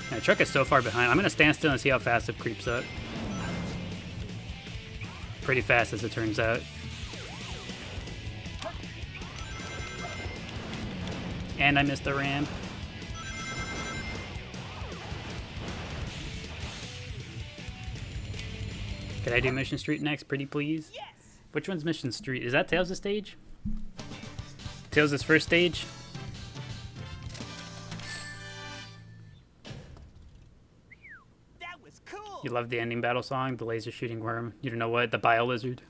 The truck is so far behind. I'm gonna stand still and see how fast it creeps up. Pretty fast, as it turns out. And I missed the ramp. Could I do Mission Street next, pretty please? Yes. Which one's Mission Street? Is that Tails' stage? Tails' first stage? That was cool. You love the ending battle song, the laser shooting worm. You don't know what? The bio lizard.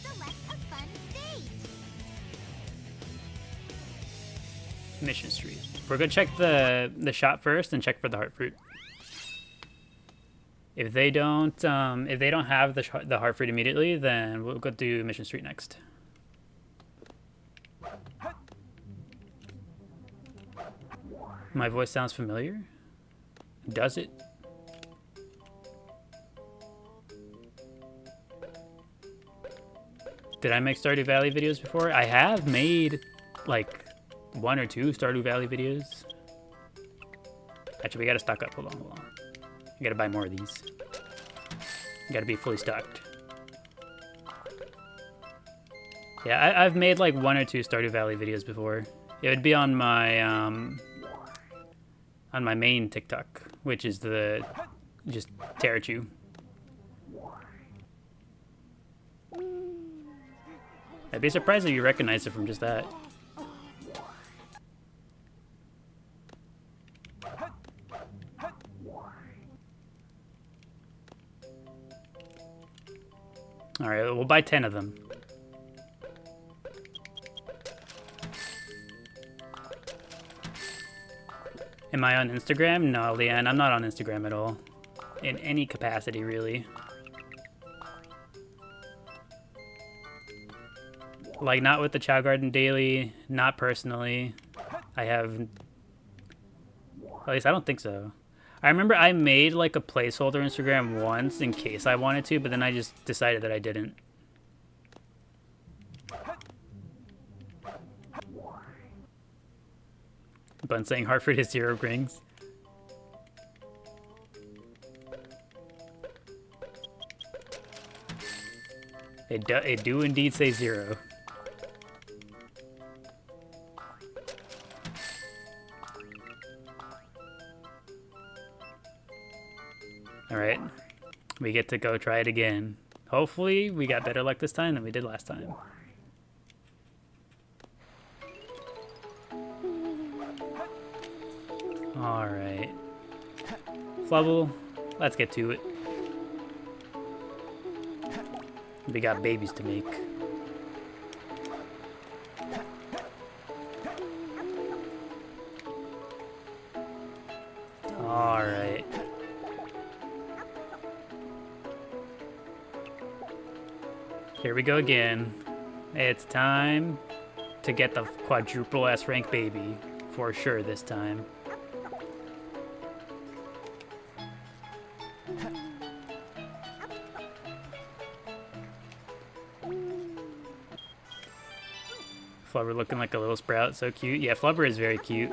Select a fun stage. Mission Street. We're gonna check the shop first and check for the heart fruit. If they don't have the heart fruit immediately, then we'll go do Mission Street next. My voice sounds familiar. Does it? Did I make Stardew Valley videos before? I have made like 1 or 2 Stardew Valley videos. Actually, we gotta stock up. Hold on. You gotta buy more of these. You gotta be fully stocked. Yeah, I've made like 1 or 2 Stardew Valley videos before. It would be on my main TikTok, which is the just Terachu. I'd be surprised if you recognize it from just that. Alright, we'll buy 10 of them. Am I on Instagram? No, Leanne, I'm not on Instagram at all. In any capacity, really. Like, not with the ChaoGardenDaily, not personally. I have... At least I don't think so. I remember I made like a placeholder Instagram once in case I wanted to, but then I just decided that I didn't. Bun saying Hartford is 0 rings. It do indeed say 0. Alright, we get to go try it again. Hopefully we got better luck this time than we did last time. Alright. Flubble, let's get to it. We got babies to make. Here we go again. It's time to get the quadruple S rank baby. For sure this time. Flubber looking like a little sprout, so cute. Yeah, Flubber is very cute.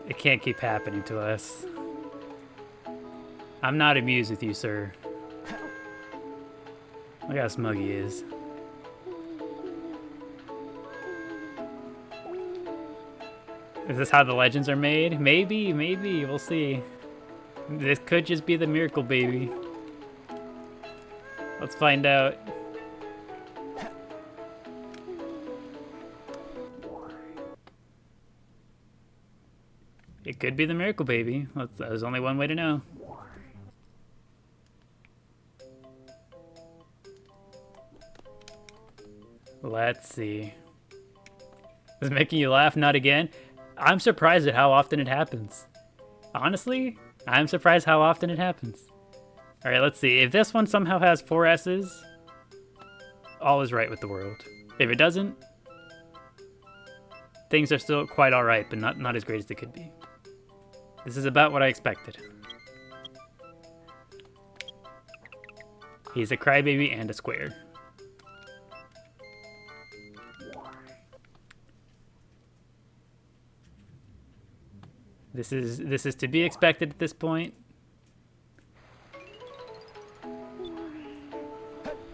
It can't keep happening to us. I'm not amused with you, sir. Look how smug he is. Is this how the legends are made? Maybe, maybe. We'll see. This could just be the miracle baby. Let's find out. It could be the miracle baby. There's only one way to know. Let's see. Is it making you laugh? Not again? I'm surprised at how often it happens. Honestly, I'm surprised how often it happens. Alright, let's see. If this one somehow has 4 S's, all is right with the world. If it doesn't, things are still quite alright, but not as great as they could be. This is about what I expected. He's a crybaby and a square. This is to be expected at this point.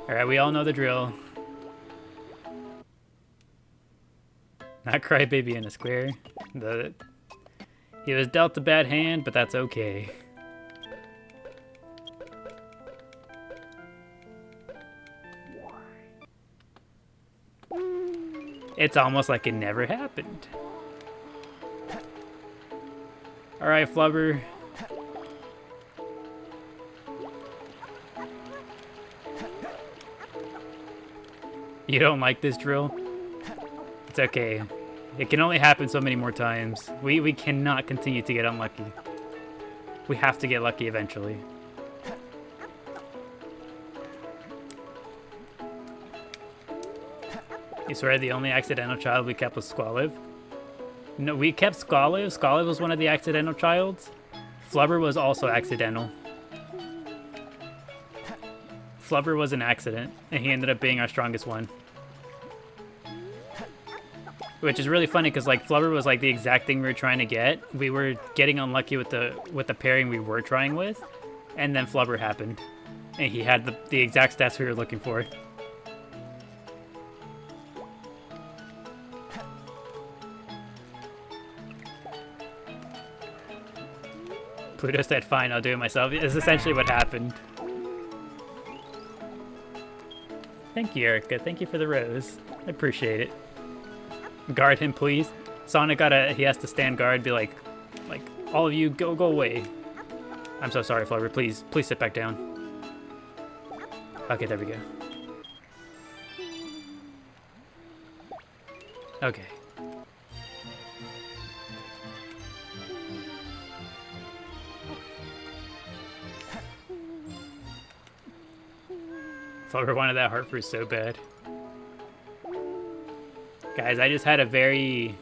Alright, we all know the drill. Not crybaby in a square. He was dealt a bad hand, but that's okay. It's almost like it never happened. Alright, Flubber. You don't like this drill? It's okay. It can only happen so many more times. We cannot continue to get unlucky. We have to get lucky eventually. You swear the only accidental child we kept was Squaliv? No, we kept Squaliv. Squaliv was one of the accidental childs. Flubber was also accidental. Flubber was an accident, and he ended up being our strongest one. Which is really funny because like Flubber was like the exact thing we were trying to get. We were getting unlucky with the pairing we were trying with, and then Flubber happened, and he had the exact stats we were looking for. Pluto said, "Fine, I'll do it myself." It's essentially what happened. Thank you, Erica. Thank you for the rose. I appreciate it. Guard him, please. Sonic he has to stand guard, be like, all of you, go away. I'm so sorry, Flubber. Please sit back down. Okay, there we go. Okay. Flubber wanted that heart fruit so bad. Guys, I just had a very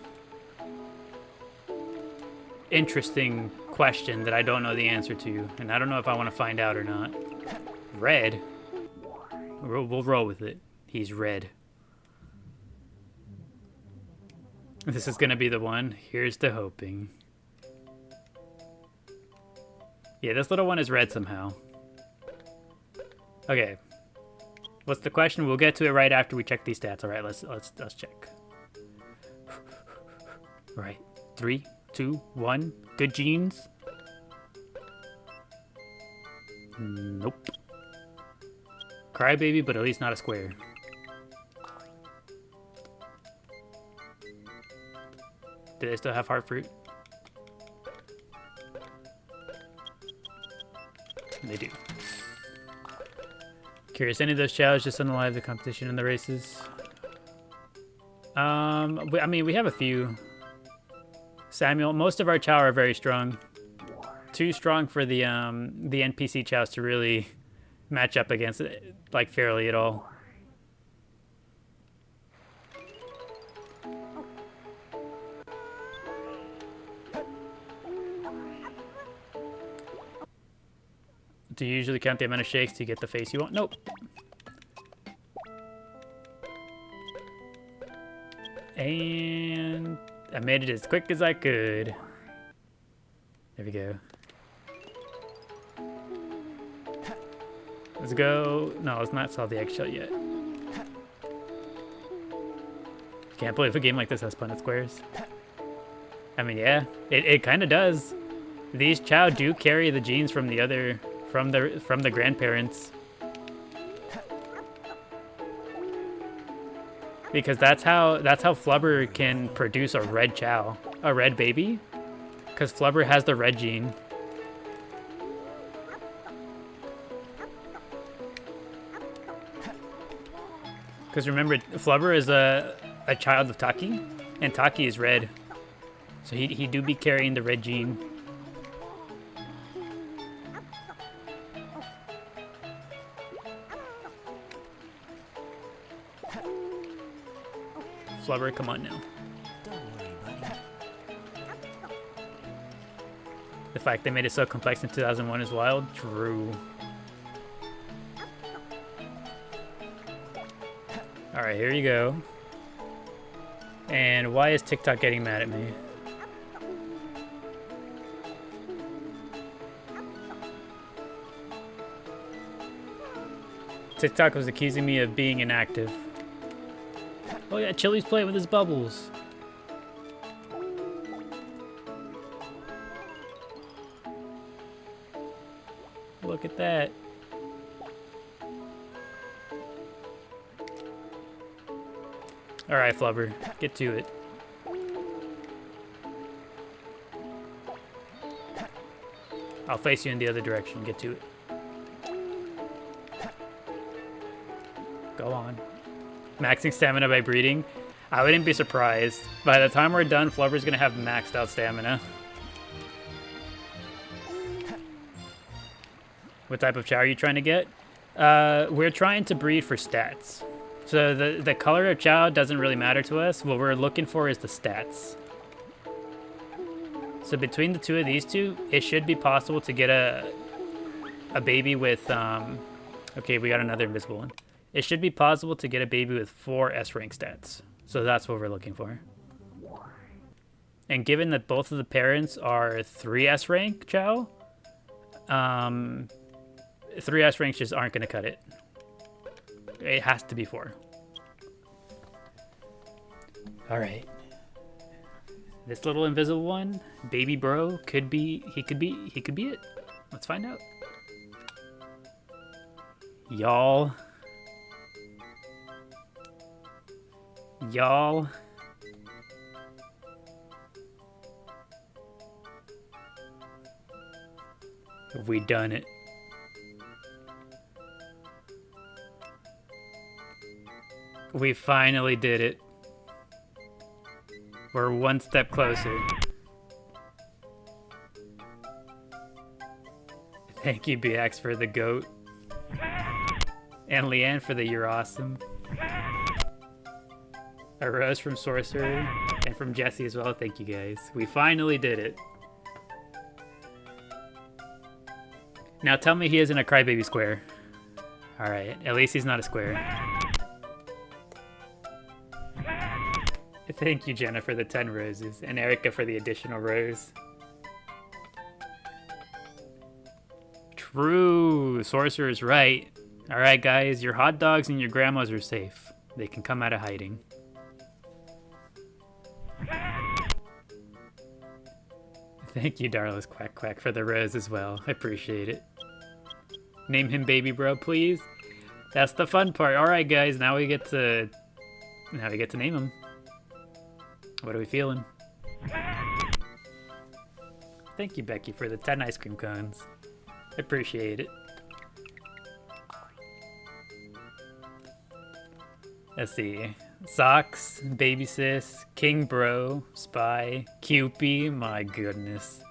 interesting question that I don't know the answer to, and I don't know if I want to find out or not. Red? We'll roll with it. He's red. This is gonna be the one. Here's to hoping. Yeah, this little one is red somehow. Okay. What's the question? We'll get to it right after we check these stats. All right, let's check. All right, 3, 2, 1. Good genes. Nope. Crybaby, but at least not a square. Do they still have heart fruit? They do. Curious, any of those chows just unalive the competition in the races? I mean, we have a few. Samuel, most of our chow are very strong. Too strong for the NPC chows to really match up against it, like, fairly at all. Do you usually count the amount of shakes to get the face you want? Nope. And I made it as quick as I could. There we go. Let's go. No, let's not solve the eggshell yet. Can't believe a game like this has Punnett squares. I mean, yeah, it kind of does. These chow do carry the genes from the other, from the grandparents. Because that's how Flubber can produce a red chow, a red baby. Because Flubber has the red gene. Because remember, Flubber is a child of Taki, and Taki is red. So he do be carrying the red gene. Flubber, come on now. Don't worry, buddy. The fact they made it so complex in 2001 is wild. True. Alright, here you go. And why is TikTok getting mad at me? TikTok was accusing me of being inactive. Oh yeah, Chili's playing with his bubbles. Look at that. Alright, Flubber, get to it. I'll face you in the other direction, get to it. Go on. Maxing stamina by breeding? I wouldn't be surprised. By the time we're done, Flubber's gonna have maxed out stamina. What type of chow are you trying to get? We're trying to breed for stats. So the color of chow doesn't really matter to us. What we're looking for is the stats. So between the two of these two, it should be possible to get a baby with... okay, we got another invisible one. It should be possible to get a baby with 4 S-rank stats. So that's what we're looking for. And given that both of the parents are 3 S-rank chow, 3 S-ranks just aren't going to cut it. It has to be 4. All right. This little invisible one, baby bro, could be it. Let's find out. Y'all. Have we done it? We finally did it. We're one step closer. Thank you, BX, for the goat. And Leanne for the you're awesome. A rose from Sorcerer, and from Jesse as well. Thank you, guys. We finally did it. Now tell me he isn't a crybaby square. Alright, at least he's not a square. Thank you, Jenna, for the 10 roses, and Erica for the additional rose. True, Sorcerer's right. Alright, guys, your hot dogs and your grandmas are safe. They can come out of hiding. Thank you, Darla's Quack Quack, for the rose as well. I appreciate it. Name him Baby Bro, please. That's the fun part. Alright, guys, now we get to name him. What are we feeling? Thank you, Becky, for the 10 ice cream cones. I appreciate it. Let's see. Socks, Baby Sis, King Bro, Spy, Cupie. My goodness.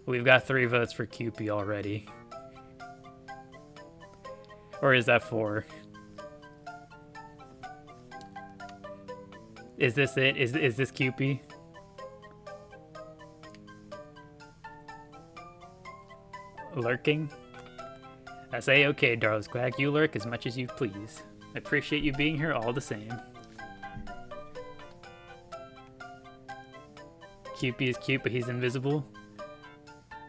We've got 3 votes for Cupie already. Or is that 4? Is this it? Is this Cupie? Lurking? I say, okay, Darlis Quack, you lurk as much as you please. I appreciate you being here all the same. Cupie is cute, but he's invisible.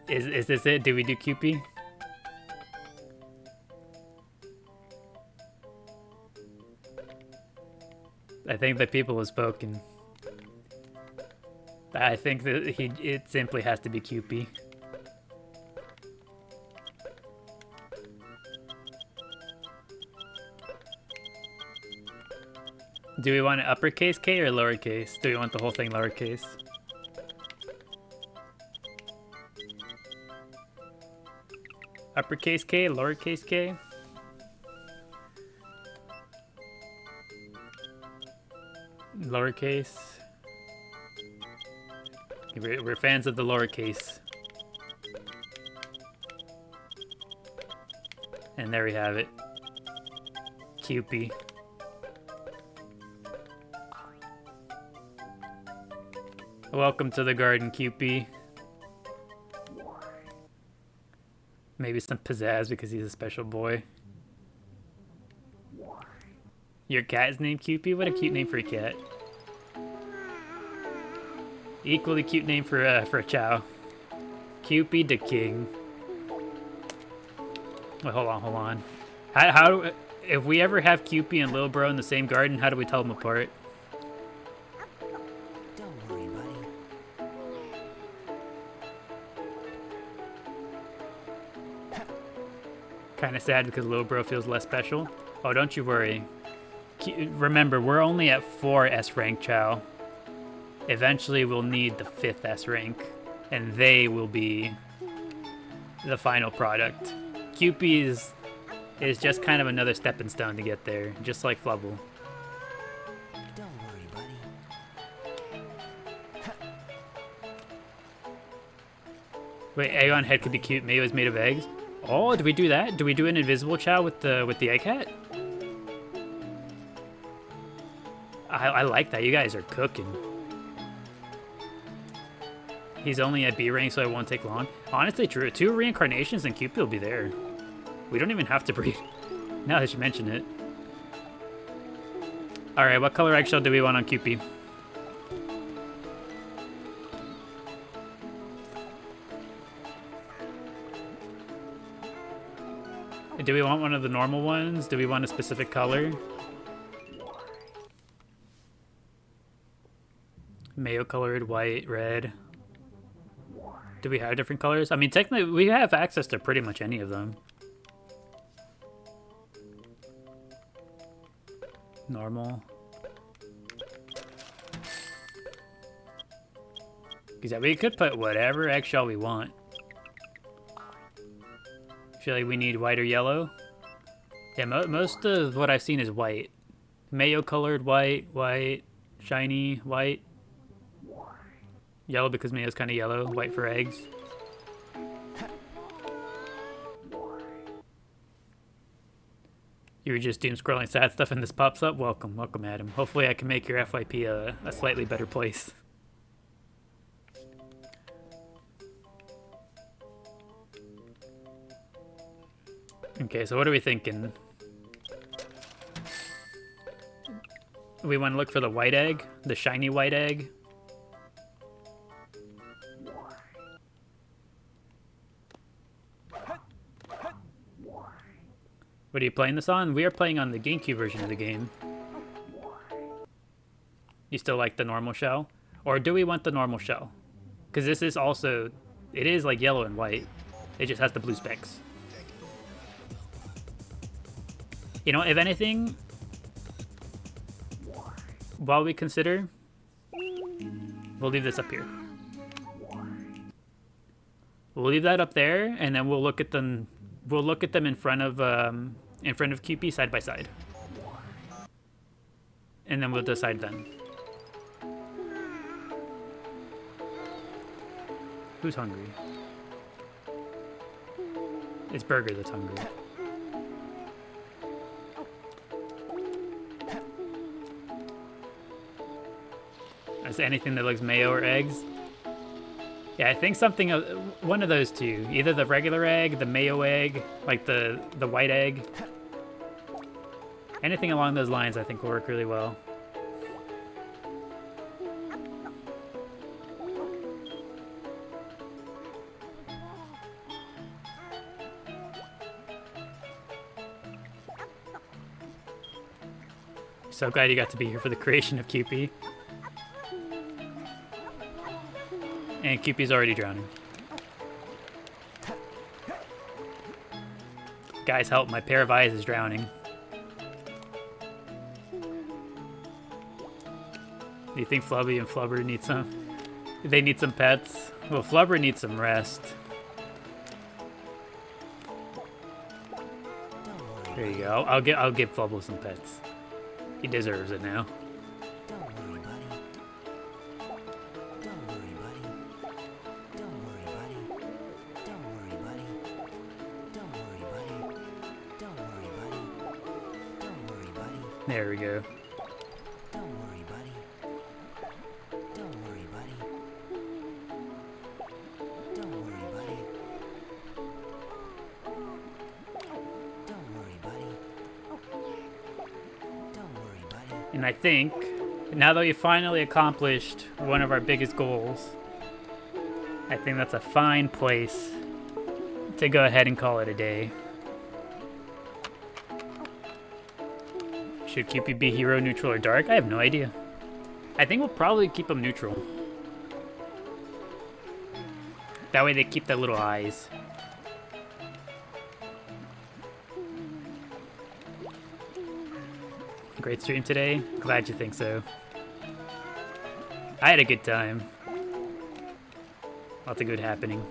Is this it? Do we do Cupie? I think the people have spoken. I think that it simply has to be Cupie. Do we want an uppercase K or lowercase? Do we want the whole thing lowercase? Uppercase K, lowercase K? Lowercase. We're fans of the lowercase. And there we have it. Cupie. Welcome to the garden, Cupie. Maybe some pizzazz because he's a special boy. Your cat's named Cupie? What a cute name for a cat. Equally cute name for a Chao. Cupie the King. Wait, hold on. How if we ever have Cupie and Lil Bro in the same garden, how do we tell them apart? Don't worry, buddy. Kind of sad because Lil Bro feels less special. Oh, don't you worry. Remember, we're only at 4 S rank Chao. Eventually, we'll need the 5th S rank, and they will be the final product. Cupie is just kind of another stepping stone to get there, just like Flubble. Don't worry, buddy. Wait, egg on head could be cute. Maybe it was made of eggs. Oh, do we do that? Do we do an invisible Chao with the egg hat? I like that. You guys are cooking. He's only at B rank, so it won't take long. Honestly, true. 2 reincarnations and Cupid will be there. We don't even have to breed. Now that you mention it. Alright, what color eggshell do we want on Cupid? Do we want one of the normal ones? Do we want a specific color? Mayo colored, white, red. Do we have different colors? I mean, technically, we have access to pretty much any of them. Normal. Because we could put whatever eggshell we want. I feel like we need white or yellow. Yeah, most of what I've seen is white. Mayo colored, white, shiny, white. Yellow because Mayo's kind of yellow, white for eggs. You were just doom scrolling sad stuff and this pops up? Welcome, Adam. Hopefully I can make your FYP a slightly better place. Okay, so what are we thinking? We want to look for the white egg, the shiny white egg. What are you playing this on? We are playing on the GameCube version of the game. You still like the normal shell? Or do we want the normal shell? Because this is also, it is like yellow and white. It just has the blue specks. You know, if anything, while we consider, we'll leave this up here. We'll leave that up there, and then we'll look at them. We'll look at them in front of Cupid side by side. and then we'll decide then. Who's hungry? It's Burger that's hungry. Is anything that looks mayo or eggs? Yeah, I think something, one of those two. Either the regular egg, the mayo egg, like the white egg. Anything along those lines I think will work really well. So glad you got to be here for the creation of Cupid. And Cupid's already drowning. Guys, help, my pair of eyes is drowning. Do you think Flubby and Flubber need some? They need some pets? Well, Flubber needs some rest. There you go. I'll give Flubble some pets. He deserves it now. Don't worry, buddy. Don't worry, buddy. Don't worry, buddy. Don't worry, buddy. Don't worry, buddy. Don't worry, buddy. Don't worry, buddy. There we go. Don't worry, buddy. Don't worry, buddy. Don't worry, buddy. Don't worry, buddy. Don't worry, buddy. And I think, now that we finally accomplished one of our biggest goals, I think that's a fine place to go ahead and call it a day. Should Cupid be hero, neutral, or dark? I have no idea. I think we'll probably keep them neutral. That way they keep their little eyes. Great stream today. Glad you think so. I had a good time. Lots of good happening.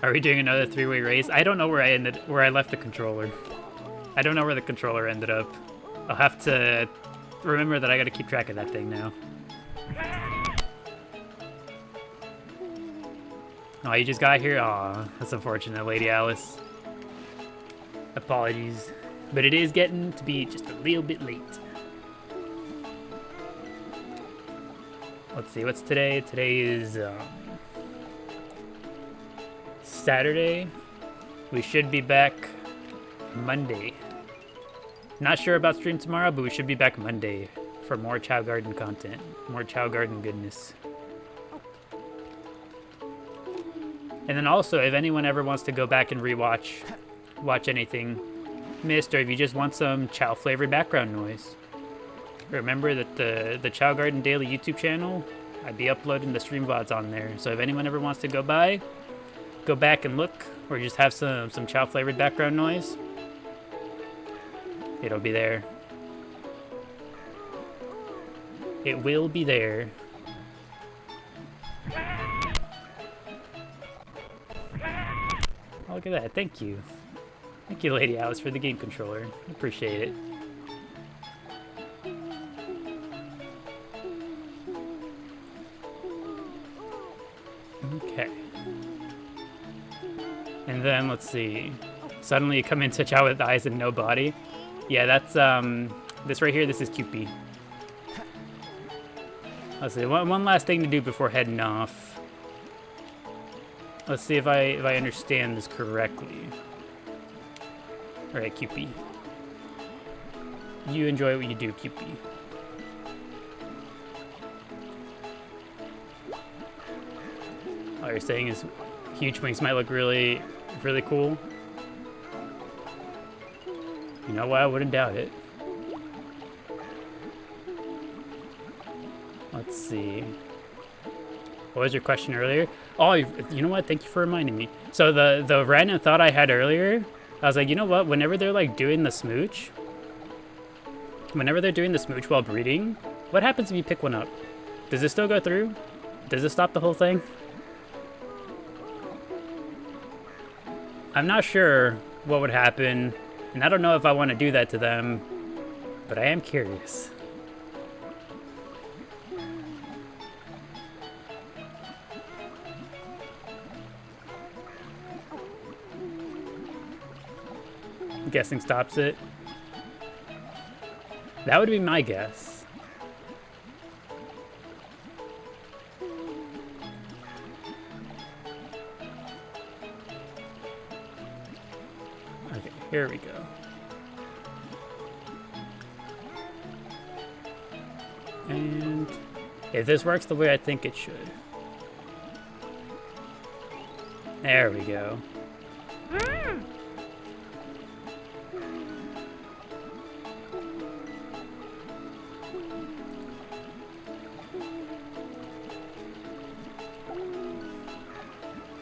Are we doing another three-way race? I don't know where I left the controller. I don't know where the controller ended up. I'll have to remember that I gotta keep track of that thing now. Oh, you just got here? Aw, that's unfortunate, Lady Alice. Apologies. But it is getting to be just a little bit late. Let's see, what's today? Today is Saturday. We should be back Monday. Not sure about stream tomorrow, but we should be back Monday for more Chao Garden content. More Chao Garden goodness. And then also, if anyone ever wants to go back and watch anything missed, or if you just want some Chao flavored background noise, remember that the Chao Garden Daily YouTube channel, I'd be uploading the stream VODs on there. So if anyone ever wants to go back and look, or just have some Chao flavored background noise, it'll be there. It will be there. Oh, look at that. Thank you. Thank you, Lady Alice, for the game controller. Appreciate it. Okay. And then, let's see. Suddenly you come into Chao with eyes and no body. Yeah, that's, this right here, this is Cupid. Let's see, one last thing to do before heading off. Let's see if I understand this correctly. Alright, Cupid. You enjoy what you do, Cupid. All you're saying is huge wings might look really, really cool. You know what? I wouldn't doubt it. Let's see. What was your question earlier? Oh, you know what? Thank you for reminding me. So the random thought I had earlier, I was like, you know what? Whenever they're like doing the smooch, while breeding, what happens if you pick one up? Does it still go through? Does it stop the whole thing? I'm not sure what would happen, and I don't know if I want to do that to them. but I am curious. Guessing stops it. That would be my guess. Okay, here we go. And if this works the way I think it should. There we go.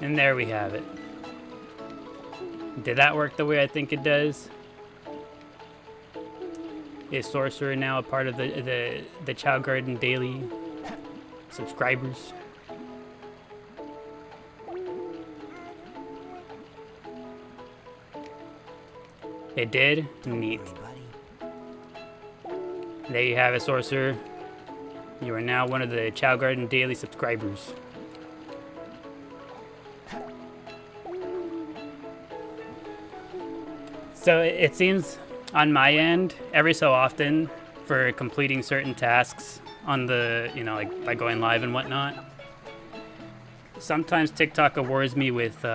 And there we have it. Did that work the way I think it does? Is Sorcerer now a part of the ChaoGardenDaily subscribers? It did? Neat. There you have it, Sorcerer. You are now one of the ChaoGardenDaily subscribers. So it seems on my end, every so often, for completing certain tasks on the, like by going live and whatnot, sometimes TikTok awards me with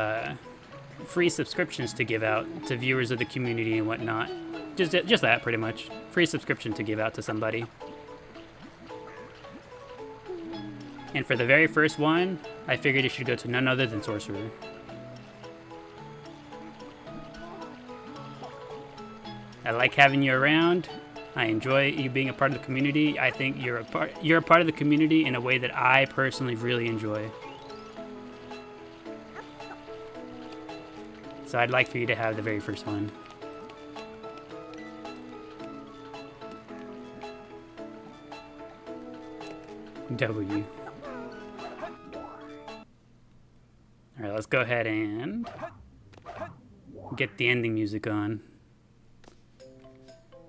free subscriptions to give out to viewers of the community and whatnot. Just that, pretty much. Free subscription to give out to somebody. And for the very first one, I figured it should go to none other than Sorcerer. I like having you around. I enjoy you being a part of the community. I think you're a part of the community in a way that I personally really enjoy. So I'd like for you to have the very first one. W. Alright, let's go ahead and get the ending music on.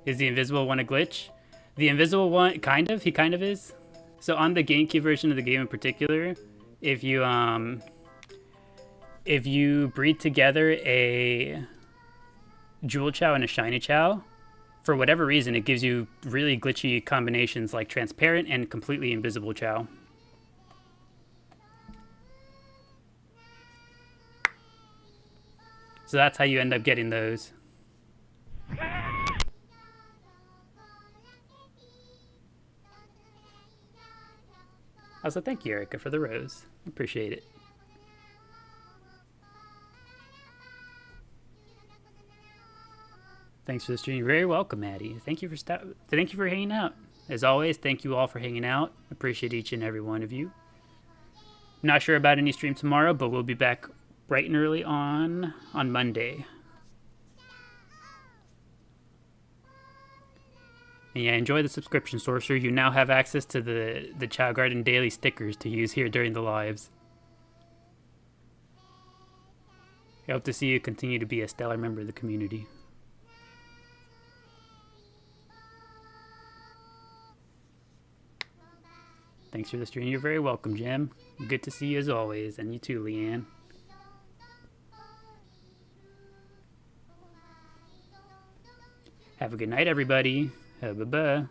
Is the invisible one a glitch? The invisible one, he kind of is. So on the GameCube version of the game in particular, if you breed together a Jewel Chao and a Shiny Chao, for whatever reason, it gives you really glitchy combinations like transparent and completely invisible Chao. So that's how you end up getting those. Also, thank you, Erica, for the rose. Appreciate it. Thanks for the stream. You're very welcome, Maddie. Thank you for hanging out. As always, thank you all for hanging out. Appreciate each and every one of you. Not sure about any stream tomorrow, but we'll be back bright and early on Monday. And yeah, enjoy the subscription, Sorcerer. You now have access to the ChaoGardenDaily stickers to use here during the lives. I hope to see you continue to be a stellar member of the community. Thanks for the stream. You're very welcome, Jim. Good to see you as always. And you too, Leanne. Have a good night, everybody. Bye-bye.